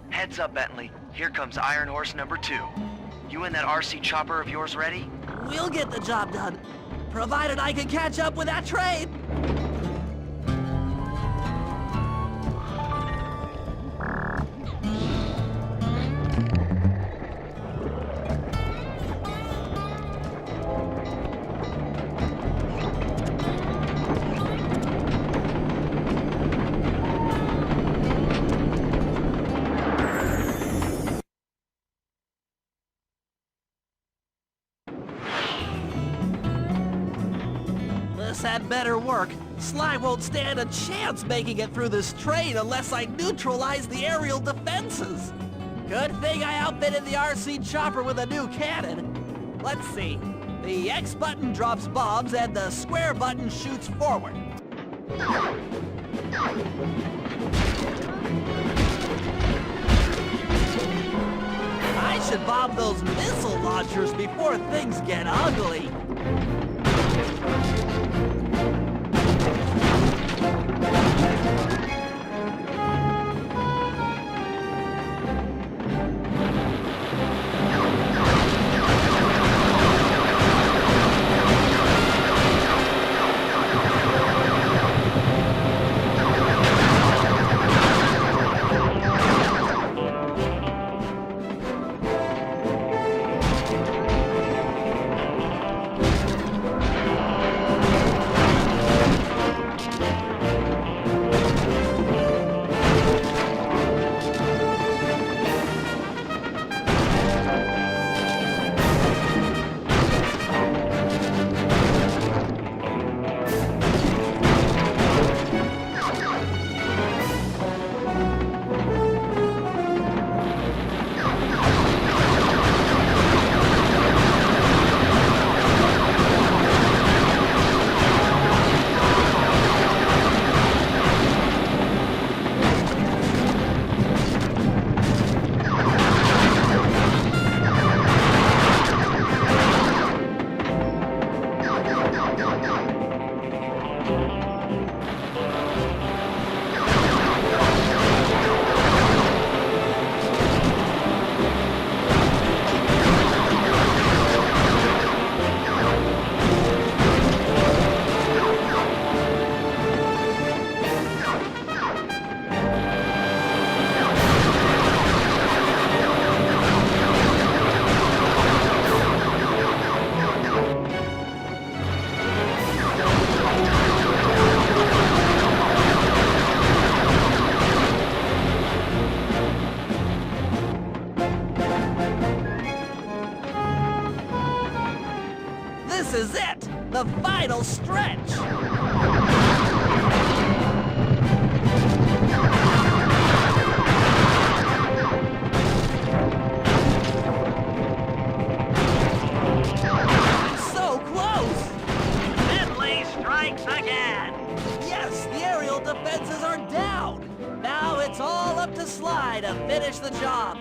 Heads up, Bentley. Here comes Iron Horse number 2. You and that RC chopper of yours ready? We'll get the job done, provided I can catch up with that train. This had better work. Sly won't stand a chance making it through this train unless I neutralize the aerial defenses. Good thing I outfitted the RC chopper with a new cannon. Let's see. The X button drops bombs and the square button shoots forward. I should bomb those missile launchers before things get ugly. the final stretch. So close! Bentley strikes again. Yes, the aerial defenses are down. Now it's all up to Sly to finish the job.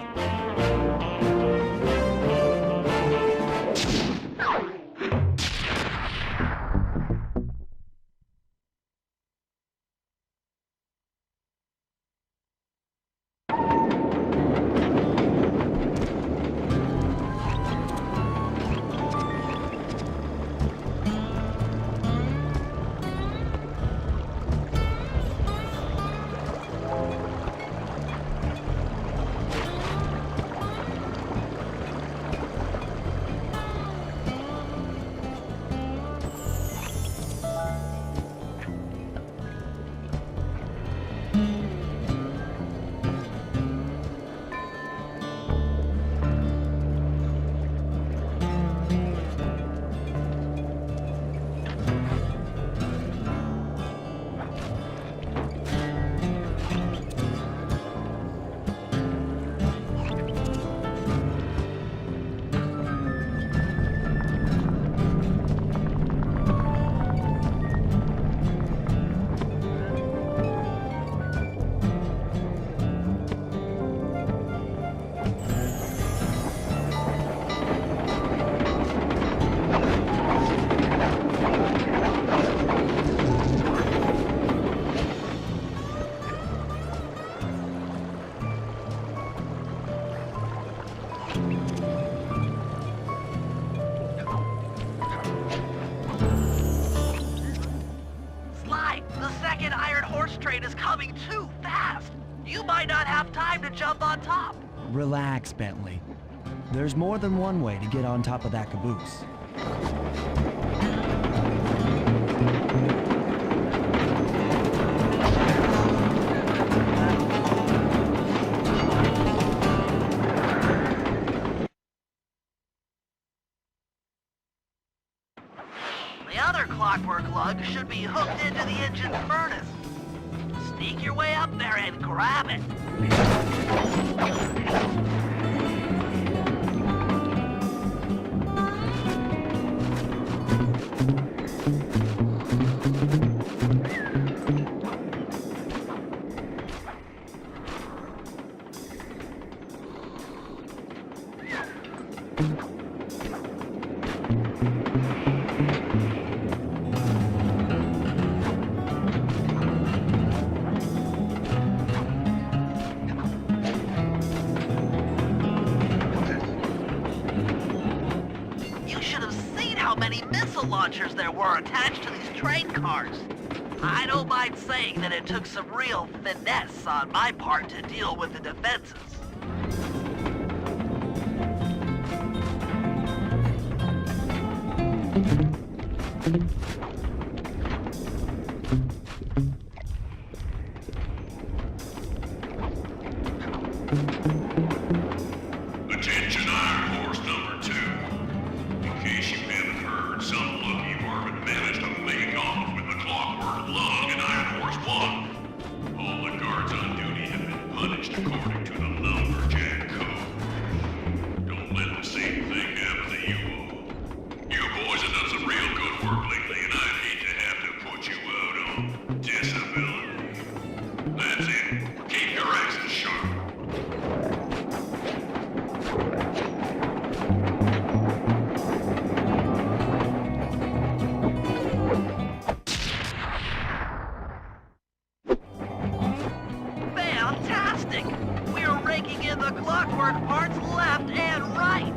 Sly, the second Iron Horse train is coming too fast. You might not have time to jump on top. Relax, Bentley. There's more than one way to get on top of that caboose. The other clockwork lug should be hooked into the engine furnace. Sneak your way up there and grab it. How many missile launchers there were attached to these train cars. I don't mind saying that it took some real finesse on my part to deal with the defenses. Attention Iron Horse number 2. In case you haven't heard, some lucky varmint managed to make off with the clockwork lug in Iron Horse 1. All the guards on duty have been punished according to the lumberjack code. Don't let the same thing happen to you all. You boys have done some real good work lately, and I'd hate to have to put you out on disability. That's it. Keep your axes sharp. Fantastic! We're raking in the clockwork parts left and right.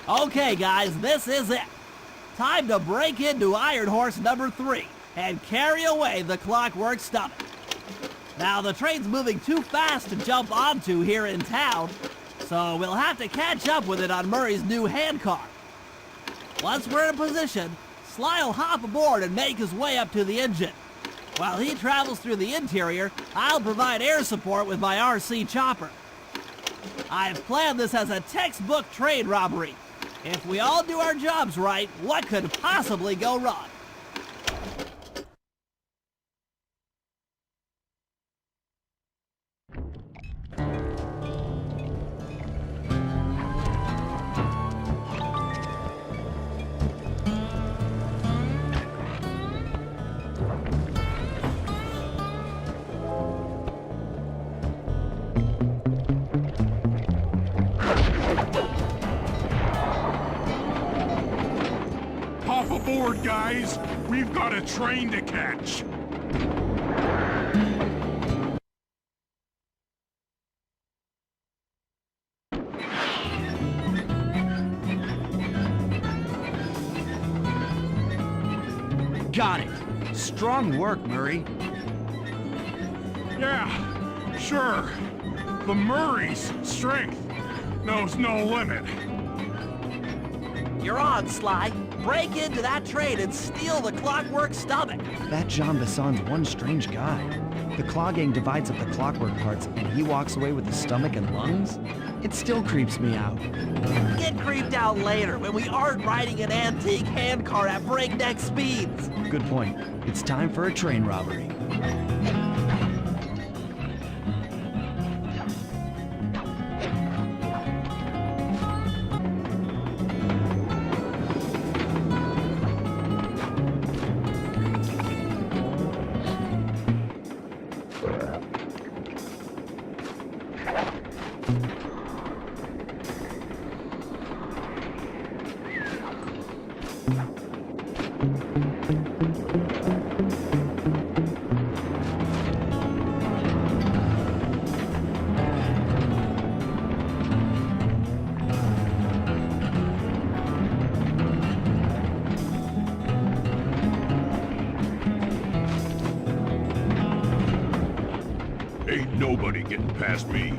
Okay, guys, this is it. Time to break into Iron Horse number 3 and carry away the clockwork stomach. Now, the train's moving too fast to jump onto here in town, so we'll have to catch up with it on Murray's new handcar. Once we're in position, Sly will hop aboard and make his way up to the engine. While he travels through the interior, I'll provide air support with my RC chopper. I've planned this as a textbook train robbery. If we all do our jobs right, what could possibly go wrong? Hop aboard, guys. We've got a train to catch. Got it. Strong work, Murray. Yeah, sure. The Murray's strength knows no limit. You're on, Sly. Break into that train and steal the Clockwork Stomach. That Jean Bisson's one strange guy. The Claw Gang divides up the clockwork parts and he walks away with the stomach and lungs? It still creeps me out. Get creeped out later when we aren't riding an antique handcar at breakneck speeds. Good point. It's time for a train robbery. Ain't nobody getting past me.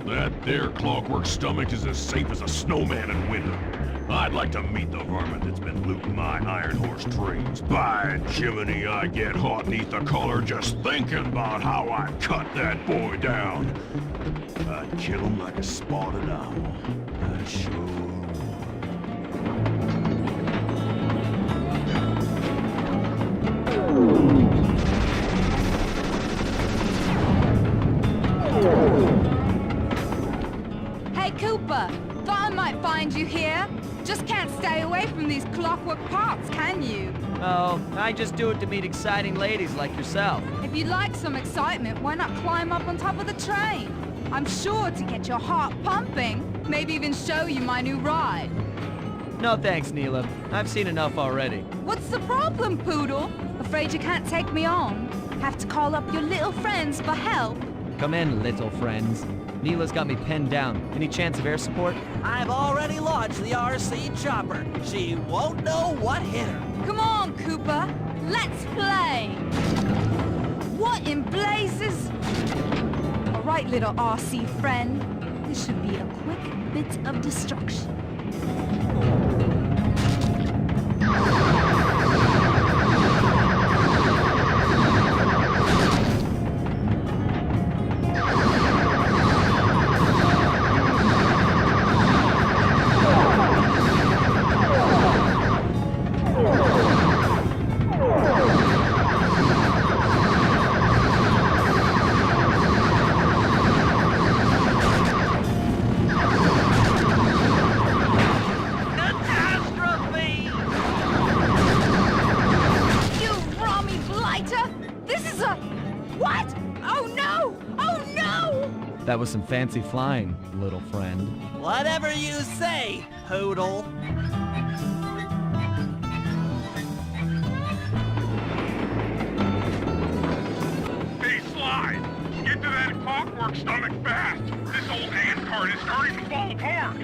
That there Clockwork Stomach is as safe as a snowman in winter. I'd like to meet the varmint that's been looting my Iron Horse trains. By Jiminy, I get hot neath the collar just thinking about how I'd cut that boy down. I'd kill him like a spotted owl. I sure would. Hey, Cooper! Thought I might find you here. Just can't stay away from these clockwork parts, can you? Oh, I just do it to meet exciting ladies like yourself. If you'd like some excitement, why not climb up on top of the train? I'm sure to get your heart pumping. Maybe even show you my new ride. No thanks, Neela. I've seen enough already. What's the problem, Poodle? Afraid you can't take me on? Have to call up your little friends for help? Come in, little friends. Neela's got me pinned down. Any chance of air support? I've already launched the RC chopper. She won't know what hit her. Come on, Cooper. Let's play. What in blazes? All right, little RC friend. This should be a quick bit of destruction. That was some fancy flying, little friend. Whatever you say, Poodle. Hey, Sly! Get to that Clockwork Stomach fast! This old ant cart is starting to fall apart!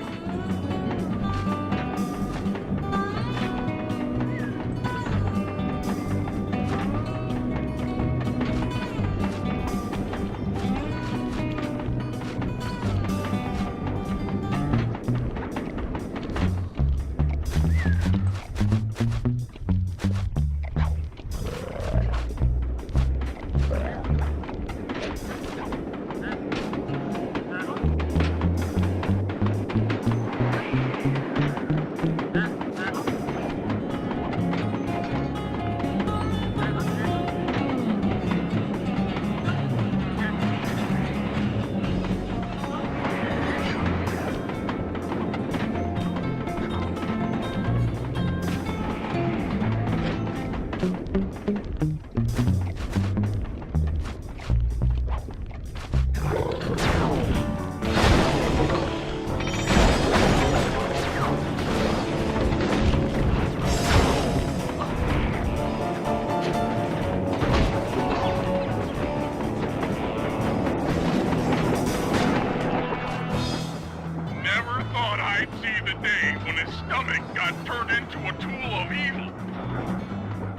stomach got turned into a tool of evil.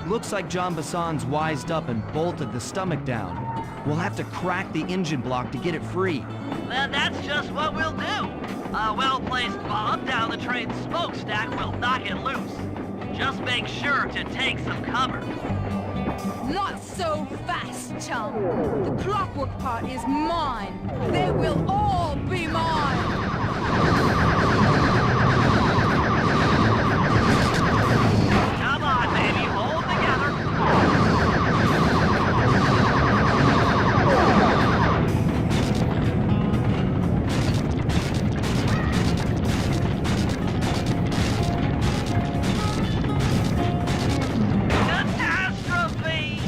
Looks like Jean Bisson's wised up and bolted the stomach down. We'll have to crack the engine block to get it free. Then that's just what we'll do. A well-placed bomb down the train's smokestack will knock it loose. Just make sure to take some cover. Not so fast, chum. The clockwork part is mine. They will all be mine. Come on, baby, hold together. Catastrophe!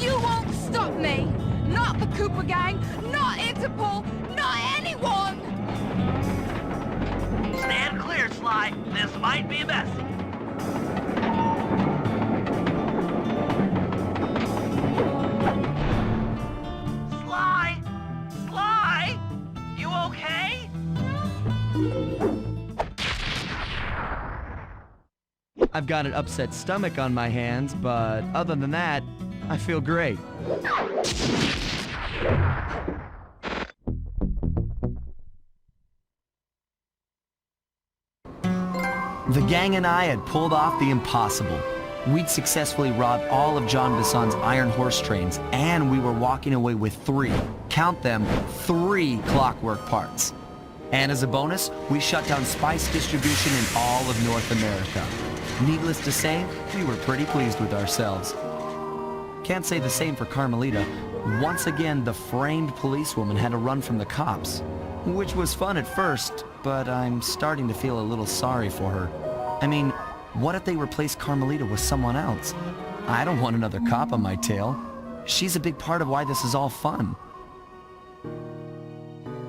You won't stop me. Not the Cooper Gang, not Interpol, not anyone. Stand clear, Sly. This might be messy. Sly! Sly! You okay? I've got an upset stomach on my hands, but other than that, I feel great. The gang and I had pulled off the impossible. We'd successfully robbed all of Jean Bisson's iron horse trains, and we were walking away with 3, count them, 3 clockwork parts. And as a bonus, we shut down spice distribution in all of North America. Needless to say, we were pretty pleased with ourselves. Can't say the same for Carmelita. Once again, the framed policewoman had to run from the cops. Which was fun at first, but I'm starting to feel a little sorry for her. I mean, what if they replaced Carmelita with someone else? I don't want another cop on my tail. She's a big part of why this is all fun.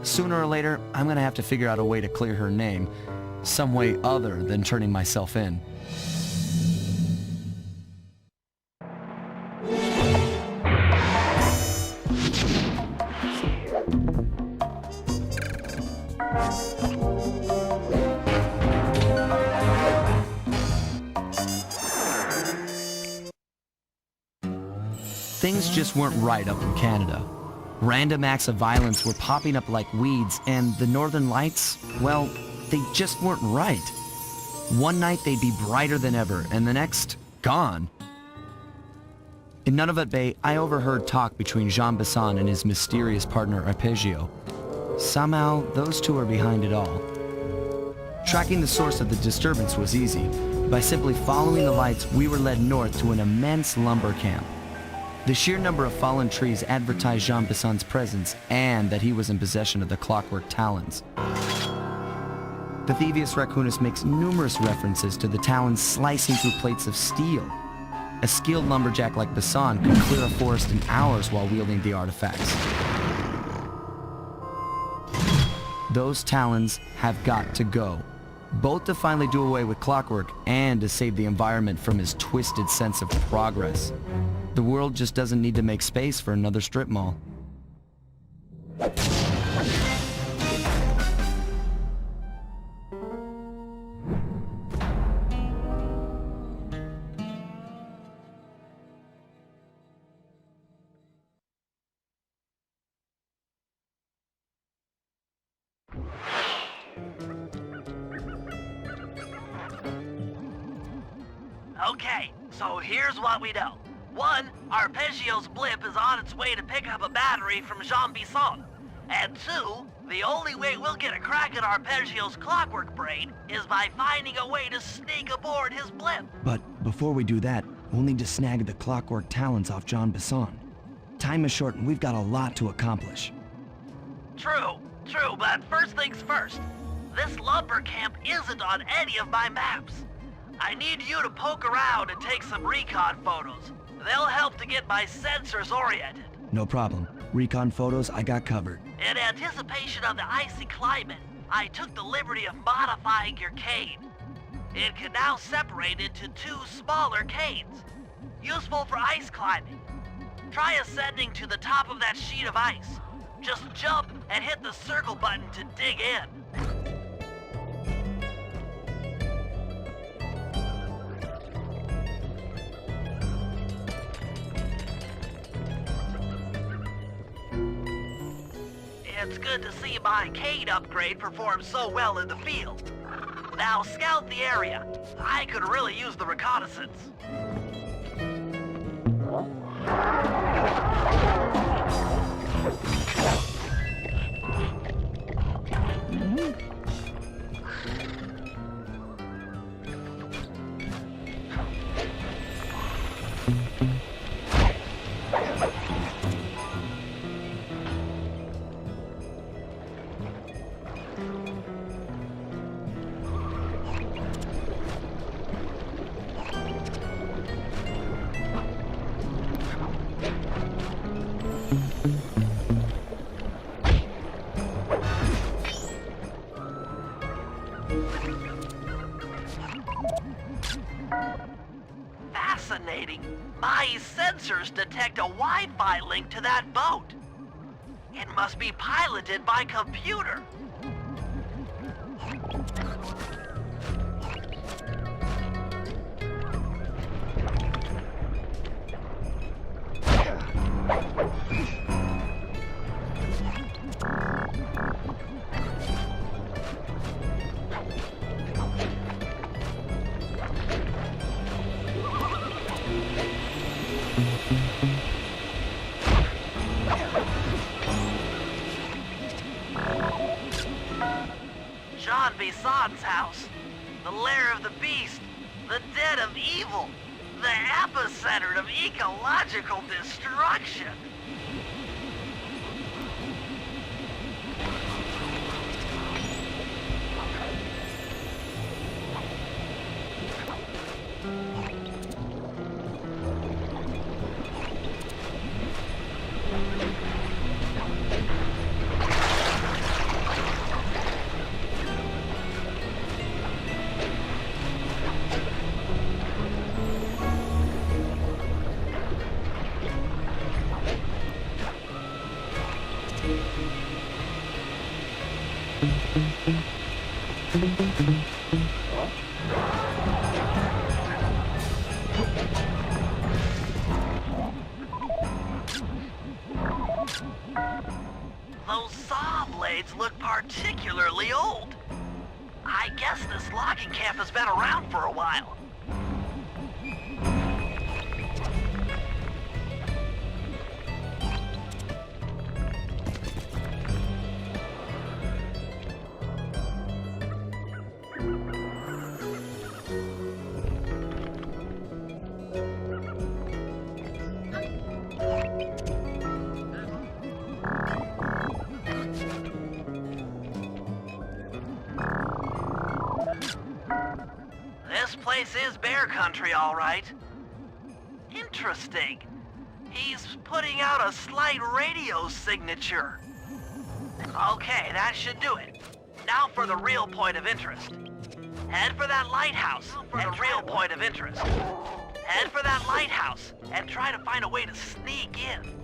Sooner or later, I'm gonna have to figure out a way to clear her name. Some way other than turning myself in. Things just weren't right up in Canada. Random acts of violence were popping up like weeds, and the Northern Lights, well, they just weren't right. One night they'd be brighter than ever, and the next, gone. In Nunavut Bay, I overheard talk between Jean Bisson and his mysterious partner Arpeggio. Somehow, those two are behind it all. Tracking the source of the disturbance was easy. By simply following the lights, we were led north to an immense lumber camp. The sheer number of fallen trees advertised Jean Bisson's presence and that he was in possession of the clockwork talons. The Thievius Raccoonus makes numerous references to the talons slicing through plates of steel. A skilled lumberjack like Bisson could clear a forest in hours while wielding the artifacts. Those talons have got to go, both to finally do away with clockwork and to save the environment from his twisted sense of progress. The world just doesn't need to make space for another strip mall. Okay, so here's what we know. 1, Arpeggio's blimp is on its way to pick up a battery from Jean Bisson. And 2, the only way we'll get a crack at Arpeggio's clockwork brain is by finding a way to sneak aboard his blimp. But before we do that, we'll need to snag the clockwork talons off Jean Bisson. Time is short and we've got a lot to accomplish. True, but first things first. This lumber camp isn't on any of my maps. I need you to poke around and take some recon photos. They'll help to get my sensors oriented. No problem. Recon photos, I got covered. In anticipation of the icy climate, I took the liberty of modifying your cane. It can now separate into 2 smaller caves, useful for ice climbing. Try ascending to the top of that sheet of ice. Just jump and hit the circle button to dig in. It's good to see my Cade upgrade perform so well in the field. Now scout the area. I could really use the reconnaissance. Fascinating. My sensors detect a Wi-Fi link to that boat. It must be piloted by computer. John Bison's house, the lair of the beast, the den of evil, the epicenter of ecological destruction. Those saw blades look particularly old. I guess this logging camp has been around for a while. This place is bear country, all right. Interesting. He's putting out a slight radio signature. Okay, that should do it. Now for the real point of interest. Head for that lighthouse. Head for that lighthouse and try to find a way to sneak in.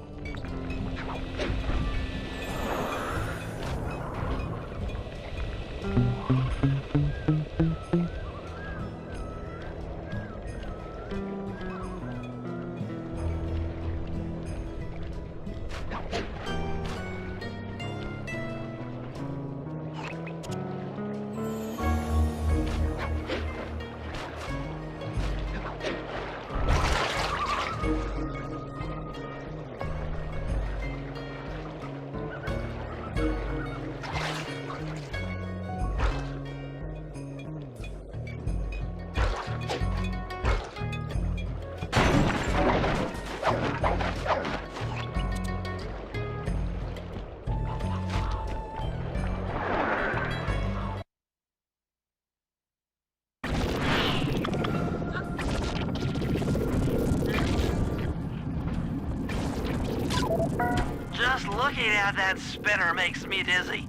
Just looking at that spinner makes me dizzy.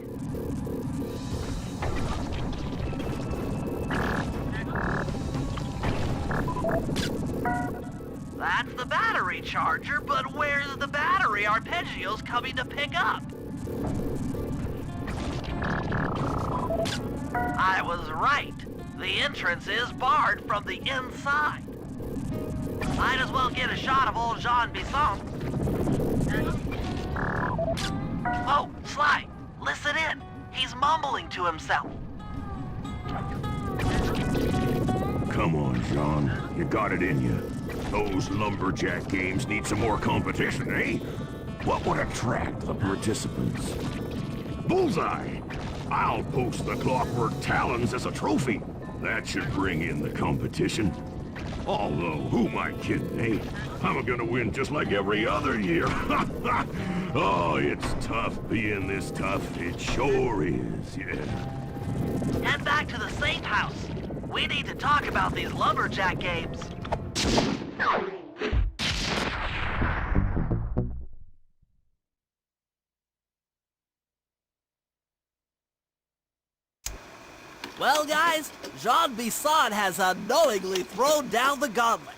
charger, but where's the battery Arpeggio's coming to pick up? I was right. The entrance is barred from the inside. Might as well get a shot of old Jean Bisson. Oh, Sly, listen in. He's mumbling to himself. Come on, Jean. You got it in you. Those lumberjack games need some more competition, eh? What would attract the participants? Bullseye! I'll post the Clockwork Talons as a trophy. That should bring in the competition. Although, who am I kidding, eh? I'm gonna win just like every other year. Oh, it's tough being this tough. It sure is, yeah. Head back to the safe house. We need to talk about these lumberjack games. Well, guys, Jean Bisson has unknowingly thrown down the gauntlet.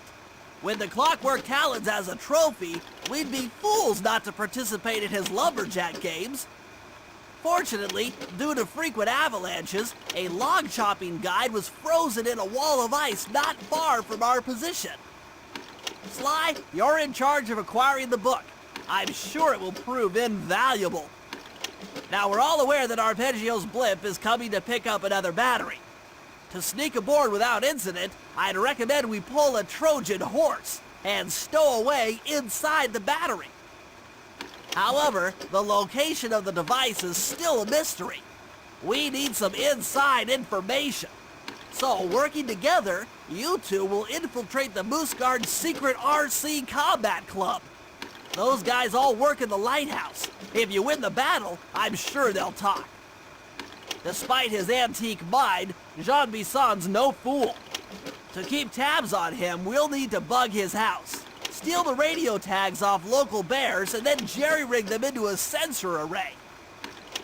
With the Clockwork Talons as a trophy, we'd be fools not to participate in his lumberjack games. Fortunately, due to frequent avalanches, a log chopping guide was frozen in a wall of ice not far from our position. Sly, you're in charge of acquiring the book. I'm sure it will prove invaluable. Now, we're all aware that Arpeggio's blimp is coming to pick up another battery. To sneak aboard without incident, I'd recommend we pull a Trojan horse and stow away inside the battery. However, the location of the device is still a mystery. We need some inside information. So, working together, you two will infiltrate the Moose Guard's secret RC Combat Club. Those guys all work in the lighthouse. If you win the battle, I'm sure they'll talk. Despite his antique mind, Jean Bisson's no fool. To keep tabs on him, we'll need to bug his house, steal the radio tags off local bears, and then jerry-rig them into a sensor array.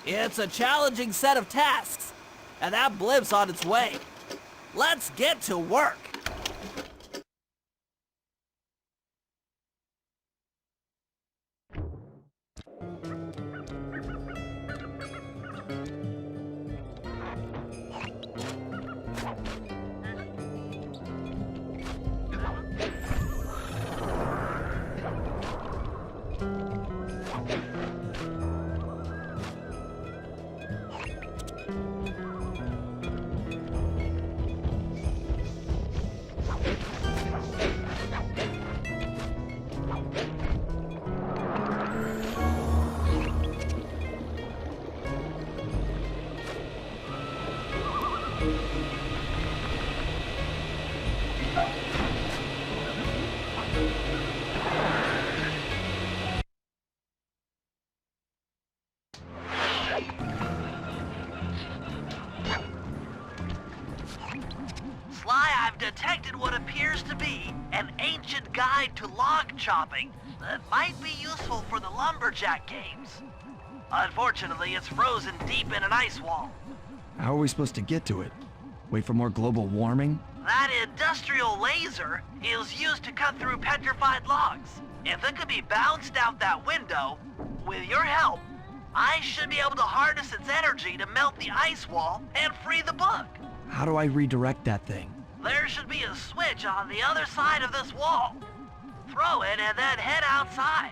It's a challenging set of tasks, and that blimp's on its way. Let's get to work. I've detected what appears to be an ancient guide to log chopping that might be useful for the lumberjack games. Unfortunately, it's frozen deep in an ice wall. How are we supposed to get to it? Wait for more global warming? That industrial laser is used to cut through petrified logs. If it could be bounced out that window, with your help, I should be able to harness its energy to melt the ice wall and free the book. How do I redirect that thing? There should be a switch on the other side of this wall. Throw it and then head outside.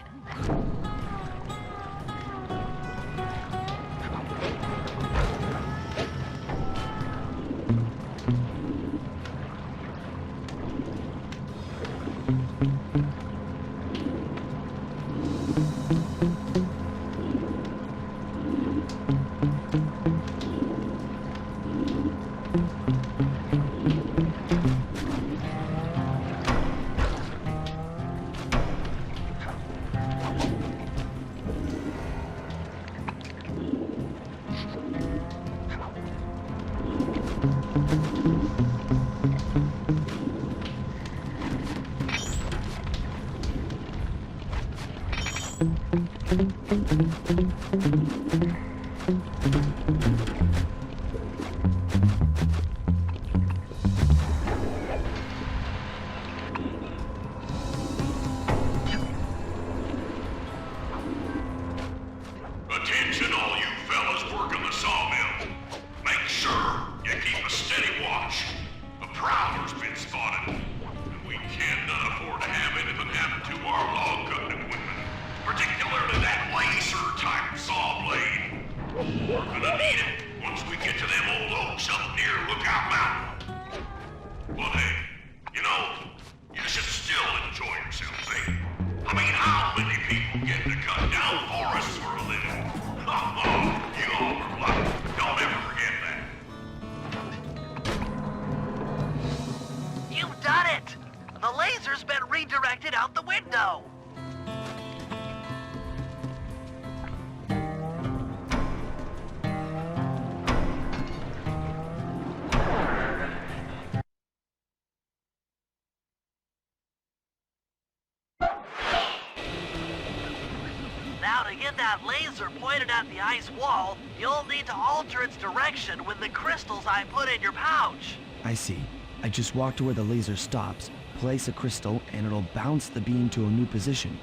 that laser pointed at the ice wall, you'll need to alter its direction with the crystals I put in your pouch. I see. I just walk to where the laser stops, place a crystal, and it'll bounce the beam to a new position.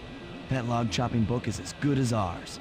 That log chopping book is as good as ours.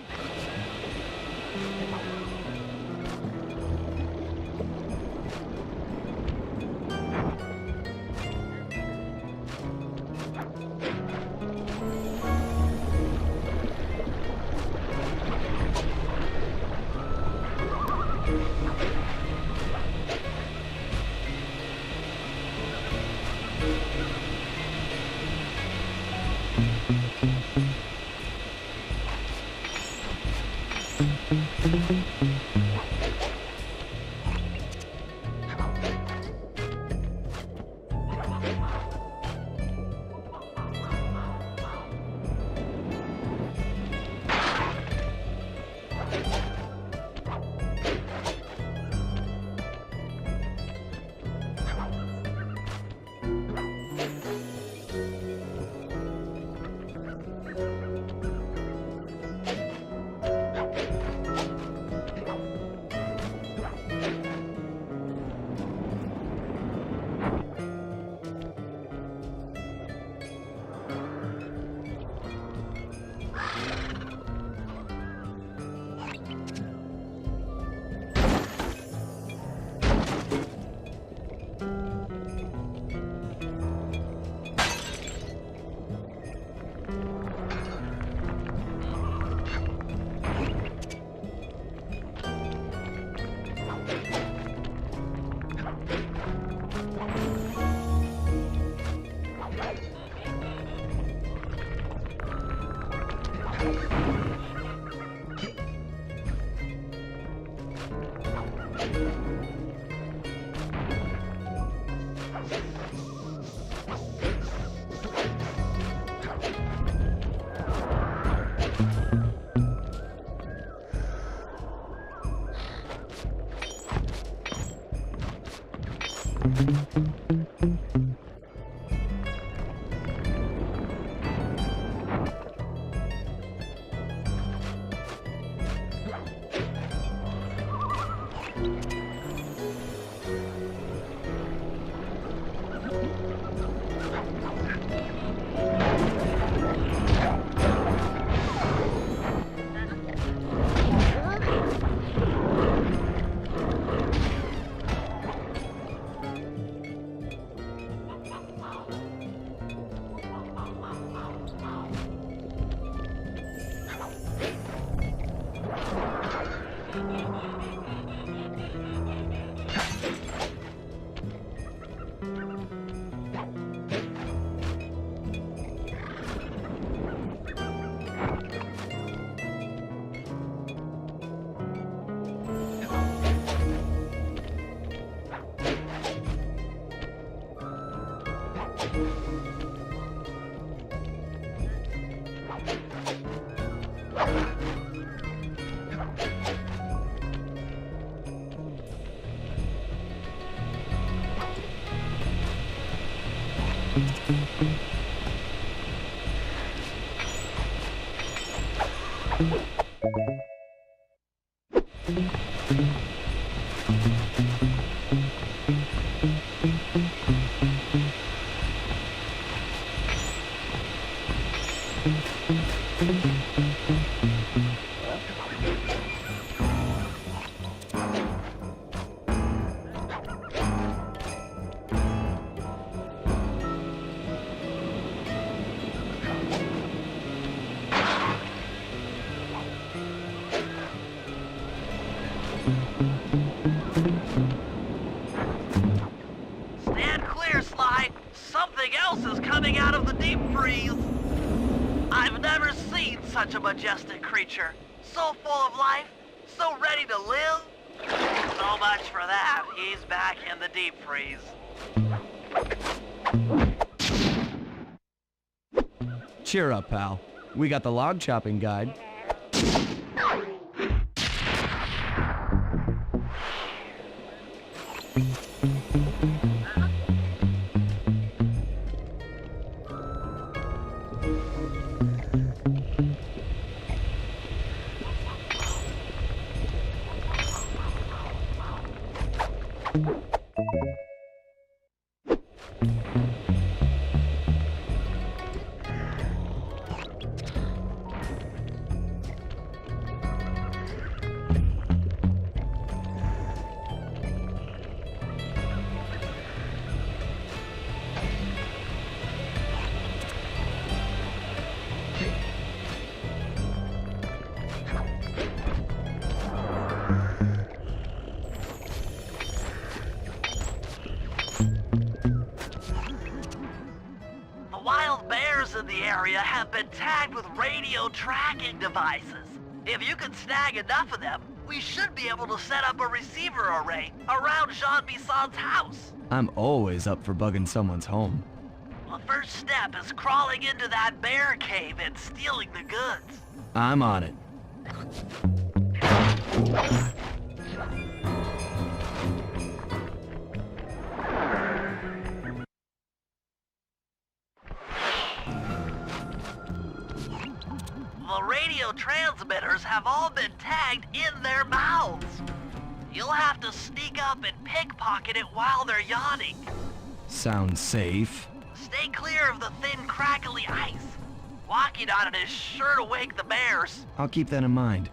Stand clear, Sly. Something else is coming out of the deep freeze. I've never seen such a majestic creature. So full of life, so ready to live. So much for that. He's back in the deep freeze. Cheer up, pal. We got the log chopping guide. In the area have been tagged with radio tracking devices. If you can snag enough of them, we should be able to set up a receiver array around Jean Bisson's house. I'm always up for bugging someone's home. The first step is crawling into that bear cave and stealing the goods. I'm on it. The radio transmitters have all been tagged in their mouths. You'll have to sneak up and pickpocket it while they're yawning. Sounds safe. Stay clear of the thin, crackly ice. Walking on it is sure to wake the bears. I'll keep that in mind.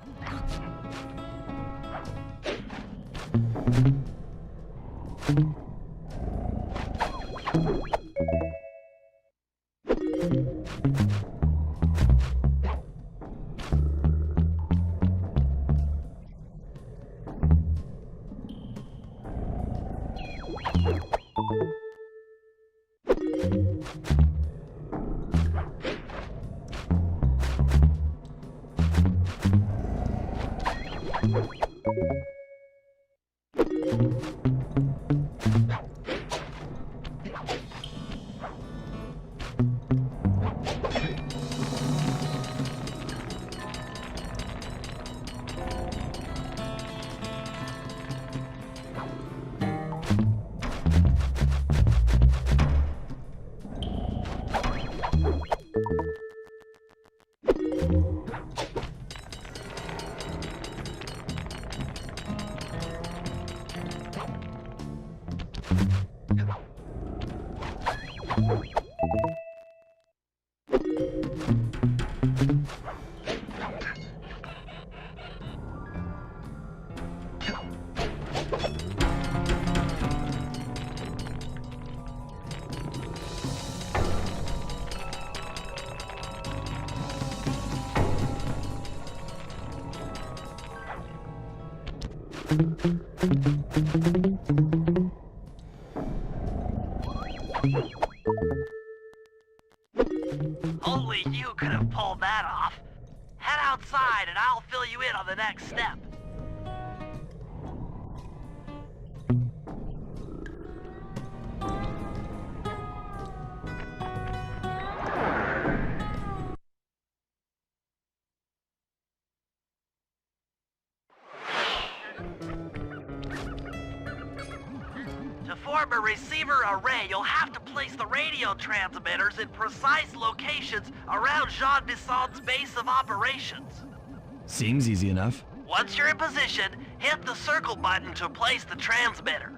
Only you could have pulled that off. Head outside and I'll fill you in on the next step. To form a receiver array, you'll have to place the radio transmitters in precise locations around Jean Bisson's base of operations. Seems easy enough. Once you're in position, hit the circle button to place the transmitter.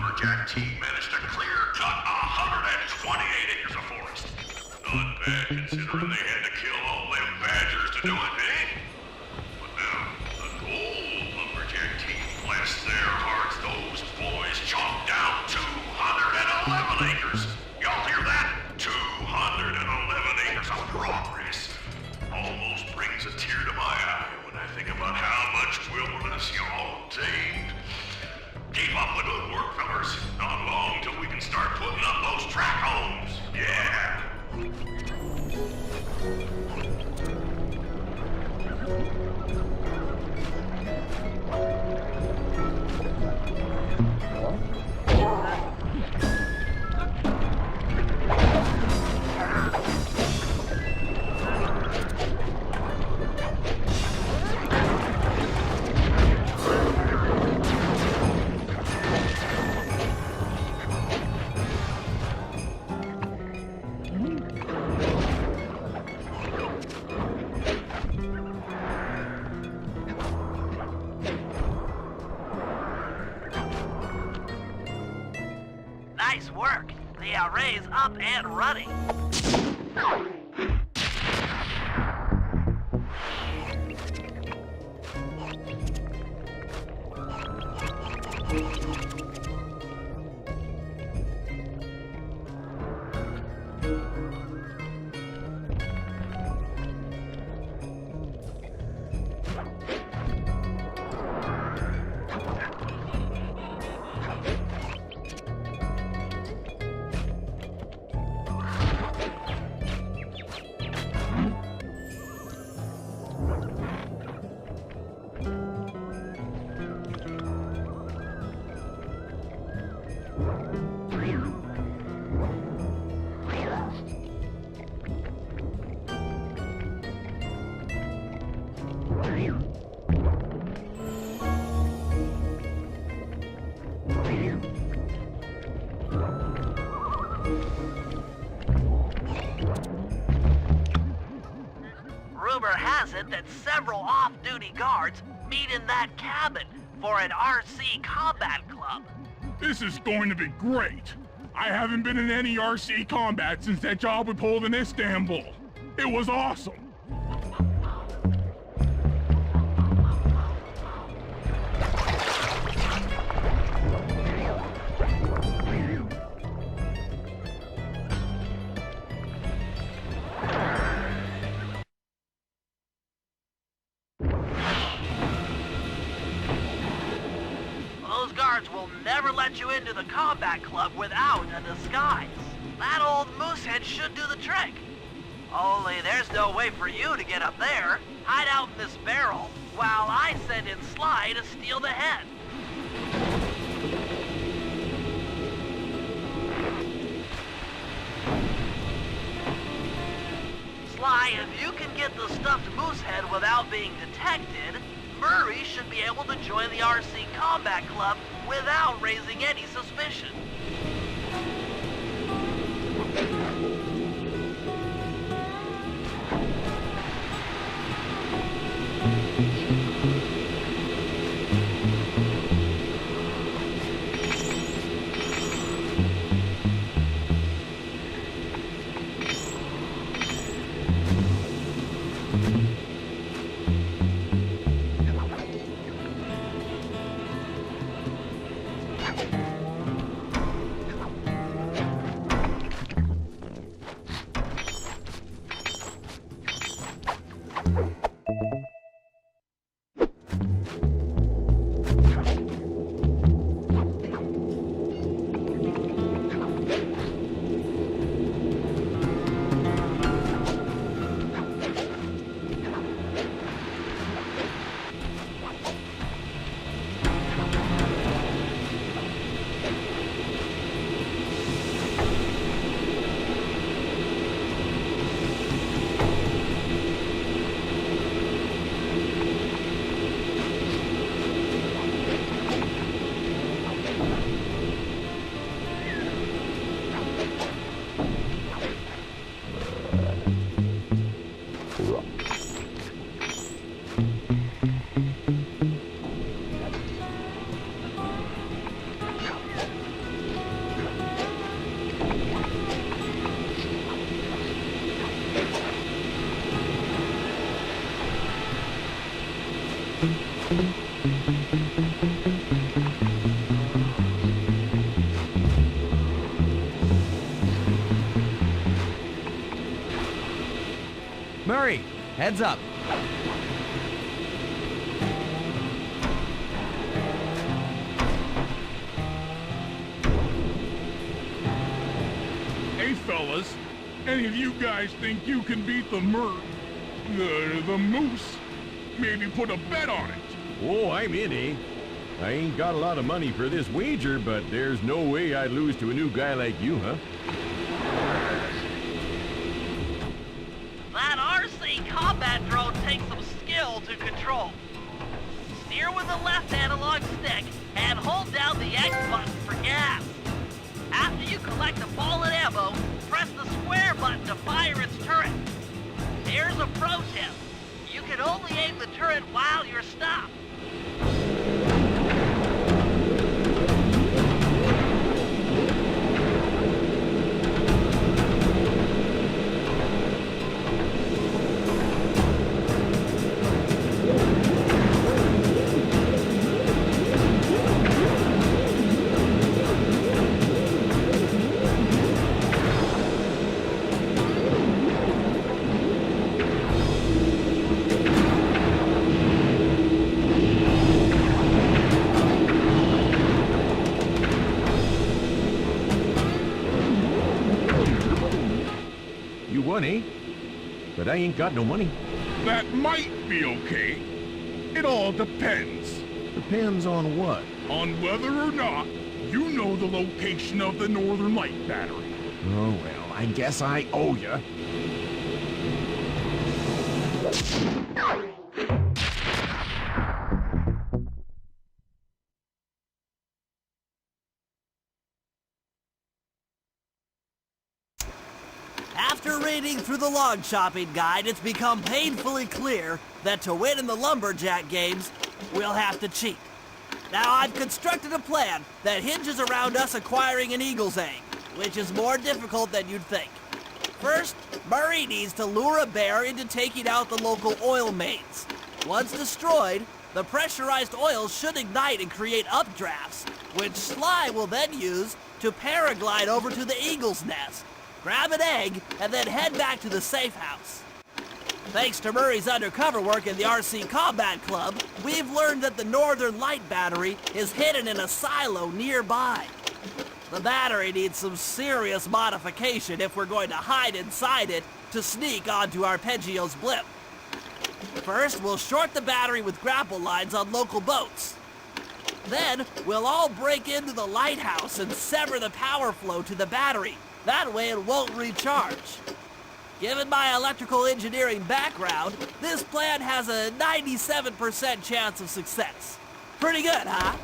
lumberjack team managed to clear cut 128 acres of forest. Not bad considering they had to kill all them badgers to do it, eh? But now, the gold lumberjack team, bless their hearts, those boys chopped down 211 acres. Y'all hear that? 211 acres of progress. Almost brings a tear to my eye when I think about how much wilderness y'all tamed. Keep up the good work, fellas. Not long till we can start putting up those track homes. Yeah. Nice work. The array's up and running. Rumor has it that several off-duty guards meet in that cabin for an RC combat club. This is going to be great. I haven't been in any RC combat since that job we pulled in Istanbul. It was awesome. Those guards will never let you into the combat club without a disguise. That old moosehead should do the trick. Only there's no way for you to get up there. Hide out in this barrel while I send in Sly to steal the head. Sly, if you can get the stuffed moosehead without being detected, Murray should be able to join the RC Combat Club without raising any suspicion. Murray, heads up. Hey fellas, any of you guys think you can beat the moose? Maybe put a bet on it. Oh, I'm in, eh? I ain't got a lot of money for this wager, but there's no way I'd lose to a new guy like you, huh? That RC combat drone takes some skill to control. Steer with the left analog stick and hold down the X button for gas. After you collect the ball and ammo, press the square button to fire its turret. Here's a pro tip. You can only aim the turret while you're stopped. You won, eh? But I ain't got no money. That might be okay. It all depends. Depends on what? On whether or not you know the location of the Northern Light Battery. Oh, well, I guess I owe ya. After reading through the log chopping guide, it's become painfully clear that to win in the lumberjack games, we'll have to cheat. Now, I've constructed a plan that hinges around us acquiring an eagle's egg, which is more difficult than you'd think. First, Murray needs to lure a bear into taking out the local oil mains. Once destroyed, the pressurized oil should ignite and create updrafts, which Sly will then use to paraglide over to the eagle's nest, grab an egg, and then head back to the safe house. Thanks to Murray's undercover work in the RC Combat Club, we've learned that the Northern Light Battery is hidden in a silo nearby. The battery needs some serious modification if we're going to hide inside it to sneak onto Arpeggio's blimp. First, we'll short the battery with grapple lines on local boats. Then, we'll all break into the lighthouse and sever the power flow to the battery. That way it won't recharge. Given my electrical engineering background, this plan has a 97% chance of success. Pretty good, huh?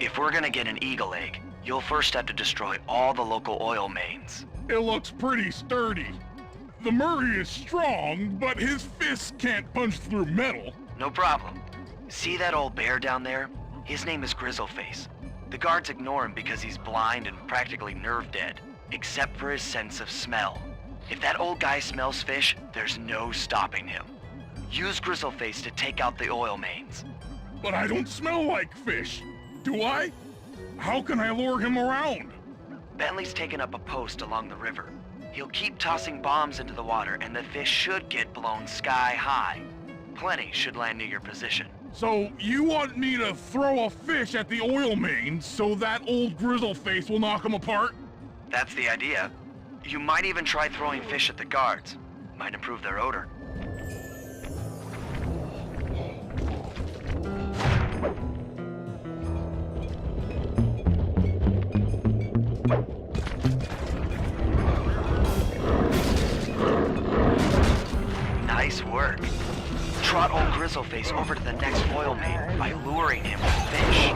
If we're gonna get an eagle egg, you'll first have to destroy all the local oil mains. It looks pretty sturdy. The Murray is strong, but his fists can't punch through metal. No problem. See that old bear down there? His name is Grizzleface. The guards ignore him because he's blind and practically nerve dead, except for his sense of smell. If that old guy smells fish, there's no stopping him. Use Grizzleface to take out the oil mains. But I don't smell like fish, do I? How can I lure him around? Bentley's taken up a post along the river. He'll keep tossing bombs into the water and the fish should get blown sky high. Plenty should land near your position. So you want me to throw a fish at the oil mains so that old Grizzleface will knock him apart? That's the idea. You might even try throwing fish at the guards. Might improve their odor. Grizzleface over to the next oil main by luring him with fish.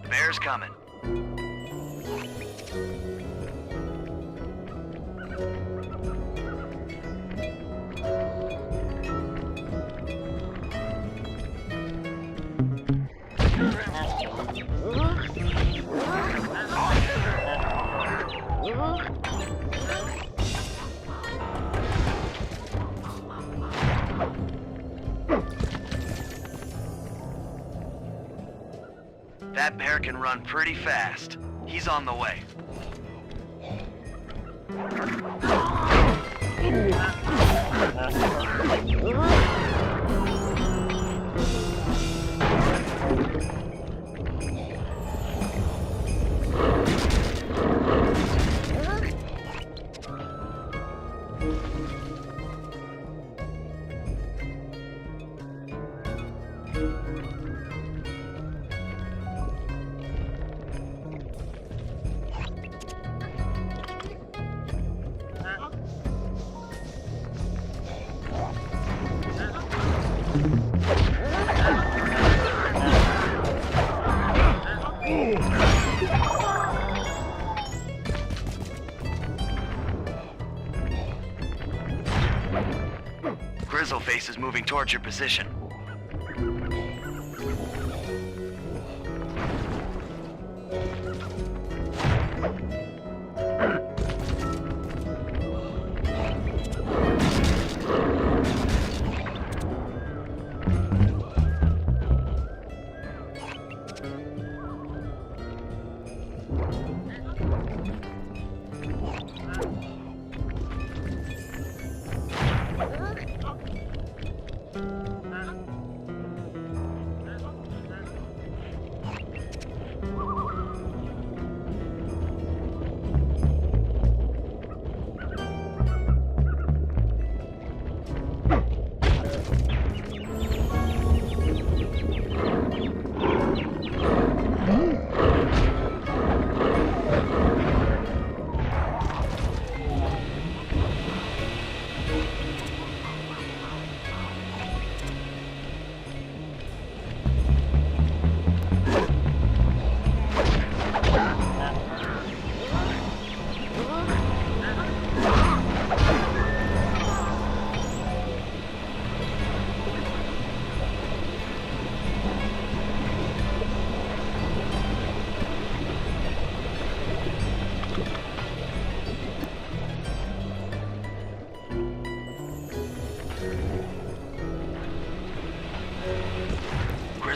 Bear's coming. That bear can run pretty fast. He's on the way. Grizzleface is moving towards your position.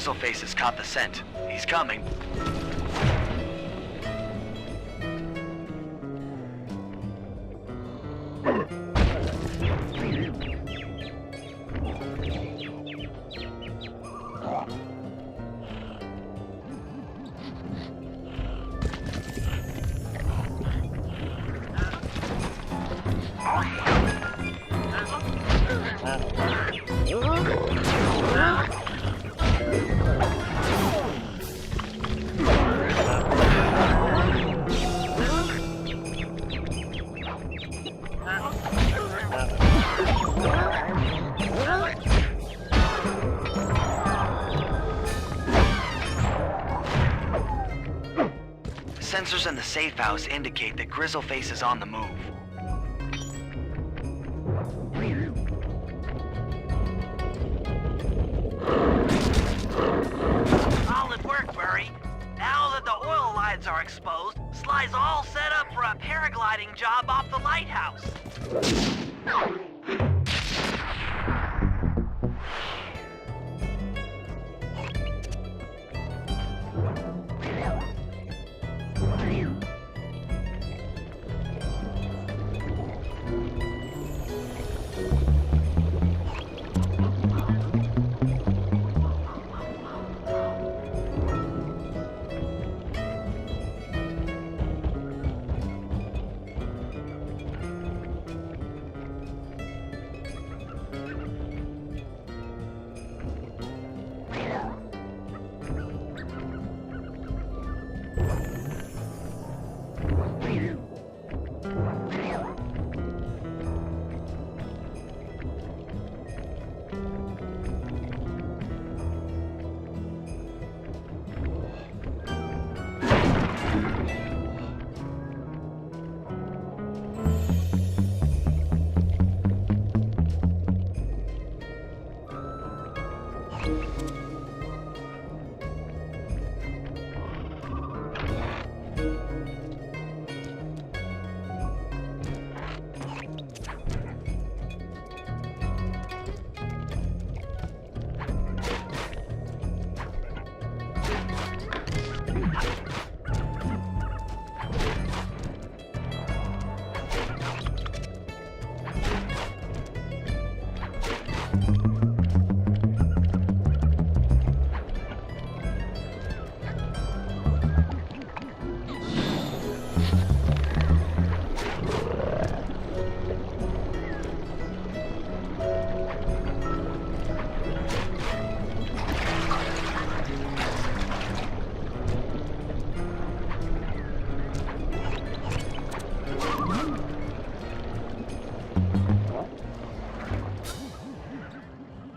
Grizzleface has caught the scent. He's coming. Sensors in the safe house indicate that Grizzleface is on the move. Solid work, Murray. Now that the oil lines are exposed, Sly's all set up for a paragliding job off the lighthouse.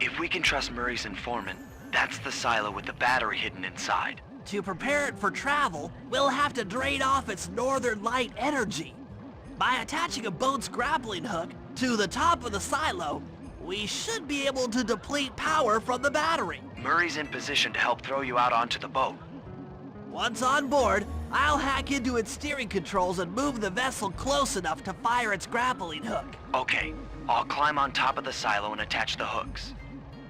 If we can trust Murray's informant, that's the silo with the battery hidden inside. To prepare it for travel, we'll have to drain off its northern light energy. By attaching a boat's grappling hook to the top of the silo, we should be able to deplete power from the battery. Murray's in position to help throw you out onto the boat. Once on board, I'll hack into its steering controls and move the vessel close enough to fire its grappling hook. Okay, I'll climb on top of the silo and attach the hooks.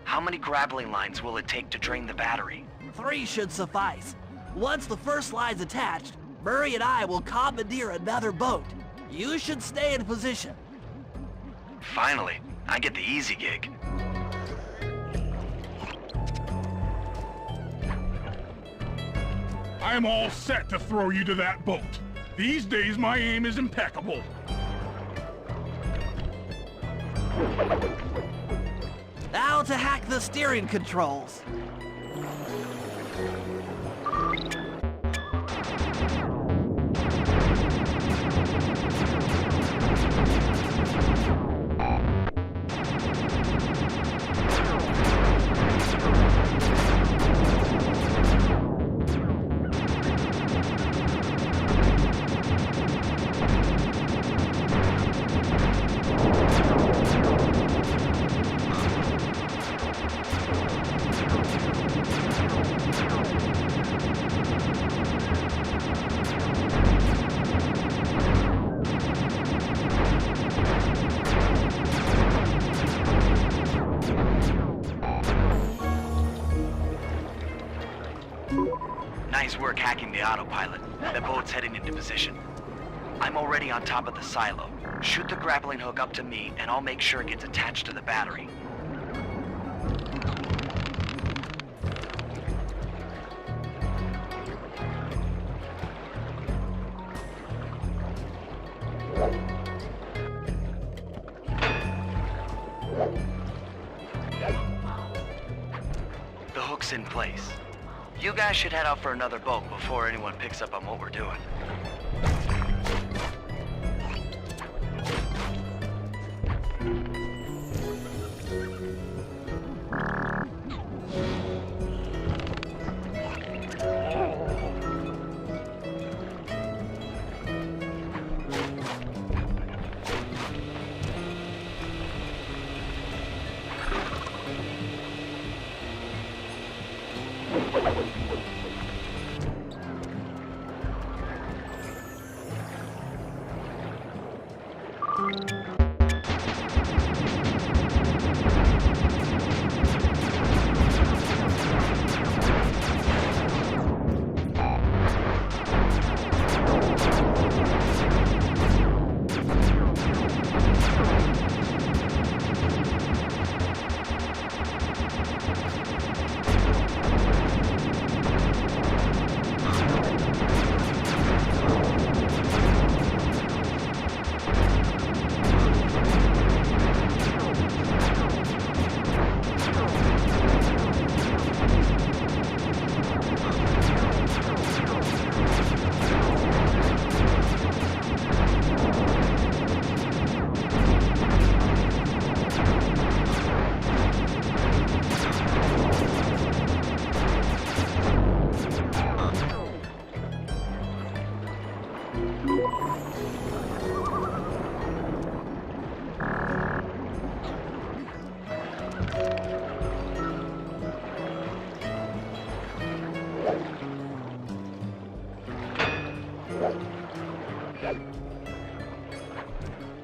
How many grappling lines will it take to drain the battery? 3 should suffice. Once the first line's attached, Murray and I will commandeer another boat. You should stay in position. Finally, I get the easy gig. I'm all set to throw you to that boat. These days, my aim is impeccable. Now to hack the steering controls. Nice work hacking the autopilot. The boat's heading into position. I'm already on top of the silo. Shoot the grappling hook up to me, and I'll make sure it gets attached to the battery. The hook's in place. You guys should head out for another boat before anyone picks up on what we're doing.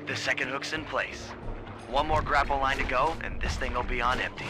The second hook's in place. One more grapple line to go, and this thing will be on empty.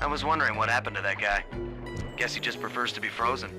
I was wondering what happened to that guy. Guess he just prefers to be frozen.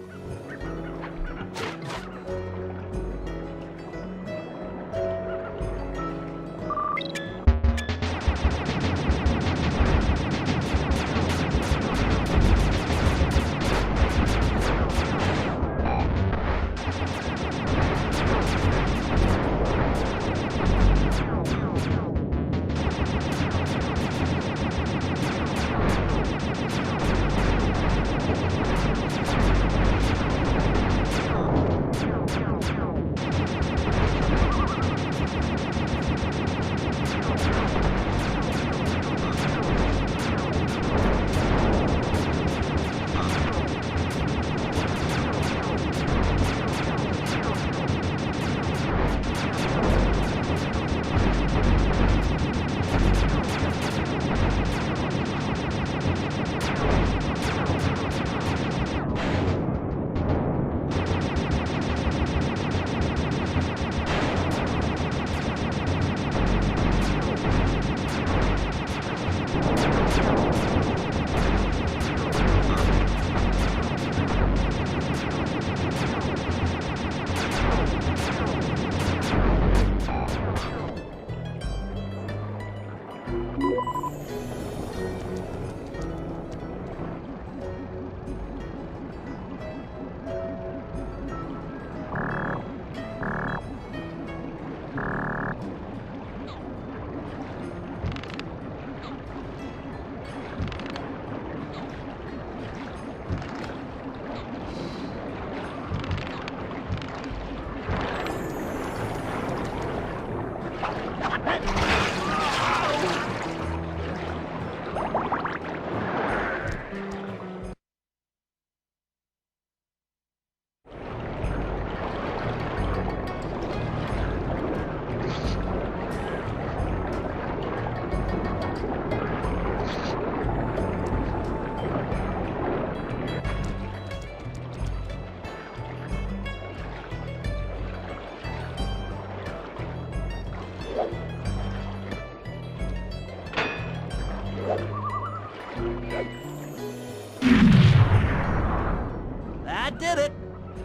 That did it.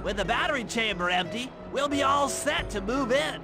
With the battery chamber empty, we'll be all set to move in.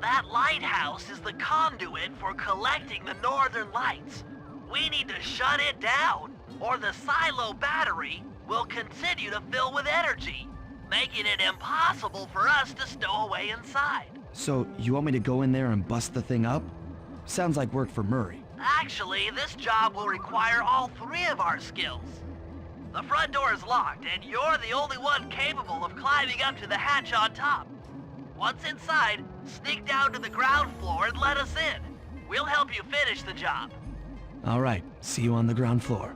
That lighthouse is the conduit for collecting the northern lights. We need to shut it down. or the silo battery will continue to fill with energy, making it impossible for us to stow away inside. So, you want me to go in there and bust the thing up? Sounds like work for Murray. Actually, this job will require all three of our skills. The front door is locked, and you're the only one capable of climbing up to the hatch on top. Once inside, sneak down to the ground floor and let us in. We'll help you finish the job. All right, see you on the ground floor.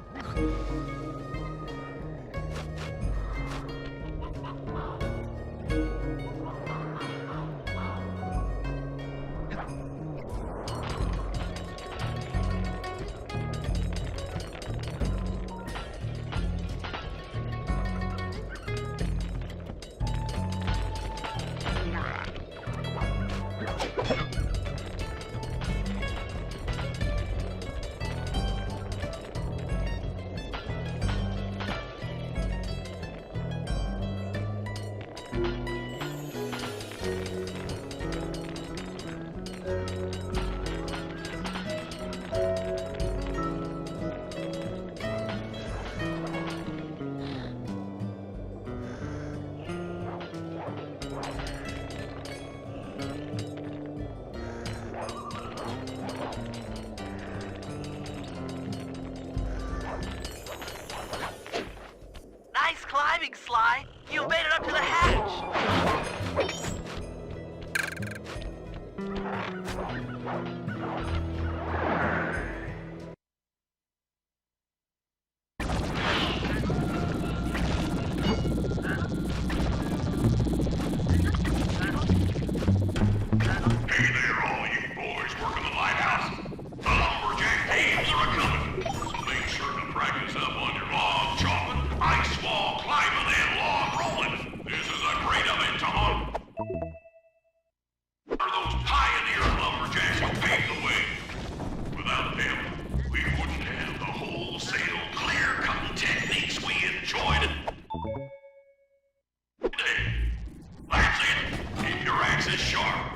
Nice climbing, Sly. You made it up to the hatch. Hey there, all you boys working the lighthouse. The lumberjack dames are a-coming, so make sure to practice up on your log chopping, ice wall climbing, and log rolling. This is a great event to hunt. Are those pioneer lumberjacks who paved the way? Without them, we wouldn't have the wholesale clear-cutting techniques we enjoyed today. That's it. Keep your axes sharp.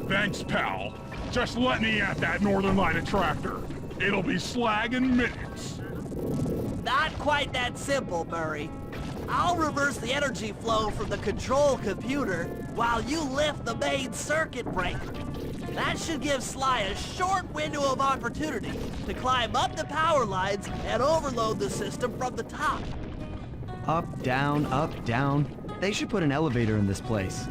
Thanks, pal. Just let me at that Northern Light attractor. It'll be slag in minutes. Not quite that simple, Murray. I'll reverse the energy flow from the control computer while you lift the main circuit breaker. That should give Sly a short window of opportunity to climb up the power lines and overload the system from the top. Up, down, up, down. They should put an elevator in this place.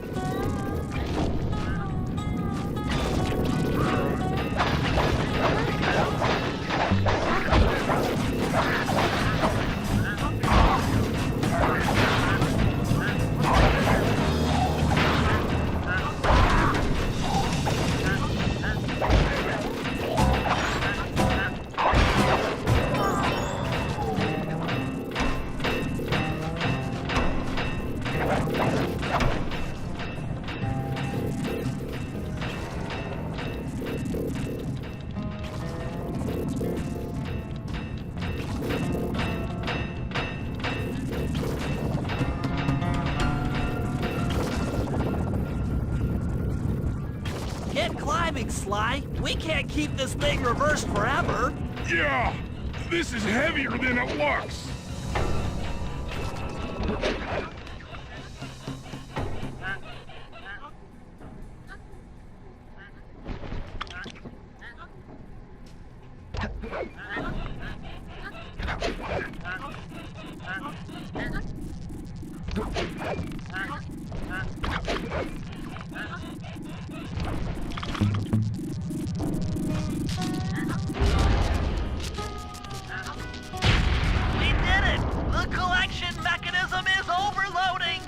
Get climbing, Sly. We can't keep this thing reversed forever. Yeah, this is heavier than it looks. We did it! The collection mechanism is overloading!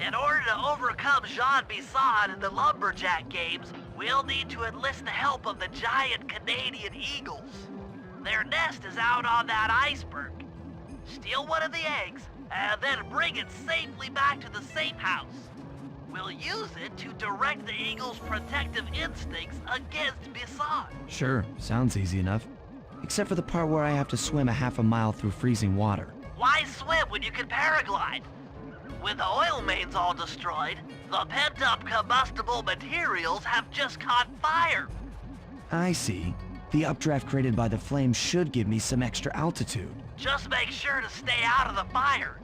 In order to overcome Jean Bisson in the Lumberjack games, we'll need to enlist the help of the giant Canadian eagles. Their nest is out on that iceberg. Steal one of the eggs, and then bring it safely back to the safe house. We'll use it to direct the eagle's protective instincts against Bisson. Sure, sounds easy enough. Except for the part where I have to swim a half a mile through freezing water. Why swim when you can paraglide? With the oil mains all destroyed, the pent-up combustible materials have just caught fire. I see. The updraft created by the flames should give me some extra altitude. Just make sure to stay out of the fire.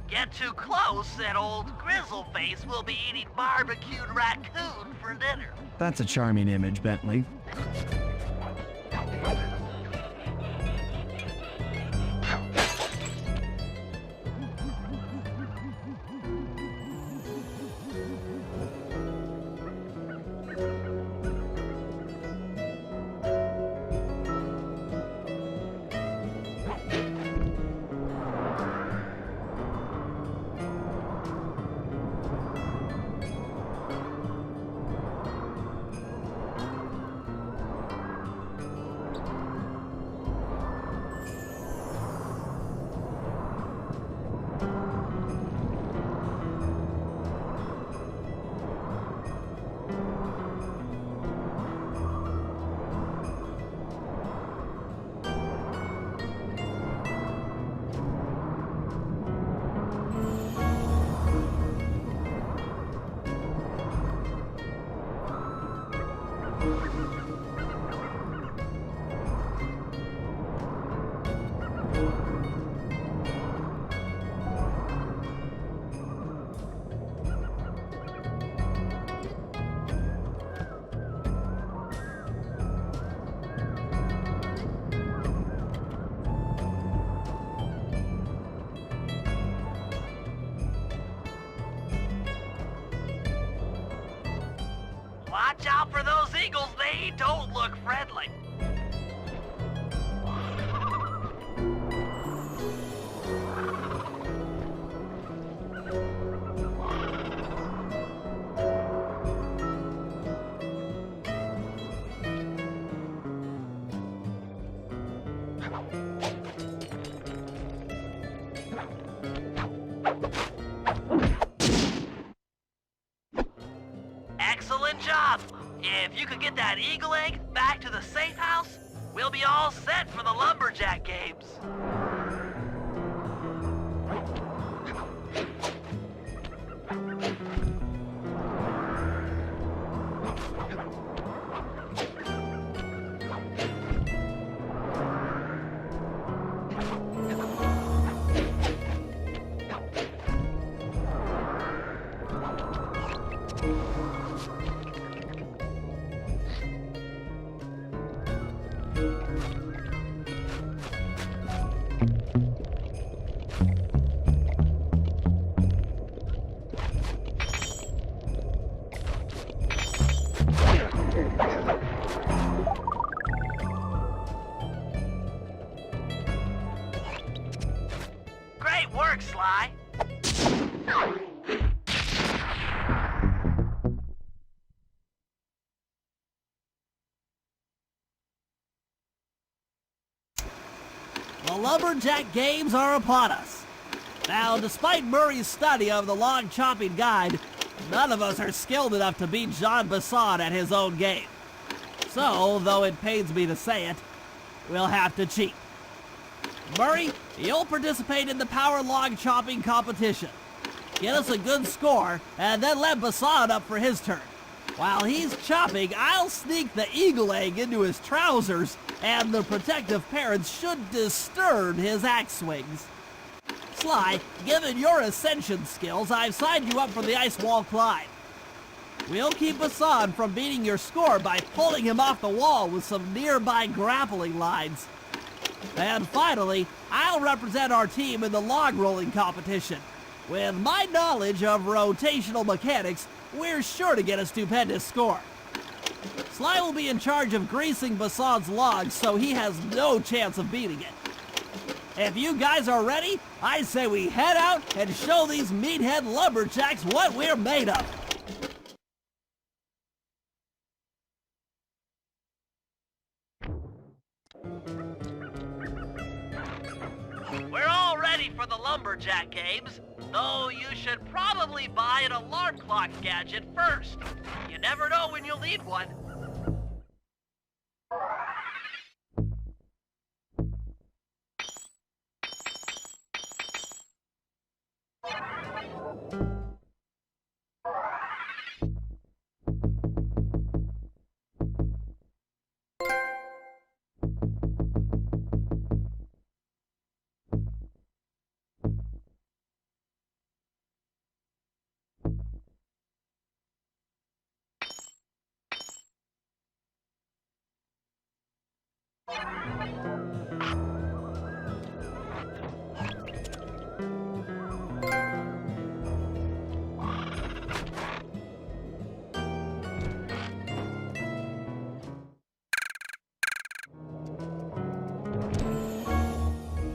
Get too close and old Grizzleface will be eating barbecued raccoon for dinner. That's a charming image, Bentley. Watch out for those eagles, they don't look friendly. Excellent job! If you could get that eagle egg back to the safe house, we'll be all set for the Lumberjack games. Great work, Sly. The Lumberjack Games are upon us. Now, despite Murray's study of the log chopping guide, none of us are skilled enough to beat Jean Bisson at his own game. So, though it pains me to say it, we'll have to cheat. Murray, you'll participate in the power log chopping competition. Get us a good score, and then let Bisson up for his turn. While he's chopping, I'll sneak the eagle egg into his trousers, and the protective parents should disturb his axe swings. Sly, given your ascension skills, I've signed you up for the ice wall climb. We'll keep Bisson from beating your score by pulling him off the wall with some nearby grappling lines. And finally, I'll represent our team in the log rolling competition. With my knowledge of rotational mechanics, we're sure to get a stupendous score. Sly will be in charge of greasing Bisson's logs, so he has no chance of beating it. If you guys are ready, I say we head out and show these meathead lumberjacks what we're made of. We're all ready for the Lumberjack Games, though you should probably buy an alarm clock gadget first. You never know when you'll need one.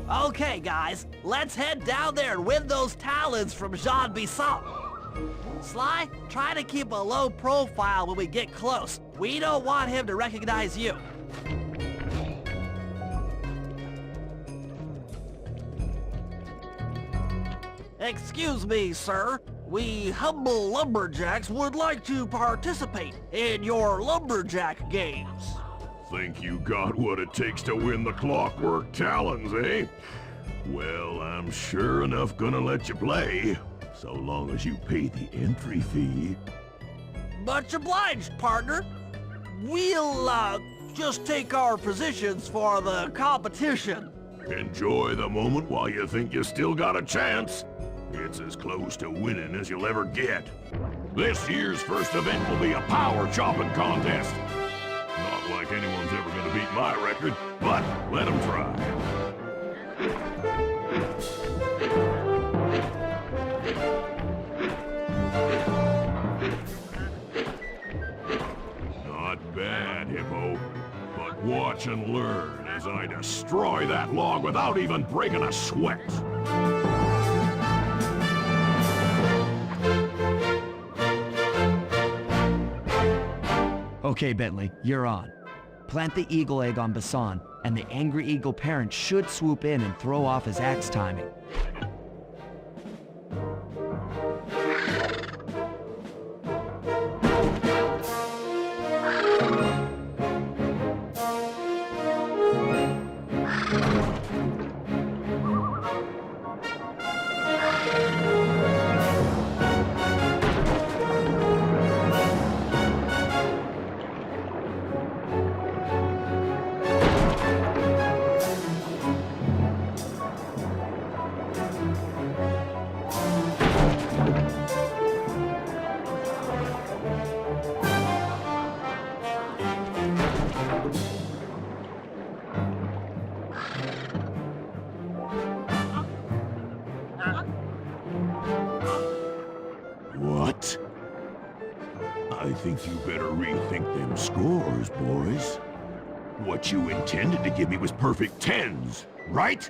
Okay, guys, let's head down there and win those talons from Jean Bisson. Sly, try to keep a low profile when we get close. We don't want him to recognize you. Excuse me, sir. We humble lumberjacks would like to participate in your lumberjack games. Think you got what it takes to win the clockwork talons, eh? Well, I'm sure enough gonna let you play, so long as you pay the entry fee. Much obliged, partner. We'll, just take our positions for the competition. Enjoy the moment while you think you still got a chance. It's as close to winning as you'll ever get. This year's first event will be a power chopping contest. Not like anyone's ever gonna beat my record, but let them try. Not bad, Hippo. But watch and learn as I destroy that log without even breaking a sweat. Okay, Bentley, you're on. Plant the eagle egg on Bisson, and the angry eagle parent should swoop in and throw off his axe timing. I think you better rethink them scores, boys. What you intended to give me was perfect tens, right?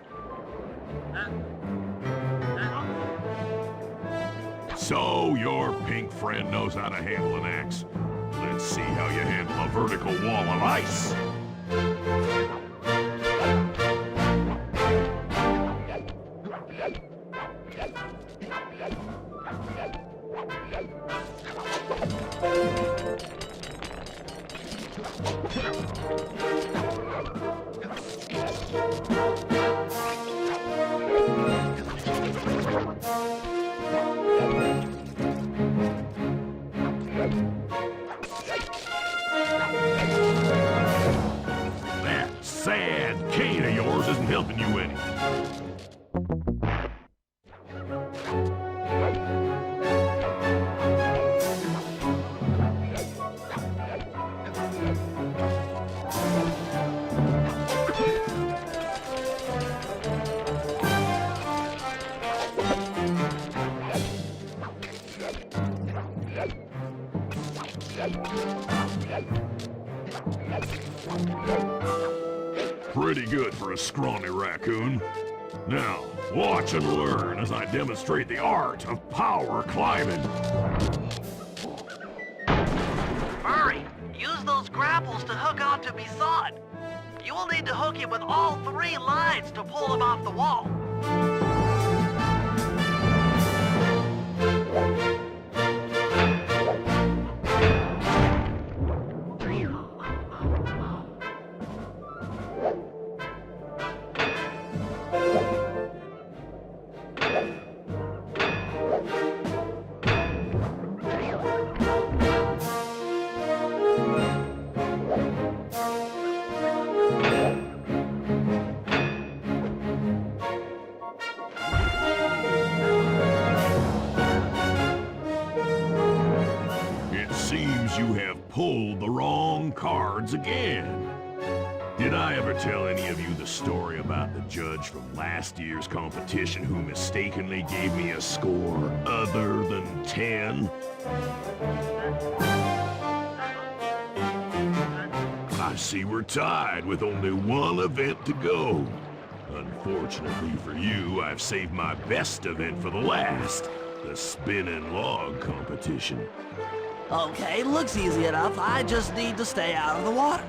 So your pink friend knows how to handle an axe. Let's see how you handle a vertical wall of ice. That sad cane of yours isn't helping you any. Pretty good for a scrawny raccoon. Now, watch and learn as I demonstrate the art of power climbing. Murray, use those grapples to hook onto Bisson. You will need to hook him with all 3 lines to pull him off the wall. Seems you have pulled the wrong cards again. Did I ever tell any of you the story about the judge from last year's competition who mistakenly gave me a score other than 10? I see we're tied with only one event to go. Unfortunately for you, I've saved my best event for the last, the spinning log competition. Okay, looks easy enough. I just need to stay out of the water.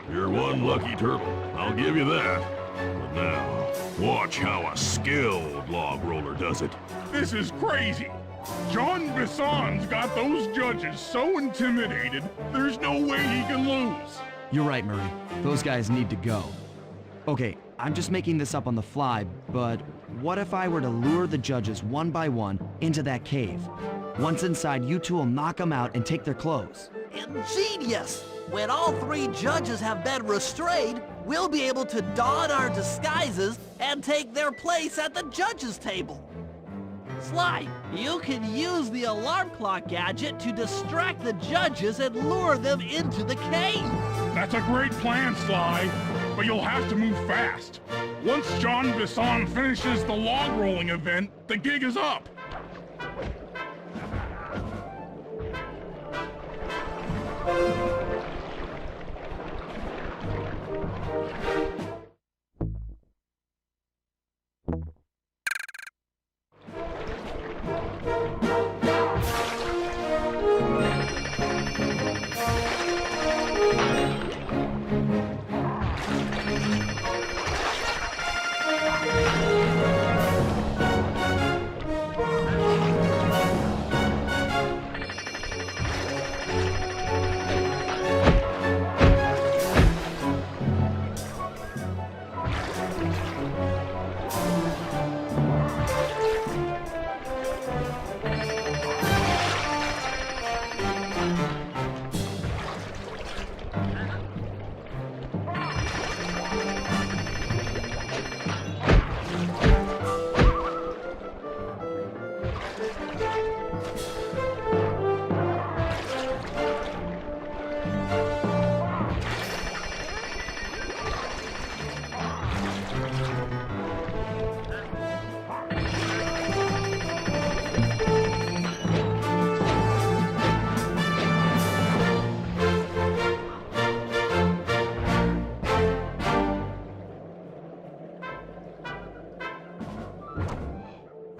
You're one lucky turtle, I'll give you that. But now, watch how a skilled log roller does it. This is crazy! John Bisson's got those judges so intimidated, there's no way he can lose. You're right, Murray. Those guys need to go. Okay, I'm just making this up on the fly, but what if I were to lure the judges one by one into that cave? Once inside, you two will knock them out and take their clothes. Ingenious! When all 3 judges have been restrained, we'll be able to don our disguises and take their place at the judges' table. Sly, you can use the alarm clock gadget to distract the judges and lure them into the cave. That's a great plan, Sly, but you'll have to move fast. Once John Bisson finishes the log rolling event, the gig is up.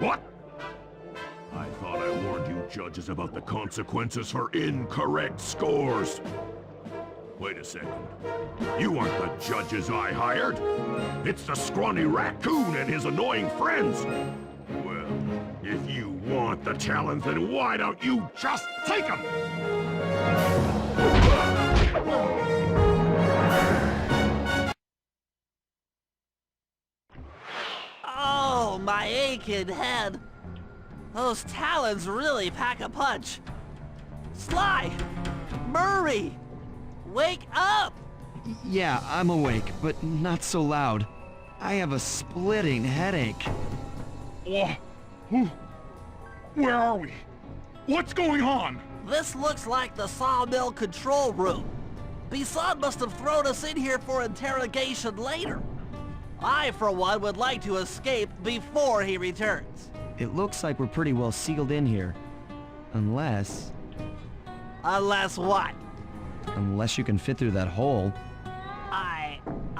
What? I thought I warned you judges about the consequences for incorrect scores. Wait a second. You aren't the judges I hired. It's the scrawny raccoon and his annoying friends. Well, if you want the challenge, then why don't you just take them? Oh, my aching head. Those talons really pack a punch. Sly! Murray! Wake up! Yeah, I'm awake, but not so loud. I have a splitting headache. Where are we? What's going on? This looks like the sawmill control room. Bisson must have thrown us in here for interrogation later. I, for one, would like to escape before he returns. It looks like we're pretty well sealed in here. Unless... Unless what? Unless you can fit through that hole.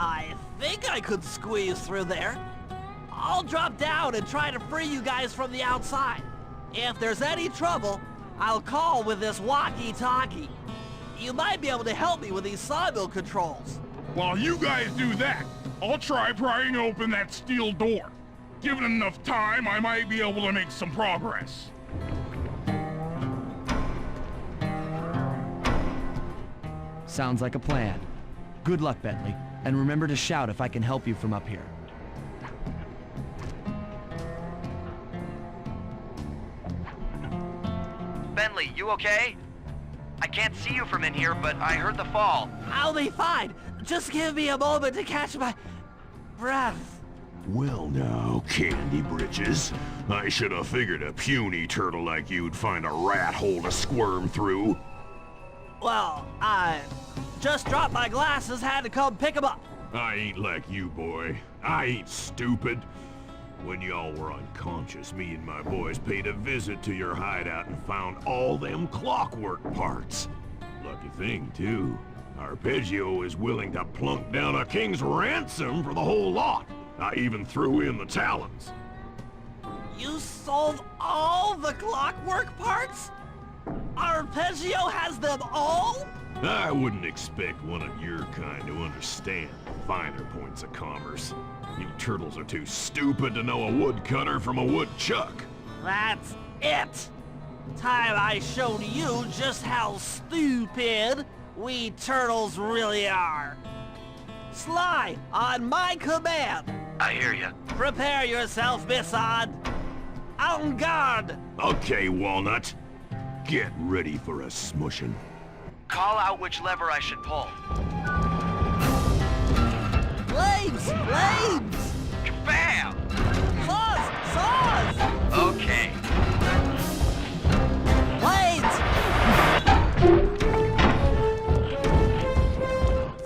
I think I could squeeze through there. I'll drop down and try to free you guys from the outside. If there's any trouble, I'll call with this walkie-talkie. You might be able to help me with these sawmill controls. While you guys do that, I'll try prying open that steel door. Given enough time, I might be able to make some progress. Sounds like a plan. Good luck, Bentley. And remember to shout if I can help you from up here. Bentley, you okay? I can't see you from in here, but I heard the fall. I'll be fine. Just give me a moment to catch my breath. Well now, Candy Britches. I should have figured a puny turtle like you'd find a rat hole to squirm through. Well, I just dropped my glasses, had to come pick them up. I ain't like you, boy. I ain't stupid. When y'all were unconscious, me and my boys paid a visit to your hideout and found all them clockwork parts. Lucky thing, too. Arpeggio is willing to plunk down a king's ransom for the whole lot. I even threw in the talons. You sold all the clockwork parts? Arpeggio has them all? I wouldn't expect one of your kind to understand the finer points of commerce. You turtles are too stupid to know a woodcutter from a woodchuck. That's it! Time I showed you just how stupid we turtles really are. Sly, on my command. I hear you. Prepare yourself, Bisson. En garde! Okay, Walnut. Get ready for a smushing. Call out which lever I should pull. Flames! Flames! Bam! Saws! Saws! Okay. Blades!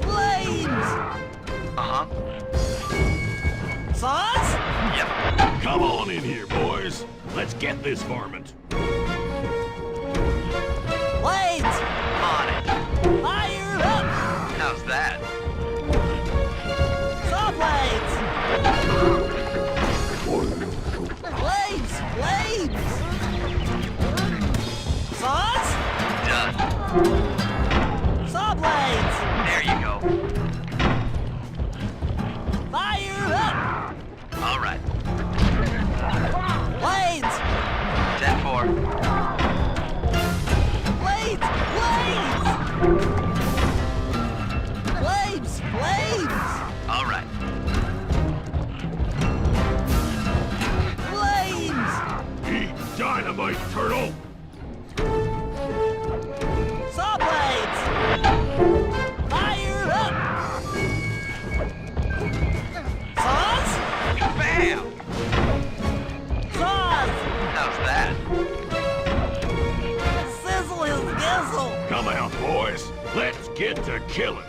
Flames! Uh-huh. Saws? Yep. Come on in here, boys. Let's get this varmint. Blades! On it. Fire up! How's that? Saw blades! Blades! Blades! Saws? Done. Saw blades! There you go. Fire up! All right. Blades! 10-4. Blades! Blades! Blades! Blades! All right. Blades! Eat dynamite, turtle! Saw blades! Fire up! Saws? Bam! Saws! How's that? Let's get to killing.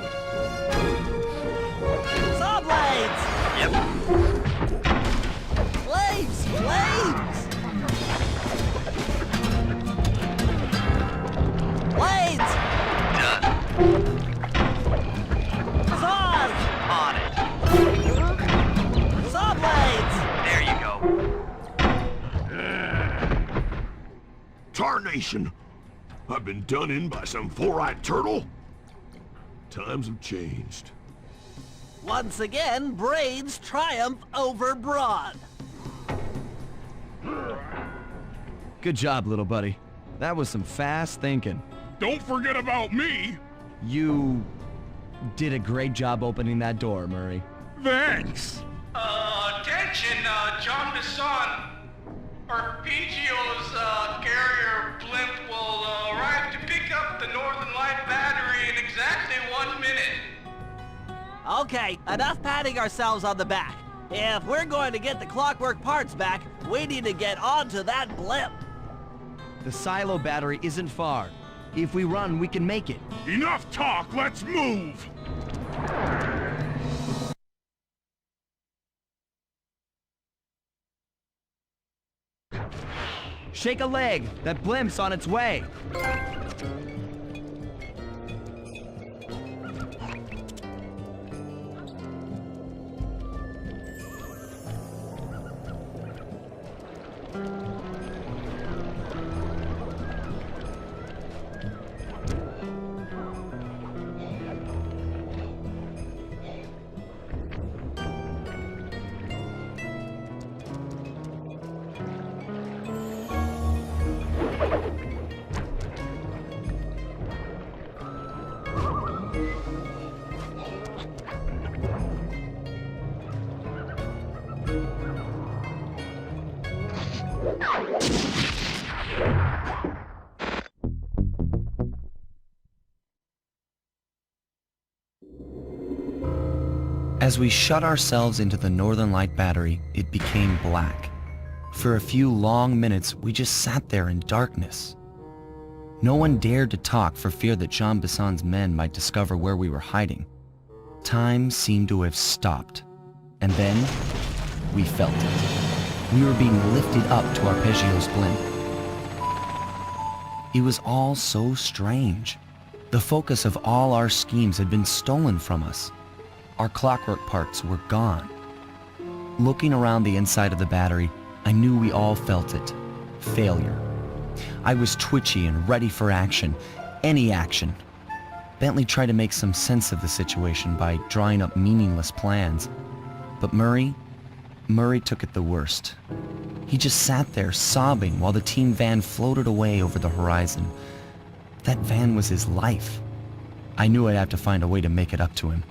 Saw blades! Yep. Flames! Flames! Blades! Done. Saws! On it. Saw blades! There you go. Tarnation! I've been done in by some four-eyed turtle? Times have changed. Once again, braids triumph over brawn. Good job, little buddy. That was some fast thinking. Don't forget about me! You did a great job opening that door, Murray. Thanks! Attention, John Bisson. Arpeggio's carrier blimp will arrive to pick up the Northern Light battery in exactly 1 minute. Okay, enough patting ourselves on the back. If we're going to get the clockwork parts back, we need to get onto that blimp. The silo battery isn't far. If we run, we can make it. Enough talk, let's move! Shake a leg. That blimp's on its way. As we shut ourselves into the Northern Light battery, it became black. For a few long minutes, we just sat there in darkness. No one dared to talk for fear that Jean Bisson's men might discover where we were hiding. Time seemed to have stopped. And then, we felt it. We were being lifted up to Arpeggio's blimp. It was all so strange. The focus of all our schemes had been stolen from us. Our clockwork parts were gone. Looking around the inside of the battery, I knew we all felt it. Failure. I was twitchy and ready for action. Any action. Bentley tried to make some sense of the situation by drawing up meaningless plans. But Murray took it the worst. He just sat there sobbing while the team van floated away over the horizon. That van was his life. I knew I'd have to find a way to make it up to him.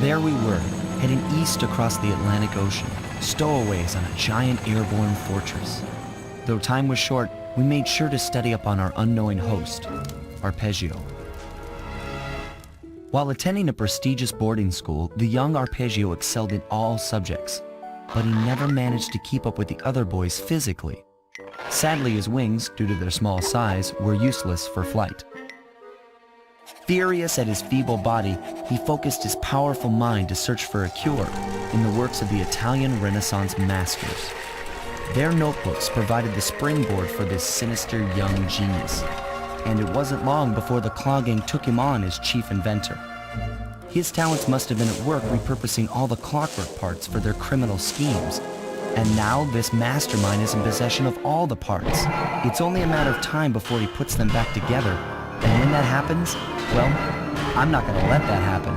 There we were, heading east across the Atlantic Ocean, stowaways on a giant airborne fortress. Though time was short, we made sure to study up on our unknowing host, Arpeggio. While attending a prestigious boarding school, the young Arpeggio excelled in all subjects, but he never managed to keep up with the other boys physically. Sadly, his wings, due to their small size, were useless for flight. Furious at his feeble body, he focused his powerful mind to search for a cure in the works of the Italian Renaissance masters. Their notebooks provided the springboard for this sinister young genius, and it wasn't long before the Claw Gang took him on as chief inventor. His talents must have been at work repurposing all the clockwork parts for their criminal schemes, and now this mastermind is in possession of all the parts. It's only a matter of time before he puts them back together, and when that happens, well, I'm not going to let that happen.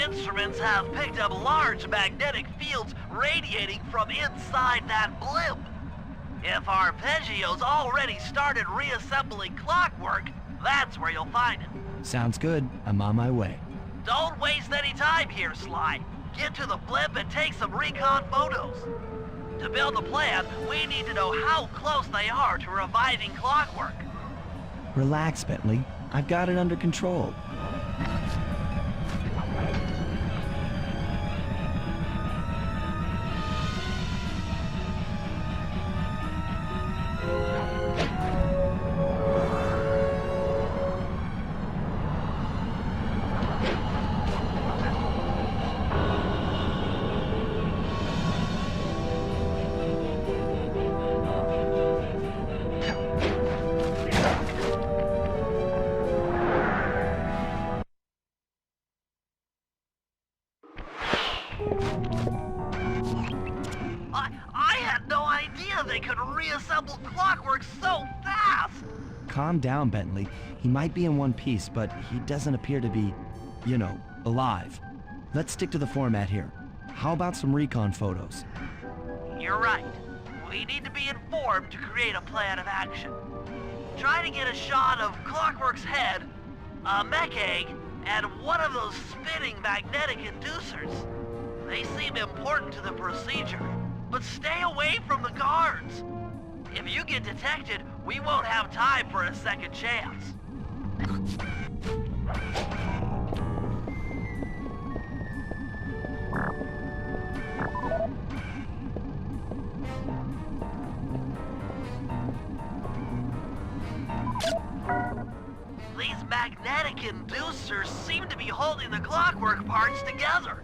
instruments have picked up large magnetic fields radiating from inside that blimp. If Arpeggio's already started reassembling Clockwork, that's where you'll find it. Sounds good. I'm on my way. Don't waste any time here, Sly. Get to the blimp and take some recon photos. To build a plan, we need to know how close they are to reviving Clockwork. Relax, Bentley. I've got it under control. I had no idea they could reassemble Clockwork so fast! Calm down, Bentley. He might be in one piece, but he doesn't appear to be, you know, alive. Let's stick to the format here. How about some recon photos? You're right. We need to be informed to create a plan of action. Try to get a shot of Clockwork's head, a mech egg, and one of those spinning magnetic inducers. They seem important to the procedure, but stay away from the guards. If you get detected, we won't have time for a second chance. These magnetic inducers seem to be holding the Clockwork parts together.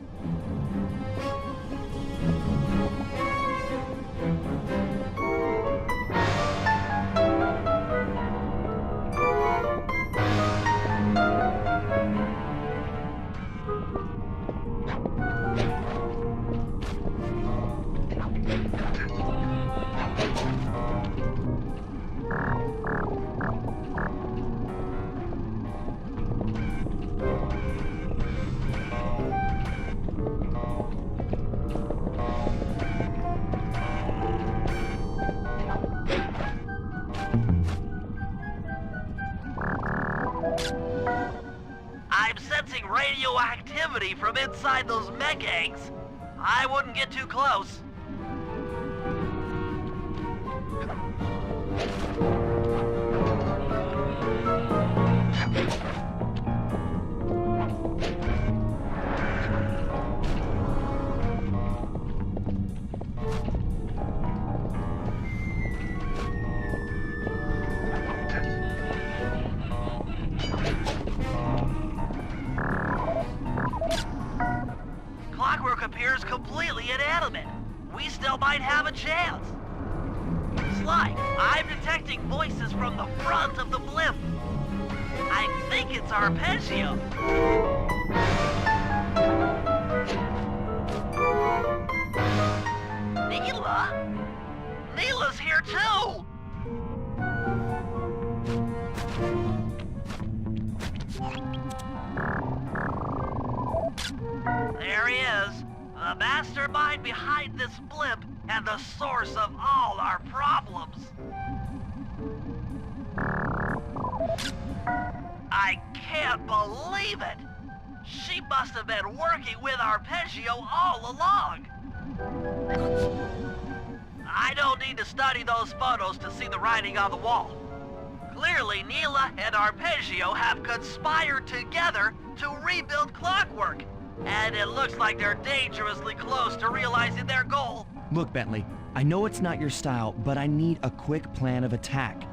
I'm sensing radioactivity from inside those mech eggs. I wouldn't get too close. Clockwork appears completely inanimate. We still might have a chance. Sly, I'm detecting voices from the front of the blimp. I think it's Arpeggio. Neela? Neela's here too! There he is, the mastermind behind this blimp and the source of all our problems. I can't believe it! She must have been working with Arpeggio all along. I don't need to study those photos to see the writing on the wall. Clearly, Neela and Arpeggio have conspired together to rebuild Clockwork. And it looks like they're dangerously close to realizing their goal. Look, Bentley, I know it's not your style, but I need a quick plan of attack.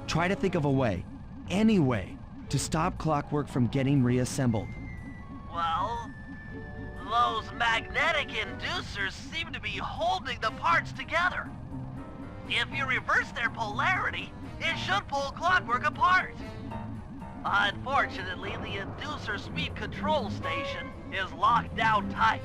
Try to think of a way, any way, to stop Clockwork from getting reassembled. Well, those magnetic inducers seem to be holding the parts together. If you reverse their polarity, it should pull Clockwork apart. Unfortunately, the inducer speed control station is locked down tight.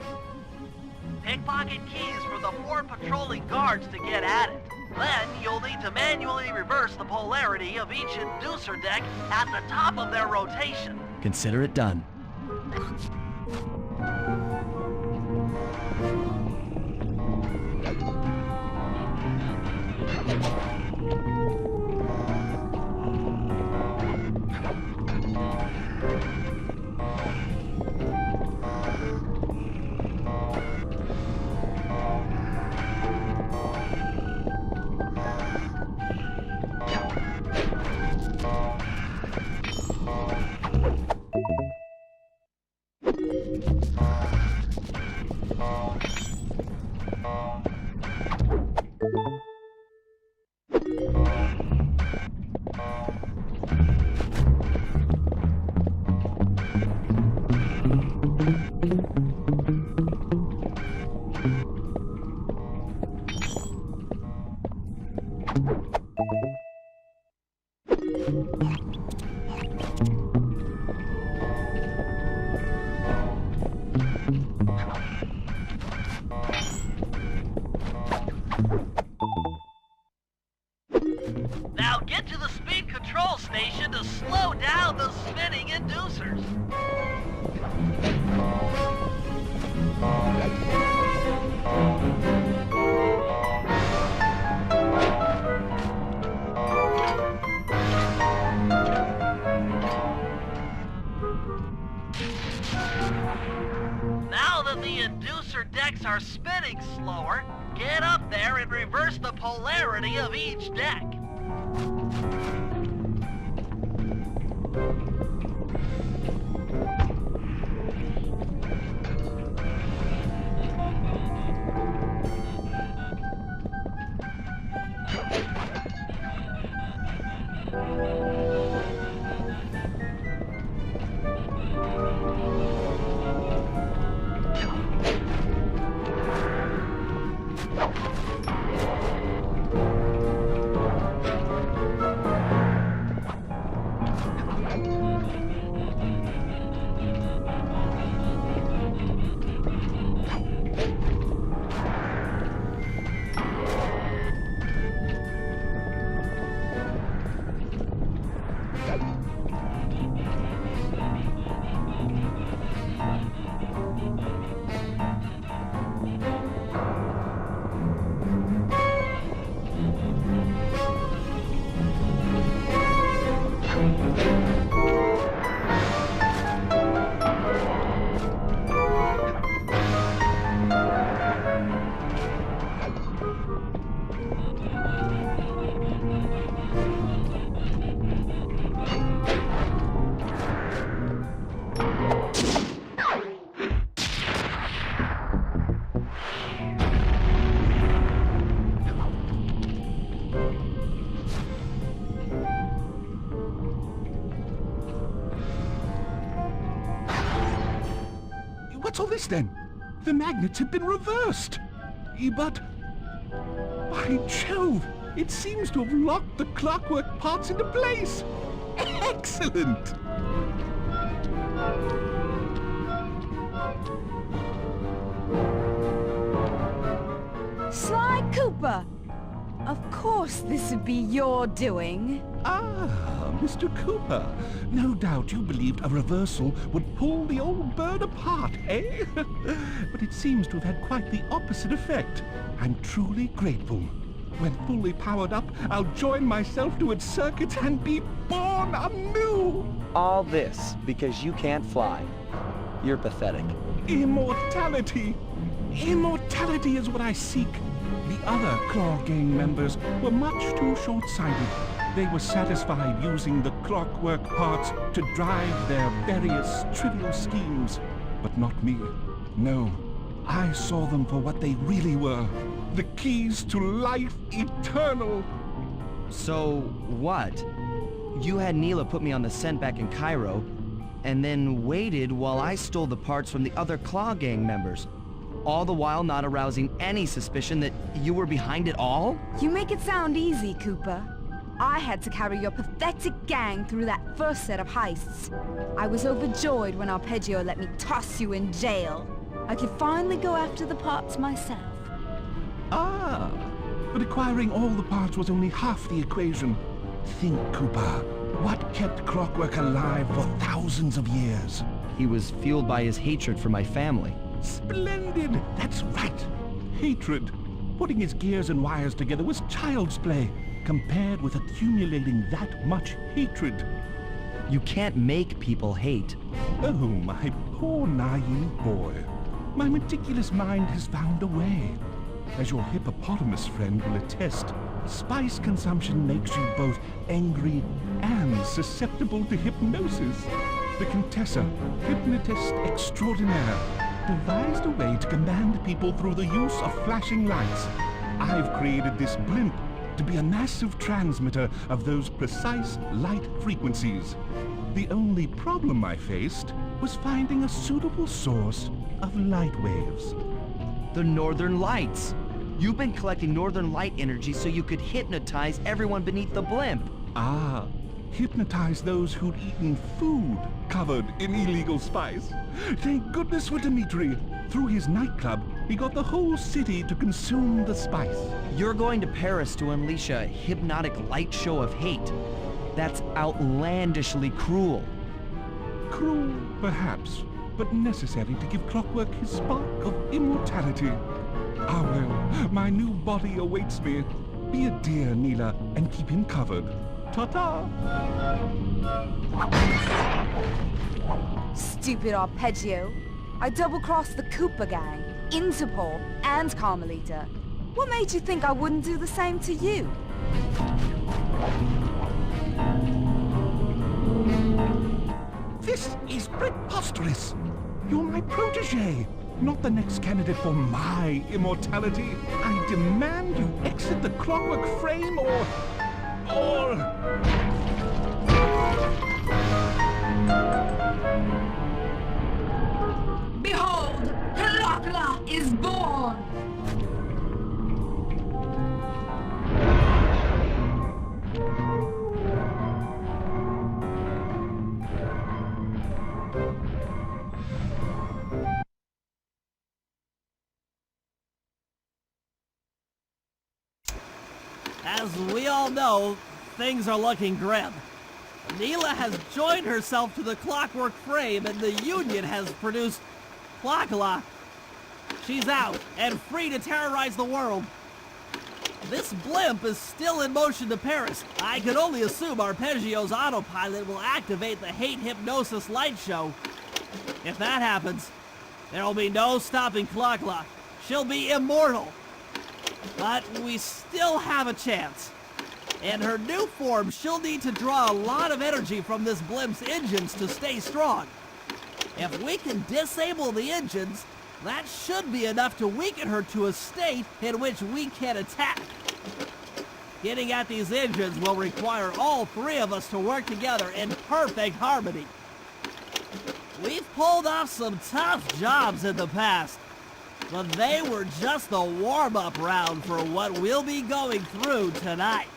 Pickpocket keys for the 4 patrolling guards to get at it. Then you'll need to manually reverse the polarity of each inducer deck at the top of their rotation. Consider it done. Now get to the speed control station to slow down the spinning inducers. Now that the inducer decks are spinning slower, get up there and reverse the polarity of each deck. What's all this then? The magnets have been reversed. But... by Jove! It seems to have locked the clockwork parts into place! Excellent! Sly Cooper! Of course this would be your doing. Ah, Mr. Cooper. No doubt you believed a reversal would pull the old bird apart, eh? But it seems to have had quite the opposite effect. I'm truly grateful. When fully powered up, I'll join myself to its circuits and be born anew! All this because you can't fly. You're pathetic. Immortality! Immortality is what I seek. The other Claw Gang members were much too short-sighted. They were satisfied using the clockwork parts to drive their various trivial schemes. But not me. No. I saw them for what they really were. The keys to life eternal. So, what? You had Neela put me on the scent back in Cairo, and then waited while I stole the parts from the other Claw Gang members. All the while not arousing any suspicion that you were behind it all? You make it sound easy, Cooper. I had to carry your pathetic gang through that first set of heists. I was overjoyed when Arpeggio let me toss you in jail. I could finally go after the parts myself. Ah, but acquiring all the parts was only half the equation. Think, Cooper, what kept Clockwork alive for thousands of years? He was fueled by his hatred for my family. Splendid! That's right! Hatred. Putting his gears and wires together was child's play, compared with accumulating that much hatred. You can't make people hate. Oh, my poor naive boy. My meticulous mind has found a way. As your hippopotamus friend will attest, spice consumption makes you both angry and susceptible to hypnosis. The Contessa, hypnotist extraordinaire. devised a way to command people through the use of flashing lights. I've created this blimp to be a massive transmitter of those precise light frequencies. The only problem I faced was finding a suitable source of light waves. The Northern Lights. You've been collecting Northern Light energy so you could hypnotize everyone beneath the blimp. Ah, hypnotize those who'd eaten food covered in illegal spice. Thank goodness for Dmitri. Through his nightclub, he got the whole city to consume the spice. You're going to Paris to unleash a hypnotic light show of hate. That's outlandishly cruel. Cruel, perhaps, but necessary to give Clockwork his spark of immortality. Ah well, my new body awaits me. Be a dear, Neela, and keep him covered. Ta-ta! Stupid arpeggio. I double-crossed the Cooper gang, Interpol, and Carmelita. What made you think I wouldn't do the same to you? This is preposterous! You're my protege, not the next candidate for my immortality. I demand you exit the Clockwork frame or... Behold, Kalakla is born! As we all know, things are looking grim. Neela has joined herself to the Clockwork frame and the Union has produced Clockla. She's out and free to terrorize the world. This blimp is still in motion to Paris. I can only assume Arpeggio's autopilot will activate the hate hypnosis light show. If that happens, there will be no stopping Clockla. She'll be immortal. But we still have a chance. In her new form, she'll need to draw a lot of energy from this blimp's engines to stay strong. If we can disable the engines, that should be enough to weaken her to a state in which we can attack. Getting at these engines will require all three of us to work together in perfect harmony. We've pulled off some tough jobs in the past, but they were just the warm-up round for what we'll be going through tonight.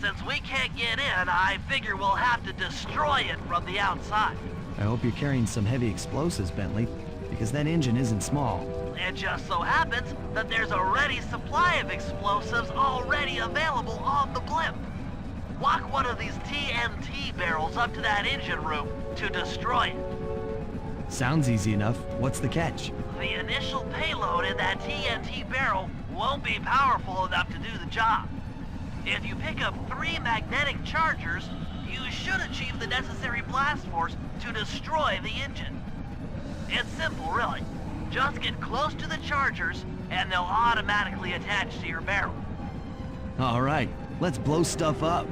Since we can't get in, I figure we'll have to destroy it from the outside. I hope you're carrying some heavy explosives, Bentley, because that engine isn't small. It just so happens that there's a ready supply of explosives already available on the blimp. Walk one of these TNT barrels up to that engine room to destroy it. Sounds easy enough. What's the catch? The initial payload in that TNT barrel won't be powerful enough to do the job. If you pick up 3 magnetic chargers, you should achieve the necessary blast force to destroy the engine. It's simple, really. Just get close to the chargers, and they'll automatically attach to your barrel. All right, let's blow stuff up.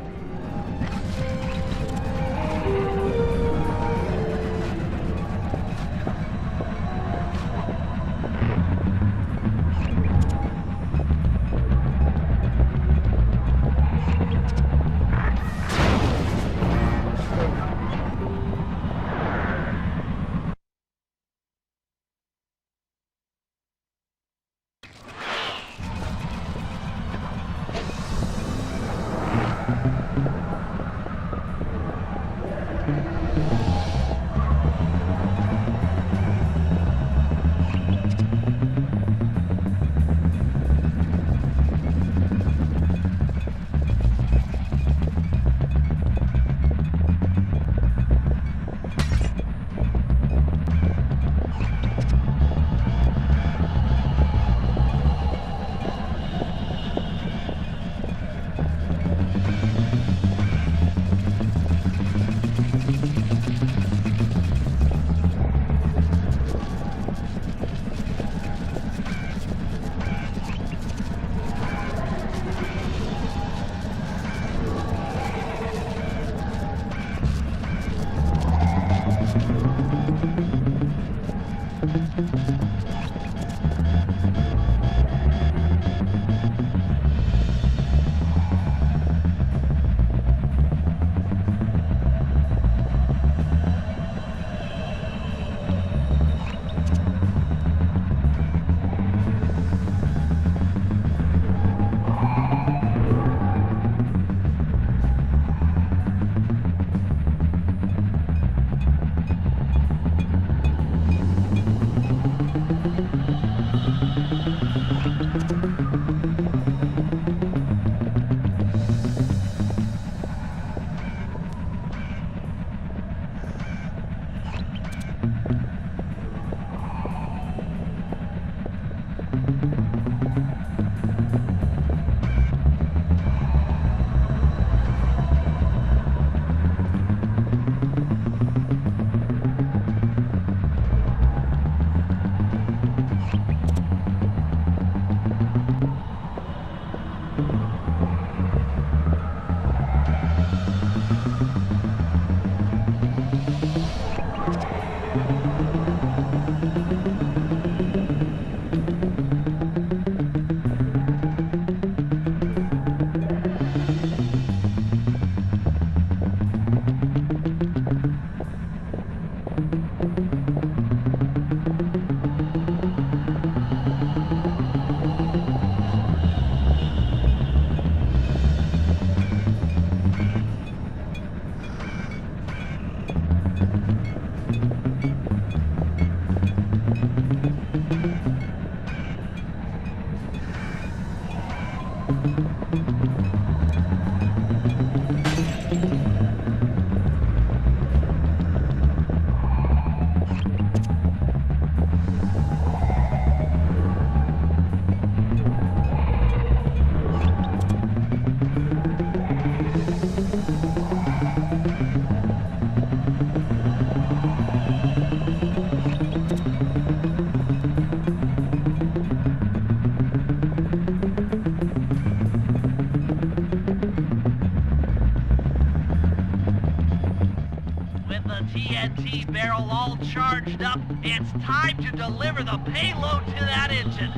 TNT barrel all charged up, it's time to deliver the payload to that engine.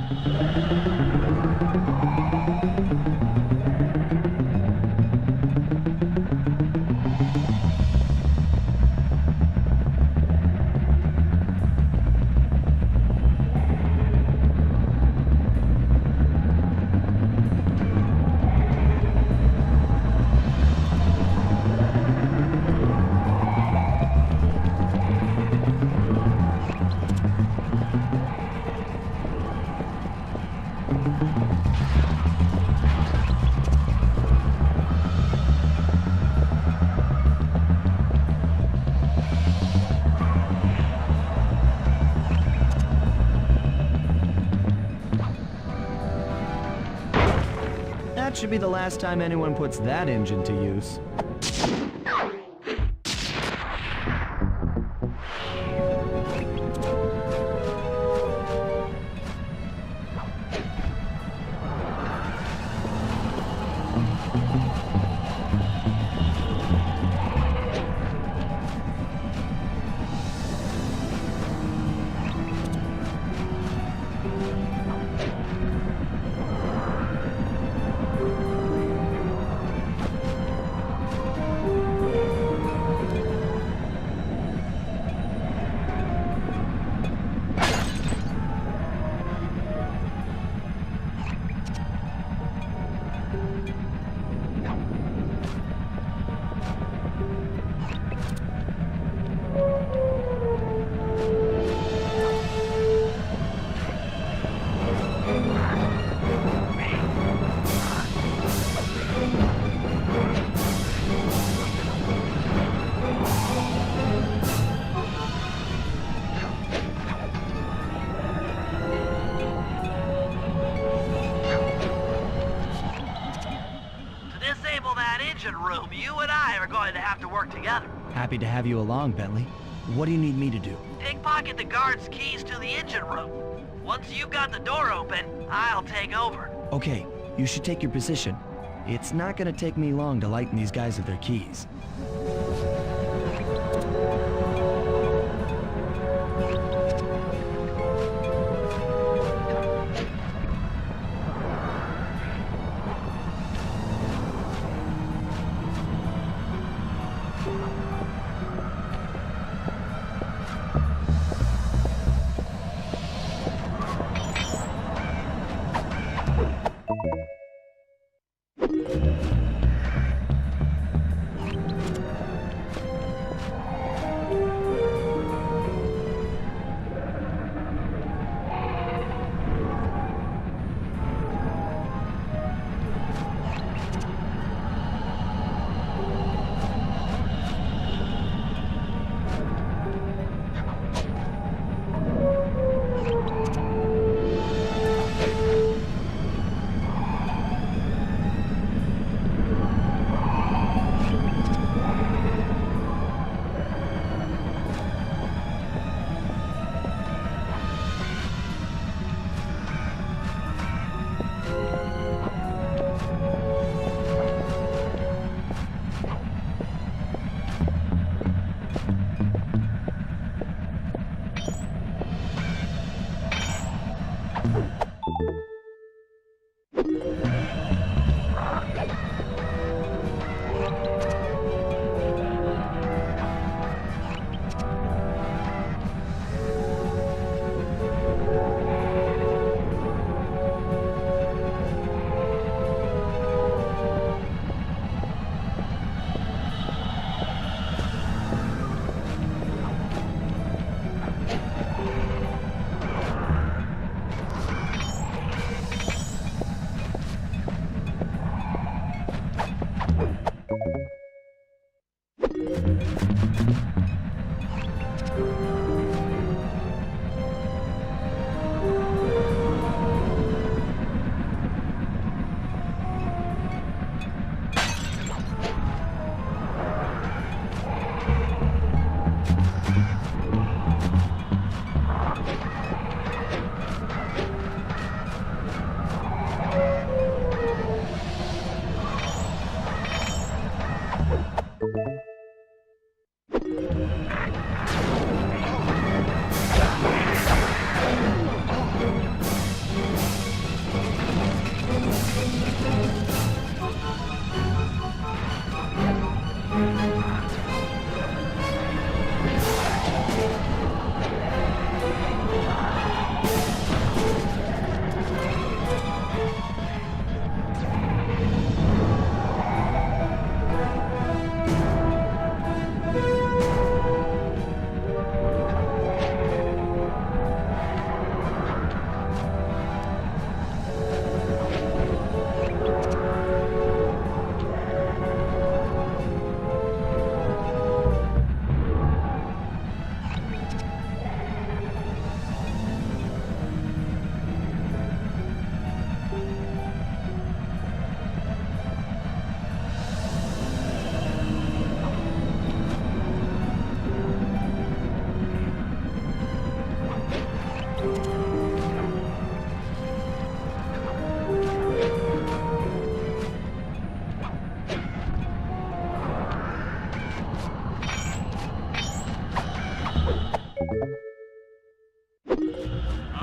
That should be the last time anyone puts that engine to use. Happy to have you along, Bentley. What do you need me to do? Pickpocket the guard's keys to the engine room. Once you've got the door open, I'll take over. Okay, you should take your position. It's not gonna take me long to lighten these guys of their keys.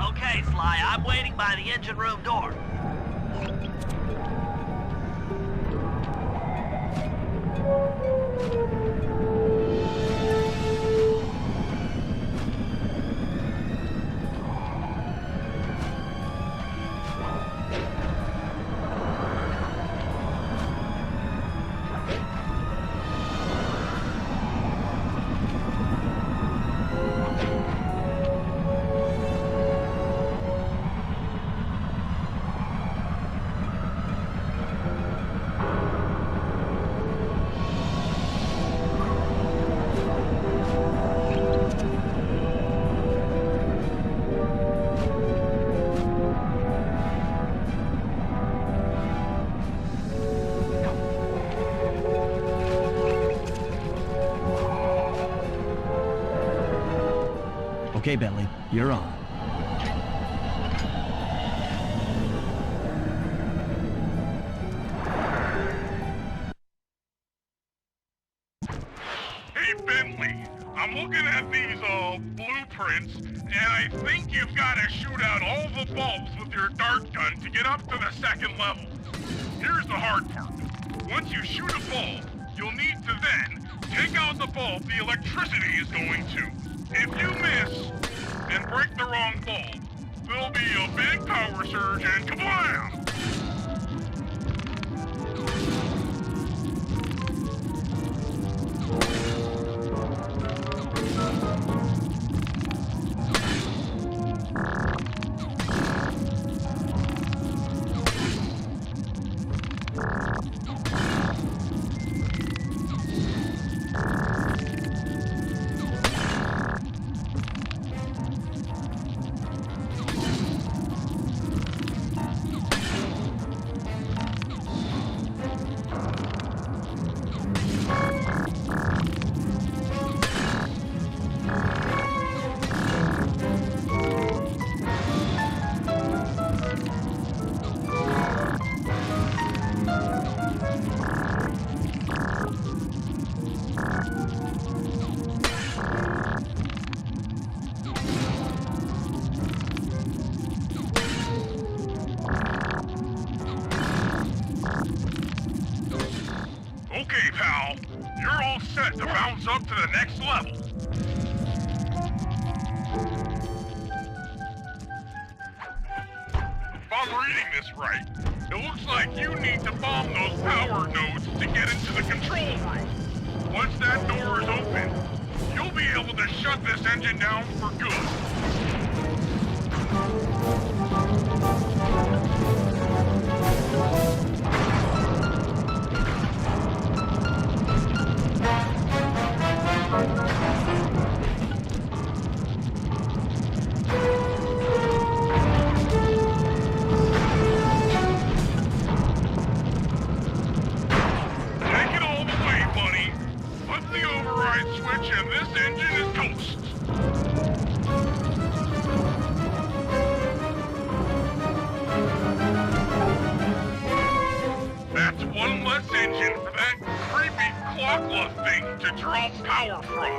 Okay, Sly, I'm waiting by the engine room door. Okay, Bentley, you're on. Hey, Bentley, I'm looking at these, blueprints, and I think you've got to shoot out all the bulbs with your dart gun to get up to the second level. Here's the hard part. Once you shoot a bulb, you'll need to then take out the bulb the electricity is going to. If you miss and break the wrong bulb, there'll be a big power surge and kablam! Okay, pal. You're all set to bounce up to the next level. If I'm reading this right, it looks like you need to bomb those power nodes to get into the control room. Once that door is open, you'll be able to shut this engine down for good. Switch and this engine is toast. That's one less engine for that creepy clockla thing to draw power from.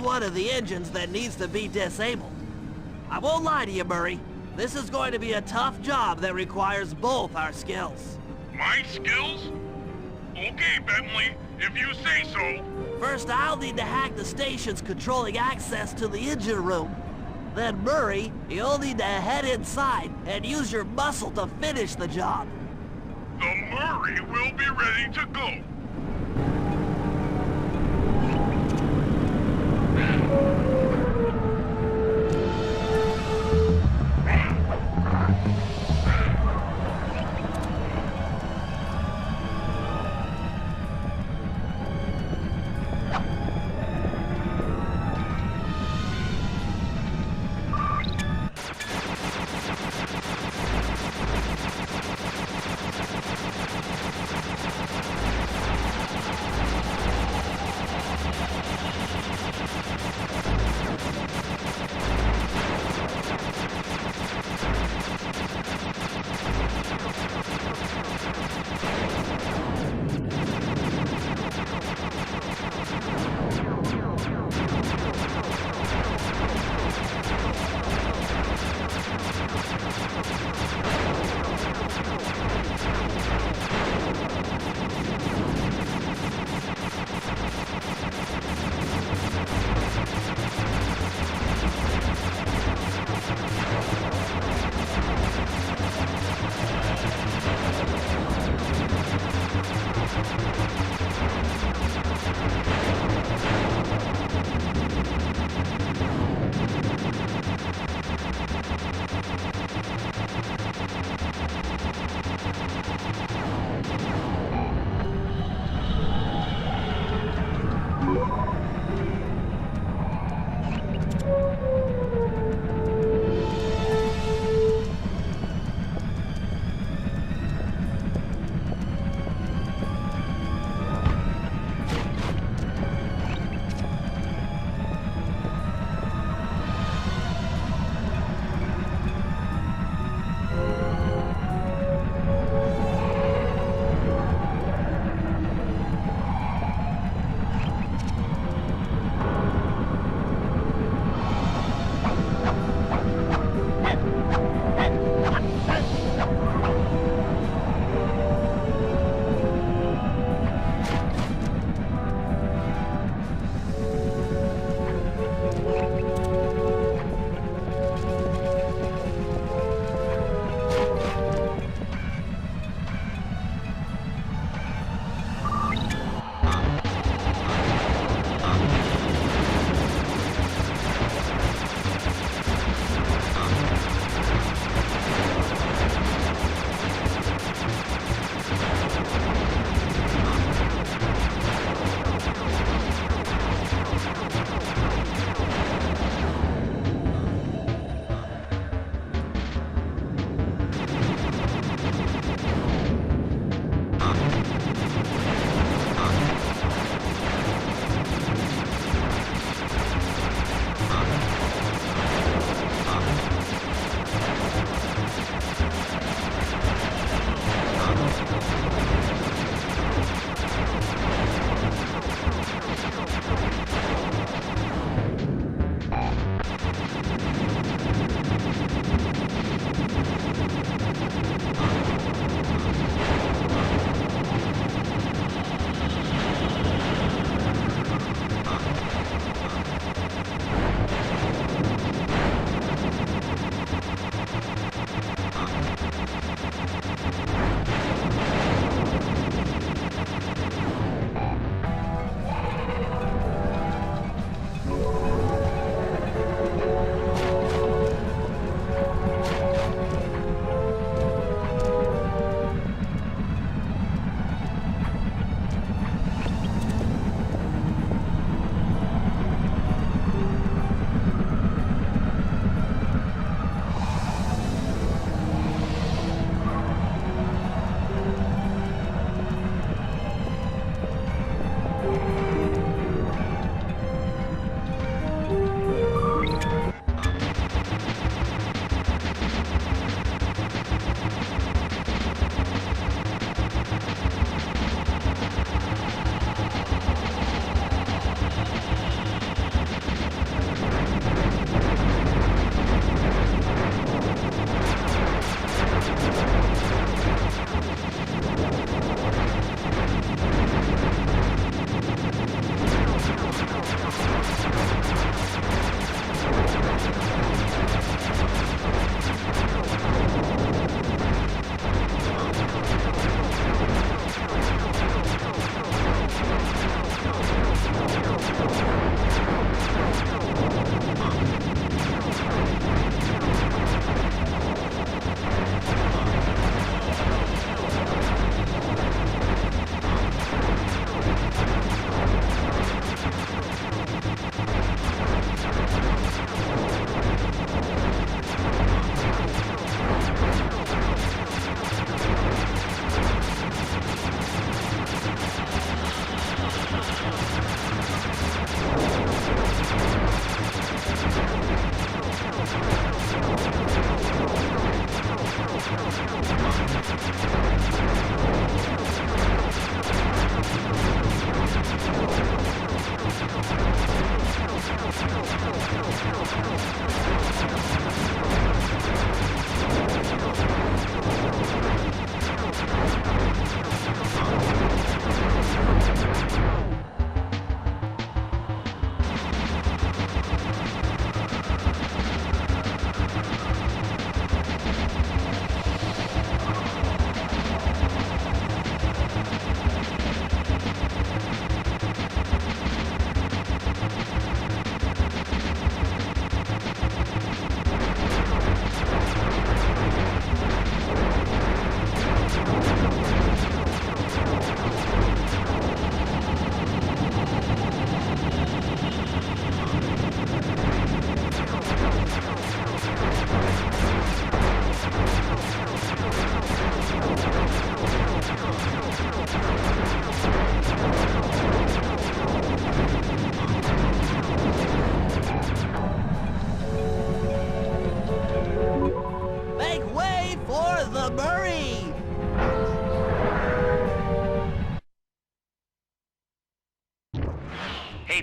One of the engines that needs to be disabled. I won't lie to you, Murray. This is going to be a tough job that requires both our skills. My skills? Okay, Bentley, if you say so. First, I'll need to hack the stations controlling access to the engine room. Then Murray, you'll need to head inside and use your muscle to finish the job. The Murray will be ready to go.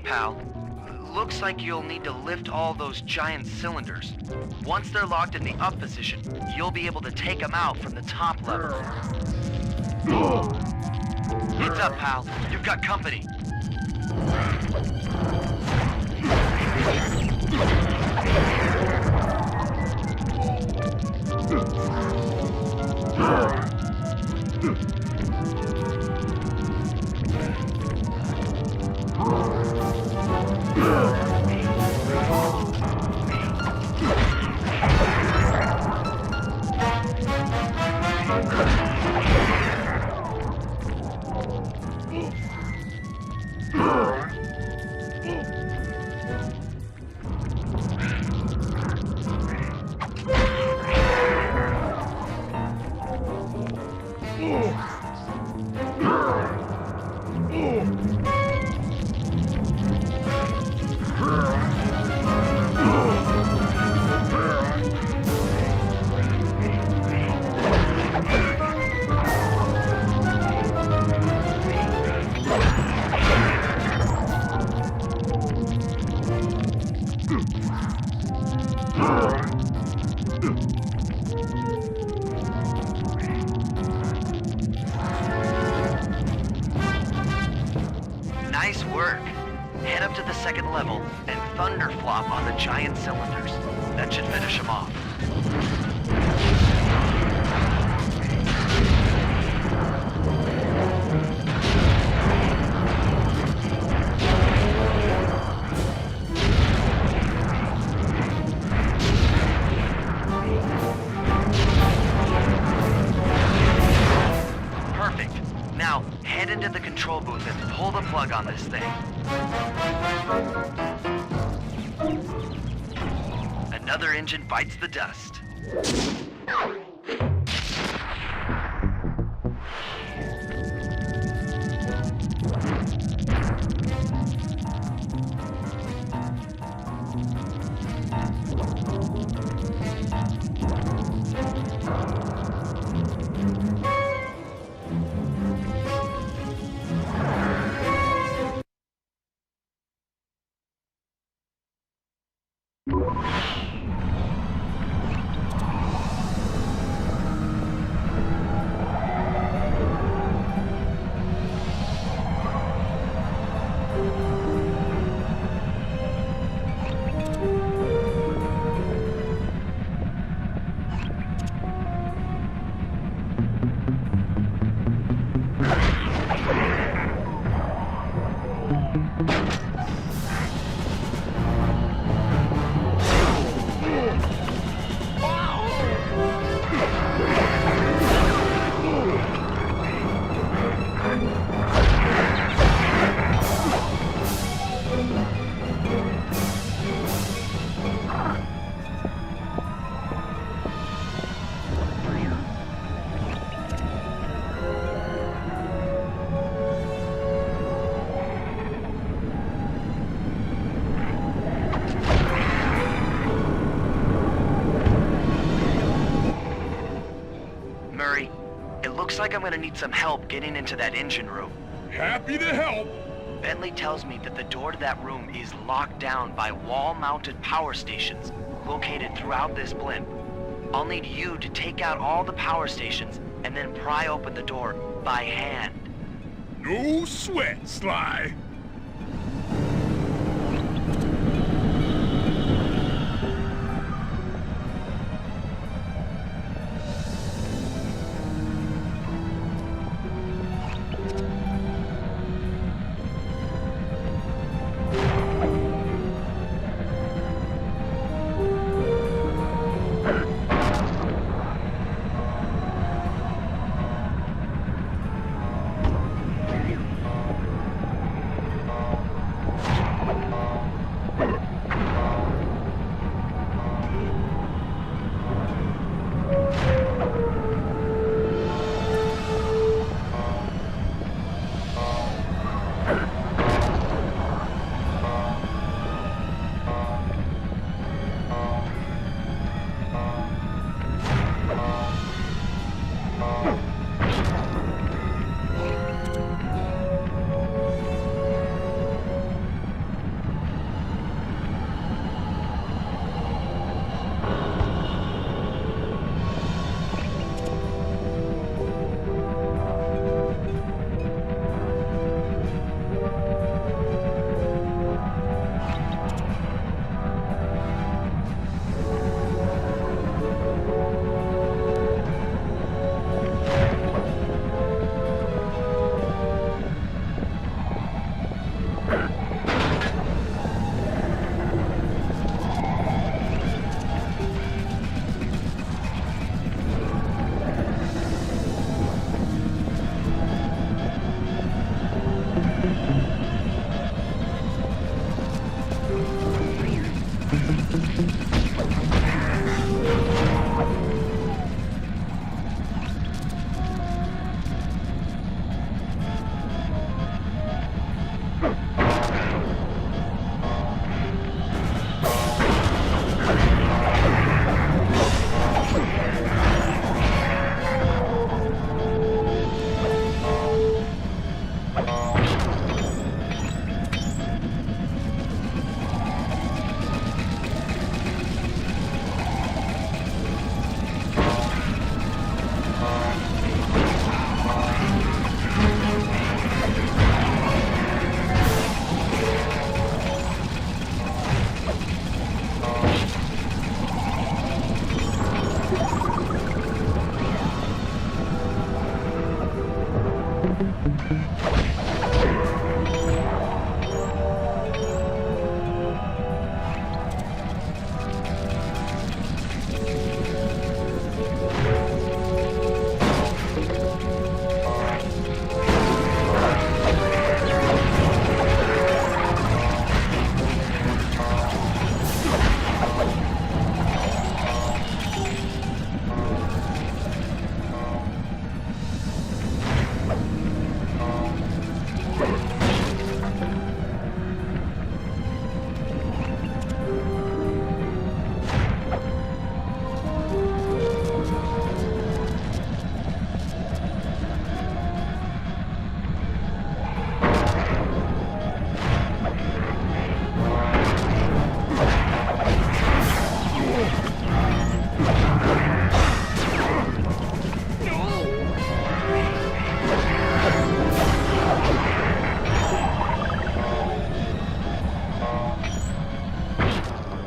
pal. Looks like you'll need to lift all those giant cylinders. Once they're locked in the up position, you'll be able to take them out from the top level. Heads up, pal. You've got company. Nice work. Head up to the second level and thunderflop on the giant cylinders. That should finish them off. Perfect. Now, head into the control booth and pull the plug on this thing. Another engine bites the dust. Murray, it looks like I'm gonna need some help getting into that engine room. Happy to help. Bentley tells me that the door to that room is locked down by wall-mounted power stations located throughout this blimp. I'll need you to take out all the power stations and then pry open the door by hand. No sweat, Sly.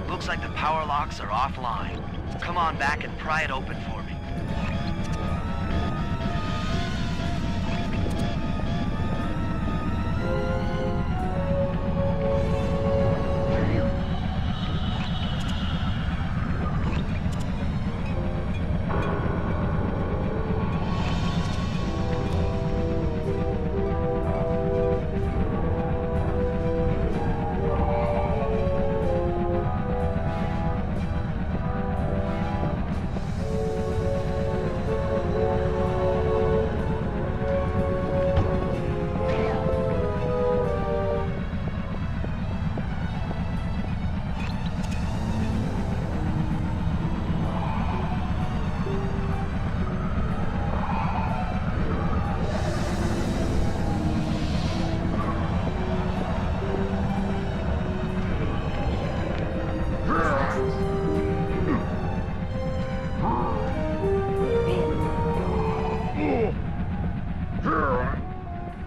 Looks like the power locks are offline. Come on back and pry it open for me.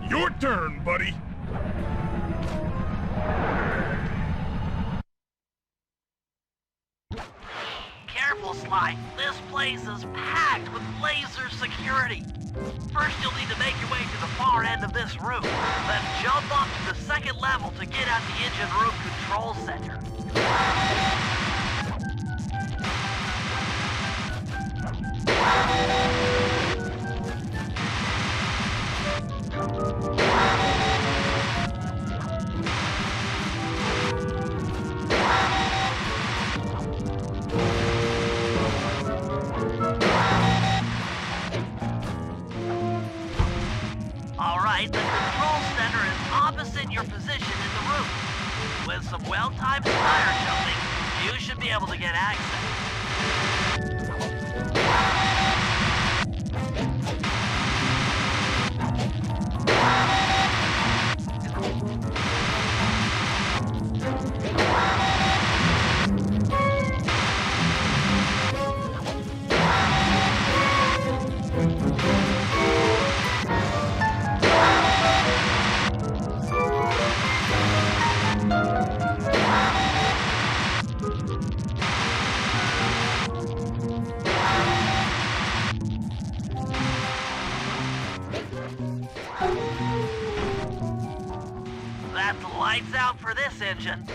Your turn, buddy. Careful, Sly. This place is packed with laser security. First, you'll need to make your way to the far end of this room. Then jump up to the second level to get at the engine room control center. Alright, the control center is opposite your position in the room. With some well-timed fire jumping, you should be able to get access. That's lights out for this engine.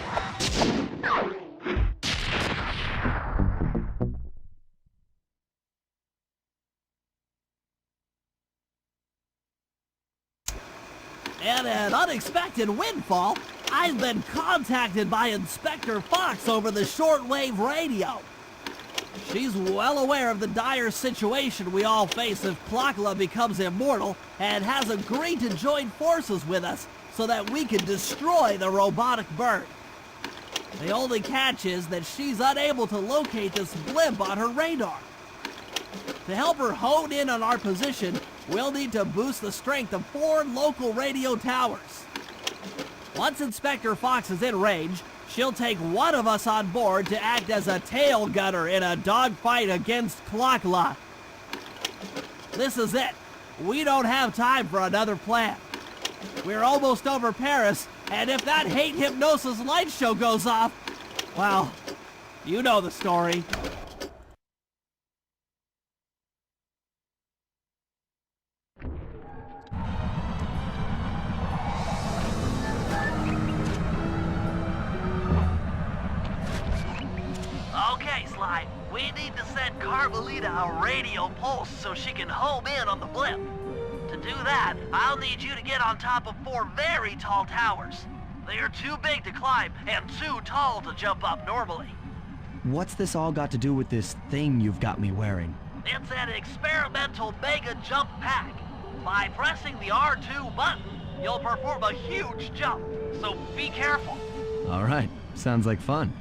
And an unexpected windfall, I've been contacted by Inspector Fox over the shortwave radio. She's well aware of the dire situation we all face if Plakla becomes immortal and has agreed to join forces with us so that we can destroy the robotic bird. The only catch is that she's unable to locate this blimp on her radar. To help her hone in on our position, we'll need to boost the strength of 4 local radio towers. Once Inspector Fox is in range, she'll take one of us on board to act as a tail gunner in a dogfight against Klakla. This is it. We don't have time for another plan. We're almost over Paris, and if that hate hypnosis light show goes off, well, you know the story. Okay, Sly, we need to send Carmelita a radio pulse so she can home in on the blimp. To do that, I'll need you to get on top of 4 very tall towers. They are too big to climb and too tall to jump up normally. What's this all got to do with this thing you've got me wearing? It's an experimental mega jump pack. By pressing the R2 button, you'll perform a huge jump, so be careful. All right, sounds like fun.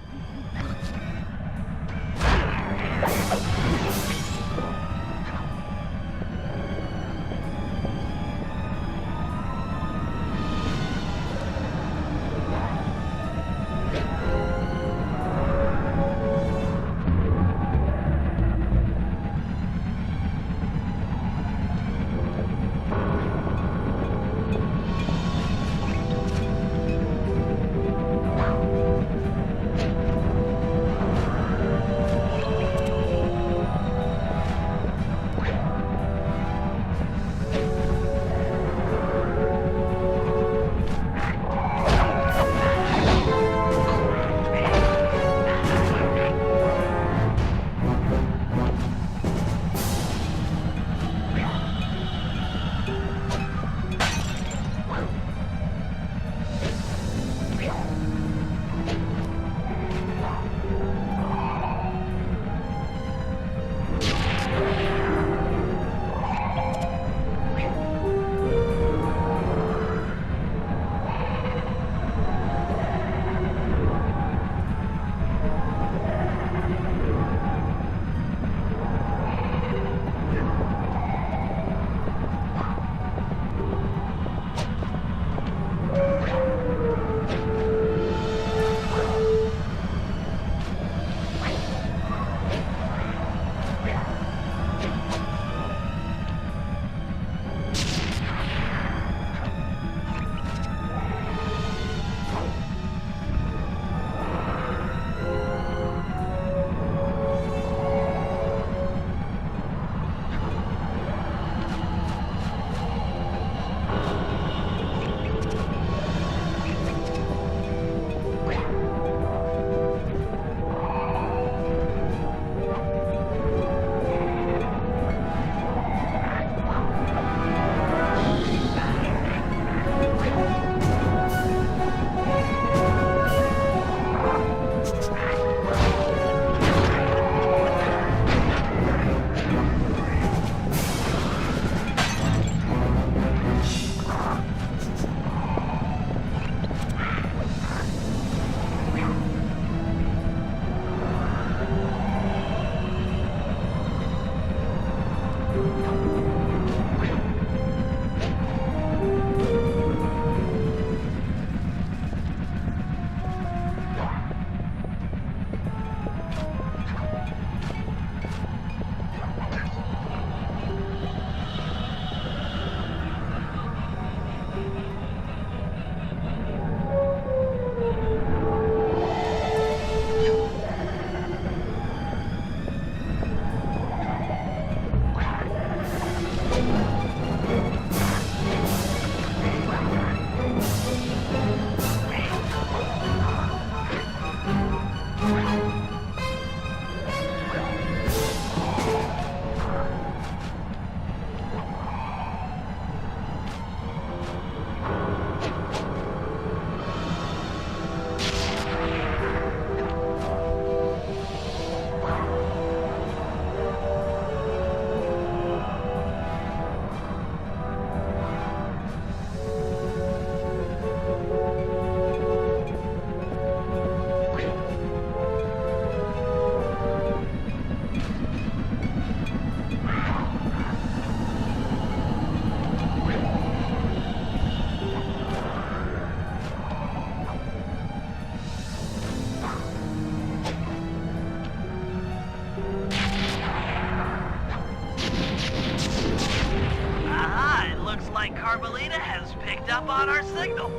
Carmelita has picked up on our signal.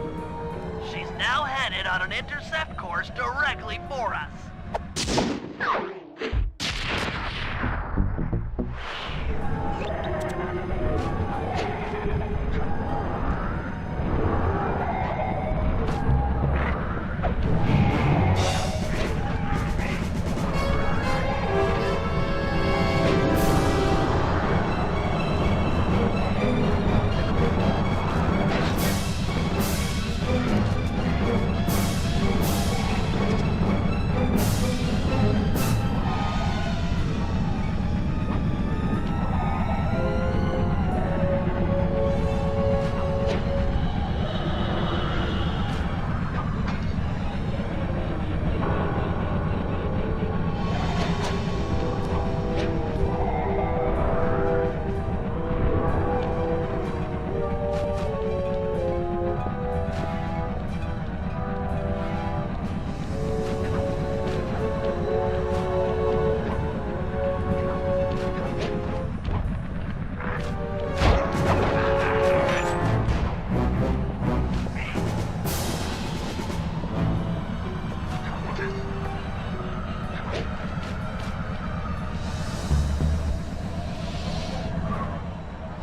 She's now headed on an intercept course directly for us.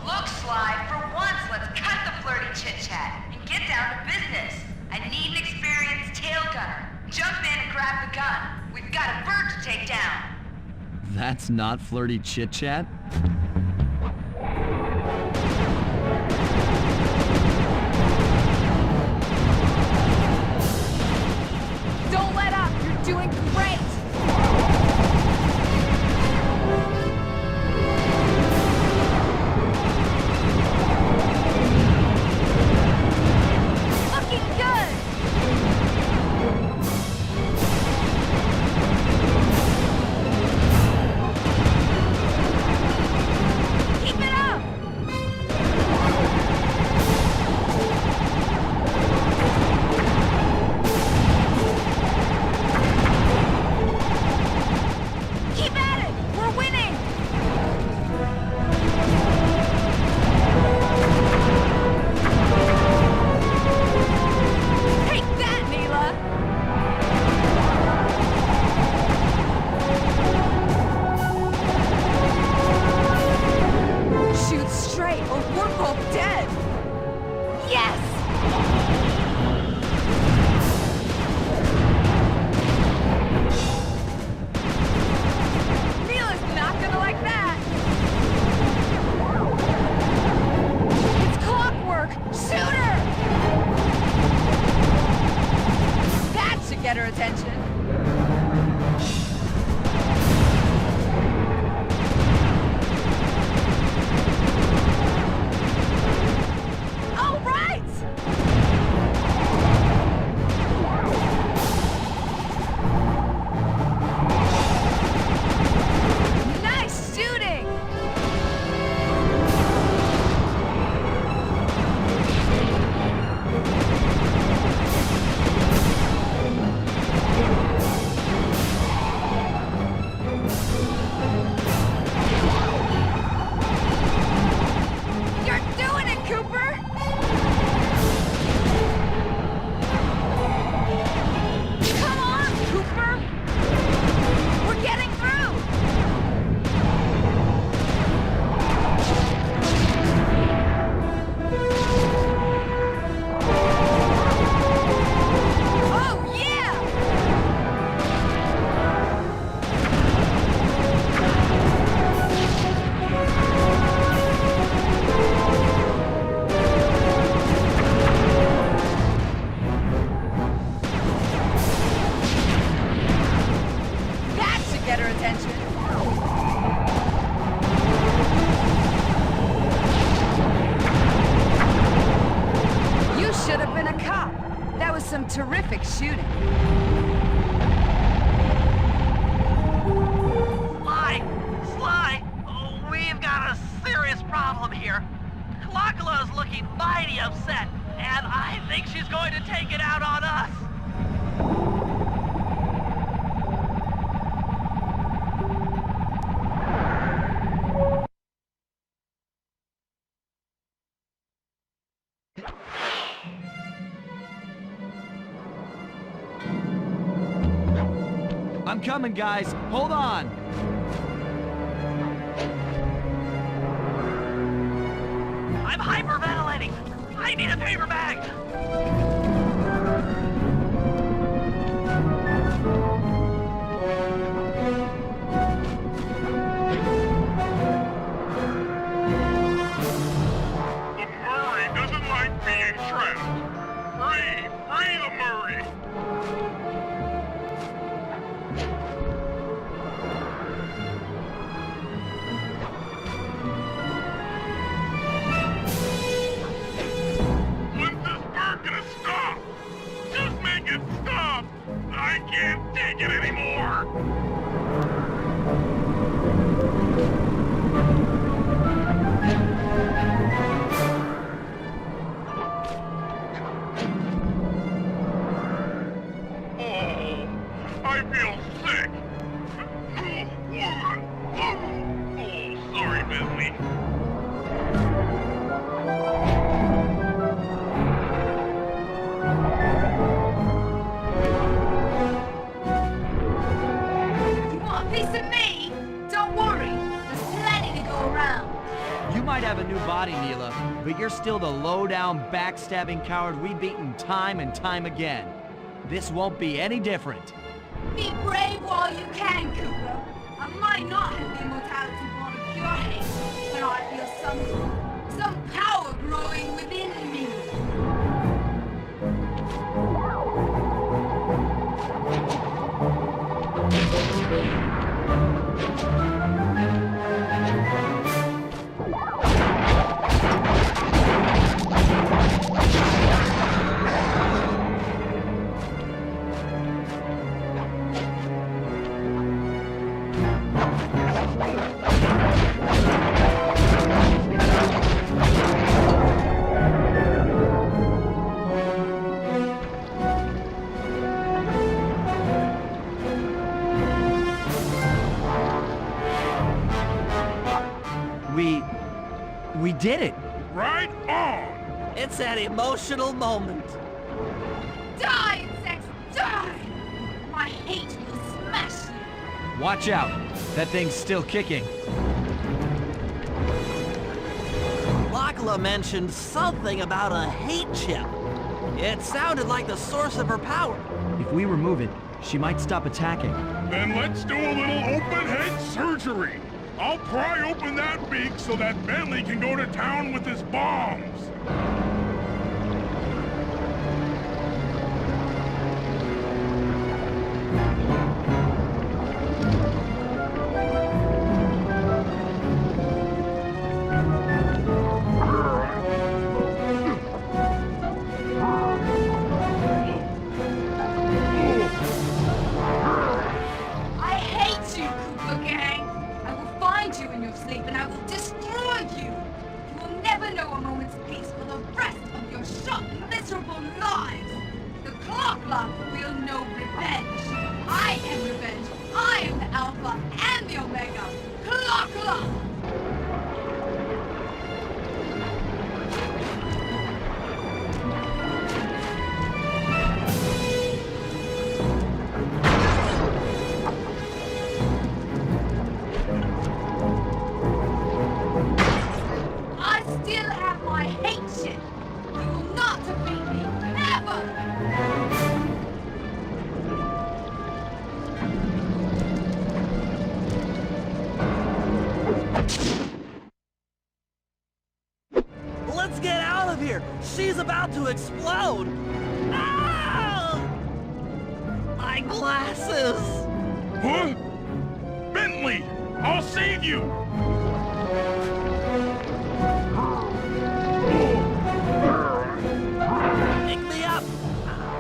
Look, Sly, for once, let's cut the flirty chit-chat and get down to business. I need an experienced tail gunner. Jump in and grab the gun. We've got a bird to take down. That's not flirty chit-chat? Don't let up. You're doing great. Looking good. Keep it up. Keep at it. We're winning. Take that, Mila. Shoot straight or we're both dead. Yes! Mila's not gonna like that. It's clockwork. Shoot her! That should get her attention. All right! Nice shooting! You're doing it, Cooper! Come on, Cooper! We're getting through! Oh, yeah! That should get her attention. You should have been a cop. That was some terrific shooting. Sly, we've got a serious problem here. Clockula's looking mighty upset, and I think she's going to take it out on us. I'm coming, guys. Hold on. I'm hyperventilating. I need a paper bag. The Murray doesn't like being trapped. Free the Murray. When's this bird gonna stop? Just make it stop! I can't take it anymore! Oh, I feel sick! Oh, sorry, Bentley. You want a piece of me? Don't worry, there's plenty to go around. You might have a new body, Neela, but you're still the low-down, backstabbing coward we've beaten time and time again. This won't be any different. Be brave while you can, Cooper. I might not have the immortality born of pure hate, but I feel some power growing within me. We did it! Right on! It's an emotional moment. Die, insects, die! My hate will smash you. Watch out! That thing's still kicking. Lachlan mentioned something about a hate chip. It sounded like the source of her power. If we remove it, she might stop attacking. Then let's do a little open head surgery. I'll pry open that beak so that Bentley can go to town with his bombs. I hate you, Cooper Gang. I will find you in your sleep and I will destroy you. You will never know a moment's peace for the rest of your short, miserable lives. The clock lock will know revenge. I am revenge. I am the Alpha and the Omega. Clock lock! I still have my hate shit. You will not defeat me, ever! Let's get out of here! She's about to explode! Ah! My glasses! Huh? Bentley! I'll save you! Pick me up!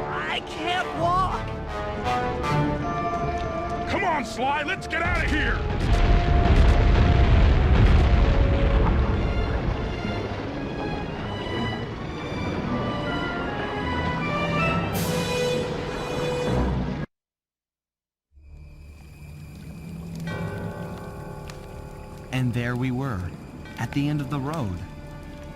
I can't walk! Come on, Sly, let's get out of here! And there we were, at the end of the road.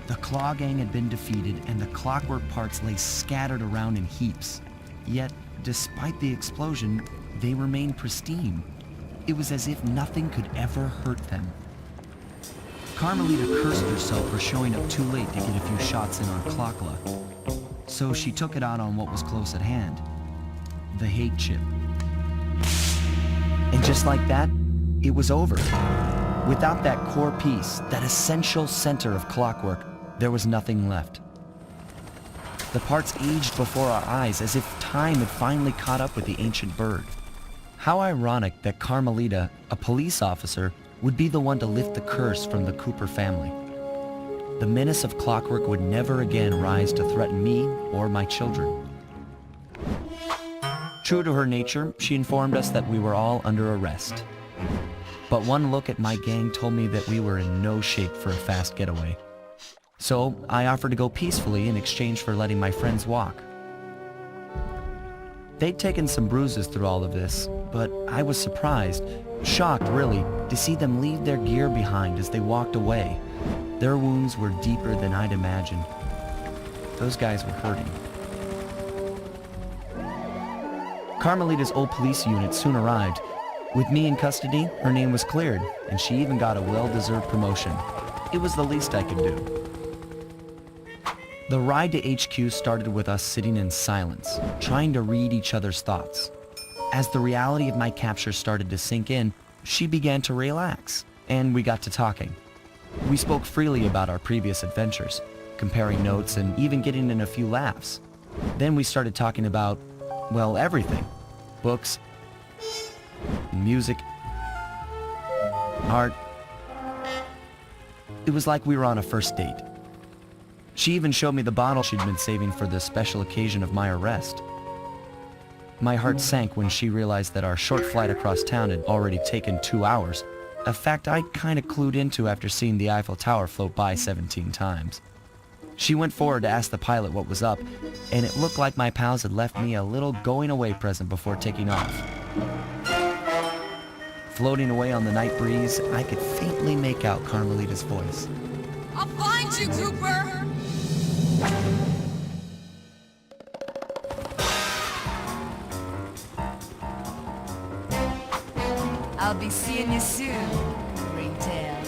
The Claw Gang had been defeated and the clockwork parts lay scattered around in heaps. Yet, despite the explosion, they remained pristine. It was as if nothing could ever hurt them. Carmelita cursed herself for showing up too late to get a few shots in on Klakla. So she took it out on what was close at hand, the hate chip. And just like that, it was over. Without that core piece, that essential center of clockwork, there was nothing left. The parts aged before our eyes as if time had finally caught up with the ancient bird. How ironic that Carmelita, a police officer, would be the one to lift the curse from the Cooper family. The menace of clockwork would never again rise to threaten me or my children. True to her nature, she informed us that we were all under arrest. But one look at my gang told me that we were in no shape for a fast getaway. So I offered to go peacefully in exchange for letting my friends walk. They'd taken some bruises through all of this, but I was surprised, shocked really, to see them leave their gear behind as they walked away. Their wounds were deeper than I'd imagined. Those guys were hurting. Carmelita's old police unit soon arrived. With me in custody, her name was cleared, and she even got a well-deserved promotion. It was the least I could do. The ride to HQ started with us sitting in silence, trying to read each other's thoughts. As the reality of my capture started to sink in, she began to relax, and we got to talking. We spoke freely about our previous adventures, comparing notes and even getting in a few laughs. Then we started talking about, well, everything. Books, music, art. It was like we were on a first date. She even showed me the bottle she'd been saving for the special occasion of my arrest. My heart sank when she realized that our short flight across town had already taken 2 hours, a fact I'd kinda clued into after seeing the Eiffel Tower float by 17 times. She went forward to ask the pilot what was up, and it looked like my pals had left me a little going-away present before taking off. Floating away on the night breeze, I could faintly make out Carmelita's voice. I'll find you, Cooper! I'll be seeing you soon, Ringtail.